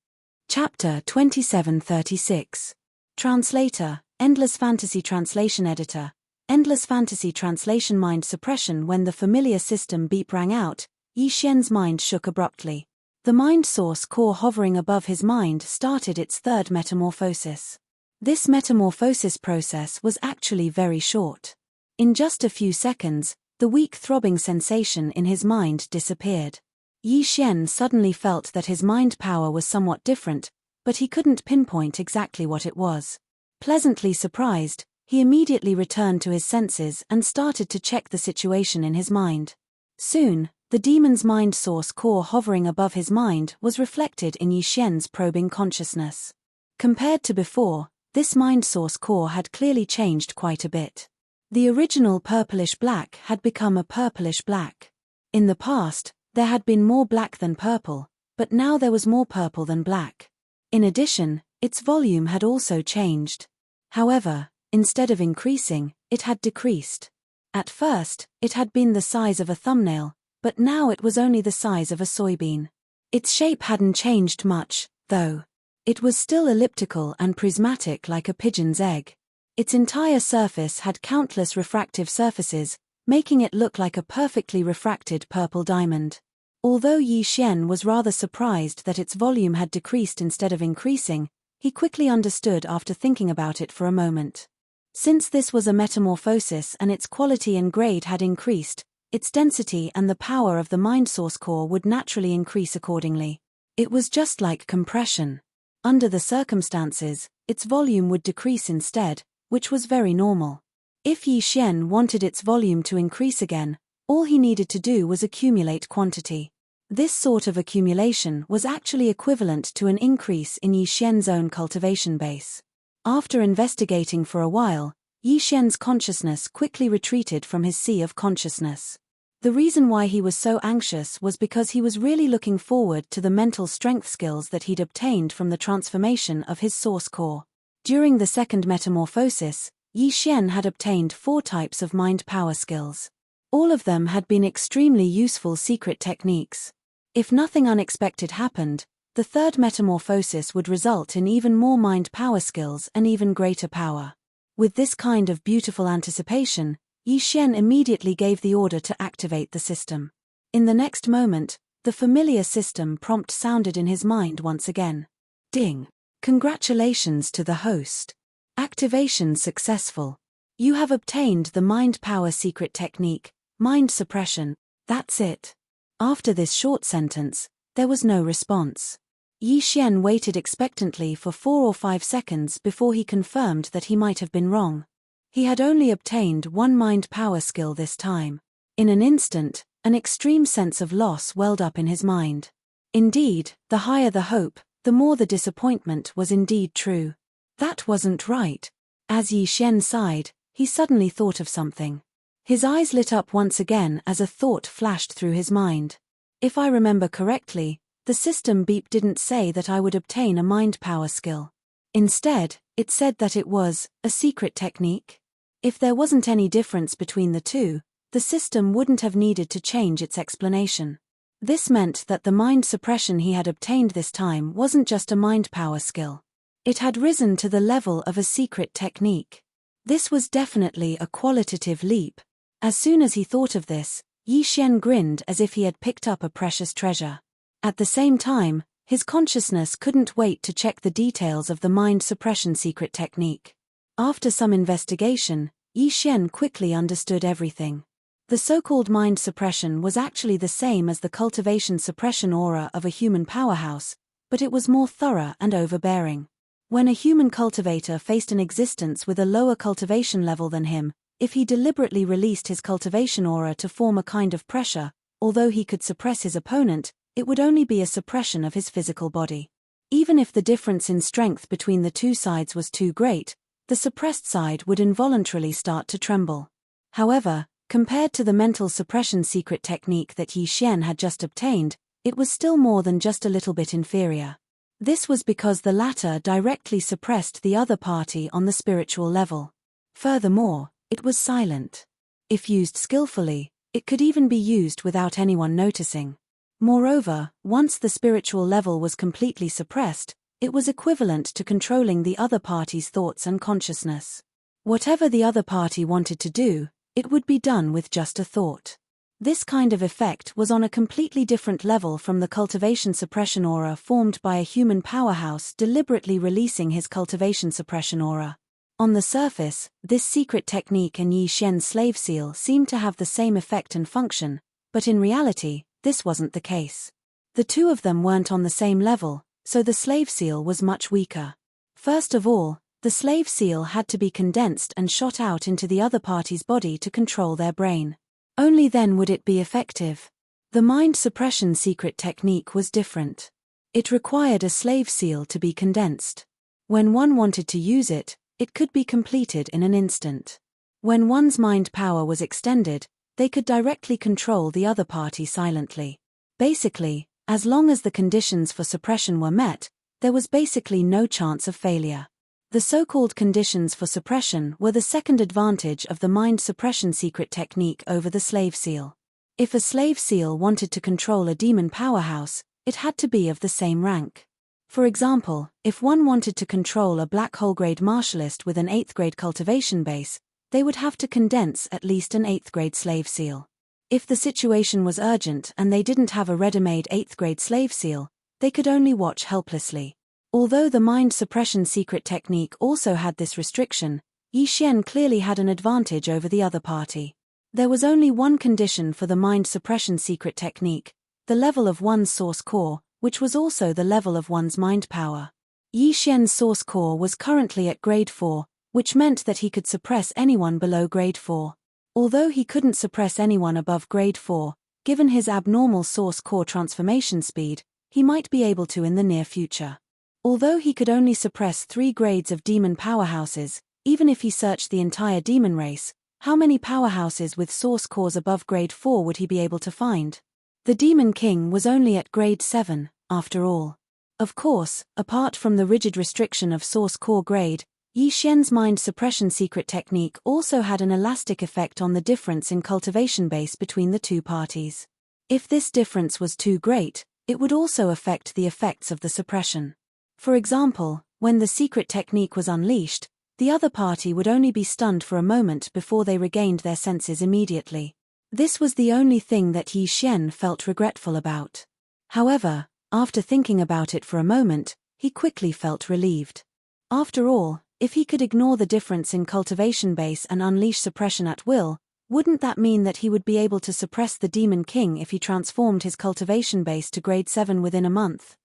Chapter 2736. Translator, Endless Fantasy Translation Editor. Endless Fantasy Translation Mind Suppression. When the familiar system beep rang out, Yi Xian's mind shook abruptly. The mind source core hovering above his mind started its 3rd metamorphosis. This metamorphosis process was actually very short. In just a few seconds, the weak throbbing sensation in his mind disappeared. Yi Xian suddenly felt that his mind power was somewhat different, but he couldn't pinpoint exactly what it was. Pleasantly surprised, he immediately returned to his senses and started to check the situation in his mind. Soon, the demon's mind source core hovering above his mind was reflected in Yi Xian's probing consciousness. Compared to before, this mind source core had clearly changed quite a bit. The original purplish-black had become a purplish-black. In the past, there had been more black than purple, but now there was more purple than black. In addition, its volume had also changed. However, instead of increasing, it had decreased. At first, it had been the size of a thumbnail, but now it was only the size of a soybean. Its shape hadn't changed much, though. It was still elliptical and prismatic like a pigeon's egg. Its entire surface had countless refractive surfaces, making it look like a perfectly refracted purple diamond. Although Yi Xian was rather surprised that its volume had decreased instead of increasing, he quickly understood after thinking about it for a moment. Since this was a metamorphosis and its quality and grade had increased, its density and the power of the mind source core would naturally increase accordingly. It was just like compression. Under the circumstances, its volume would decrease instead, which was very normal. If Yi Xian wanted its volume to increase again, all he needed to do was accumulate quantity. This sort of accumulation was actually equivalent to an increase in Yi Xian's own cultivation base. After investigating for a while, Yi Xian's consciousness quickly retreated from his sea of consciousness. The reason why he was so anxious was because he was really looking forward to the mental strength skills that he'd obtained from the transformation of his source core. During the second metamorphosis, Yi Xian had obtained 4 types of mind power skills. All of them had been extremely useful secret techniques. If nothing unexpected happened, the third metamorphosis would result in even more mind power skills and even greater power. With this kind of beautiful anticipation, Yi Xian immediately gave the order to activate the system. In the next moment, the familiar system prompt sounded in his mind once again. Ding! Congratulations to the host. Activation successful. You have obtained the mind power secret technique, mind suppression. That's it. After this short sentence, there was no response. Yi Xian waited expectantly for 4 or 5 seconds before he confirmed that he might have been wrong. He had only obtained 1 mind power skill this time. In an instant, an extreme sense of loss welled up in his mind. Indeed, the higher the hope, the more the disappointment was indeed true. That wasn't right. As Yi Xian sighed, he suddenly thought of something. His eyes lit up once again as a thought flashed through his mind. If I remember correctly, the system beep didn't say that I would obtain a mind power skill. Instead, it said that it was a secret technique. If there wasn't any difference between the two, the system wouldn't have needed to change its explanation. This meant that the mind suppression he had obtained this time wasn't just a mind power skill. It had risen to the level of a secret technique. This was definitely a qualitative leap. As soon as he thought of this, Yi Xian grinned as if he had picked up a precious treasure. At the same time, his consciousness couldn't wait to check the details of the mind suppression secret technique. After some investigation, Yi Xian quickly understood everything. The so-called mind suppression was actually the same as the cultivation suppression aura of a human powerhouse, but it was more thorough and overbearing. When a human cultivator faced an existence with a lower cultivation level than him, if he deliberately released his cultivation aura to form a kind of pressure, although he could suppress his opponent, it would only be a suppression of his physical body. Even if the difference in strength between the two sides was too great, the suppressed side would involuntarily start to tremble. However, compared to the mental suppression secret technique that Yi Xian had just obtained, it was still more than just a little bit inferior. This was because the latter directly suppressed the other party on the spiritual level. Furthermore, it was silent. If used skillfully, it could even be used without anyone noticing. Moreover, once the spiritual level was completely suppressed, it was equivalent to controlling the other party's thoughts and consciousness. Whatever the other party wanted to do, it would be done with just a thought. This kind of effect was on a completely different level from the cultivation suppression aura formed by a human powerhouse deliberately releasing his cultivation suppression aura. On the surface, this secret technique and Yi Xian's slave seal seemed to have the same effect and function, but in reality, this wasn't the case. The two of them weren't on the same level, so the slave seal was much weaker. First of all, the slave seal had to be condensed and shot out into the other party's body to control their brain. Only then would it be effective. The mind suppression secret technique was different. It required a slave seal to be condensed. When one wanted to use it, it could be completed in an instant. When one's mind power was extended, they could directly control the other party silently. Basically, as long as the conditions for suppression were met, there was basically no chance of failure. The so-called conditions for suppression were the second advantage of the mind suppression secret technique over the slave seal. If a slave seal wanted to control a demon powerhouse, it had to be of the same rank. For example, if one wanted to control a black hole grade martialist with an 8th grade cultivation base, they would have to condense at least an 8th grade slave seal. If the situation was urgent and they didn't have a ready-made 8th grade slave seal, they could only watch helplessly. Although the mind suppression secret technique also had this restriction, Yi Xian clearly had an advantage over the other party. There was only one condition for the mind suppression secret technique: the level of one's source core, which was also the level of one's mind power. Yi Xian's source core was currently at grade 4, which meant that he could suppress anyone below grade 4. Although he couldn't suppress anyone above grade 4, given his abnormal source core transformation speed, he might be able to in the near future. Although he could only suppress 3 grades of demon powerhouses, even if he searched the entire demon race, how many powerhouses with source cores above grade 4 would he be able to find? The Demon King was only at grade 7, after all. Of course, apart from the rigid restriction of source core grade, Yi Xian's mind suppression secret technique also had an elastic effect on the difference in cultivation base between the two parties. If this difference was too great, it would also affect the effects of the suppression. For example, when the secret technique was unleashed, the other party would only be stunned for a moment before they regained their senses immediately. This was the only thing that Yi Xian felt regretful about. However, after thinking about it for a moment, he quickly felt relieved. After all, if he could ignore the difference in cultivation base and unleash suppression at will, wouldn't that mean that he would be able to suppress the Demon King if he transformed his cultivation base to grade 7 within a month?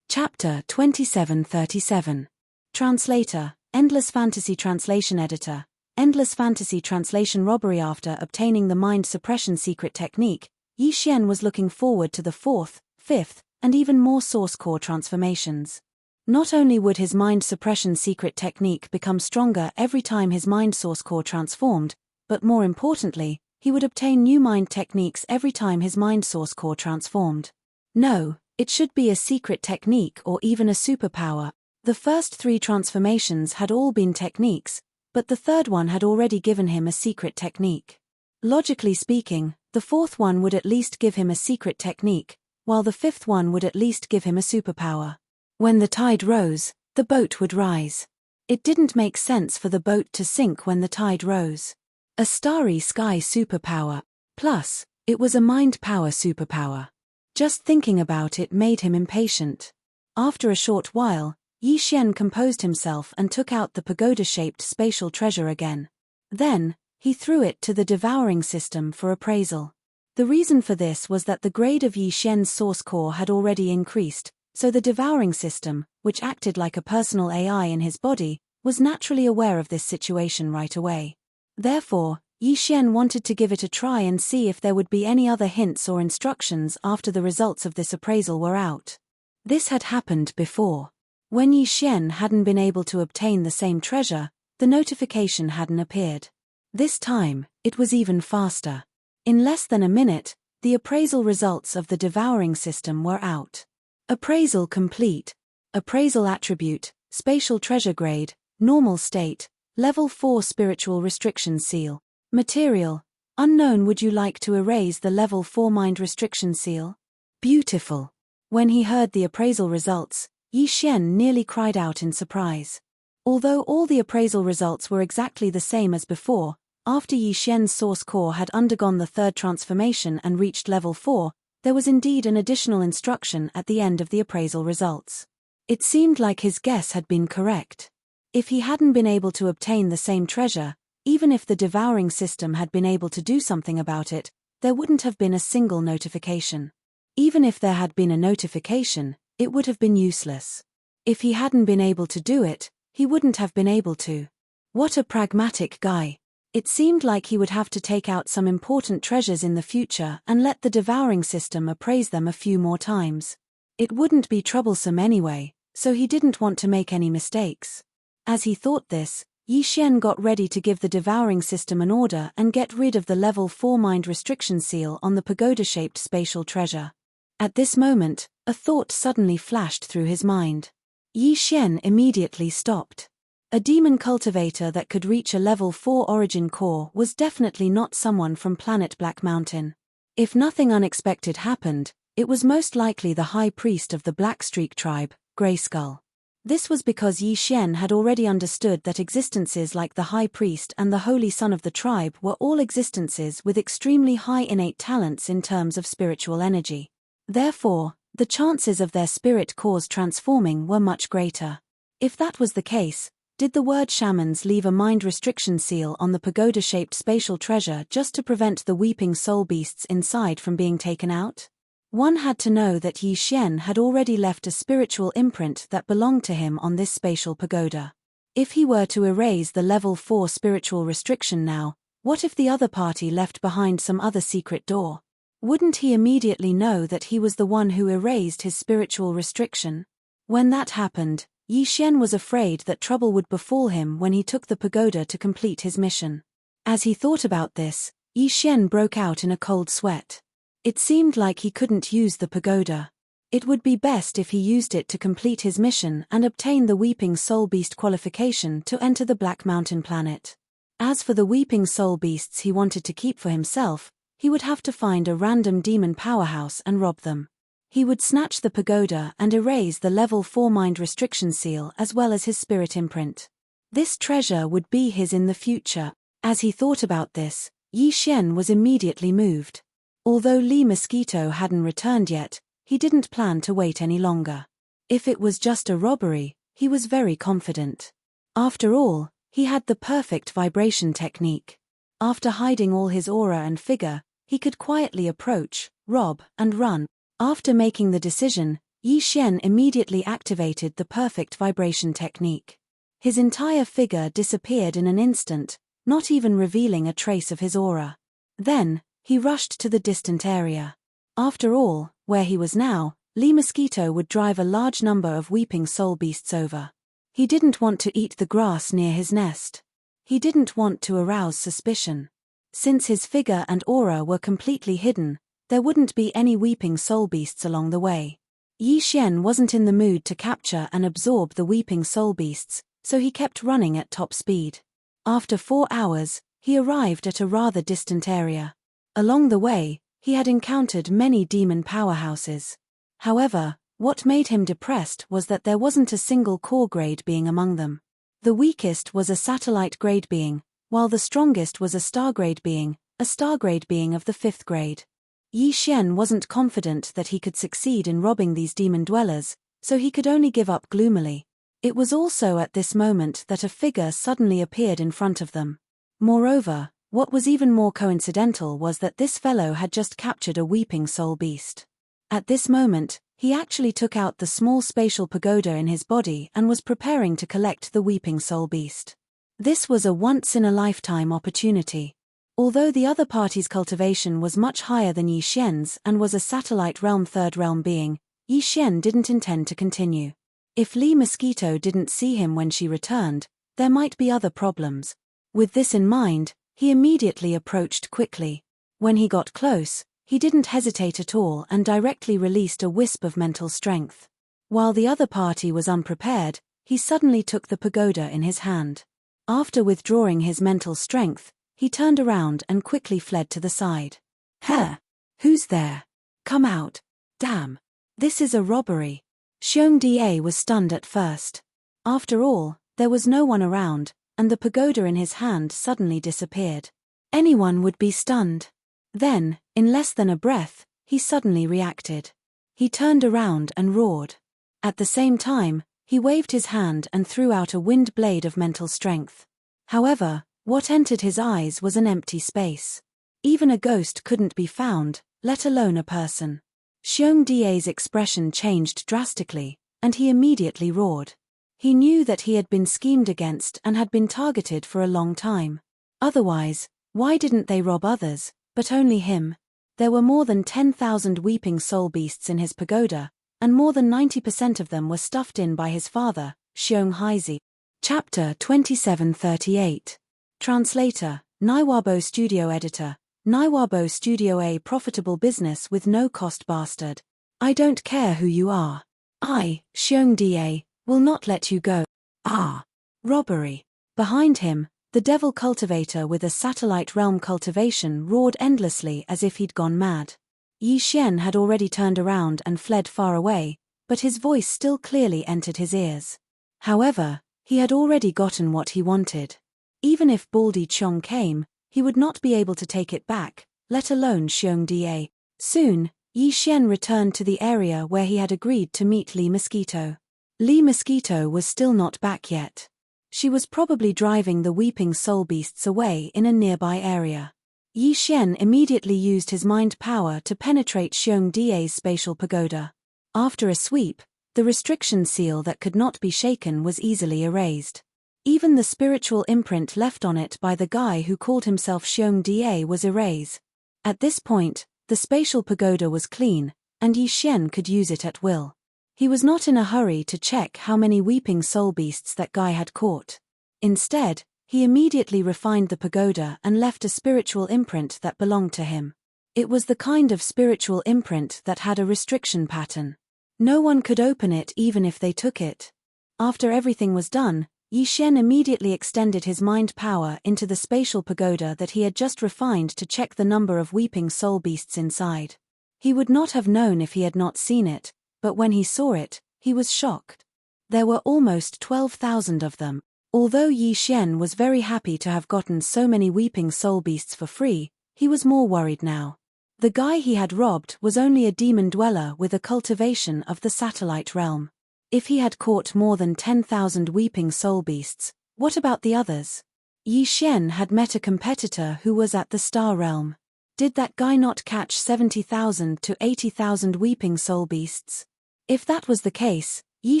Chapter 2737. Translator, Endless Fantasy Translation Editor, Endless Fantasy Translation Robbery. After obtaining the mind suppression secret technique, Yi Xian was looking forward to the 4th, 5th, and even more source core transformations. Not only would his mind suppression secret technique become stronger every time his mind source core transformed, but more importantly, he would obtain new mind techniques every time his mind source core transformed. No, it should be a secret technique or even a superpower. The first 3 transformations had all been techniques, but the third one had already given him a secret technique. Logically speaking, the 4th one would at least give him a secret technique, while the 5th one would at least give him a superpower. When the tide rose, the boat would rise. It didn't make sense for the boat to sink when the tide rose. A starry sky superpower. Plus, it was a mind power superpower. Just thinking about it made him impatient. After a short while, Yi Xian composed himself and took out the pagoda-shaped spatial treasure again. Then, he threw it to the devouring system for appraisal. The reason for this was that the grade of Yi Xian's source core had already increased, so the devouring system, which acted like a personal AI in his body, was naturally aware of this situation right away. Therefore, Yi Xian wanted to give it a try and see if there would be any other hints or instructions after the results of this appraisal were out. This had happened before. When Yi Xian hadn't been able to obtain the same treasure, the notification hadn't appeared. This time, it was even faster. In less than a minute, the appraisal results of the devouring system were out. Appraisal complete. Appraisal attribute, spatial treasure grade, normal state, level 4 spiritual restriction seal. Material, unknown. Would you like to erase the level 4 mind restriction seal? Beautiful. When he heard the appraisal results, Yi Xian nearly cried out in surprise. Although all the appraisal results were exactly the same as before, after Yi Xian's source core had undergone the 3rd transformation and reached level 4, there was indeed an additional instruction at the end of the appraisal results. It seemed like his guess had been correct. If he hadn't been able to obtain the same treasure, even if the devouring system had been able to do something about it, there wouldn't have been a single notification. Even if there had been a notification, it would have been useless. If he hadn't been able to do it, he wouldn't have been able to. What a pragmatic guy. It seemed like he would have to take out some important treasures in the future and let the devouring system appraise them a few more times. It wouldn't be troublesome anyway, so he didn't want to make any mistakes. As he thought this, Yi Xian got ready to give the devouring system an order and get rid of the level 4 mind restriction seal on the pagoda-shaped spatial treasure. At this moment, a thought suddenly flashed through his mind. Yi Xian immediately stopped. A demon cultivator that could reach a level 4 origin core was definitely not someone from planet Black Mountain. If nothing unexpected happened, it was most likely the high priest of the Black Streak tribe, Grey Skull. This was because Yi Xian had already understood that existences like the High Priest and the Holy Son of the tribe were all existences with extremely high innate talents in terms of spiritual energy. Therefore, the chances of their spirit cores transforming were much greater. If that was the case, did the word shamans leave a mind restriction seal on the pagoda-shaped spatial treasure just to prevent the weeping soul beasts inside from being taken out? One had to know that Yi Xian had already left a spiritual imprint that belonged to him on this spatial pagoda. If he were to erase the level 4 spiritual restriction now, what if the other party left behind some other secret door? Wouldn't he immediately know that he was the one who erased his spiritual restriction? When that happened, Yi Xian was afraid that trouble would befall him when he took the pagoda to complete his mission. As he thought about this, Yi Xian broke out in a cold sweat. It seemed like he couldn't use the pagoda. It would be best if he used it to complete his mission and obtain the Weeping Soul Beast qualification to enter the Black Mountain planet. As for the Weeping Soul Beasts he wanted to keep for himself, he would have to find a random demon powerhouse and rob them. He would snatch the pagoda and erase the level 4 mind restriction seal as well as his spirit imprint. This treasure would be his in the future. As he thought about this, Yi Xian was immediately moved. Although Li Mosquito hadn't returned yet, he didn't plan to wait any longer. If it was just a robbery, he was very confident. After all, he had the perfect vibration technique. After hiding all his aura and figure, he could quietly approach, rob, and run. After making the decision, Yi Xian immediately activated the perfect vibration technique. His entire figure disappeared in an instant, not even revealing a trace of his aura. Then, he rushed to the distant area. After all, where he was now, Li Mosquito would drive a large number of weeping soul beasts over. He didn't want to eat the grass near his nest. He didn't want to arouse suspicion. Since his figure and aura were completely hidden, there wouldn't be any weeping soul beasts along the way. Yi Xian wasn't in the mood to capture and absorb the weeping soul beasts, so he kept running at top speed. After 4 hours, he arrived at a rather distant area. Along the way, he had encountered many demon powerhouses. However, what made him depressed was that there wasn't a single core grade being among them. The weakest was a satellite grade being, while the strongest was a star grade being of the 5th grade. Yi Xian wasn't confident that he could succeed in robbing these demon dwellers, so he could only give up gloomily. It was also at this moment that a figure suddenly appeared in front of them. Moreover, what was even more coincidental was that this fellow had just captured a weeping soul beast. At this moment, he actually took out the small spatial pagoda in his body and was preparing to collect the weeping soul beast. This was a once-in-a-lifetime opportunity. Although the other party's cultivation was much higher than Yi Xian's and was a satellite realm 3rd realm being, Yi Xian didn't intend to continue. If Li Mosquito didn't see him when she returned, there might be other problems. With this in mind, he immediately approached quickly. When he got close, he didn't hesitate at all and directly released a wisp of mental strength. While the other party was unprepared, he suddenly took the pagoda in his hand. After withdrawing his mental strength, he turned around and quickly fled to the side. "Huh? Who's there? Come out. Damn. This is a robbery." Xiong Da was stunned at first. After all, there was no one around, and the pagoda in his hand suddenly disappeared. Anyone would be stunned. Then, in less than a breath, he suddenly reacted. He turned around and roared. At the same time, he waved his hand and threw out a wind blade of mental strength. However, what entered his eyes was an empty space. Even a ghost couldn't be found, let alone a person. Xiong Da's expression changed drastically, and he immediately roared. He knew that he had been schemed against and had been targeted for a long time. Otherwise, why didn't they rob others, but only him? There were more than 10,000 weeping soul beasts in his pagoda, and more than 90% of them were stuffed in by his father, Xiong Haizi. Chapter 2738. Translator, Naiwabo Studio Editor, Naiwabo Studio. A profitable business with no cost bastard. I don't care who you are. I, Xiong Da, will not let you go. Ah! Robbery. Behind him, the devil cultivator with a satellite realm cultivation roared endlessly as if he'd gone mad. Yi Xian had already turned around and fled far away, but his voice still clearly entered his ears. However, he had already gotten what he wanted. Even if Baldy Chong came, he would not be able to take it back, let alone Xiong Da. Soon, Yi Xian returned to the area where he had agreed to meet Li Mosquito. Li Mosquito was still not back yet. She was probably driving the weeping soul beasts away in a nearby area. Yi Xian immediately used his mind power to penetrate Xiong Da's spatial pagoda. After a sweep, the restriction seal that could not be shaken was easily erased. Even the spiritual imprint left on it by the guy who called himself Xiong Da was erased. At this point, the spatial pagoda was clean, and Yi Xian could use it at will. He was not in a hurry to check how many weeping soul beasts that guy had caught. Instead, he immediately refined the pagoda and left a spiritual imprint that belonged to him. It was the kind of spiritual imprint that had a restriction pattern. No one could open it even if they took it. After everything was done, Yi Xian immediately extended his mind power into the spatial pagoda that he had just refined to check the number of weeping soul beasts inside. He would not have known if he had not seen it, but when he saw it, he was shocked. There were almost 12,000 of them. Although Yi Xian was very happy to have gotten so many weeping soul beasts for free, he was more worried now. The guy he had robbed was only a demon dweller with a cultivation of the satellite realm. If he had caught more than 10,000 weeping soul beasts, what about the others? Yi Xian had met a competitor who was at the star realm. Did that guy not catch 70,000 to 80,000 weeping soul beasts? If that was the case, Yi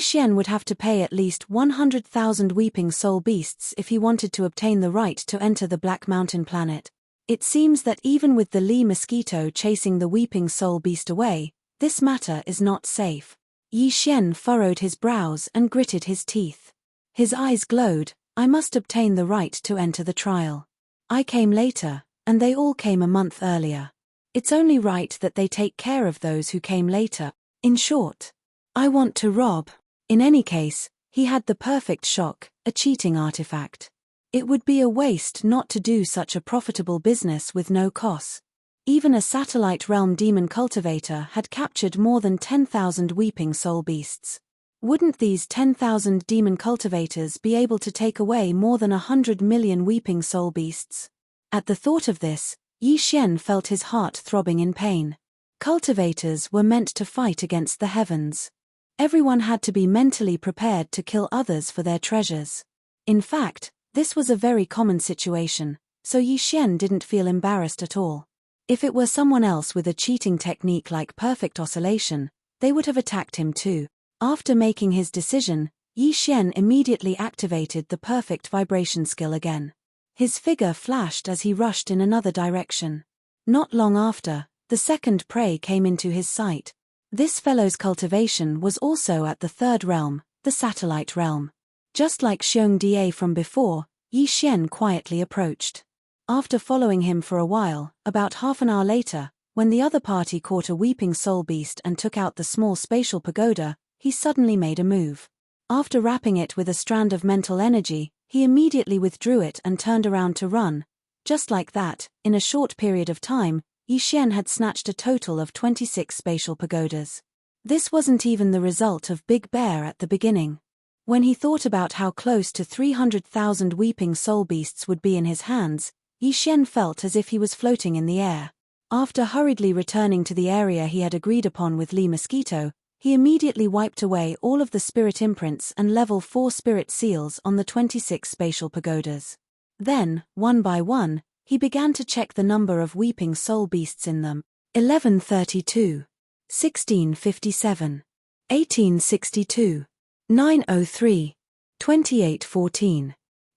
Xian would have to pay at least 100,000 weeping soul beasts if he wanted to obtain the right to enter the Black Mountain planet. It seems that even with the Li Mosquito chasing the weeping soul beast away, this matter is not safe. Yi Xian furrowed his brows and gritted his teeth. His eyes glowed. I must obtain the right to enter the trial. I came later, and they all came a month earlier. It's only right that they take care of those who came later. In short, I want to rob. In any case, he had the perfect shock, a cheating artifact. It would be a waste not to do such a profitable business with no cost. Even a satellite realm demon cultivator had captured more than 10,000 weeping soul beasts. Wouldn't these 10,000 demon cultivators be able to take away more than 100 million weeping soul beasts? At the thought of this, Yi Xian felt his heart throbbing in pain. Cultivators were meant to fight against the heavens. Everyone had to be mentally prepared to kill others for their treasures. In fact, this was a very common situation, so Yi Xian didn't feel embarrassed at all. If it were someone else with a cheating technique like perfect oscillation, they would have attacked him too. After making his decision, Yi Xian immediately activated the perfect vibration skill again. His figure flashed as he rushed in another direction. Not long after, the second prey came into his sight. This fellow's cultivation was also at the third realm, the satellite realm. Just like Xiong Da from before, Yi Xian quietly approached. After following him for a while, about half an hour later, when the other party caught a weeping soul beast and took out the small spatial pagoda, he suddenly made a move. After wrapping it with a strand of mental energy, he immediately withdrew it and turned around to run. Just like that, in a short period of time, Yi Xian had snatched a total of 26 spatial pagodas. This wasn't even the result of Big Bear at the beginning. When he thought about how close to 300,000 weeping soul beasts would be in his hands, Yi Xian felt as if he was floating in the air. After hurriedly returning to the area he had agreed upon with Li Mosquito, he immediately wiped away all of the spirit imprints and level 4 spirit seals on the 26 spatial pagodas. Then, one by one, he began to check the number of weeping soul beasts in them. 1132, 1657, 1862, 903, 2814,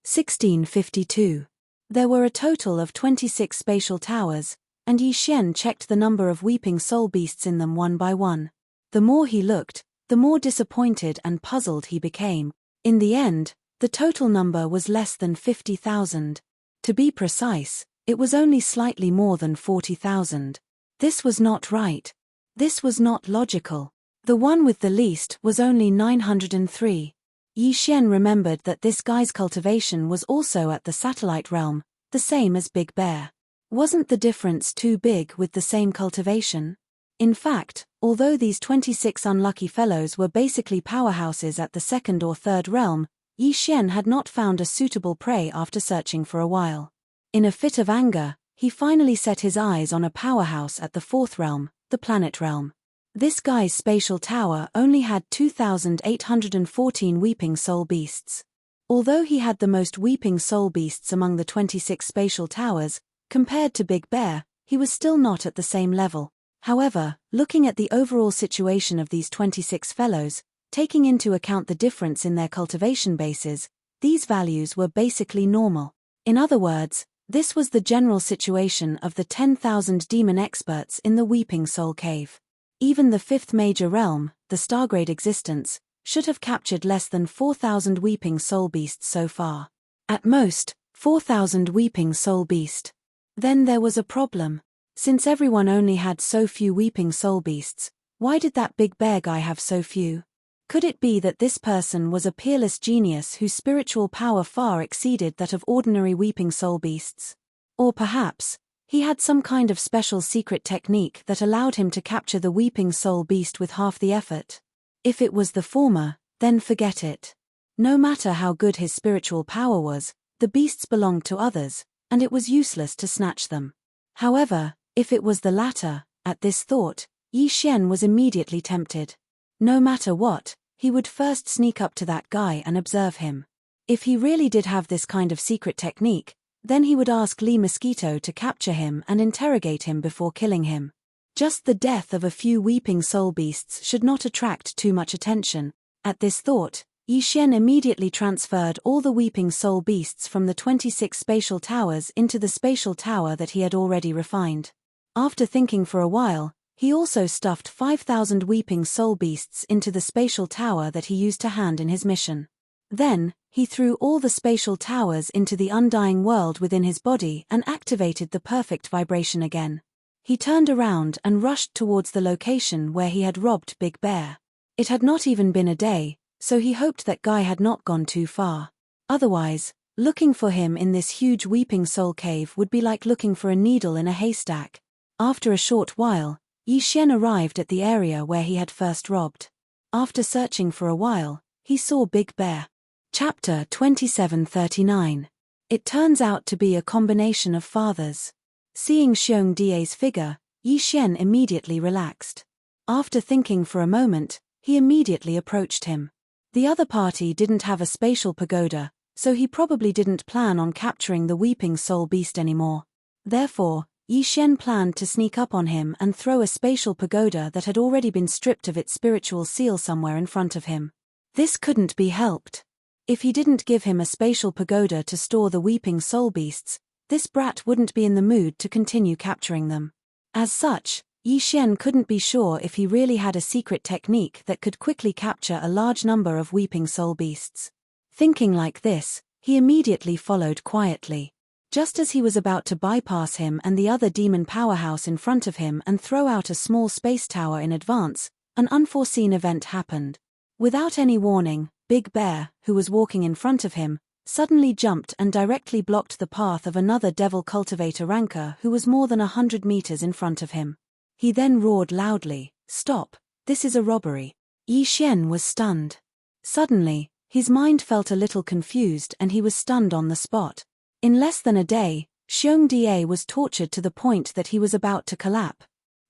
1652. There were a total of 26 spatial towers, and Yi Xian checked the number of weeping soul beasts in them one by one. The more he looked, the more disappointed and puzzled he became. In the end, the total number was less than 50,000. To be precise, it was only slightly more than 40,000. This was not right. This was not logical. The one with the least was only 903. Yi Xian remembered that this guy's cultivation was also at the satellite realm, the same as Big Bear. Wasn't the difference too big with the same cultivation? In fact, although these 26 unlucky fellows were basically powerhouses at the second or third realm, Yi Xian had not found a suitable prey after searching for a while. In a fit of anger, he finally set his eyes on a powerhouse at the fourth realm, the planet realm. This guy's spatial tower only had 2,814 weeping soul beasts. Although he had the most weeping soul beasts among the 26 spatial towers, compared to Big Bear, he was still not at the same level. However, looking at the overall situation of these 26 fellows, taking into account the difference in their cultivation bases, these values were basically normal. In other words, this was the general situation of the 10,000 demon experts in the Weeping Soul Cave. Even the fifth major realm, the Stargrade existence, should have captured less than 4,000 Weeping Soul Beasts so far. At most, 4,000 Weeping Soul Beast. Then there was a problem. Since everyone only had so few Weeping Soul Beasts, why did that Big Bear guy have so few? Could it be that this person was a peerless genius whose spiritual power far exceeded that of ordinary Weeping Soul Beasts? Or perhaps, he had some kind of special secret technique that allowed him to capture the Weeping Soul Beast with half the effort? If it was the former, then forget it. No matter how good his spiritual power was, the beasts belonged to others, and it was useless to snatch them. However, if it was the latter, at this thought, Yi Xian was immediately tempted. No matter what, he would first sneak up to that guy and observe him. If he really did have this kind of secret technique, then he would ask Lee Mosquito to capture him and interrogate him before killing him. Just the death of a few weeping soul beasts should not attract too much attention. At this thought, Yi Xian immediately transferred all the weeping soul beasts from the 26 spatial towers into the spatial tower that he had already refined. After thinking for a while, he also stuffed 5,000 weeping soul beasts into the spatial tower that he used to hand in his mission. Then, he threw all the spatial towers into the undying world within his body and activated the perfect vibration again. He turned around and rushed towards the location where he had robbed Big Bear. It had not even been a day, so he hoped that guy had not gone too far. Otherwise, looking for him in this huge weeping soul cave would be like looking for a needle in a haystack. After a short while, Yi Xian arrived at the area where he had first robbed. After searching for a while, he saw Big Bear. Chapter 2739. It turns out to be a combination of fathers. Seeing Xiong Die's figure, Yi Xian immediately relaxed. After thinking for a moment, he immediately approached him. The other party didn't have a spatial pagoda, so he probably didn't plan on capturing the Weeping Soul Beast anymore. Therefore, Yi Xian planned to sneak up on him and throw a spatial pagoda that had already been stripped of its spiritual seal somewhere in front of him. This couldn't be helped. If he didn't give him a spatial pagoda to store the weeping soul beasts, this brat wouldn't be in the mood to continue capturing them. As such, Yi Xian couldn't be sure if he really had a secret technique that could quickly capture a large number of weeping soul beasts. Thinking like this, he immediately followed quietly. Just as he was about to bypass him and the other demon powerhouse in front of him and throw out a small space tower in advance, an unforeseen event happened. Without any warning, Big Bear, who was walking in front of him, suddenly jumped and directly blocked the path of another devil cultivator ranker who was more than 100 meters in front of him. He then roared loudly, "Stop, this is a robbery." Yi Xian was stunned. Suddenly, his mind felt a little confused and he was stunned on the spot. In less than a day, Xiong Die was tortured to the point that he was about to collapse.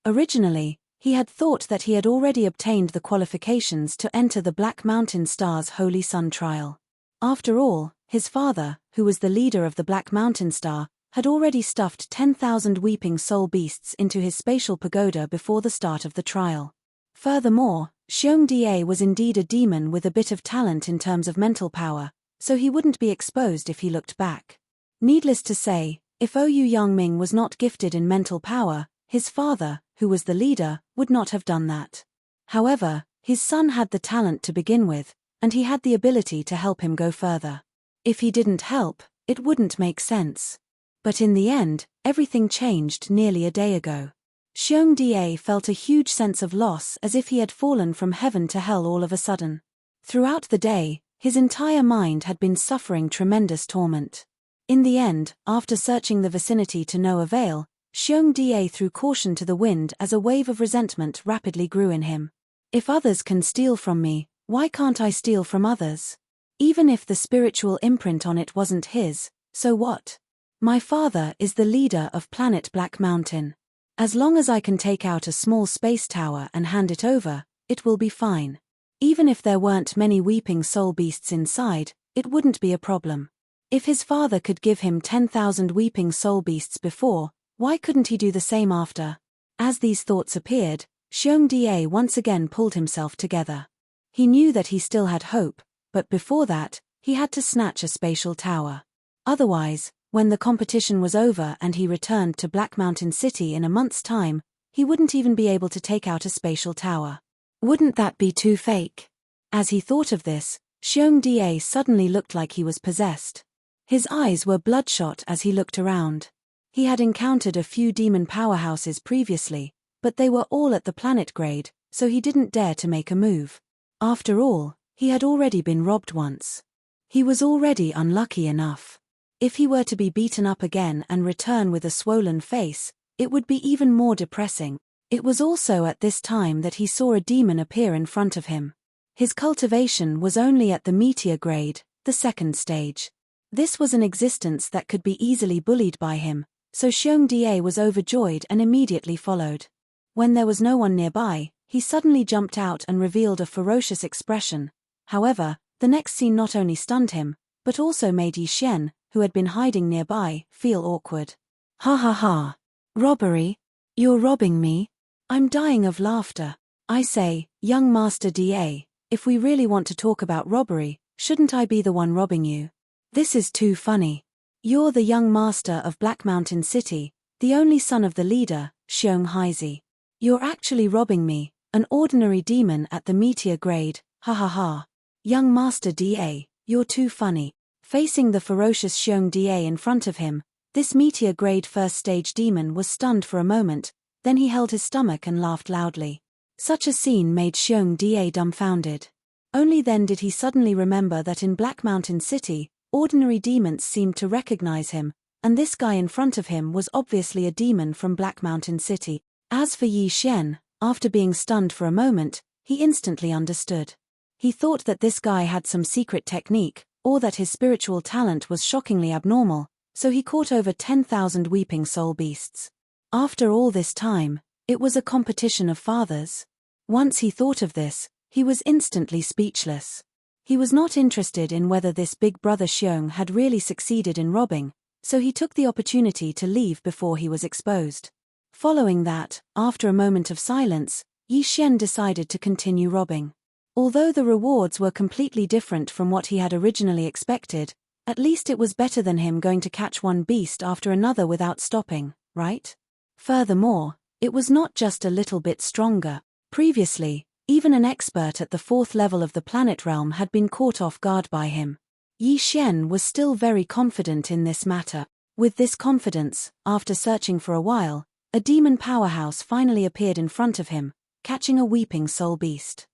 Originally, he had thought that he had already obtained the qualifications to enter the Black Mountain Star's Holy Sun trial. After all, his father, who was the leader of the Black Mountain Star, had already stuffed 10,000 weeping soul beasts into his spatial pagoda before the start of the trial. Furthermore, Xiong Die was indeed a demon with a bit of talent in terms of mental power, so he wouldn't be exposed if he looked back. Needless to say, if Ouyou Yangming was not gifted in mental power, his father, who was the leader, would not have done that. However, his son had the talent to begin with, and he had the ability to help him go further. If he didn't help, it wouldn't make sense. But in the end, everything changed nearly a day ago. Xiong Die felt a huge sense of loss as if he had fallen from heaven to hell all of a sudden. Throughout the day, his entire mind had been suffering tremendous torment. In the end, after searching the vicinity to no avail, Xiongda threw caution to the wind as a wave of resentment rapidly grew in him. If others can steal from me, why can't I steal from others? Even if the spiritual imprint on it wasn't his, so what? My father is the leader of planet Black Mountain. As long as I can take out a small space tower and hand it over, it will be fine. Even if there weren't many weeping soul beasts inside, it wouldn't be a problem. If his father could give him 10,000 weeping soul beasts before, why couldn't he do the same after? As these thoughts appeared, Xiongda once again pulled himself together. He knew that he still had hope, but before that, he had to snatch a spatial tower. Otherwise, when the competition was over and he returned to Black Mountain City in a month's time, he wouldn't even be able to take out a spatial tower. Wouldn't that be too fake? As he thought of this, Xiongda suddenly looked like he was possessed. His eyes were bloodshot as he looked around. He had encountered a few demon powerhouses previously, but they were all at the planet grade, so he didn't dare to make a move. After all, he had already been robbed once. He was already unlucky enough. If he were to be beaten up again and return with a swollen face, it would be even more depressing. It was also at this time that he saw a demon appear in front of him. His cultivation was only at the meteor grade, the second stage. This was an existence that could be easily bullied by him, so Xiongda was overjoyed and immediately followed. When there was no one nearby, he suddenly jumped out and revealed a ferocious expression. However, the next scene not only stunned him, but also made Yi Xian, who had been hiding nearby, feel awkward. Ha ha ha. Robbery? You're robbing me? I'm dying of laughter. I say, young Master Da, if we really want to talk about robbery, shouldn't I be the one robbing you? This is too funny. You're the young master of Black Mountain City, the only son of the leader, Xiong Haizi. You're actually robbing me, an ordinary demon at the meteor grade, ha ha ha. Young Master Da, you're too funny. Facing the ferocious Xiongda in front of him, this meteor grade first stage demon was stunned for a moment, then he held his stomach and laughed loudly. Such a scene made Xiongda dumbfounded. Only then did he suddenly remember that in Black Mountain City, ordinary demons seemed to recognize him, and this guy in front of him was obviously a demon from Black Mountain City. As for Yi Xian, after being stunned for a moment, he instantly understood. He thought that this guy had some secret technique, or that his spiritual talent was shockingly abnormal, so he caught over 10,000 weeping soul beasts. After all this time, it was a competition of fathers. Once he thought of this, he was instantly speechless. He was not interested in whether this big brother Xiong had really succeeded in robbing, so he took the opportunity to leave before he was exposed. Following that, after a moment of silence, Yi Xian decided to continue robbing. Although the rewards were completely different from what he had originally expected, at least it was better than him going to catch one beast after another without stopping, right? Furthermore, it was not just a little bit stronger. Previously, even an expert at the 4th level of the planet realm had been caught off guard by him. Yi Xian was still very confident in this matter. With this confidence, after searching for a while, a demon powerhouse finally appeared in front of him, catching a weeping soul beast.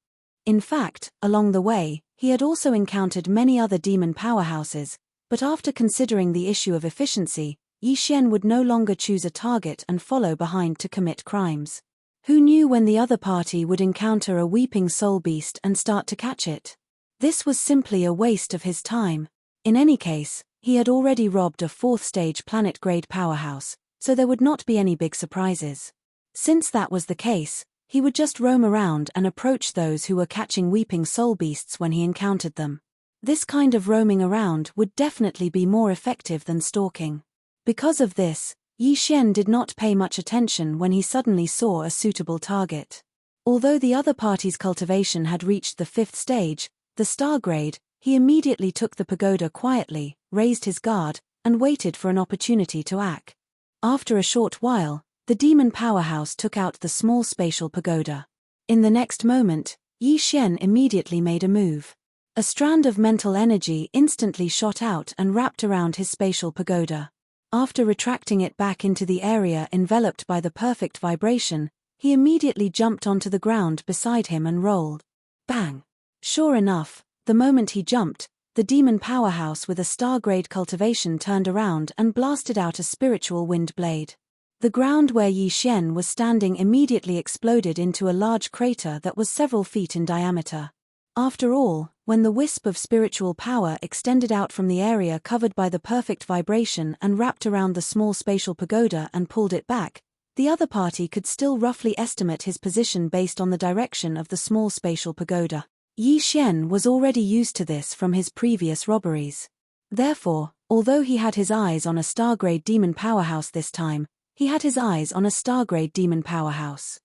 In fact, along the way, he had also encountered many other demon powerhouses, but after considering the issue of efficiency, Yi Xian would no longer choose a target and follow behind to commit crimes. Who knew when the other party would encounter a weeping soul beast and start to catch it? This was simply a waste of his time. In any case, he had already robbed a 4th stage planet-grade powerhouse, so there would not be any big surprises. Since that was the case, he would just roam around and approach those who were catching weeping soul beasts when he encountered them. This kind of roaming around would definitely be more effective than stalking. Because of this, Yi Xian did not pay much attention when he suddenly saw a suitable target. Although the other party's cultivation had reached the 5th stage, the star grade, he immediately took the pagoda quietly, raised his guard, and waited for an opportunity to act. After a short while, the demon powerhouse took out the small spatial pagoda. In the next moment, Yi Xian immediately made a move. A strand of mental energy instantly shot out and wrapped around his spatial pagoda. After retracting it back into the area enveloped by the perfect vibration, he immediately jumped onto the ground beside him and rolled. Bang! Sure enough, the moment he jumped, the demon powerhouse with a star-grade cultivation turned around and blasted out a spiritual wind blade. The ground where Yi Xian was standing immediately exploded into a large crater that was several feet in diameter. After all, when the wisp of spiritual power extended out from the area covered by the perfect vibration and wrapped around the small spatial pagoda and pulled it back, the other party could still roughly estimate his position based on the direction of the small spatial pagoda. Yi Xian was already used to this from his previous robberies. Therefore, although he had his eyes on a star-grade demon powerhouse this time, he had his eyes on a star-grade demon powerhouse.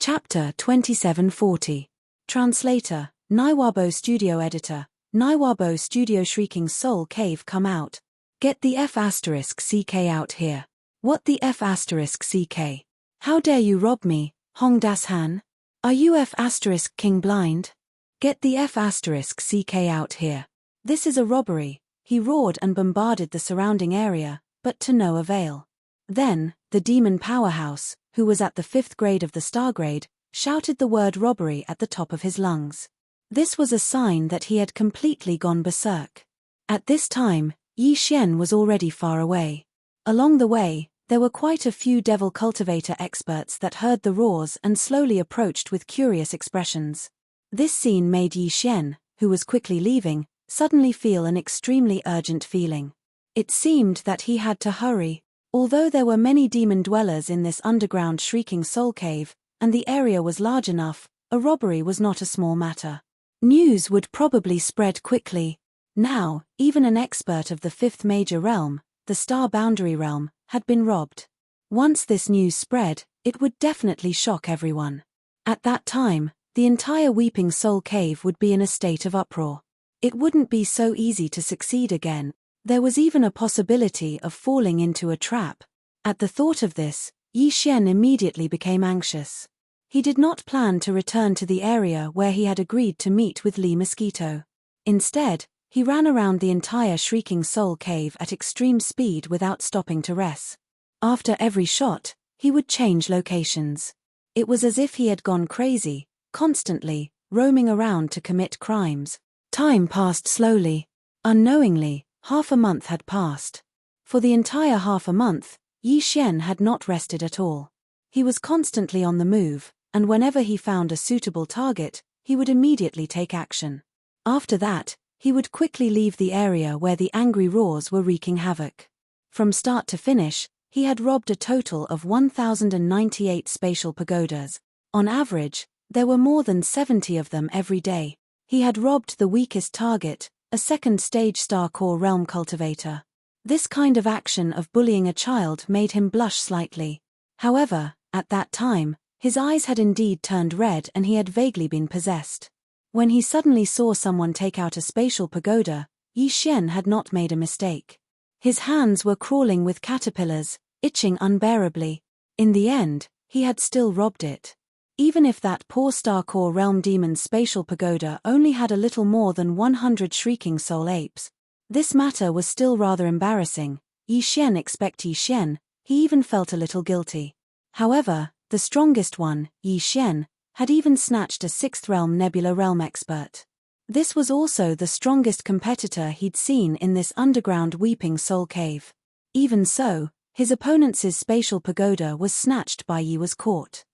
Chapter 2740. Translator, Naiwabo Studio Editor, Naiwabo Studio. Shrieking Soul Cave. Come out. Get the F***ck out here. What the F***ck? How dare you rob me, Hong Das Han? Are you F***king blind? Get the F***ck out here. This is a robbery. He roared and bombarded the surrounding area, but to no avail. Then, the demon powerhouse, who was at the 5th grade of the star grade, shouted the word robbery at the top of his lungs. This was a sign that he had completely gone berserk. At this time, Yi Xian was already far away. Along the way, there were quite a few devil cultivator experts that heard the roars and slowly approached with curious expressions. This scene made Yi Xian, who was quickly leaving, suddenly feel an extremely urgent feeling. It seemed that he had to hurry. Although there were many demon dwellers in this underground Shrieking Soul Cave, and the area was large enough, a robbery was not a small matter. News would probably spread quickly. Now, even an expert of the 5th major realm, the Star Boundary Realm, had been robbed. Once this news spread, it would definitely shock everyone. At that time, the entire Weeping Soul Cave would be in a state of uproar. It wouldn't be so easy to succeed again. There was even a possibility of falling into a trap. At the thought of this, Yi Xian immediately became anxious. He did not plan to return to the area where he had agreed to meet with Lee Mosquito. Instead, he ran around the entire Shrieking Soul Cave at extreme speed without stopping to rest. After every shot, he would change locations. It was as if he had gone crazy, constantly, roaming around to commit crimes. Time passed slowly. Unknowingly, half a month had passed. For the entire half a month, Yi Xian had not rested at all. He was constantly on the move, and whenever he found a suitable target, he would immediately take action. After that, he would quickly leave the area where the angry roars were wreaking havoc. From start to finish, he had robbed a total of 1,098 spatial pagodas. On average, there were more than 70 of them every day. He had robbed the weakest target, a second-stage Star Core Realm cultivator. This kind of action of bullying a child made him blush slightly. However, at that time, his eyes had indeed turned red and he had vaguely been possessed. When he suddenly saw someone take out a spatial pagoda, Yi Xian had not made a mistake. His hands were crawling with caterpillars, itching unbearably. In the end, he had still robbed it. Even if that poor Star Core Realm demon's spatial pagoda only had a little more than 100 Shrieking Soul Apes, this matter was still rather embarrassing. Yi Xian, he even felt a little guilty. However, the strongest one, Yi Xian, had even snatched a 6th Realm Nebula Realm expert. This was also the strongest competitor he'd seen in this underground Weeping Soul Cave. Even so, his opponent's spatial pagoda was snatched by Yi was caught.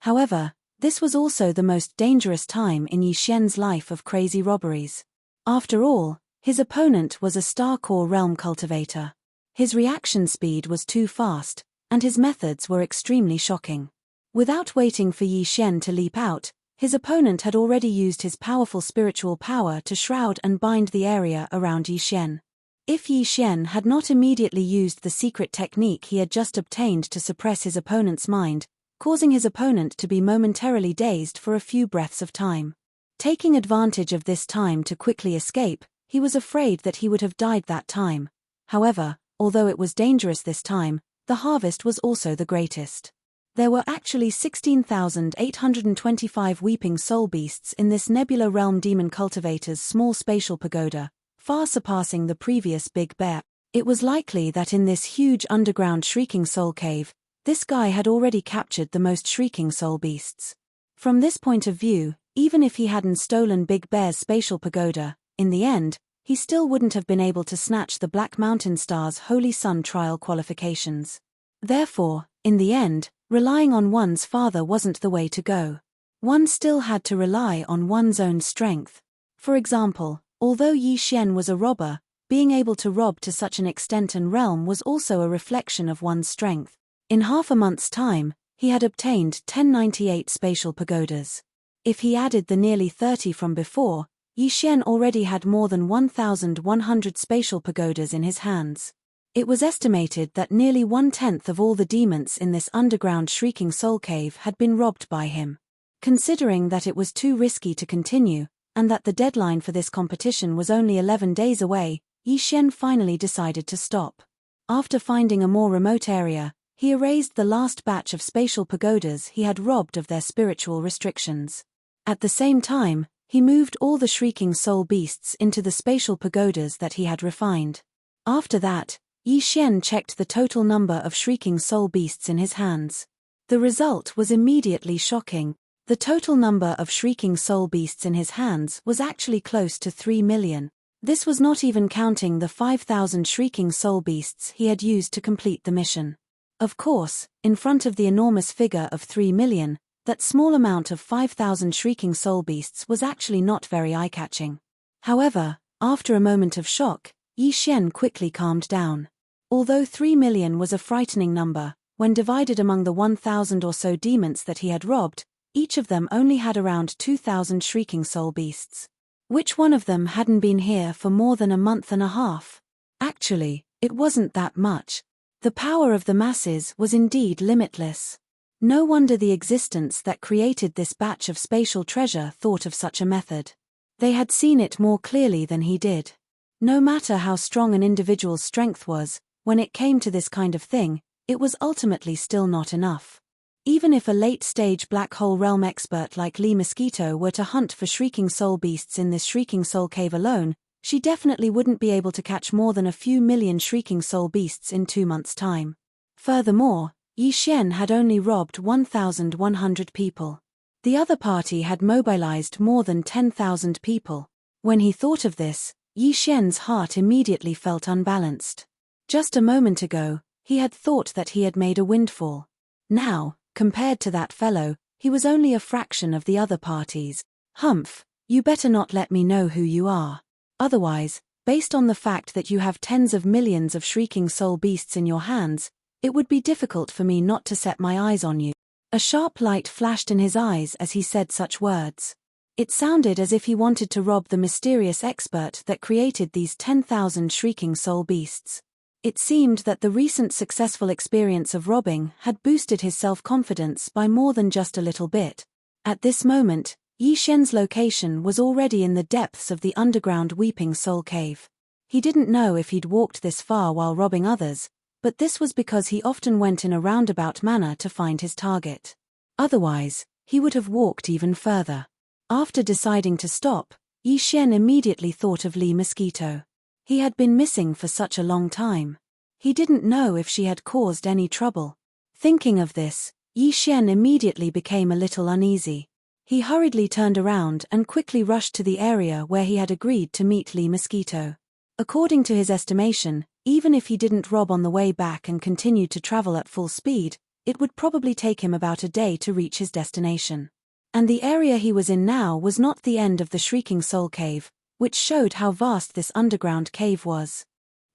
However, this was also the most dangerous time in Yi Xian's life of crazy robberies. After all, his opponent was a Star Core Realm cultivator. His reaction speed was too fast, and his methods were extremely shocking. Without waiting for Yi Xian to leap out, his opponent had already used his powerful spiritual power to shroud and bind the area around Yi Xian. If Yi Xian had not immediately used the secret technique he had just obtained to suppress his opponent's mind, causing his opponent to be momentarily dazed for a few breaths of time. Taking advantage of this time to quickly escape, he was afraid that he would have died that time. However, although it was dangerous this time, the harvest was also the greatest. There were actually 16,825 weeping soul beasts in this Nebula Realm Demon Cultivator's small spatial pagoda, far surpassing the previous Big Bear. It was likely that in this huge underground Shrieking Soul Cave, this guy had already captured the most Shrieking Soul beasts. From this point of view, even if he hadn't stolen Big Bear's spatial pagoda, in the end, he still wouldn't have been able to snatch the Black Mountain Star's Holy Sun trial qualifications. Therefore, In the end, relying on one's father wasn't the way to go. One still had to rely on one's own strength. For example, although Yi Xian was a robber, being able to rob to such an extent and realm was also a reflection of one's strength. In half a month's time, he had obtained 1098 spatial pagodas. If he added the nearly 30 from before, Yi Xian already had more than 1,100 spatial pagodas in his hands. It was estimated that nearly 1/10 of all the demons in this underground Shrieking Soul Cave had been robbed by him. Considering that it was too risky to continue, and that the deadline for this competition was only 11 days away, Yi Xian finally decided to stop. After finding a more remote area, he erased the last batch of spatial pagodas he had robbed of their spiritual restrictions. At the same time, he moved all the Shrieking Soul beasts into the spatial pagodas that he had refined. After that, Yi Xian checked the total number of Shrieking Soul beasts in his hands. The result was immediately shocking. The total number of Shrieking Soul beasts in his hands was actually close to 3 million. This was not even counting the 5,000 Shrieking Soul beasts he had used to complete the mission. Of course, in front of the enormous figure of 3 million, that small amount of 5,000 Shrieking Soul beasts was actually not very eye-catching. However, after a moment of shock, Yi Xian quickly calmed down. Although 3 million was a frightening number, when divided among the 1,000 or so demons that he had robbed, each of them only had around 2,000 Shrieking Soul beasts. Which one of them hadn't been here for more than a month and a half? Actually, it wasn't that much. The power of the masses was indeed limitless. No wonder the existence that created this batch of spatial treasure thought of such a method. They had seen it more clearly than he did. No matter how strong an individual's strength was, when it came to this kind of thing, it was ultimately still not enough. Even if a late-stage black hole realm expert like Lee Mosquito were to hunt for Shrieking Soul beasts in this Shrieking Soul Cave alone, she definitely wouldn't be able to catch more than a few million Shrieking Soul beasts in 2 months' time. Furthermore, Yi Xian had only robbed 1,100 people. The other party had mobilized more than 10,000 people. When he thought of this, Yi Xian's heart immediately felt unbalanced. Just a moment ago, he had thought that he had made a windfall. Now, compared to that fellow, he was only a fraction of the other parties. Humph, you better not let me know who you are. Otherwise, based on the fact that you have tens of millions of Shrieking Soul beasts in your hands, it would be difficult for me not to set my eyes on you. A sharp light flashed in his eyes as he said such words. It sounded as if he wanted to rob the mysterious expert that created these 10,000 Shrieking Soul beasts. It seemed that the recent successful experience of robbing had boosted his self-confidence by more than just a little bit. At this moment, Yi Xian's location was already in the depths of the underground Weeping Soul Cave. He didn't know if he'd walked this far while robbing others, but this was because he often went in a roundabout manner to find his target. Otherwise, he would have walked even further. After deciding to stop, Yi Xian immediately thought of Lee Mosquito. He had been missing for such a long time. He didn't know if she had caused any trouble. Thinking of this, Yi Xian immediately became a little uneasy. He hurriedly turned around and quickly rushed to the area where he had agreed to meet Lee Mosquito. According to his estimation, even if he didn't rob on the way back and continued to travel at full speed, it would probably take him about a day to reach his destination. And the area he was in now was not the end of the Shrieking Soul Cave, which showed how vast this underground cave was.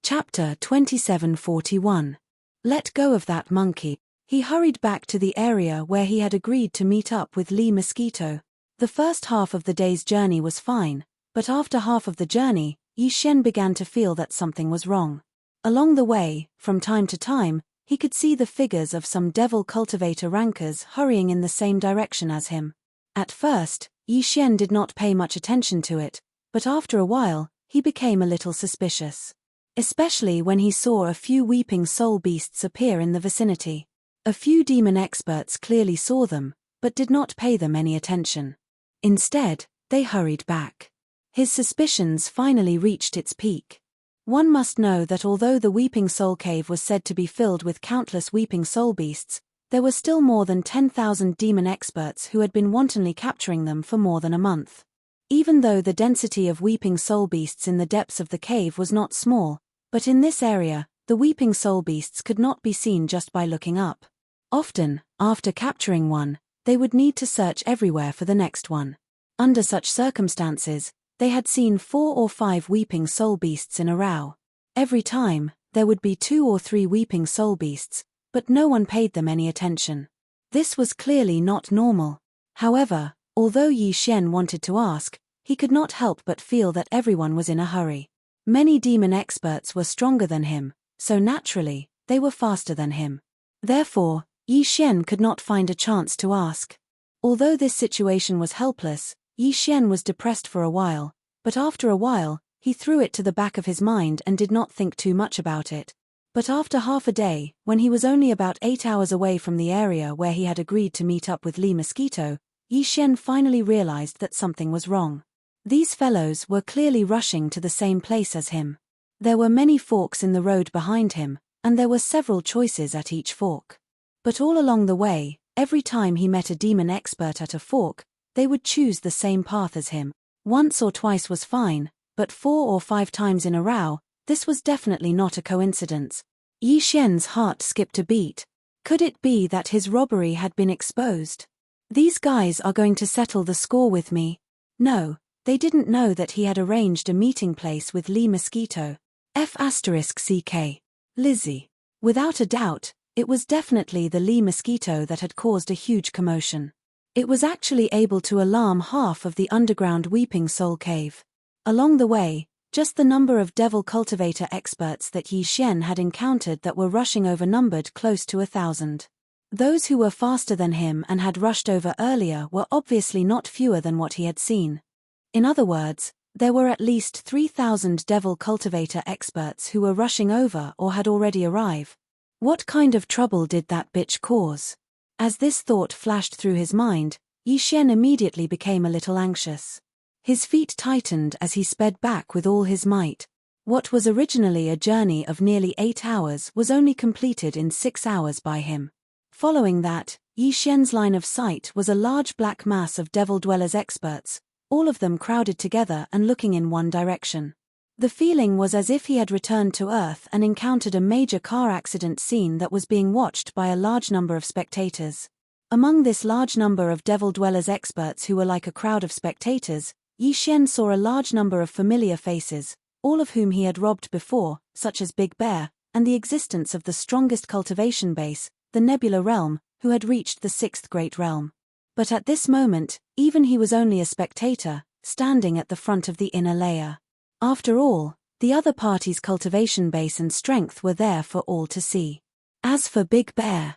Chapter 2741. Let go of that monkey. He hurried back to the area where he had agreed to meet up with Lee Mosquito. The first half of the day's journey was fine, but after half of the journey, Yi Xian began to feel that something was wrong. Along the way, from time to time, he could see the figures of some devil cultivator rankers hurrying in the same direction as him. At first, Yi Xian did not pay much attention to it, but after a while, he became a little suspicious. Especially when he saw a few weeping soul beasts appear in the vicinity. A few demon experts clearly saw them, but did not pay them any attention. Instead, they hurried back. His suspicions finally reached its peak. One must know that although the Weeping Soul Cave was said to be filled with countless weeping soul beasts, there were still more than 10,000 demon experts who had been wantonly capturing them for more than a month. Even though the density of weeping soul beasts in the depths of the cave was not small, but in this area, the weeping soul beasts could not be seen just by looking up. Often, after capturing one, they would need to search everywhere for the next one. Under such circumstances, they had seen 4 or 5 weeping soul beasts in a row. Every time, there would be 2 or 3 weeping soul beasts, but no one paid them any attention. This was clearly not normal. However, although Yi Xian wanted to ask, he could not help but feel that everyone was in a hurry. Many demon experts were stronger than him, so naturally, they were faster than him. Therefore, Yi Xian could not find a chance to ask. Although this situation was helpless, Yi Xian was depressed for a while, but after a while, he threw it to the back of his mind and did not think too much about it. But after half a day, when he was only about 8 hours away from the area where he had agreed to meet up with Li Mosquito, Yi Xian finally realized that something was wrong. These fellows were clearly rushing to the same place as him. There were many forks in the road behind him, and there were several choices at each fork. But all along the way, every time he met a demon expert at a fork, they would choose the same path as him. Once or twice was fine, but 4 or 5 times in a row, this was definitely not a coincidence. Yi Xian's heart skipped a beat. Could it be that his robbery had been exposed? These guys are going to settle the score with me. No, they didn't know that he had arranged a meeting place with Li Mosquito. F***CK. Lizzie. Without a doubt, it was definitely the Li Mosquito that had caused a huge commotion. It was actually able to alarm half of the underground Weeping Soul Cave. Along the way, just the number of devil cultivator experts that Yi Xian had encountered that were rushing overnumbered close to 1,000. Those who were faster than him and had rushed over earlier were obviously not fewer than what he had seen. In other words, there were at least 3,000 devil cultivator experts who were rushing over or had already arrived. What kind of trouble did that bitch cause? As this thought flashed through his mind, Yi Xian immediately became a little anxious. His feet tightened as he sped back with all his might. What was originally a journey of nearly 8 hours was only completed in 6 hours by him. Following that, Yi Xian's line of sight was a large black mass of Devil Dwellers experts, all of them crowded together and looking in one direction. The feeling was as if he had returned to Earth and encountered a major car accident scene that was being watched by a large number of spectators. Among this large number of Devil Dwellers experts who were like a crowd of spectators, Yi Xian saw a large number of familiar faces, all of whom he had robbed before, such as Big Bear, and the existence of the strongest cultivation base, the Nebula Realm, who had reached the 6th Great Realm. But at this moment, even he was only a spectator, standing at the front of the inner layer. After all, the other party's cultivation base and strength were there for all to see. As for Big Bear,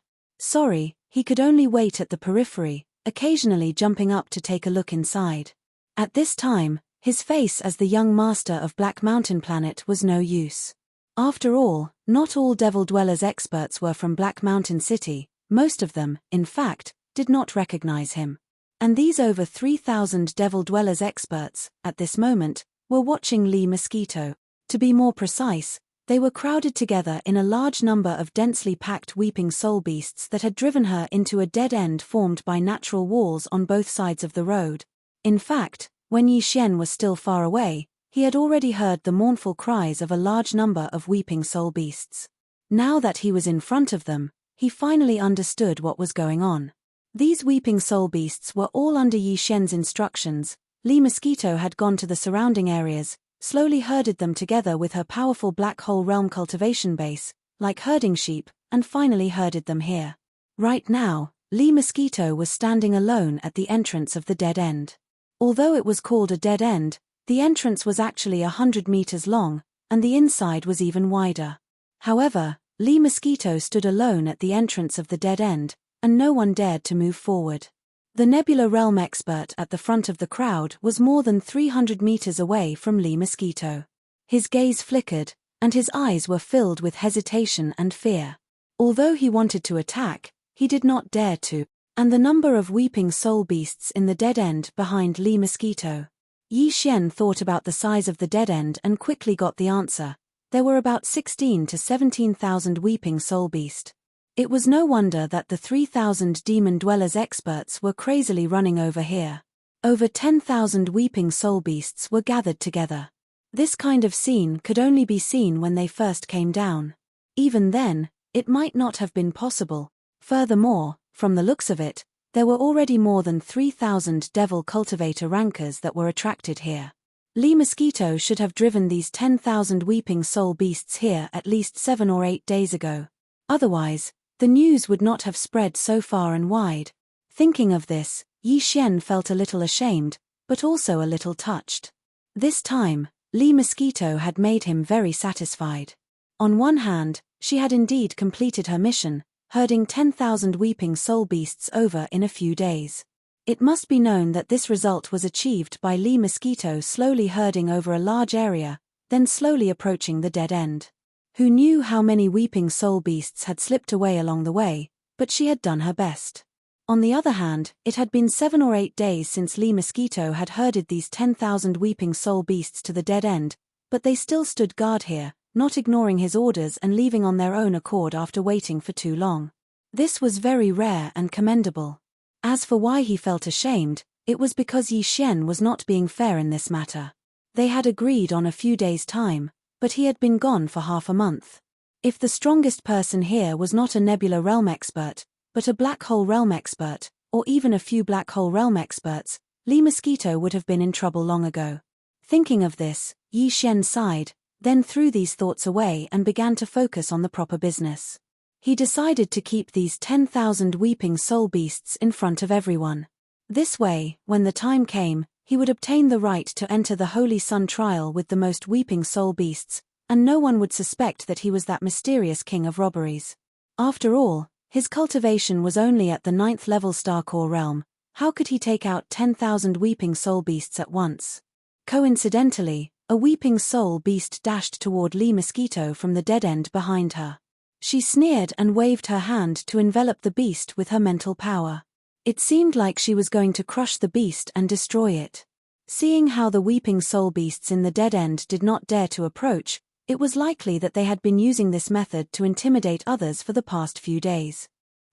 he could only wait at the periphery, occasionally jumping up to take a look inside. At this time, his face as the young master of Black Mountain Planet was no use. After all, not all Devil Dwellers experts were from Black Mountain City, most of them, in fact, did not recognize him. And these over 3,000 Devil Dwellers experts, at this moment, were watching Li Mosquito. To be more precise, they were crowded together in a large number of densely packed weeping soul beasts that had driven her into a dead end formed by natural walls on both sides of the road. In fact, when Yi Xian was still far away, he had already heard the mournful cries of a large number of weeping soul beasts. Now that he was in front of them, he finally understood what was going on. These weeping soul beasts were all under Yi Xian's instructions. Li Mosquito had gone to the surrounding areas, slowly herded them together with her powerful black hole realm cultivation base, like herding sheep, and finally herded them here. Right now, Li Mosquito was standing alone at the entrance of the dead end. Although it was called a dead end, the entrance was actually 100 meters long, and the inside was even wider. However, Li Mosquito stood alone at the entrance of the dead end, and no one dared to move forward. The Nebula Realm expert at the front of the crowd was more than 300 meters away from Li Mosquito. His gaze flickered, and his eyes were filled with hesitation and fear. Although he wanted to attack, he did not dare to, and the number of weeping soul beasts in the dead end behind Li Mosquito. Yi Xian thought about the size of the dead end and quickly got the answer. There were about 16 to 17,000 weeping soul beast. It was no wonder that the 3,000 demon dwellers experts were crazily running over here. Over 10,000 weeping soul beasts were gathered together. This kind of scene could only be seen when they first came down. Even then, it might not have been possible, Furthermore, from the looks of it, there were already more than 3,000 devil cultivator rankers that were attracted here. Lee Mosquito should have driven these 10,000 weeping soul beasts here at least 7 or 8 days ago. Otherwise, the news would not have spread so far and wide. Thinking of this, Yi Xian felt a little ashamed, but also a little touched. This time, Lee Mosquito had made him very satisfied. On one hand, she had indeed completed her mission, herding 10,000 weeping soul beasts over in a few days. It must be known that this result was achieved by Lee Mosquito slowly herding over a large area, then slowly approaching the dead end. Who knew how many weeping soul beasts had slipped away along the way, but she had done her best. On the other hand, it had been 7 or 8 days since Lee Mosquito had herded these 10,000 weeping soul beasts to the dead end, but they still stood guard here, not ignoring his orders and leaving on their own accord after waiting for too long. This was very rare and commendable. As for why he felt ashamed, it was because Yi Xian was not being fair in this matter. They had agreed on a few days' time, but he had been gone for half a month. If the strongest person here was not a Nebula Realm expert, but a Black Hole Realm expert, or even a few Black Hole Realm experts, Lee Mosquito would have been in trouble long ago. Thinking of this, Yi Xian sighed, then threw these thoughts away and began to focus on the proper business. He decided to keep these 10,000 weeping soul beasts in front of everyone. This way, when the time came, he would obtain the right to enter the Holy Sun trial with the most weeping soul beasts, and no one would suspect that he was that mysterious king of robberies. After all, his cultivation was only at the 9th level Star Core realm. How could he take out 10,000 weeping soul beasts at once? Coincidentally, a weeping soul beast dashed toward Lee Mosquito from the dead end behind her. She sneered and waved her hand to envelop the beast with her mental power. It seemed like she was going to crush the beast and destroy it. Seeing how the weeping soul beasts in the dead end did not dare to approach, it was likely that they had been using this method to intimidate others for the past few days.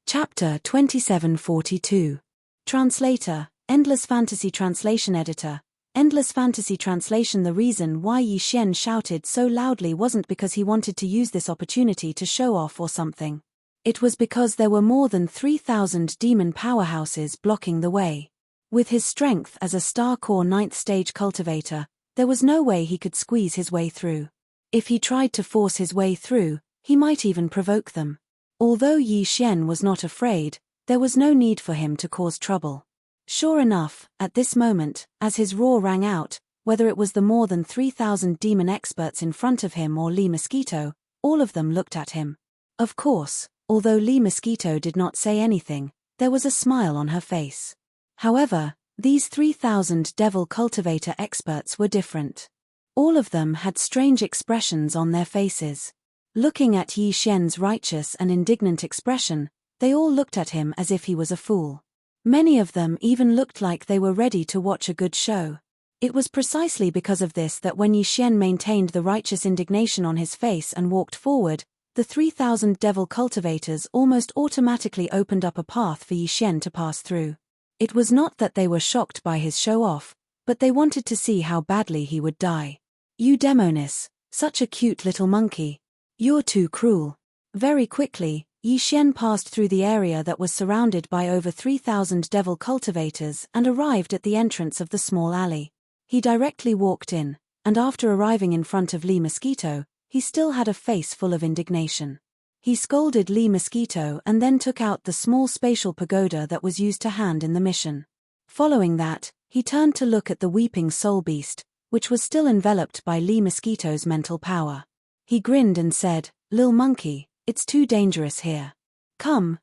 Chapter 2742. Translator, Endless Fantasy Translation Editor. Endless Fantasy Translation. The reason why Yi Xian shouted so loudly wasn't because he wanted to use this opportunity to show off or something. It was because there were more than 3,000 demon powerhouses blocking the way. With his strength as a Star Core 9th stage cultivator, there was no way he could squeeze his way through. If he tried to force his way through, he might even provoke them. Although Yi Xian was not afraid, there was no need for him to cause trouble. Sure enough, at this moment, as his roar rang out, whether it was the more than 3,000 demon experts in front of him or Lee Mosquito, all of them looked at him. Of course, although Lee Mosquito did not say anything, there was a smile on her face. However, these 3,000 devil cultivator experts were different. All of them had strange expressions on their faces. Looking at Yi Xian's righteous and indignant expression, they all looked at him as if he was a fool. Many of them even looked like they were ready to watch a good show. It was precisely because of this that when Yi Xian maintained the righteous indignation on his face and walked forward, the 3,000 devil cultivators almost automatically opened up a path for Yi Xian to pass through. It was not that they were shocked by his show-off, but they wanted to see how badly he would die. "You Demonis, such a cute little monkey. You're too cruel." Very quickly, Yi Xian passed through the area that was surrounded by over 3,000 devil cultivators and arrived at the entrance of the small alley. He directly walked in, and after arriving in front of Lee Mosquito, he still had a face full of indignation. He scolded Lee Mosquito and then took out the small spatial pagoda that was used to hand in the mission. Following that, he turned to look at the weeping soul beast, which was still enveloped by Lee Mosquito's mental power. He grinned and said, "Lil monkey, it's too dangerous here. Come,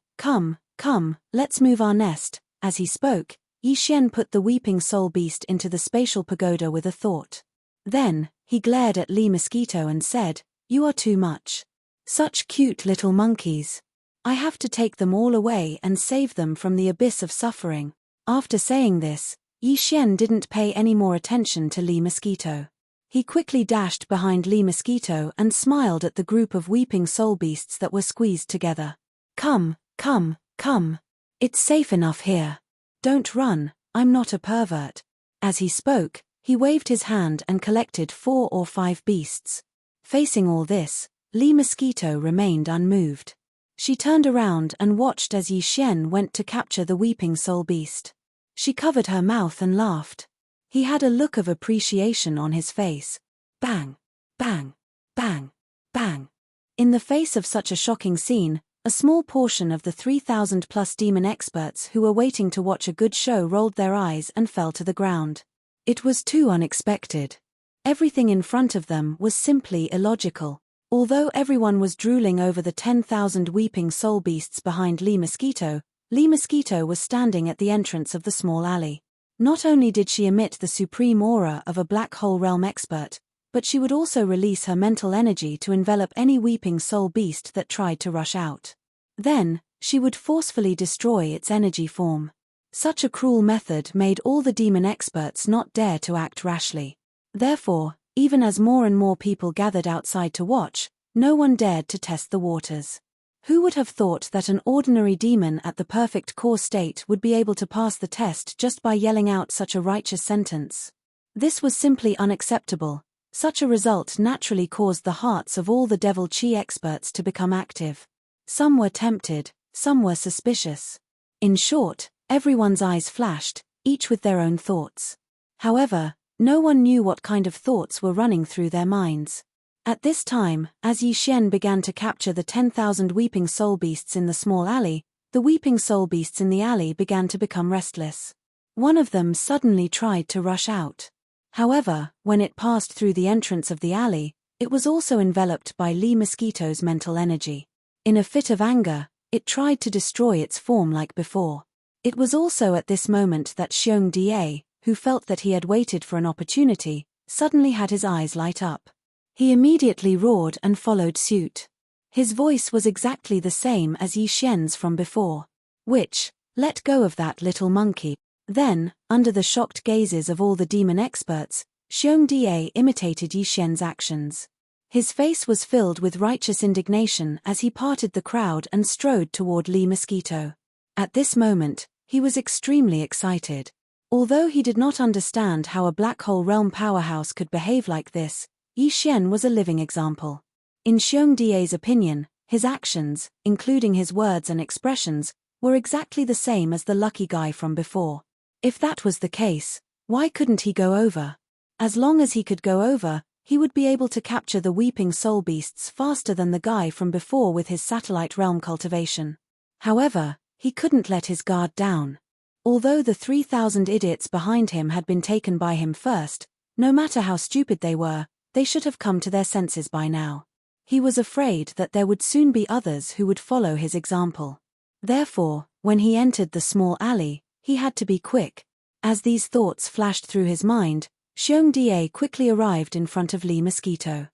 let's move our nest." As he spoke, Yi Xian put the weeping soul beast into the spatial pagoda with a thought. Then, he glared at Lee Mosquito and said, "You are too much. Such cute little monkeys. I have to take them all away and save them from the abyss of suffering." After saying this, Yi Xian didn't pay any more attention to Lee Mosquito. He quickly dashed behind Lee Mosquito and smiled at the group of weeping soul beasts that were squeezed together. Come. It's safe enough here. Don't run, I'm not a pervert." As he spoke, he waved his hand and collected 4 or 5 beasts. Facing all this, Lee Mosquito remained unmoved. She turned around and watched as Yi Xian went to capture the weeping soul beast. She covered her mouth and laughed. He had a look of appreciation on his face. Bang! Bang! Bang! Bang! In the face of such a shocking scene, a small portion of the 3,000+ demon experts who were waiting to watch a good show rolled their eyes and fell to the ground. It was too unexpected. Everything in front of them was simply illogical. Although everyone was drooling over the 10,000 weeping soul beasts behind Lee Mosquito was standing at the entrance of the small alley. Not only did she emit the supreme aura of a black hole realm expert, but she would also release her mental energy to envelop any weeping soul beast that tried to rush out. Then, she would forcefully destroy its energy form. Such a cruel method made all the demon experts not dare to act rashly. Therefore, even as more and more people gathered outside to watch, no one dared to test the waters. Who would have thought that an ordinary demon at the perfect core state would be able to pass the test just by yelling out such a righteous sentence? This was simply unacceptable. Such a result naturally caused the hearts of all the devil chi experts to become active. Some were tempted, some were suspicious. In short, everyone's eyes flashed, each with their own thoughts. However, no one knew what kind of thoughts were running through their minds. At this time, as Yi Xian began to capture the 10,000 weeping soul beasts in the small alley, the weeping soul beasts in the alley began to become restless. One of them suddenly tried to rush out. However, when it passed through the entrance of the alley, it was also enveloped by Lee Mosquito's mental energy. In a fit of anger, it tried to destroy its form like before. It was also at this moment that Xiong Da, who felt that he had waited for an opportunity, suddenly had his eyes light up. He immediately roared and followed suit. His voice was exactly the same as Yi Xian's from before. Which, let go of that little monkey. Then, under the shocked gazes of all the demon experts, Xiong Da imitated Yi Xian's actions. His face was filled with righteous indignation as he parted the crowd and strode toward Lee Mosquito. At this moment, he was extremely excited. Although he did not understand how a black hole realm powerhouse could behave like this, Yi Xian was a living example. In Xiong Da's opinion, his actions, including his words and expressions, were exactly the same as the lucky guy from before. If that was the case, why couldn't he go over? As long as he could go over, he would be able to capture the weeping soul beasts faster than the guy from before with his satellite realm cultivation. However, he couldn't let his guard down. Although the 3,000 idiots behind him had been taken by him first, no matter how stupid they should have come to their senses by now. He was afraid that there would soon be others who would follow his example. Therefore, when he entered the small alley, he had to be quick. As these thoughts flashed through his mind, Xiong Da quickly arrived in front of Lee Mosquito.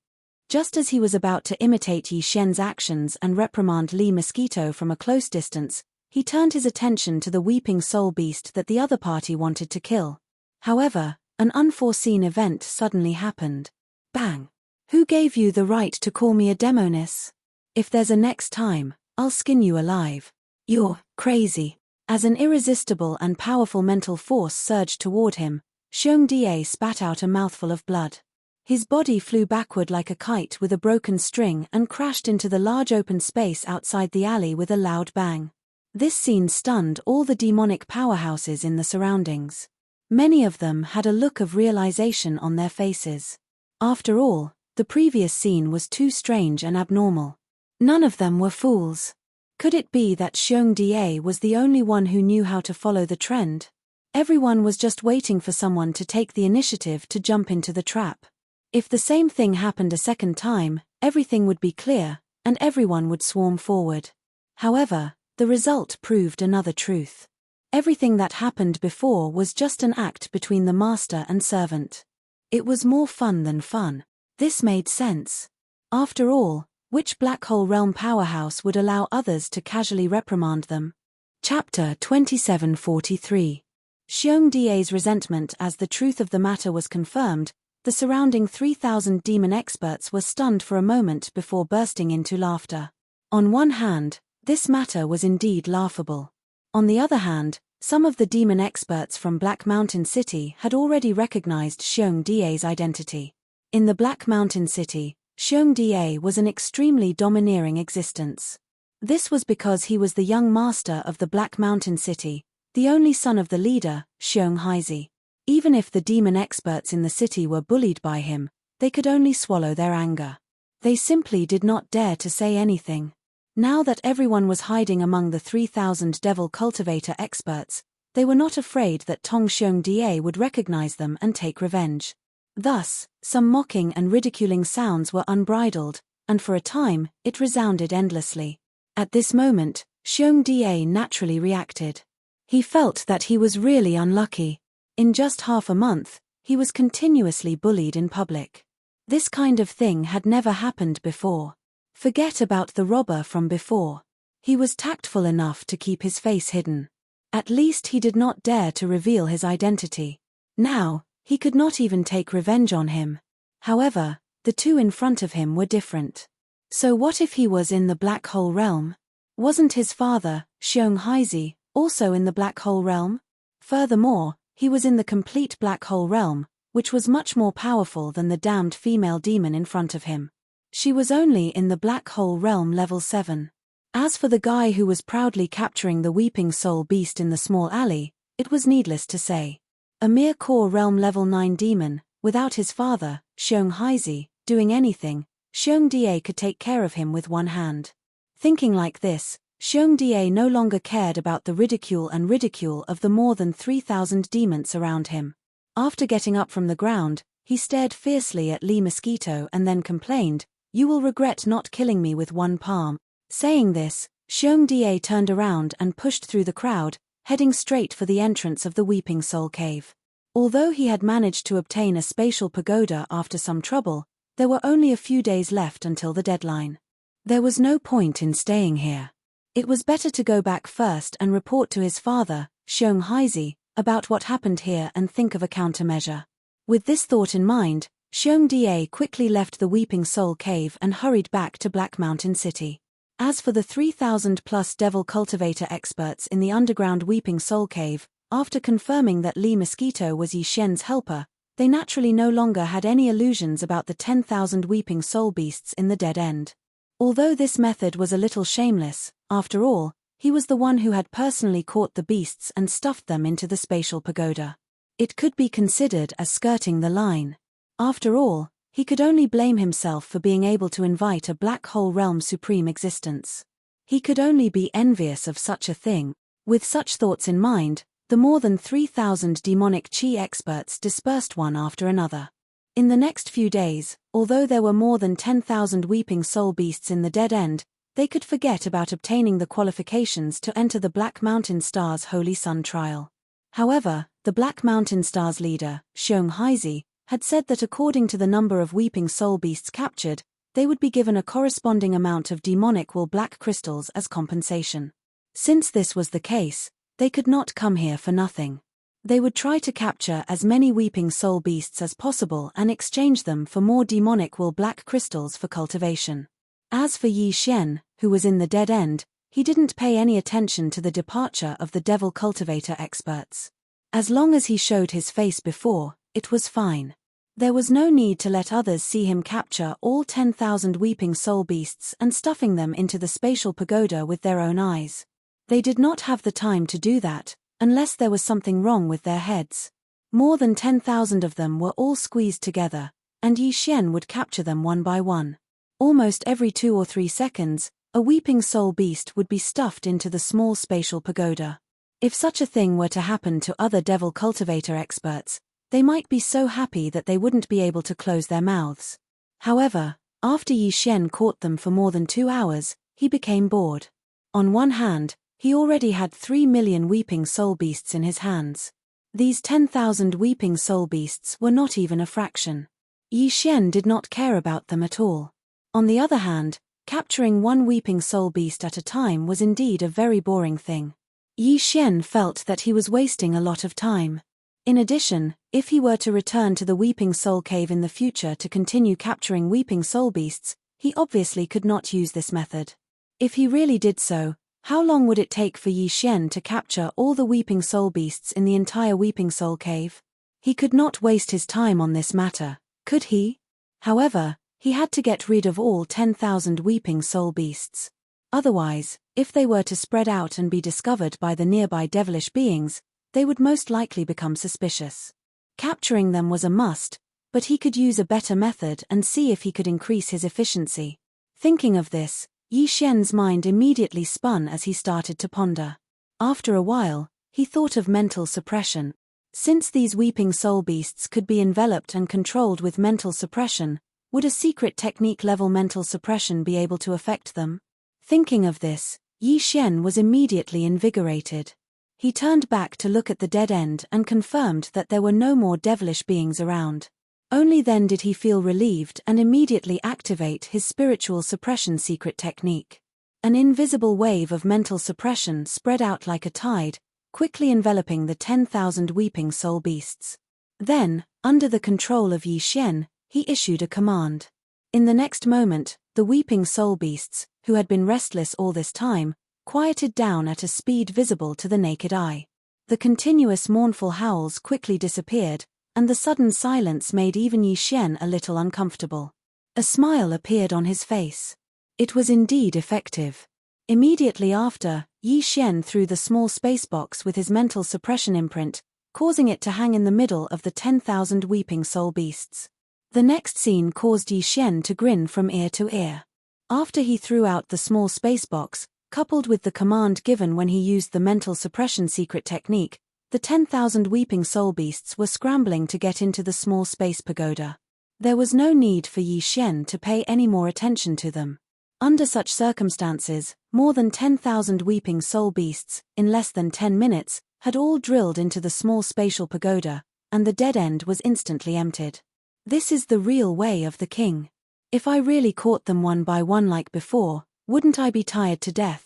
Just as he was about to imitate Yi Xian's actions and reprimand Lee Mosquito from a close distance, he turned his attention to the weeping soul beast that the other party wanted to kill. However, an unforeseen event suddenly happened. Bang! Who gave you the right to call me a demoness? If there's a next time, I'll skin you alive. You're crazy. As an irresistible and powerful mental force surged toward him, Xiong Da spat out a mouthful of blood. His body flew backward like a kite with a broken string and crashed into the large open space outside the alley with a loud bang. This scene stunned all the demonic powerhouses in the surroundings. Many of them had a look of realization on their faces. After all, the previous scene was too strange and abnormal. None of them were fools. Could it be that Xiong Da was the only one who knew how to follow the trend? Everyone was just waiting for someone to take the initiative to jump into the trap. If the same thing happened a second time, everything would be clear, and everyone would swarm forward. However, the result proved another truth. Everything that happened before was just an act between the master and servant. It was more fun than fun. This made sense. After all, which black hole realm powerhouse would allow others to casually reprimand them? Chapter 2743. Xiong Da's resentment. As the truth of the matter was confirmed, the surrounding 3,000 demon experts were stunned for a moment before bursting into laughter. On one hand, this matter was indeed laughable. On the other hand, some of the demon experts from Black Mountain City had already recognized Xiong Da's identity. In the Black Mountain City, Xiong Da was an extremely domineering existence. This was because he was the young master of the Black Mountain City, the only son of the leader, Xiong Haizi. Even if the demon experts in the city were bullied by him, they could only swallow their anger. They simply did not dare to say anything. Now that everyone was hiding among the 3,000 devil cultivator experts, they were not afraid that Tong Xiongda would recognize them and take revenge. Thus, some mocking and ridiculing sounds were unbridled, and for a time, it resounded endlessly. At this moment, Xiongda naturally reacted. He felt that he was really unlucky. In just half a month, he was continuously bullied in public. This kind of thing had never happened before. Forget about the robber from before. He was tactful enough to keep his face hidden. At least he did not dare to reveal his identity. Now, he could not even take revenge on him. However, the two in front of him were different. So what if he was in the Black Hole Realm? Wasn't his father, Xiong Haizi, also in the Black Hole Realm? Furthermore, he was in the complete Black Hole Realm, which was much more powerful than the damned female demon in front of him. She was only in the Black Hole Realm level 7. As for the guy who was proudly capturing the Weeping Soul Beast in the small alley, it was needless to say. A mere core realm level 9 demon, without his father, Xiong Haizi, doing anything, Xiongda could take care of him with one hand. Thinking like this, Xiongda no longer cared about the ridicule of the more than 3,000 demons around him. After getting up from the ground, he stared fiercely at Lee Mosquito and then complained, "You will regret not killing me with one palm." Saying this, Xiongda turned around and pushed through the crowd, heading straight for the entrance of the Weeping Soul Cave. Although he had managed to obtain a spatial pagoda after some trouble, there were only a few days left until the deadline. There was no point in staying here. It was better to go back first and report to his father, Xiong Haizi, about what happened here and think of a countermeasure. With this thought in mind, Xiongda quickly left the Weeping Soul Cave and hurried back to Black Mountain City. As for the 3,000-plus devil cultivator experts in the underground Weeping Soul Cave, after confirming that Lee Mosquito was Yi Xian's helper, they naturally no longer had any illusions about the 10,000 Weeping Soul Beasts in the dead end. Although this method was a little shameless, after all, he was the one who had personally caught the beasts and stuffed them into the spatial pagoda. It could be considered as skirting the line. After all, he could only blame himself for being able to invite a Black Hole Realm supreme existence. He could only be envious of such a thing. With such thoughts in mind, the more than 3,000 demonic chi experts dispersed one after another. In the next few days, although there were more than 10,000 Weeping Soul Beasts in the dead end, they could forget about obtaining the qualifications to enter the Black Mountain Star's Holy Sun trial. However, the Black Mountain Star's leader, Xiong Haizi, had said that according to the number of Weeping Soul Beasts captured, they would be given a corresponding amount of demonic wool black crystals as compensation. Since this was the case, they could not come here for nothing. They would try to capture as many Weeping Soul Beasts as possible and exchange them for more demonic wool black crystals for cultivation. As for Yi Xian, who was in the dead end, he didn't pay any attention to the departure of the devil cultivator experts. As long as he showed his face before, it was fine. There was no need to let others see him capture all 10,000 Weeping Soul Beasts and stuffing them into the spatial pagoda with their own eyes. They did not have the time to do that, unless there was something wrong with their heads. More than 10,000 of them were all squeezed together, and Yi Xian would capture them one by one. Almost every 2 or 3 seconds, a Weeping Soul Beast would be stuffed into the small spatial pagoda. If such a thing were to happen to other devil cultivator experts, they might be so happy that they wouldn't be able to close their mouths. However, after Yi Xian caught them for more than 2 hours, he became bored. On one hand, he already had 3 million Weeping Soul Beasts in his hands. These 10,000 Weeping Soul Beasts were not even a fraction. Yi Xian did not care about them at all. On the other hand, capturing one Weeping Soul Beast at a time was indeed a very boring thing. Yi Xian felt that he was wasting a lot of time. In addition, if he were to return to the Weeping Soul Cave in the future to continue capturing Weeping Soul Beasts, he obviously could not use this method. If he really did so, how long would it take for Yi Xian to capture all the Weeping Soul Beasts in the entire Weeping Soul Cave? He could not waste his time on this matter, could he? However, he had to get rid of all 10,000 Weeping Soul Beasts. Otherwise, if they were to spread out and be discovered by the nearby devilish beings, they would most likely become suspicious. Capturing them was a must, but he could use a better method and see if he could increase his efficiency. Thinking of this, Yi Xian's mind immediately spun as he started to ponder. After a while, he thought of mental suppression. Since these weeping soul beasts could be enveloped and controlled with mental suppression, would a secret technique-level mental suppression be able to affect them? Thinking of this, Yi Xian was immediately invigorated. He turned back to look at the dead end and confirmed that there were no more devilish beings around. Only then did he feel relieved and immediately activate his spiritual suppression secret technique. An invisible wave of mental suppression spread out like a tide, quickly enveloping the 10,000 weeping soul beasts. Then, under the control of Yi Xian, he issued a command. In the next moment, the weeping soul beasts, who had been restless all this time, quieted down at a speed visible to the naked eye. The continuous mournful howls quickly disappeared, and the sudden silence made even Yi Xian a little uncomfortable. A smile appeared on his face. It was indeed effective. Immediately after, Yi Xian threw the small space box with his mental suppression imprint, causing it to hang in the middle of the 10,000 weeping soul beasts. The next scene caused Yi Xian to grin from ear to ear. After he threw out the small space box, coupled with the command given when he used the mental suppression secret technique, the 10,000 weeping soul beasts were scrambling to get into the small space pagoda. There was no need for Yi Xian to pay any more attention to them. Under such circumstances, more than 10,000 weeping soul beasts, in less than 10 minutes, had all drilled into the small spatial pagoda, and the dead end was instantly emptied. This is the real way of the king. If I really caught them one by one like before, wouldn't I be tired to death?